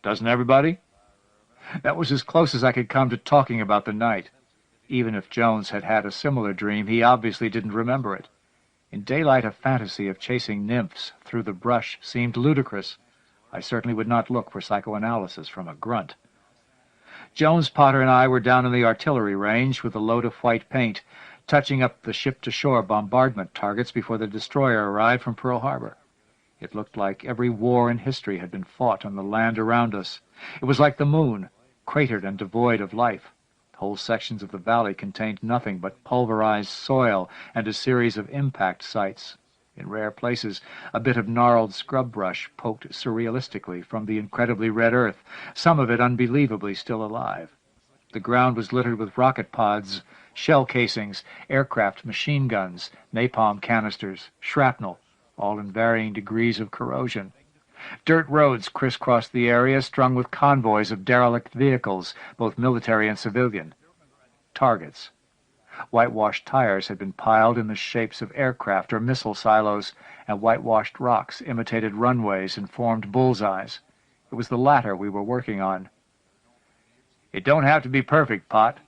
Doesn't everybody?" That was as close as I could come to talking about the night. Even if Jones had had a similar dream, he obviously didn't remember it. In daylight, a fantasy of chasing nymphs through the brush seemed ludicrous. I certainly would not look for psychoanalysis from a grunt. Jones, Potter, and I were down in the artillery range with a load of white paint, touching up the ship-to-shore bombardment targets before the destroyer arrived from Pearl Harbor. It looked like every war in history had been fought on the land around us. It was like the moon, cratered and devoid of life. Whole sections of the valley contained nothing but pulverized soil and a series of impact sites. In rare places, a bit of gnarled scrub brush poked surrealistically from the incredibly red earth, some of it unbelievably still alive. The ground was littered with rocket pods, shell casings, aircraft machine guns, napalm canisters, shrapnel, all in varying degrees of corrosion. Dirt roads crisscrossed the area, strung with convoys of derelict vehicles, both military and civilian. Targets. Whitewashed tires had been piled in the shapes of aircraft or missile silos, and whitewashed rocks imitated runways and formed bullseyes. It was the latter we were working on. "It don't have to be perfect, Pot,"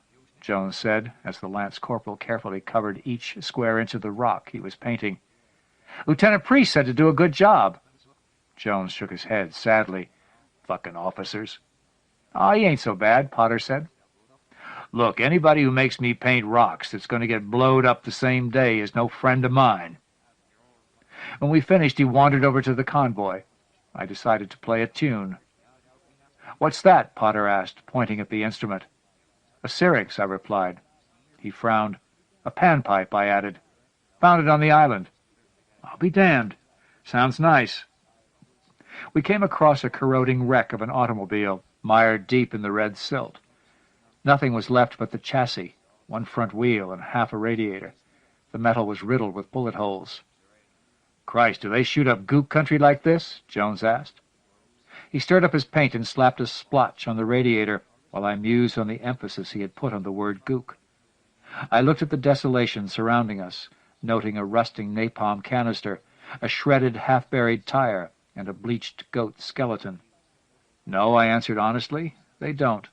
Jones said, as the lance corporal carefully covered each square inch of the rock he was painting. "Lieutenant Priest said to do a good job." Jones shook his head sadly. "Fucking officers." "Oh, he ain't so bad," Potter said. "Look, anybody who makes me paint rocks that's going to get blowed up the same day is no friend of mine." When we finished, he wandered over to the convoy. I decided to play a tune. "What's that?" Potter asked, pointing at the instrument. "A syrinx," I replied. He frowned. "A panpipe," I added. "Found it on the island." "I'll be damned. Sounds nice." We came across a corroding wreck of an automobile, mired deep in the red silt. Nothing was left but the chassis, one front wheel and half a radiator. The metal was riddled with bullet holes. "Christ, do they shoot up gook country like this?" Jones asked. He stirred up his paint and slapped a splotch on the radiator, while I mused on the emphasis he had put on the word gook. I looked at the desolation surrounding us, noting a rusting napalm canister, a shredded, half-buried tire, and a bleached goat skeleton. "No," I answered honestly, "they don't."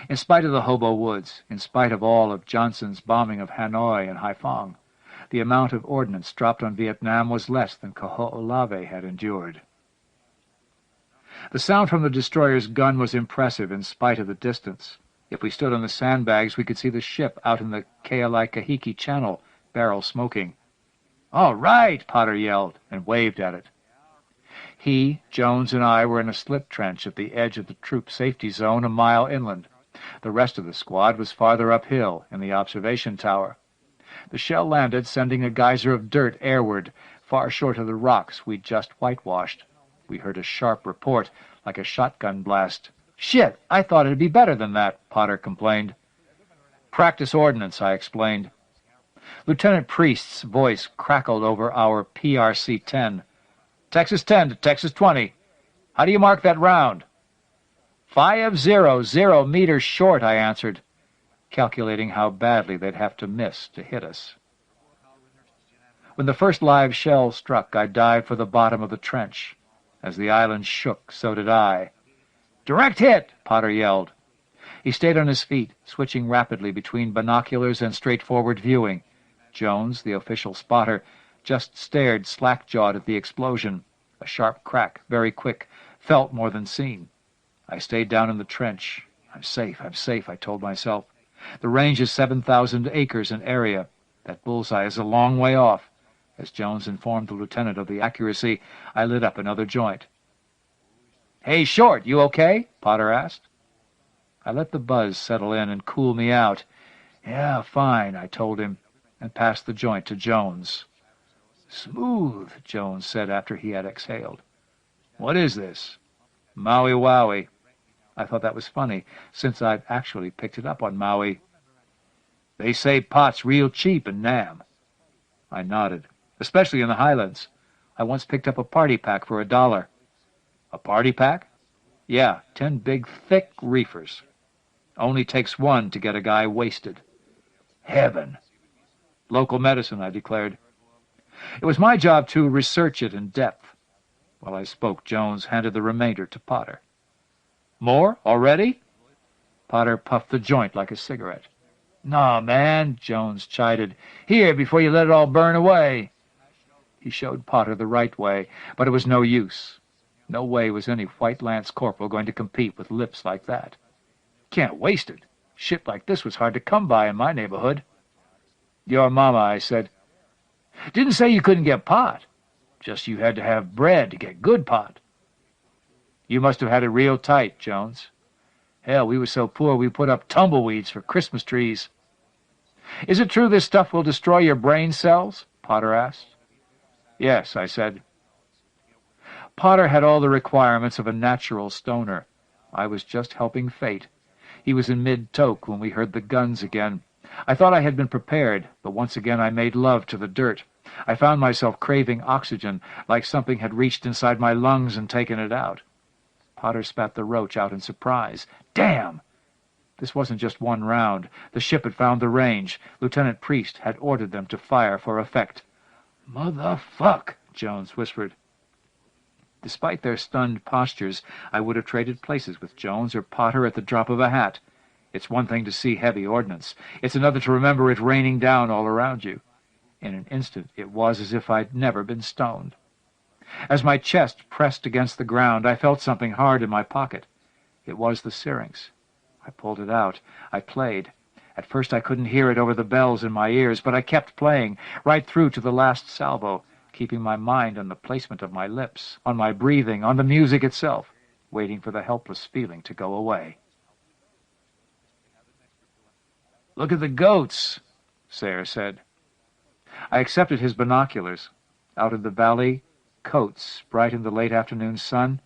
In spite of the hobo woods, in spite of all of Johnson's bombing of Hanoi and Haiphong, the amount of ordnance dropped on Vietnam was less than Kaho'olawe had endured. The sound from the destroyer's gun was impressive in spite of the distance. If we stood on the sandbags, we could see the ship out in the Kealaikahiki Channel, barrel smoking. "All right!" Potter yelled, and waved at it. He, Jones, and I were in a slip trench at the edge of the troop safety zone a mile inland. The rest of the squad was farther uphill, in the observation tower. The shell landed, sending a geyser of dirt airward, far short of the rocks we'd just whitewashed. We heard a sharp report, like a shotgun blast. "Shit! I thought it'd be better than that," Potter complained. "Practice ordnance," I explained. Lieutenant Priest's voice crackled over our PRC-10. "Texas 10 to Texas 20. How do you mark that round?" 500 meters short, I answered, calculating how badly they'd have to miss to hit us. When the first live shell struck, I dived for the bottom of the trench. As the island shook, so did I. "Direct hit!" Potter yelled. He stayed on his feet, switching rapidly between binoculars and straightforward viewing. Jones, the official spotter, just stared slack-jawed at the explosion. A sharp crack, very quick, felt more than seen. I stayed down in the trench. I'm safe, I told myself. The range is 7,000 acres in area. That bullseye is a long way off. As Jones informed the lieutenant of the accuracy, I lit up another joint. "Hey, Short, you okay?" Potter asked. I let the buzz settle in and cool me out. "Yeah, fine," I told him, and passed the joint to Jones. "Smooth," Jones said after he had exhaled. "What is this?" "Maui Wowie." I thought that was funny, since I'd actually picked it up on Maui. "They say pot's real cheap in Nam." I nodded. "Especially in the Highlands. I once picked up a party pack for $1. "A party pack?" "Yeah, 10 big, thick reefers. Only takes one to get a guy wasted." "Heaven." "Local medicine," I declared. It was my job to research it in depth. While I spoke, Jones handed the remainder to Potter. "More? Already?" Potter puffed the joint like a cigarette. "Nah, man," Jones chided. "Here, before you let it all burn away." He showed Potter the right way, but it was no use. No way was any white lance corporal going to compete with lips like that. "Can't waste it. Shit like this was hard to come by in my neighborhood." "Your mama," I said. "Didn't say you couldn't get pot. Just you had to have bread to get good pot." "You must have had it real tight, Jones." "Hell, we were so poor we put up tumbleweeds for Christmas trees." "Is it true this stuff will destroy your brain cells?" Potter asked. "Yes," I said. Potter had all the requirements of a natural stoner. I was just helping fate. He was in mid-toke when we heard the guns again. I thought I had been prepared, but once again I made love to the dirt. I found myself craving oxygen, like something had reached inside my lungs and taken it out. Potter spat the roach out in surprise. "Damn!" This wasn't just one round. The ship had found the range. Lieutenant Priest had ordered them to fire for effect. "Motherfuck!" Jones whispered. Despite their stunned postures, I would have traded places with Jones or Potter at the drop of a hat. It's one thing to see heavy ordnance. It's another to remember it raining down all around you. In an instant, it was as if I'd never been stoned. As my chest pressed against the ground, I felt something hard in my pocket. It was the syrinx. I pulled it out. I played. At first I couldn't hear it over the bells in my ears, but I kept playing, right through to the last salvo, keeping my mind on the placement of my lips, on my breathing, on the music itself, waiting for the helpless feeling to go away. "Look at the goats," Sayre said. I accepted his binoculars. Out in the valley, Coates, bright in the late afternoon sun,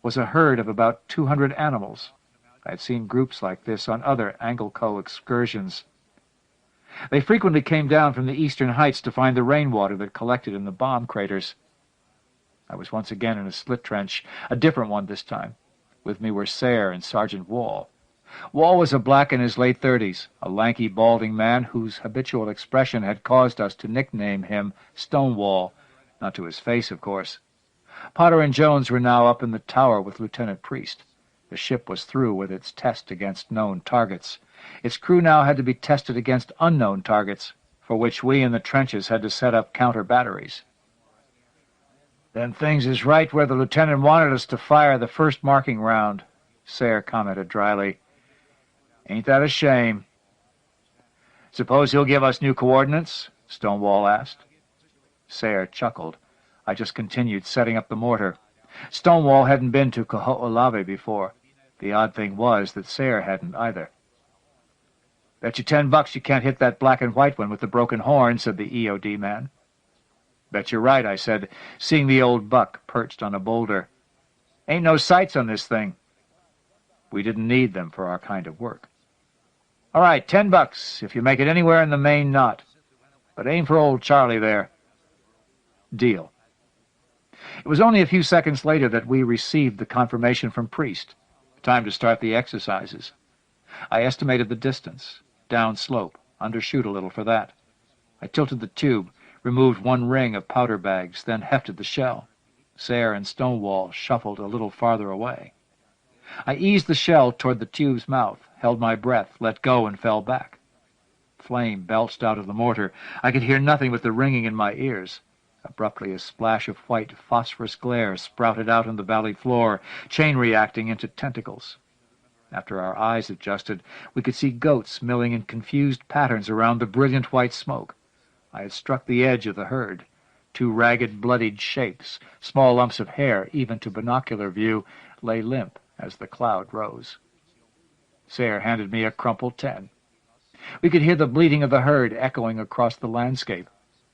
was a herd of about 200 animals. I had seen groups like this on other Anglecoe excursions. They frequently came down from the eastern heights to find the rainwater that collected in the bomb craters. I was once again in a slit trench, a different one this time. With me were Sayre and Sergeant Wall. Wall was a black in his late 30s, a lanky, balding man whose habitual expression had caused us to nickname him Stonewall, not to his face, of course. Potter and Jones were now up in the tower with Lieutenant Priest. The ship was through with its test against known targets. Its crew now had to be tested against unknown targets, for which we in the trenches had to set up counter-batteries. "Them things is right where the lieutenant wanted us to fire the first marking round," Sayre commented dryly. "Ain't that a shame?" "Suppose he'll give us new coordinates?" Stonewall asked. Sayre chuckled. I just continued setting up the mortar. Stonewall hadn't been to Kaho'olawe before. The odd thing was that Sayre hadn't either. "Bet you $10 you can't hit that black and white one with the broken horn," said the EOD man. "Bet you're right," I said, seeing the old buck perched on a boulder. "Ain't no sights on this thing." We didn't need them for our kind of work. "All right, $10 if you make it anywhere in the main knot." but aim for old Charlie there." Deal. It was only a few seconds later that we received the confirmation from Priest. Time to start the exercises. I estimated the distance. Down slope. Undershoot a little for that. I tilted the tube, removed one ring of powder bags, then hefted the shell. Sayre and Stonewall shuffled a little farther away. I eased the shell toward the tube's mouth, held my breath, let go, and fell back. Flame belched out of the mortar. I could hear nothing but the ringing in my ears. Abruptly, a splash of white phosphorus glare sprouted out on the valley floor, chain-reacting into tentacles. After our eyes adjusted, we could see goats milling in confused patterns around the brilliant white smoke. I had struck the edge of the herd. Two ragged, bloodied shapes, small lumps of hair, even to binocular view, lay limp as the cloud rose. Sayre handed me a crumpled 10. We could hear the bleating of the herd echoing across the landscape.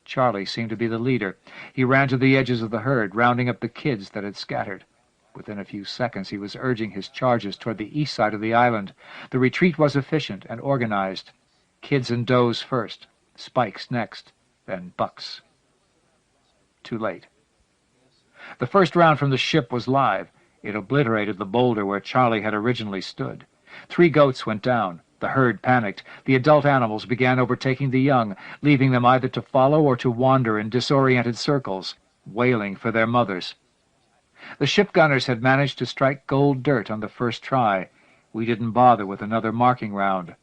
Charlie seemed to be the leader. He ran to the edges of the herd, rounding up the kids that had scattered. Within a few seconds he was urging his charges toward the east side of the island. The retreat was efficient and organized. Kids and does first, spikes next, then bucks. Too late. The first round from the ship was live. It obliterated the boulder where Charlie had originally stood. 3 goats went down. The herd panicked. The adult animals began overtaking the young, leaving them either to follow or to wander in disoriented circles, wailing for their mothers. The ship gunners had managed to strike gold dirt on the first try. We didn't bother with another marking round.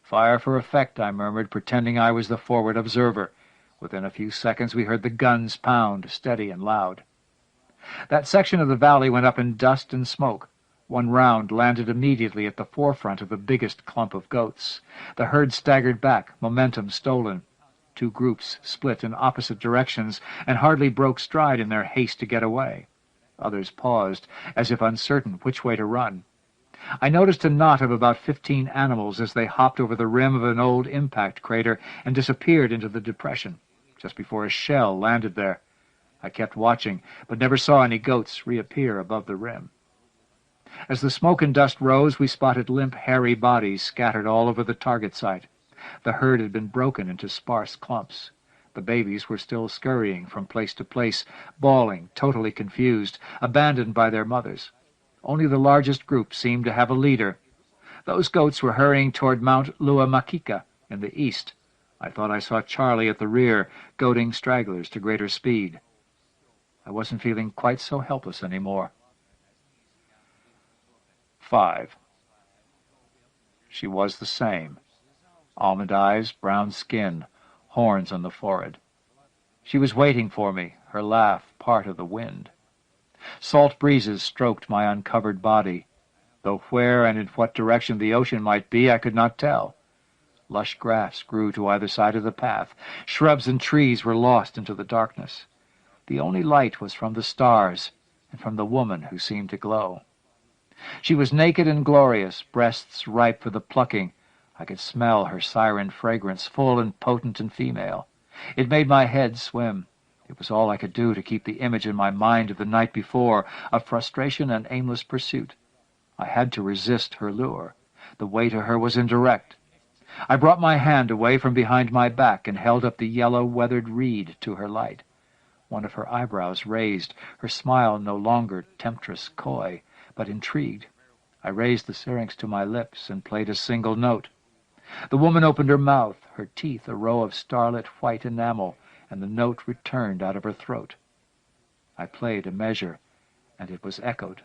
"Fire for effect," I murmured, pretending I was the forward observer. Within a few seconds we heard the guns pound, steady and loud. That section of the valley went up in dust and smoke. One round landed immediately at the forefront of the biggest clump of goats. The herd staggered back, momentum stolen. 2 groups split in opposite directions and hardly broke stride in their haste to get away. Others paused, as if uncertain which way to run. I noticed a knot of about 15 animals as they hopped over the rim of an old impact crater and disappeared into the depression, just before a shell landed there. I kept watching, but never saw any goats reappear above the rim. As the smoke and dust rose, we spotted limp, hairy bodies scattered all over the target site. The herd had been broken into sparse clumps. The babies were still scurrying from place to place, bawling, totally confused, abandoned by their mothers. Only the largest group seemed to have a leader. Those goats were hurrying toward Mount Luamakika in the east. I thought I saw Charlie at the rear, goading stragglers to greater speed. I wasn't feeling quite so helpless anymore. 5. She was the same. Almond eyes, brown skin, horns on the forehead. She was waiting for me, her laugh part of the wind. Salt breezes stroked my uncovered body, though where and in what direction the ocean might be I could not tell. Lush grass grew to either side of the path. Shrubs and trees were lost into the darkness. The only light was from the stars and from the woman who seemed to glow. She was naked and glorious, breasts ripe for the plucking. I could smell her siren fragrance, full and potent and female. It made my head swim. It was all I could do to keep the image in my mind of the night before, of frustration and aimless pursuit. I had to resist her lure. The way to her was indirect. I brought my hand away from behind my back and held up the yellow, weathered reed to her light. One of her eyebrows raised, her smile no longer temptress, coy, but intrigued. I raised the syrinx to my lips and played a single note. The woman opened her mouth, her teeth a row of starlit white enamel, and the note returned out of her throat. I played a measure, and it was echoed.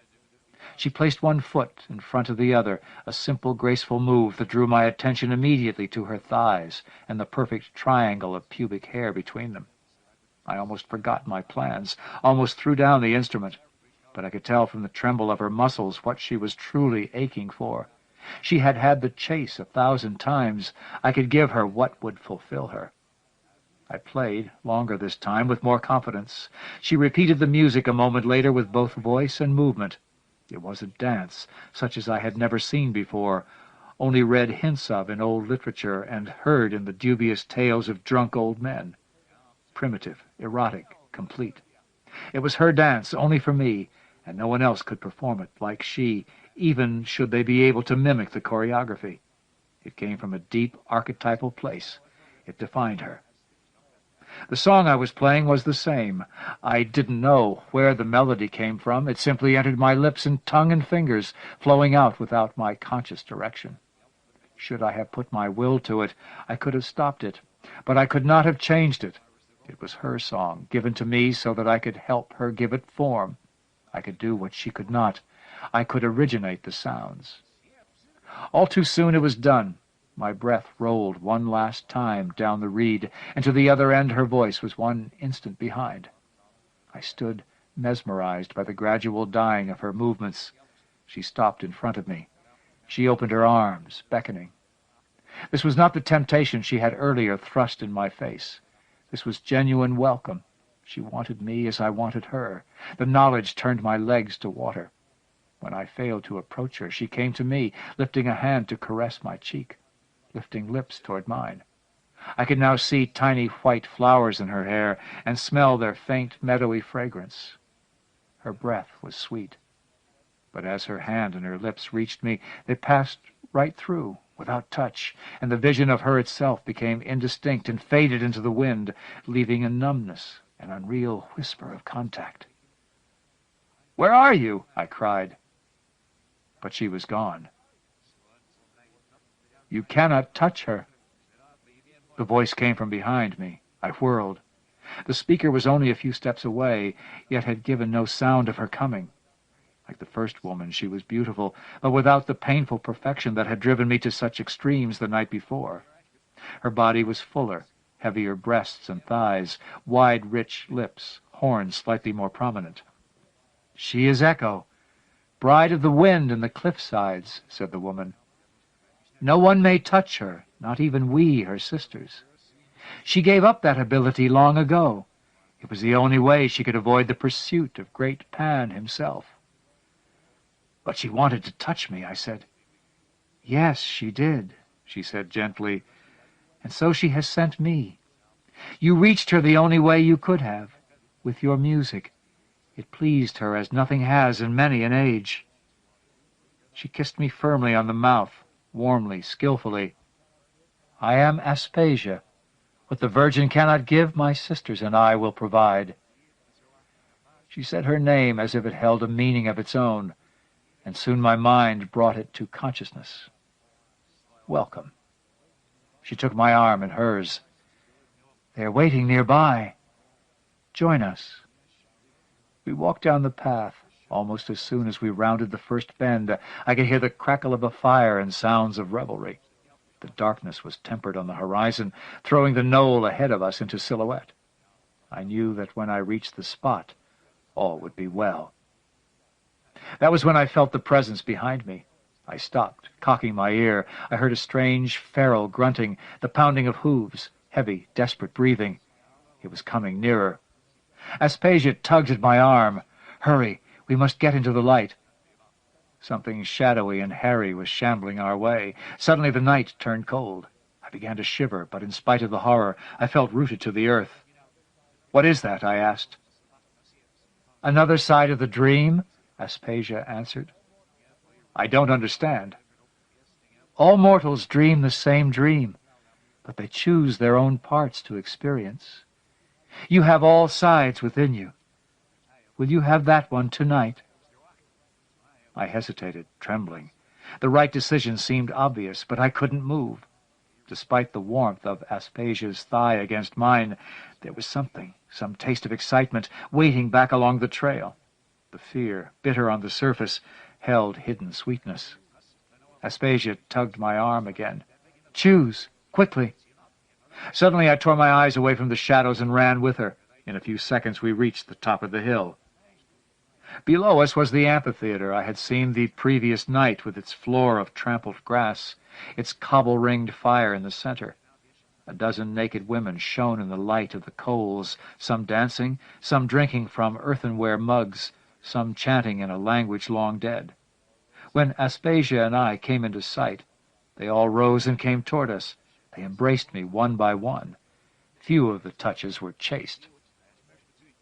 She placed one foot in front of the other, a simple, graceful move that drew my attention immediately to her thighs and the perfect triangle of pubic hair between them. I almost forgot my plans, almost threw down the instrument, but I could tell from the tremble of her muscles what she was truly aching for. She had had the chase 1,000 times. I could give her what would fulfill her. I played, longer this time, with more confidence. She repeated the music a moment later with both voice and movement. It was a dance, such as I had never seen before, only read hints of in old literature and heard in the dubious tales of drunk old men. Primitive, erotic, complete. It was her dance, only for me, and no one else could perform it like she, even should they be able to mimic the choreography. It came from a deep, archetypal place. It defined her. The song I was playing was the same. I didn't know where the melody came from. It simply entered my lips and tongue and fingers, flowing out without my conscious direction. Should I have put my will to it, I could have stopped it, but I could not have changed it. It was her song, given to me so that I could help her give it form. I could do what she could not. I could originate the sounds. All too soon it was done. My breath rolled one last time down the reed, and to the other end her voice was one instant behind. I stood mesmerized by the gradual dying of her movements. She stopped in front of me. She opened her arms, beckoning. This was not the temptation she had earlier thrust in my face. This was genuine welcome. She wanted me as I wanted her. The knowledge turned my legs to water. When I failed to approach her, she came to me, lifting a hand to caress my cheek, lifting lips toward mine. I could now see tiny white flowers in her hair and smell their faint, meadowy fragrance. Her breath was sweet. But as her hand and her lips reached me, they passed right through, without touch, and the vision of her itself became indistinct and faded into the wind, leaving a numbness, an unreal whisper of contact. "Where are you?" I cried. But she was gone. "You cannot touch her." The voice came from behind me. I whirled. The speaker was only a few steps away, yet had given no sound of her coming. Like the first woman, she was beautiful, but without the painful perfection that had driven me to such extremes the night before. Her body was fuller, heavier breasts and thighs, wide, rich lips, horns slightly more prominent. "She is Echo, bride of the wind and the cliff-sides," said the woman. "No one may touch her, not even we, her sisters. She gave up that ability long ago. It was the only way she could avoid the pursuit of great Pan himself." "But she wanted to touch me," I said. "Yes, she did," she said gently, "and so she has sent me. You reached her the only way you could have, with your music. It pleased her as nothing has in many an age." She kissed me firmly on the mouth, warmly, skillfully. "I am Aspasia. What the Virgin cannot give, my sisters and I will provide." She said her name as if it held a meaning of its own, and soon my mind brought it to consciousness. Welcome. She took my arm in hers. "They are waiting nearby. Join us." We walked down the path. Almost as soon as we rounded the first bend, I could hear the crackle of a fire and sounds of revelry. The darkness was tempered on the horizon, throwing the knoll ahead of us into silhouette. I knew that when I reached the spot, all would be well. That was when I felt the presence behind me. I stopped, cocking my ear. I heard a strange, feral grunting, the pounding of hooves, heavy, desperate breathing. It was coming nearer. Aspasia tugged at my arm. "Hurry, we must get into the light." Something shadowy and hairy was shambling our way. Suddenly the night turned cold. I began to shiver, but in spite of the horror, I felt rooted to the earth. "What is that?" I asked. "Another side of the dream," Aspasia answered. "I don't understand." "All mortals dream the same dream, but they choose their own parts to experience. You have all sides within you. Will you have that one tonight?" I hesitated, trembling. The right decision seemed obvious, but I couldn't move. Despite the warmth of Aspasia's thigh against mine, there was something, some taste of excitement, waiting back along the trail. The fear, bitter on the surface, held hidden sweetness. Aspasia tugged my arm again. "Choose, quickly." Suddenly I tore my eyes away from the shadows and ran with her. In a few seconds we reached the top of the hill. Below us was the amphitheater I had seen the previous night, with its floor of trampled grass, its cobble-ringed fire in the center. A dozen naked women shone in the light of the coals, some dancing, some drinking from earthenware mugs, some chanting in a language long dead. When Aspasia and I came into sight, they all rose and came toward us. They embraced me one by one. Few of the touches were chaste.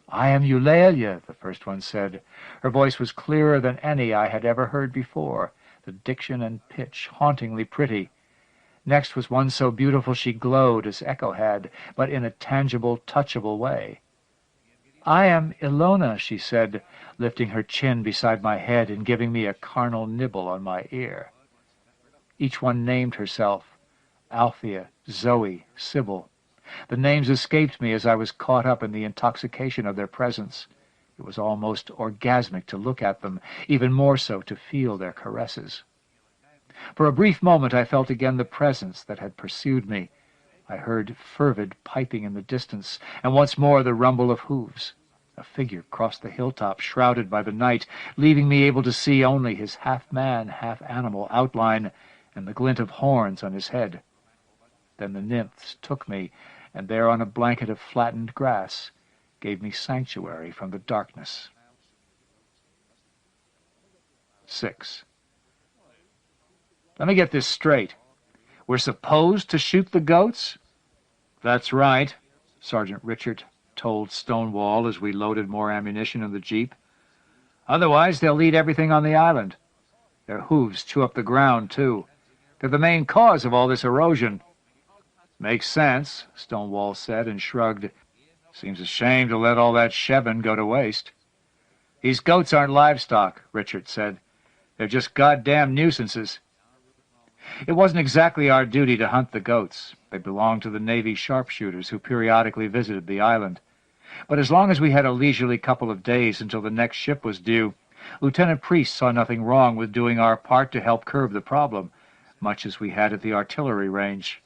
"I am Eulalia," the first one said. Her voice was clearer than any I had ever heard before, the diction and pitch hauntingly pretty. Next was one so beautiful she glowed as Echo had, but in a tangible, touchable way. "I am Ilona," she said, lifting her chin beside my head and giving me a carnal nibble on my ear. Each one named herself: Althea, Zoe, Sybil. The names escaped me as I was caught up in the intoxication of their presence. It was almost orgasmic to look at them, even more so to feel their caresses. For a brief moment I felt again the presence that had pursued me. I heard fervid piping in the distance, and once more the rumble of hooves. A figure crossed the hilltop, shrouded by the night, leaving me able to see only his half-man, half-animal outline and the glint of horns on his head. Then the nymphs took me, and there on a blanket of flattened grass gave me sanctuary from the darkness. 6. Let me get this straight. We're supposed to shoot the goats? That's right, Sergeant Richard told Stonewall as we loaded more ammunition in the jeep. Otherwise they'll eat everything on the island. Their hooves chew up the ground, too. They're the main cause of all this erosion. Makes sense, Stonewall said and shrugged. Seems a shame to let all that Shebin go to waste. These goats aren't livestock, Richard said. They're just goddamn nuisances. It wasn't exactly our duty to hunt the goats. They belonged to the Navy sharpshooters who periodically visited the island. But as long as we had a leisurely couple of days until the next ship was due, Lieutenant Priest saw nothing wrong with doing our part to help curb the problem, much as we had at the artillery range.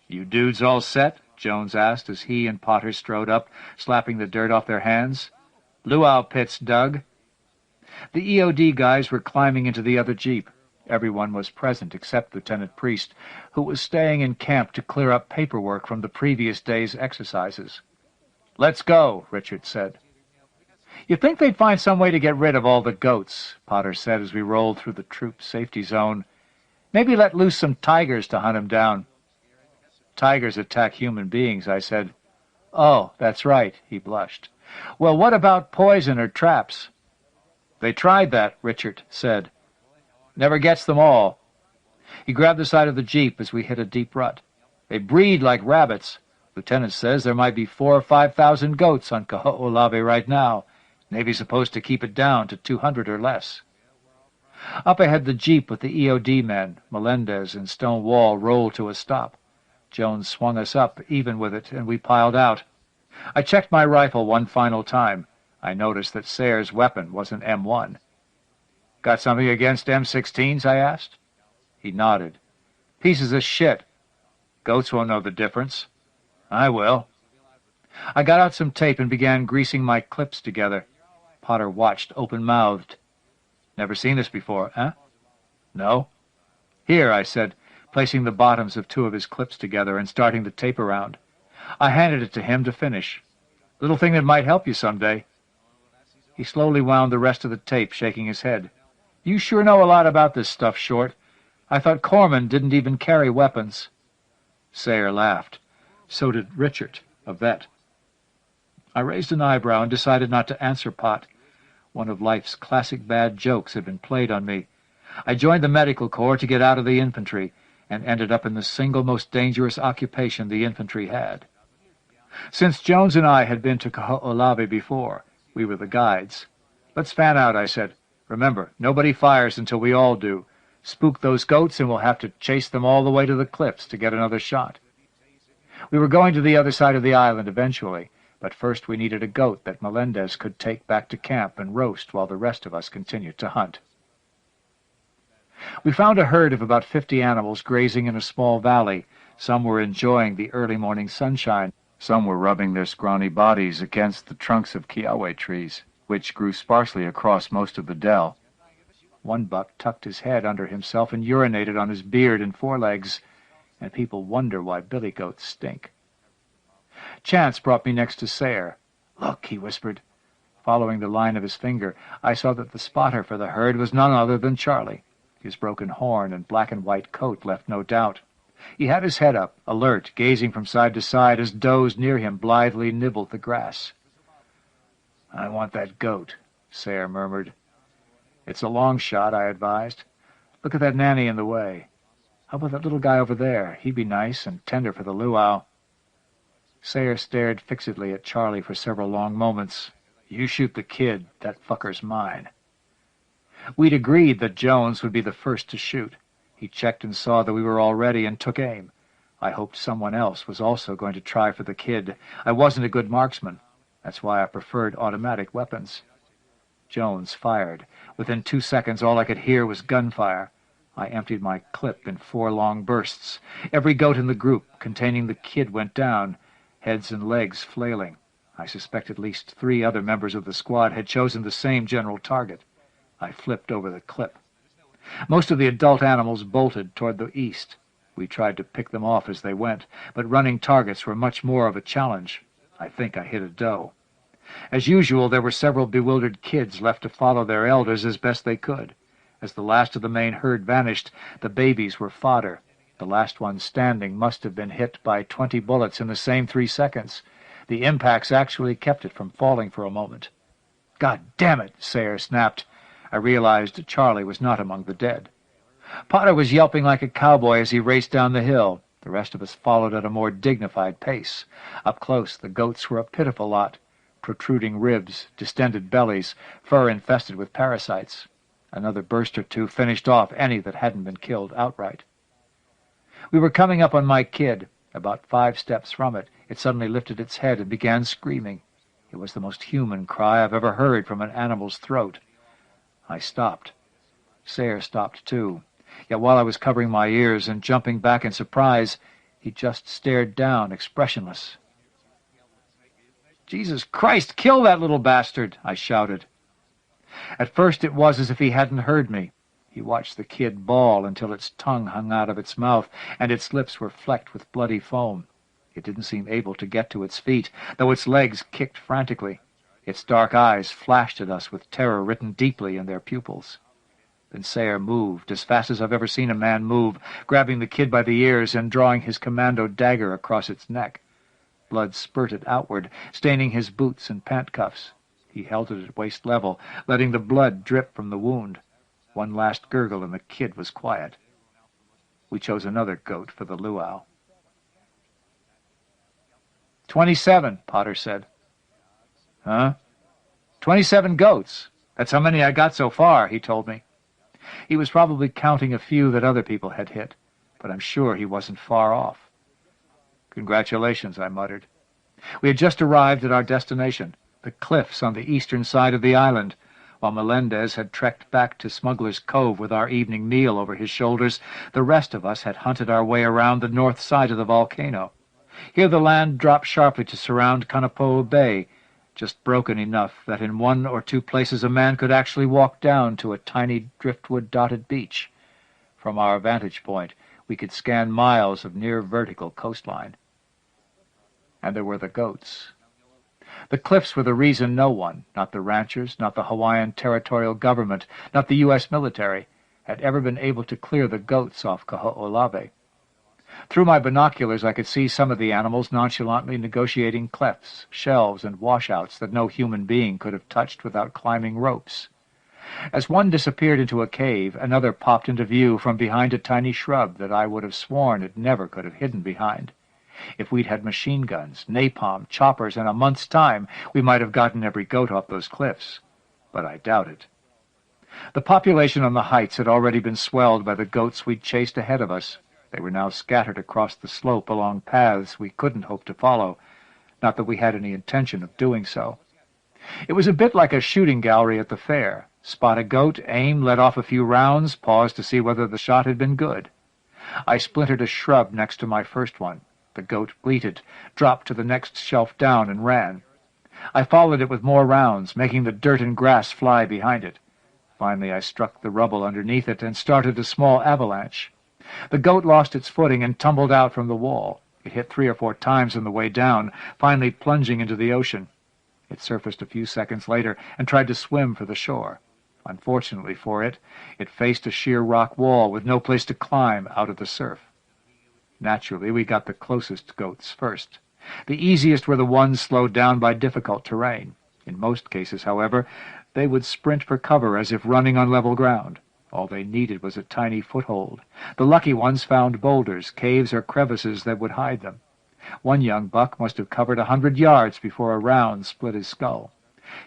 "You dudes all set?" Jones asked as he and Potter strode up, slapping the dirt off their hands. "Luau pits dug." The EOD guys were climbing into the other jeep. Everyone was present except Lieutenant Priest, who was staying in camp to clear up paperwork from the previous day's exercises. "Let's go," Richard said. "You'd think they'd find some way to get rid of all the goats," Potter said as we rolled through the troop safety zone. "Maybe let loose some tigers to hunt 'em down." "Tigers attack human beings," I said. "Oh, that's right," he blushed. "Well, what about poison or traps?" "They tried that," Richard said. "Never gets them all." He grabbed the side of the jeep as we hit a deep rut. "They breed like rabbits. Lieutenant says there might be 4,000 or 5,000 goats on Kaho'olawe right now. Navy's supposed to keep it down to 200 or less." Up ahead, the jeep with the EOD men, Melendez and Stonewall, rolled to a stop. Jones swung us up, even with it, and we piled out. I checked my rifle one final time. I noticed that Sayre's weapon was an M1. "Got something against M16s?" I asked. He nodded. "Pieces of shit. Goats won't know the difference." "I will." I got out some tape and began greasing my clips together. Potter watched, open-mouthed. "Never seen this before, eh?" "No." "Here," I said, placing the bottoms of 2 of his clips together and starting the tape around. I handed it to him to finish. "Little thing that might help you someday." He slowly wound the rest of the tape, shaking his head. "You sure know a lot about this stuff, Short. I thought corpsmen didn't even carry weapons." Sayre laughed. So did Richard, a vet. I raised an eyebrow and decided not to answer Pot. One of life's classic bad jokes had been played on me. I joined the medical corps to get out of the infantry, and ended up in the single most dangerous occupation the infantry had. Since Jones and I had been to Kaho'olawe before, we were the guides. "Let's fan out," I said. "Remember, nobody fires until we all do. Spook those goats and we'll have to chase them all the way to the cliffs to get another shot." We were going to the other side of the island eventually, but first we needed a goat that Melendez could take back to camp and roast while the rest of us continued to hunt. We found a herd of about 50 animals grazing in a small valley. Some were enjoying the early morning sunshine. Some were rubbing their scrawny bodies against the trunks of kiawe trees, which grew sparsely across most of the dell. One buck tucked his head under himself and urinated on his beard and forelegs, and people wonder why billy goats stink. Chance brought me next to Sayre. "Look," he whispered. Following the line of his finger, I saw that the spotter for the herd was none other than Charlie. His broken horn and black-and-white coat left no doubt. He had his head up, alert, gazing from side to side as does near him blithely nibbled the grass. "I want that goat," Sayre murmured. "It's a long shot," I advised. "Look at that nanny in the way." How about that little guy over there? He'd be nice and tender for the luau. Sayre stared fixedly at Charlie for several long moments. You shoot the kid, that fucker's mine. We'd agreed that Jones would be the first to shoot. He checked and saw that we were all ready and took aim. I hoped someone else was also going to try for the kid. I wasn't a good marksman. That's why I preferred automatic weapons. Jones fired. Within 2 seconds, all I could hear was gunfire. I emptied my clip in 4 long bursts. Every goat in the group containing the kid went down, heads and legs flailing. I suspect at least 3 other members of the squad had chosen the same general target. I flipped over the clip. Most of the adult animals bolted toward the east. We tried to pick them off as they went, but running targets were much more of a challenge. I think I hit a doe. As usual, there were several bewildered kids left to follow their elders as best they could. As the last of the main herd vanished, the babies were fodder. The last one standing must have been hit by 20 bullets in the same 3 seconds. The impacts actually kept it from falling for a moment. God damn it, Sayre snapped. I realized Charlie was not among the dead. Potter was yelping like a cowboy as he raced down the hill. The rest of us followed at a more dignified pace. Up close, the goats were a pitiful lot. Protruding ribs, distended bellies, fur infested with parasites. Another burst or 2 finished off any that hadn't been killed outright. We were coming up on my kid. About 5 steps from it, it suddenly lifted its head and began screaming. It was the most human cry I've ever heard from an animal's throat. I stopped. Sayre stopped too. Yet while I was covering my ears and jumping back in surprise, he just stared down, expressionless. Jesus Christ, kill that little bastard, I shouted. At first it was as if he hadn't heard me. He watched the kid bawl until its tongue hung out of its mouth and its lips were flecked with bloody foam. It didn't seem able to get to its feet, though its legs kicked frantically. Its dark eyes flashed at us with terror written deeply in their pupils. Then Sayre moved, as fast as I've ever seen a man move, grabbing the kid by the ears and drawing his commando dagger across its neck. Blood spurted outward, staining his boots and pant cuffs. He held it at waist level, letting the blood drip from the wound. One last gurgle and the kid was quiet. We chose another goat for the luau. 27, Potter said. Huh? 27 goats. That's how many I got so far, he told me. He was probably counting a few that other people had hit, but I'm sure he wasn't far off. Congratulations, I muttered. We had just arrived at our destination, the cliffs on the eastern side of the island. While Melendez had trekked back to Smuggler's Cove with our evening meal over his shoulders, the rest of us had hunted our way around the north side of the volcano. Here the land dropped sharply to surround Kanapoa Bay, just broken enough that in 1 or 2 places a man could actually walk down to a tiny driftwood-dotted beach. From our vantage point, we could scan miles of near-vertical coastline. And there were the goats. The cliffs were the reason no one, not the ranchers, not the Hawaiian territorial government, not the U.S. military, had ever been able to clear the goats off Kaho'olawe. Through my binoculars I could see some of the animals nonchalantly negotiating clefts, shelves, and washouts that no human being could have touched without climbing ropes. As one disappeared into a cave, another popped into view from behind a tiny shrub that I would have sworn it never could have hidden behind. If we'd had machine guns, napalm, choppers, in a month's time, we might have gotten every goat off those cliffs. But I doubt it. The population on the heights had already been swelled by the goats we'd chased ahead of us. They were now scattered across the slope along paths we couldn't hope to follow, not that we had any intention of doing so. It was a bit like a shooting gallery at the fair. Spot a goat, aim, let off a few rounds, pause to see whether the shot had been good. I splintered a shrub next to my first one. The goat bleated, dropped to the next shelf down, and ran. I followed it with more rounds, making the dirt and grass fly behind it. Finally I struck the rubble underneath it and started a small avalanche. The goat lost its footing and tumbled out from the wall. It hit 3 or 4 times on the way down, finally plunging into the ocean. It surfaced a few seconds later and tried to swim for the shore. Unfortunately for it, it faced a sheer rock wall with no place to climb out of the surf. Naturally, we got the closest goats first. The easiest were the ones slowed down by difficult terrain. In most cases, however, they would sprint for cover as if running on level ground. All they needed was a tiny foothold. The lucky ones found boulders, caves, or crevices that would hide them. One young buck must have covered 100 yards before a round split his skull.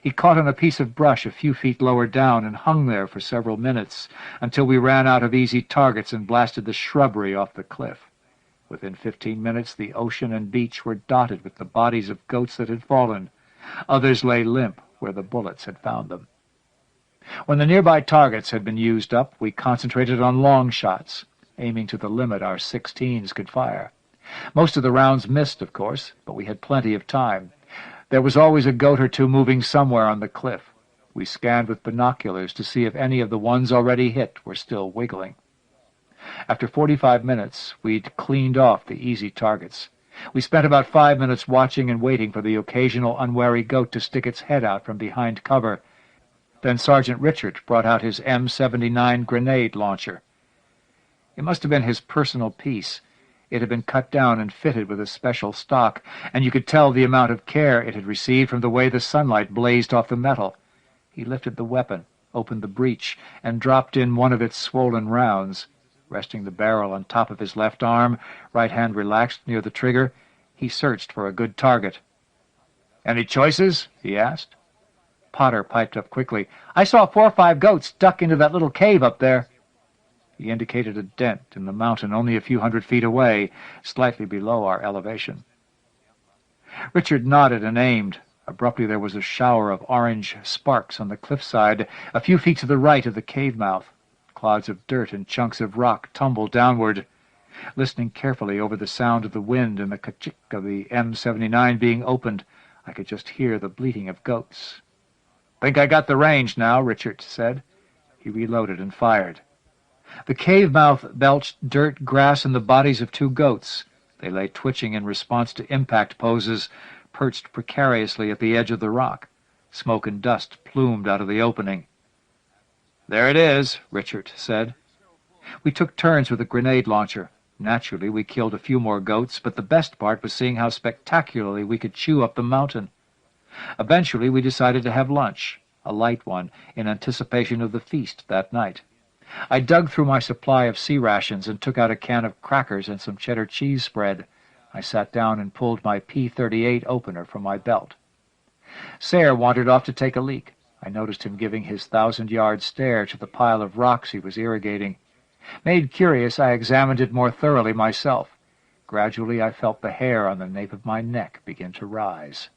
He caught on a piece of brush a few feet lower down and hung there for several minutes, until we ran out of easy targets and blasted the shrubbery off the cliff. Within 15 minutes the ocean and beach were dotted with the bodies of goats that had fallen. Others lay limp where the bullets had found them. When the nearby targets had been used up, we concentrated on long shots, aiming to the limit our 16s could fire. Most of the rounds missed, of course, but we had plenty of time. There was always a goat or two moving somewhere on the cliff. We scanned with binoculars to see if any of the ones already hit were still wiggling. After 45 minutes, we'd cleaned off the easy targets. We spent about 5 minutes watching and waiting for the occasional unwary goat to stick its head out from behind cover. Then Sergeant Richard brought out his M79 grenade launcher. It must have been his personal piece. It had been cut down and fitted with a special stock, and you could tell the amount of care it had received from the way the sunlight blazed off the metal. He lifted the weapon, opened the breech, and dropped in one of its swollen rounds. Resting the barrel on top of his left arm, right hand relaxed near the trigger, he searched for a good target. "Any choices?" he asked. Potter piped up quickly. "I saw 4 or 5 goats duck into that little cave up there." He indicated a dent in the mountain only a few hundred feet away, slightly below our elevation. Richard nodded and aimed. Abruptly there was a shower of orange sparks on the cliffside, a few feet to the right of the cave mouth. Clouds of dirt and chunks of rock tumbled downward. Listening carefully over the sound of the wind and the ka-chick of the M79 being opened, I could just hear the bleating of goats. "Think I got the range now," Richard said. He reloaded and fired. The cave mouth belched dirt, grass, and the bodies of 2 goats. They lay twitching in response to impact poses, perched precariously at the edge of the rock. Smoke and dust plumed out of the opening. "There it is," Richard said. We took turns with the grenade launcher. Naturally, we killed a few more goats, but the best part was seeing how spectacularly we could chew up the mountain. Eventually, we decided to have lunch, a light one, in anticipation of the feast that night. I dug through my supply of sea rations and took out a can of crackers and some cheddar cheese spread. I sat down and pulled my P38 opener from my belt. Sayre wandered off to take a leak. I noticed him giving his 1,000-yard stare to the pile of rocks he was irrigating. Made curious, I examined it more thoroughly myself. Gradually I felt the hair on the nape of my neck begin to rise.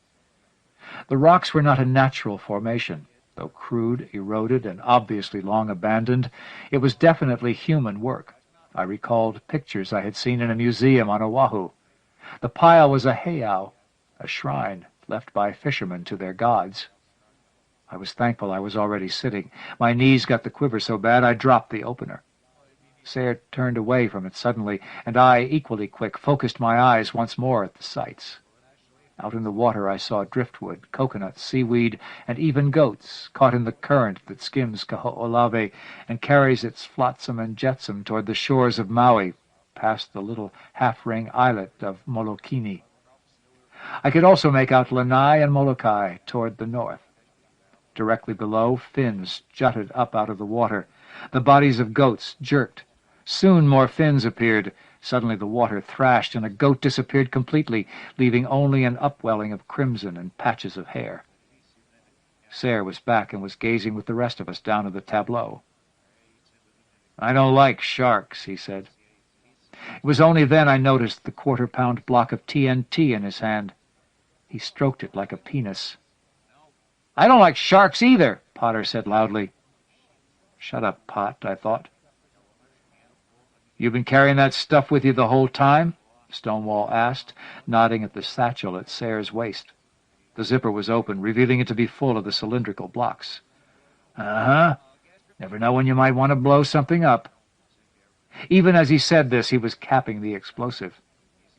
The rocks were not a natural formation. Though crude, eroded, and obviously long abandoned, it was definitely human work. I recalled pictures I had seen in a museum on Oahu. The pile was a heiau, a shrine left by fishermen to their gods. I was thankful I was already sitting. My knees got the quiver so bad I dropped the opener. Sayre turned away from it suddenly, and I, equally quick, focused my eyes once more at the sights. Out in the water I saw driftwood, coconuts, seaweed, and even goats, caught in the current that skims Kaho'olawe and carries its flotsam and jetsam toward the shores of Maui, past the little half-ring islet of Molokini. I could also make out Lanai and Molokai toward the north. Directly below, fins jutted up out of the water. The bodies of goats jerked. Soon more fins appeared. Suddenly the water thrashed, and a goat disappeared completely, leaving only an upwelling of crimson and patches of hair. Sayre was back and was gazing with the rest of us down at the tableau. "I don't like sharks," he said. It was only then I noticed the quarter-pound block of TNT in his hand. He stroked it like a penis. "I don't like sharks either," Potter said loudly. "Shut up, Pot," I thought. "You been carrying that stuff with you the whole time?" Stonewall asked, nodding at the satchel at Sayre's waist. The zipper was open, revealing it to be full of the cylindrical blocks. "Uh-huh. Never know when you might want to blow something up." Even as he said this, he was capping the explosive.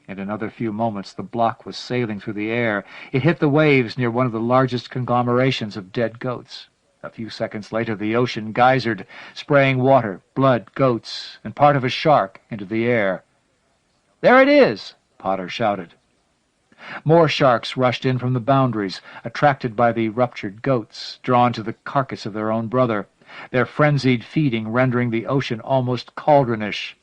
In another few moments, the block was sailing through the air. It hit the waves near one of the largest conglomerations of dead goats. A few seconds later, the ocean geysered, spraying water, blood, goats, and part of a shark into the air. "There it is!" Potter shouted. More sharks rushed in from the boundaries, attracted by the ruptured goats, drawn to the carcass of their own brother. their frenzied feeding rendering the ocean almost cauldronish.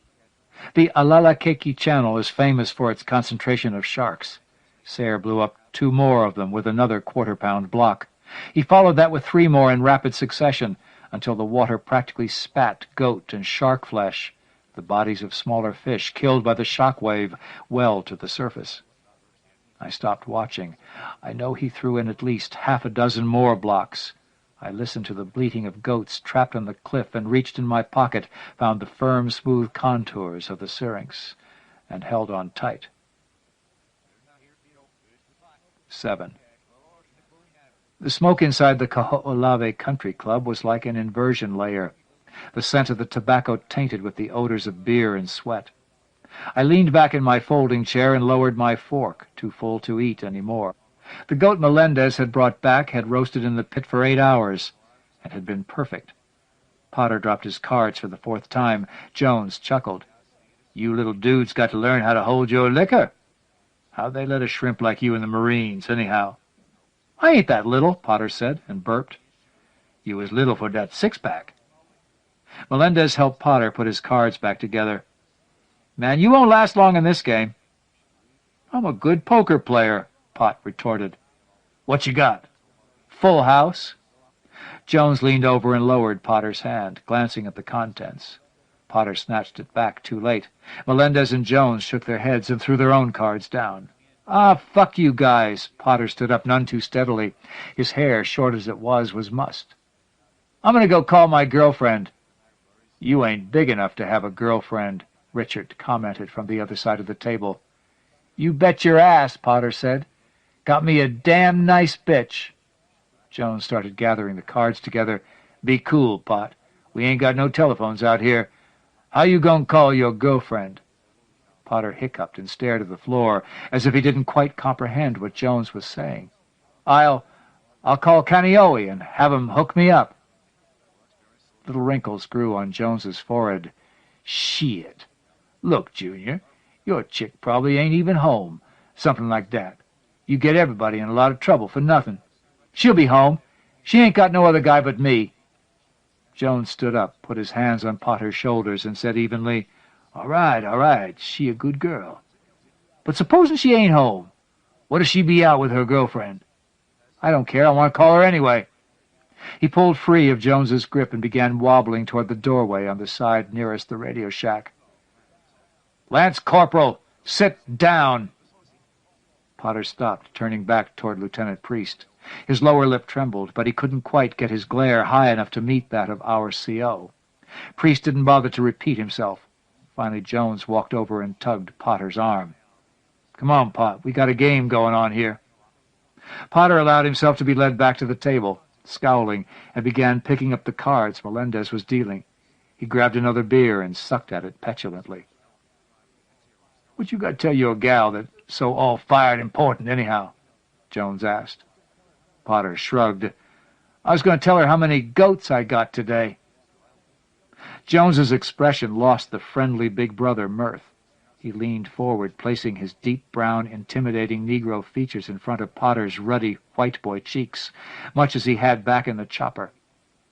The Alalakeki Channel is famous for its concentration of sharks. Sayre blew up 2 more of them with another quarter-pound block. He followed that with 3 more in rapid succession, until the water practically spat goat and shark flesh. The bodies of smaller fish, killed by the shock wave, well to the surface. I stopped watching. I know he threw in at least 6 more blocks. I listened to the bleating of goats trapped on the cliff and reached in my pocket, found the firm, smooth contours of the syrinx, and held on tight. 7. The smoke inside the Kaho'olawe Country Club was like an inversion layer, the scent of the tobacco tainted with the odors of beer and sweat. I leaned back in my folding chair and lowered my fork, too full to eat any more. The goat Melendez had brought back had roasted in the pit for 8 hours, and had been perfect. Potter dropped his cards for the 4th time. Jones chuckled. "You little dudes got to learn how to hold your liquor. How'd they let a shrimp like you in the Marines, anyhow?" "I ain't that little," Potter said, and burped. "You was little for that 6-pack. Melendez helped Potter put his cards back together. "Man, you won't last long in this game." "I'm a good poker player," Pot retorted. "What you got? Full house?" Jones leaned over and lowered Potter's hand, glancing at the contents. Potter snatched it back too late. Melendez and Jones shook their heads and threw their own cards down. "Ah, fuck you guys." Potter stood up none too steadily. His hair, short as it was mussed. "I'm going to go call my girlfriend." "You ain't big enough to have a girlfriend," Richard commented from the other side of the table. "You bet your ass," Potter said. "Got me a damn nice bitch." Jones started gathering the cards together. "Be cool, Pot. We ain't got no telephones out here. How you gonna call your girlfriend?" Potter hiccuped and stared at the floor, as if he didn't quite comprehend what Jones was saying. I'll call Kaneohe and have him hook me up." Little wrinkles grew on Jones's forehead. "Shit. Look, Junior, your chick probably ain't even home. Something like that. You get everybody in a lot of trouble for nothing. She'll be home. She ain't got no other guy but me." Jones stood up, put his hands on Potter's shoulders, and said evenly, all right, she a good girl. But supposing she ain't home, what if she be out with her girlfriend?" "I don't care. I want to call her anyway." He pulled free of Jones's grip and began wobbling toward the doorway on the side nearest the radio shack. "Lance Corporal, sit down." Potter stopped, turning back toward Lieutenant Priest. His lower lip trembled, but he couldn't quite get his glare high enough to meet that of our CO. Priest didn't bother to repeat himself. Finally, Jones walked over and tugged Potter's arm. "Come on, Pot, we got a game going on here." Potter allowed himself to be led back to the table, scowling, and began picking up the cards Melendez was dealing. He grabbed another beer and sucked at it petulantly. "What you got to tell your gal that's so all-fired important, anyhow?" Jones asked. Potter shrugged. "I was going to tell her how many goats I got today." Jones's expression lost the friendly big brother mirth. He leaned forward, placing his deep brown, intimidating Negro features in front of Potter's ruddy white boy cheeks, much as he had back in the chopper.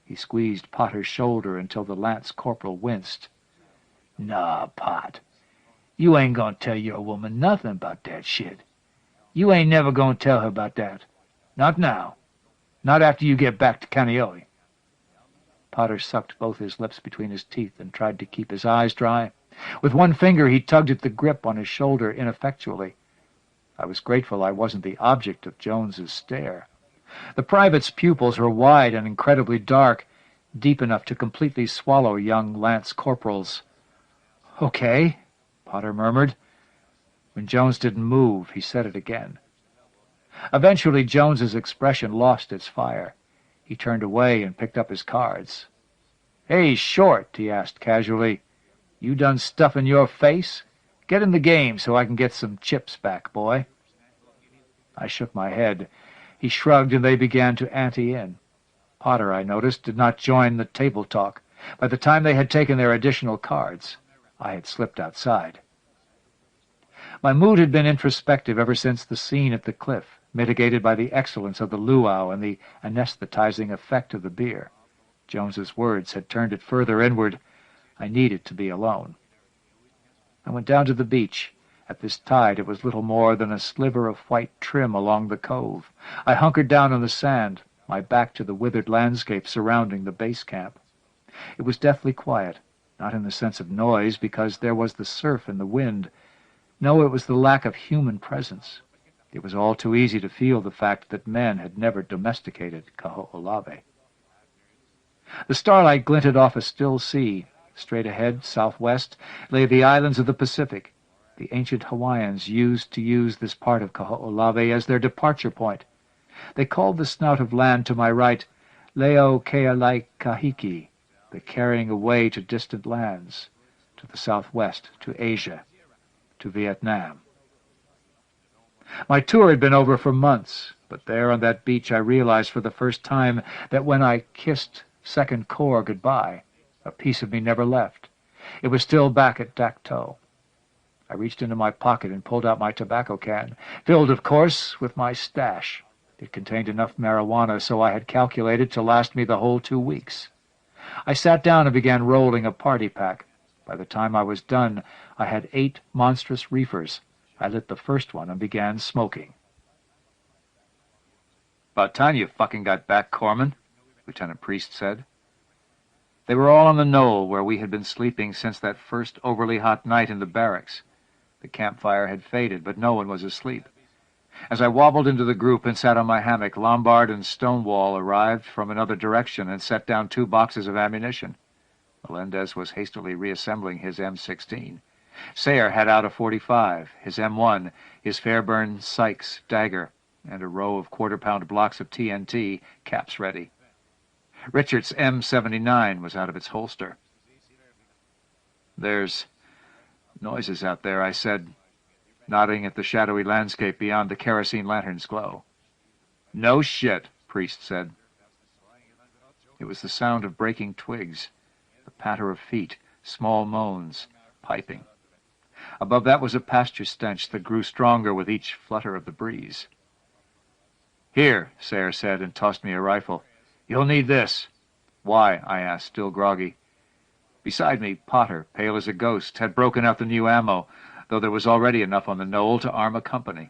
He squeezed Potter's shoulder until the Lance Corporal winced. "Nah, Pot. You ain't gonna tell your woman nothing about that shit. You ain't never gonna tell her about that. Not now. Not after you get back to Kaneohe." Potter sucked both his lips between his teeth and tried to keep his eyes dry. With one finger he tugged at the grip on his shoulder ineffectually. I was grateful I wasn't the object of Jones's stare. The private's pupils were wide and incredibly dark, deep enough to completely swallow young Lance Corporal's. "Okay," Potter murmured. When Jones didn't move, he said it again. Eventually, Jones's expression lost its fire. He turned away and picked up his cards. "Hey, Short," he asked casually, "you done stuffing your face? Get in the game so I can get some chips back, boy." I shook my head. He shrugged, and they began to ante in. Potter, I noticed, did not join the table talk. By the time they had taken their additional cards, I had slipped outside. My mood had been introspective ever since the scene at the cliff, mitigated by the excellence of the luau and the anesthetizing effect of the beer. Jones's words had turned it further inward. I needed to be alone. I went down to the beach. At this tide it was little more than a sliver of white trim along the cove. I hunkered down on the sand, my back to the withered landscape surrounding the base camp. It was deathly quiet, not in the sense of noise, because there was the surf and the wind. No, it was the lack of human presence. It was all too easy to feel the fact that men had never domesticated Kaho'olawe. The starlight glinted off a still sea. Straight ahead, southwest, lay the islands of the Pacific. The ancient Hawaiians used to use this part of Kaho'olawe as their departure point. They called the snout of land to my right Leo Kealaikahiki, the carrying away to distant lands, to the southwest, to Asia, to Vietnam. My tour had been over for months, but there on that beach I realized for the first time that when I kissed Second Corps goodbye, a piece of me never left. It was still back at Dak To. I reached into my pocket and pulled out my tobacco can, filled, of course, with my stash. It contained enough marijuana, so I had calculated, to last me the whole 2 weeks. I sat down and began rolling a party pack. By the time I was done, I had 8 monstrous reefers. I lit the first one and began smoking. "About time you fucking got back, Corpsman," Lieutenant Priest said. They were all on the knoll where we had been sleeping since that first overly hot night in the barracks. The campfire had faded, but no one was asleep. As I wobbled into the group and sat on my hammock, Lombard and Stonewall arrived from another direction and set down 2 boxes of ammunition. Melendez was hastily reassembling his M16. Sayre had out a .45, his M1, his Fairburn Sykes dagger, and a row of quarter-pound blocks of TNT, caps ready. Richard's M79 was out of its holster. "There's noises out there," I said, nodding at the shadowy landscape beyond the kerosene lantern's glow. "No shit," Priest said. It was the sound of breaking twigs, the patter of feet, small moans, piping. Above that was a pasture stench that grew stronger with each flutter of the breeze. "Here," Sayre said, and tossed me a rifle. "You'll need this." "Why?" I asked, still groggy. Beside me, Potter, pale as a ghost, had broken out the new ammo, though there was already enough on the knoll to arm a company.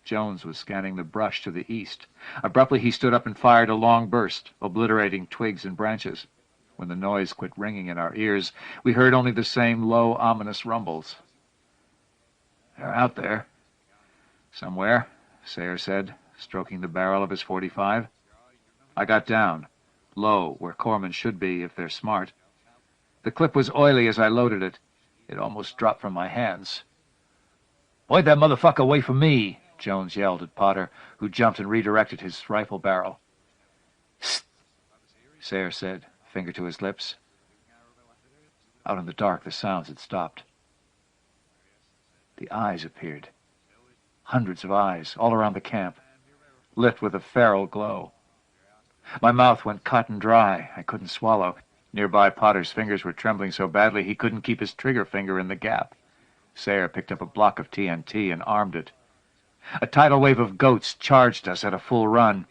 Jones was scanning the brush to the east. Abruptly he stood up and fired a long burst, obliterating twigs and branches. When the noise quit ringing in our ears, we heard only the same low, ominous rumbles. "They're out there somewhere," Sayre said, stroking the barrel of his .45. I got down, low, where corpsmen should be if they're smart. The clip was oily as I loaded it. It almost dropped from my hands. "Point that motherfucker away from me," Jones yelled at Potter, who jumped and redirected his rifle barrel. "Sst," Sayre said, finger to his lips. Out in the dark, the sounds had stopped. The eyes appeared. Hundreds of eyes, all around the camp, lit with a feral glow. My mouth went cotton dry. I couldn't swallow. Nearby, Potter's fingers were trembling so badly he couldn't keep his trigger finger in the gap. Sayre picked up a block of TNT and armed it. A tidal wave of goats charged us at a full run.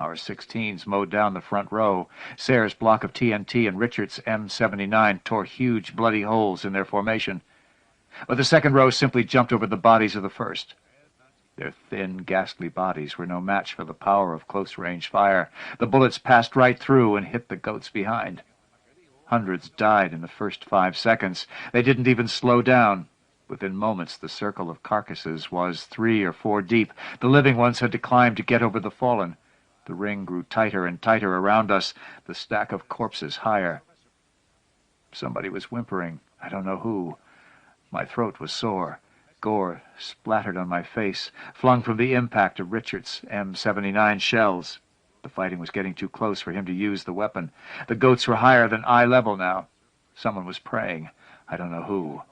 Our 16s mowed down the front row. Sayre's block of TNT and Richard's M79 tore huge, bloody holes in their formation. But the second row simply jumped over the bodies of the first. Their thin, ghastly bodies were no match for the power of close-range fire. The bullets passed right through and hit the goats behind. Hundreds died in the first 5 seconds. They didn't even slow down. Within moments, the circle of carcasses was 3 or 4 deep. The living ones had to climb to get over the fallen. The ring grew tighter and tighter around us, the stack of corpses higher. Somebody was whimpering. I don't know who. My throat was sore. Gore splattered on my face, flung from the impact of Richard's M79 shells. The fighting was getting too close for him to use the weapon. The goats were higher than eye level now. Someone was praying. I don't know who.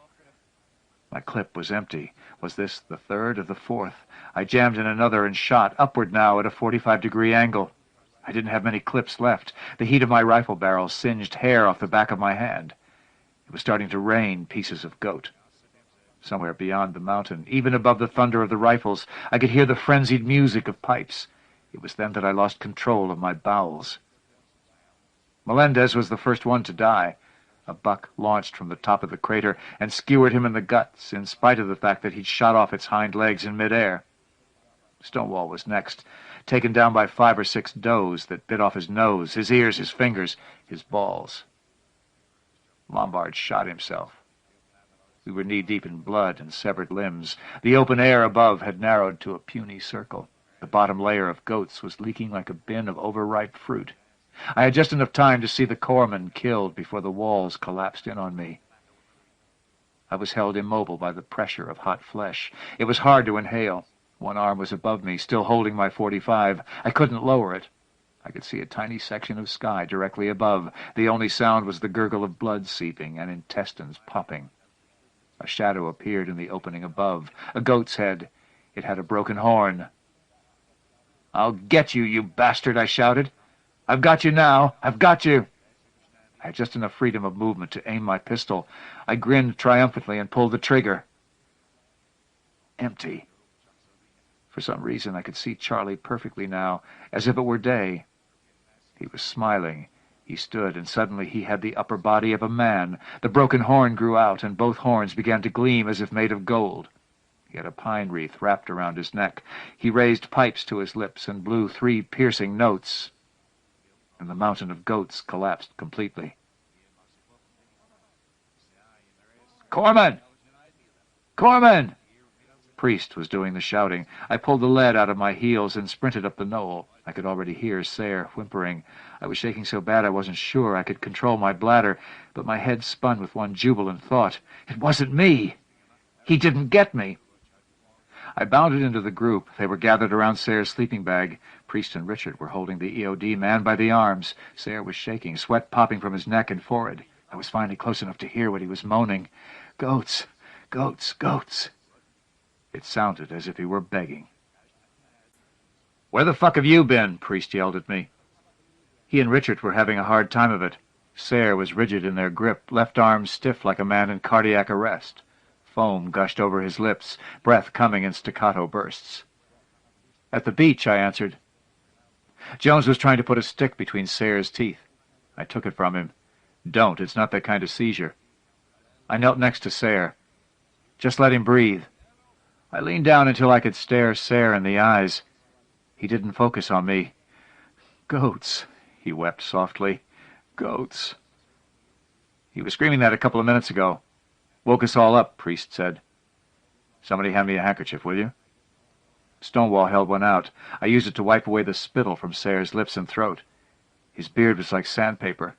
My clip was empty. Was this the third or the fourth? I jammed in another and shot, upward now at a 45-degree angle. I didn't have many clips left. The heat of my rifle barrel singed hair off the back of my hand. It was starting to rain pieces of goat. Somewhere beyond the mountain, even above the thunder of the rifles, I could hear the frenzied music of pipes. It was then that I lost control of my bowels. Melendez was the first one to die. A buck launched from the top of the crater and skewered him in the guts, in spite of the fact that he'd shot off its hind legs in midair. Stonewall was next, taken down by 5 or 6 does that bit off his nose, his ears, his fingers, his balls. Lombard shot himself. We were knee-deep in blood and severed limbs. The open air above had narrowed to a puny circle. The bottom layer of goats was leaking like a bin of overripe fruit. I had just enough time to see the corpsman killed before the walls collapsed in on me. I was held immobile by the pressure of hot flesh. It was hard to inhale. One arm was above me, still holding my .45. I couldn't lower it. I could see a tiny section of sky directly above. The only sound was the gurgle of blood seeping and intestines popping. A shadow appeared in the opening above. A goat's head. It had a broken horn. "I'll get you, you bastard," I shouted. "I've got you now. I've got you." I had just enough freedom of movement to aim my pistol. I grinned triumphantly and pulled the trigger. Empty. For some reason I could see Charlie perfectly now, as if it were day. He was smiling. He stood, and suddenly he had the upper body of a man. The broken horn grew out, and both horns began to gleam as if made of gold. He had a pine wreath wrapped around his neck. He raised pipes to his lips and blew 3 piercing notes. And the mountain of goats collapsed completely. "Corpsman! Corpsman!" Priest was doing the shouting. I pulled the lead out of my heels and sprinted up the knoll. I could already hear Sayre whimpering. I was shaking so bad I wasn't sure I could control my bladder, but my head spun with one jubilant thought. It wasn't me! He didn't get me! I bounded into the group. They were gathered around Sayre's sleeping bag. Priest and Richard were holding the EOD man by the arms. Sayre was shaking, sweat popping from his neck and forehead. I was finally close enough to hear what he was moaning. "Goats! Goats! Goats!" It sounded as if he were begging. "Where the fuck have you been?" Priest yelled at me. He and Richard were having a hard time of it. Sayre was rigid in their grip, left arm stiff like a man in cardiac arrest. Foam gushed over his lips, breath coming in staccato bursts. "At the beach," I answered. Jones was trying to put a stick between Sayre's teeth. I took it from him. "Don't, it's not that kind of seizure." I knelt next to Sayre. "Just let him breathe." I leaned down until I could stare Sayre in the eyes. He didn't focus on me. "Goats," he wept softly. "Goats." He was screaming that a couple of minutes ago. "Woke us all up," Priest said. "Somebody hand me a handkerchief, will you?" Stonewall held one out. I used it to wipe away the spittle from Sayre's lips and throat. His beard was like sandpaper.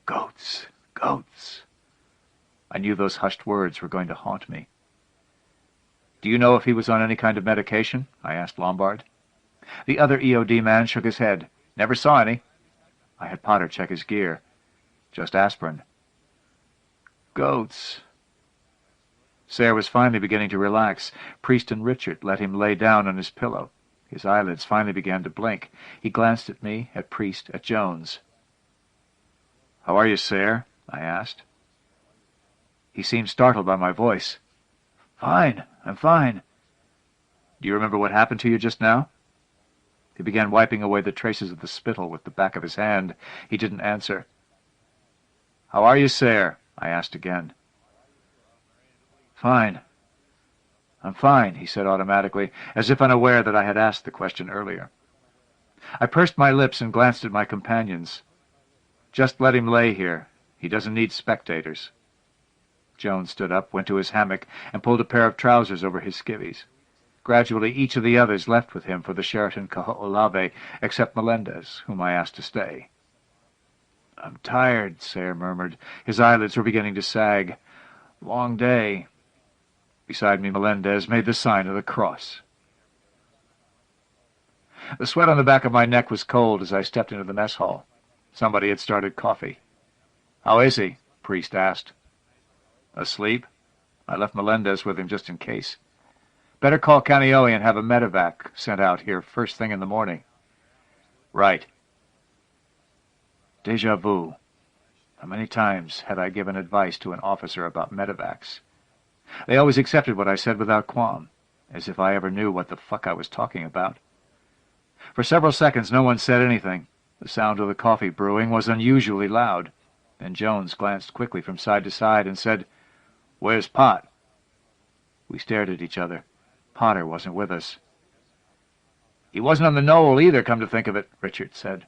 "Goats, goats." I knew those hushed words were going to haunt me. "Do you know if he was on any kind of medication?" I asked Lombard. The other EOD man shook his head. "Never saw any." I had Potter check his gear. "Just aspirin." "Goats." Sayre was finally beginning to relax. Priest and Richard let him lay down on his pillow. His eyelids finally began to blink. He glanced at me, at Priest, at Jones. "How are you, Sayre?" I asked. He seemed startled by my voice. "Fine, I'm fine." "Do you remember what happened to you just now?" He began wiping away the traces of the spittle with the back of his hand. He didn't answer. "How are you, Sayre?" I asked again. "Fine. I'm fine," he said automatically, as if unaware that I had asked the question earlier. I pursed my lips and glanced at my companions. "Just let him lay here. He doesn't need spectators." Jones stood up, went to his hammock, and pulled a pair of trousers over his skivvies. Gradually each of the others left with him for the Sheraton Kaho'olawe, except Melendez, whom I asked to stay. "I'm tired," Sayre murmured. His eyelids were beginning to sag. "Long day." Beside me, Melendez made the sign of the cross. The sweat on the back of my neck was cold as I stepped into the mess hall. Somebody had started coffee. "How is he?" Priest asked. "Asleep? I left Melendez with him just in case. Better call Kaneohe and have a medevac sent out here first thing in the morning." "Right." Déjà vu. How many times had I given advice to an officer about medevacs? They always accepted what I said without qualm, as if I ever knew what the fuck I was talking about. For several seconds no one said anything. The sound of the coffee brewing was unusually loud. Then Jones glanced quickly from side to side and said, "Where's Pot?" We stared at each other. Potter wasn't with us. "He wasn't on the knoll either, come to think of it," Richard said.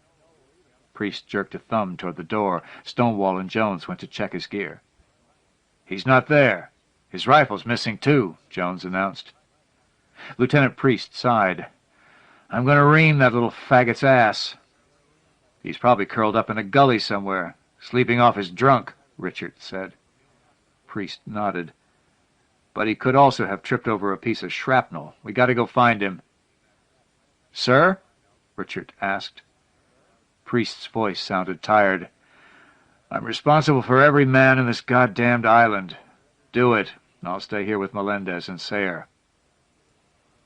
Priest jerked a thumb toward the door. Stonewall and Jones went to check his gear. "He's not there. His rifle's missing, too," Jones announced. Lieutenant Priest sighed. "I'm going to ream that little faggot's ass." "He's probably curled up in a gully somewhere, sleeping off his drunk," Richard said. Priest nodded. "But he could also have tripped over a piece of shrapnel. We got to go find him." "Sir?" Richard asked. Priest's voice sounded tired. "I'm responsible for every man in this goddamned island. Do it, and I'll stay here with Melendez and Sayre."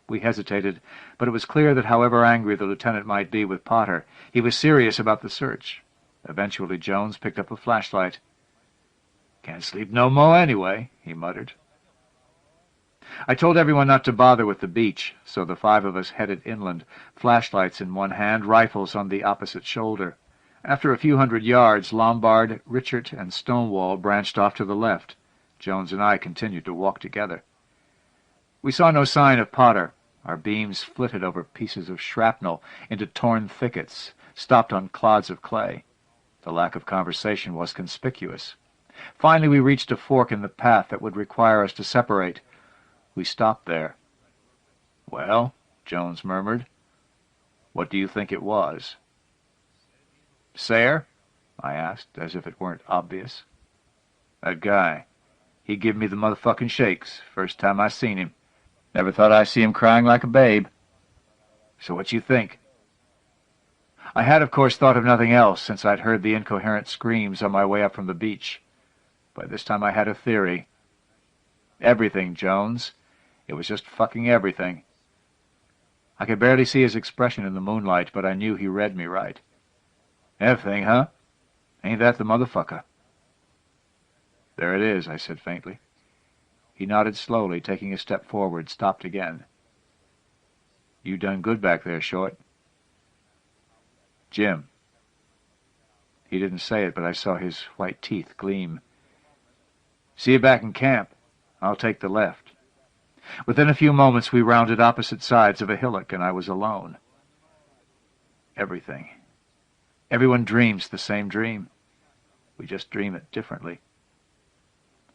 We hesitated, but it was clear that however angry the lieutenant might be with Potter, he was serious about the search. Eventually Jones picked up a flashlight. "Can't sleep no mo' anyway," he muttered. I told everyone not to bother with the beach, so the 5 of us headed inland, flashlights in one hand, rifles on the opposite shoulder. After a few hundred yards, Lombard, Richard, and Stonewall branched off to the left. Jones and I continued to walk together. We saw no sign of Potter. Our beams flitted over pieces of shrapnel, into torn thickets, stopped on clods of clay. The lack of conversation was conspicuous. Finally we reached a fork in the path that would require us to separate. We stopped there. "Well," Jones murmured, "what do you think it was?" "Sayre?" I asked, as if it weren't obvious. "That guy. He give me the motherfucking shakes, first time I seen him. Never thought I'd see him crying like a babe." "So what you think?" I had, of course, thought of nothing else, since I'd heard the incoherent screams on my way up from the beach. By this time I had a theory. "Everything, Jones. It was just fucking everything." I could barely see his expression in the moonlight, but I knew he read me right. "Everything, huh? Ain't that the motherfucker?" "There it is," I said faintly. He nodded slowly, taking a step forward, stopped again. "You done good back there, Short." "Jim." He didn't say it, but I saw his white teeth gleam. "See you back in camp. I'll take the left." Within a few moments we rounded opposite sides of a hillock, and I was alone. Everything. Everyone dreams the same dream. We just dream it differently.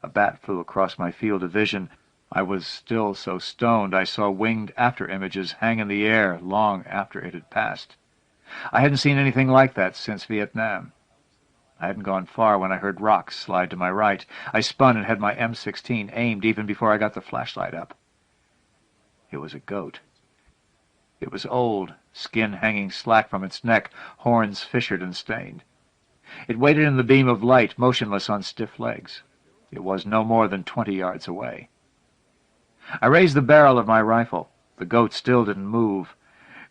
A bat flew across my field of vision. I was still so stoned I saw winged after-images hang in the air long after it had passed. I hadn't seen anything like that since Vietnam. I hadn't gone far when I heard rocks slide to my right. I spun and had my M16 aimed even before I got the flashlight up. It was a goat. It was old, skin hanging slack from its neck, horns fissured and stained. It waited in the beam of light, motionless on stiff legs. It was no more than 20 yards away. I raised the barrel of my rifle. The goat still didn't move.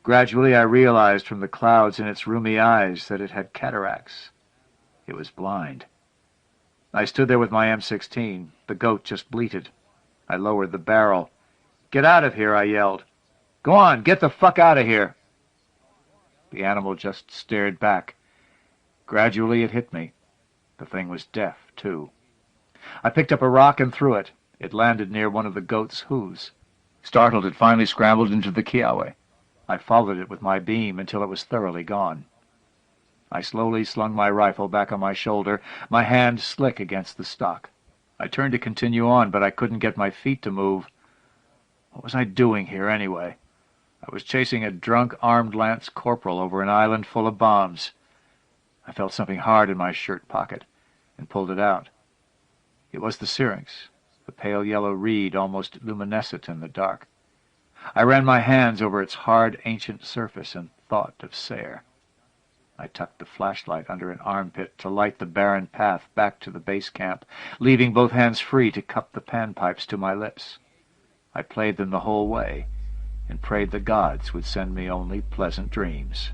Gradually I realized from the clouds in its rheumy eyes that it had cataracts. It was blind. I stood there with my M16. The goat just bleated. I lowered the barrel. "Get out of here," I yelled. "Go on, get the fuck out of here." The animal just stared back. Gradually it hit me. The thing was deaf, too. I picked up a rock and threw it. It landed near one of the goat's hooves. Startled, it finally scrambled into the kiawe. I followed it with my beam until it was thoroughly gone. I slowly slung my rifle back on my shoulder, my hand slick against the stock. I turned to continue on, but I couldn't get my feet to move. What was I doing here, anyway? I was chasing a drunk, armed lance corporal over an island full of bombs. I felt something hard in my shirt pocket and pulled it out. It was the syrinx, the pale yellow reed almost luminescent in the dark. I ran my hands over its hard, ancient surface and thought of Sayre. I tucked the flashlight under an armpit to light the barren path back to the base camp, leaving both hands free to cup the panpipes to my lips. I played them the whole way and prayed the gods would send me only pleasant dreams.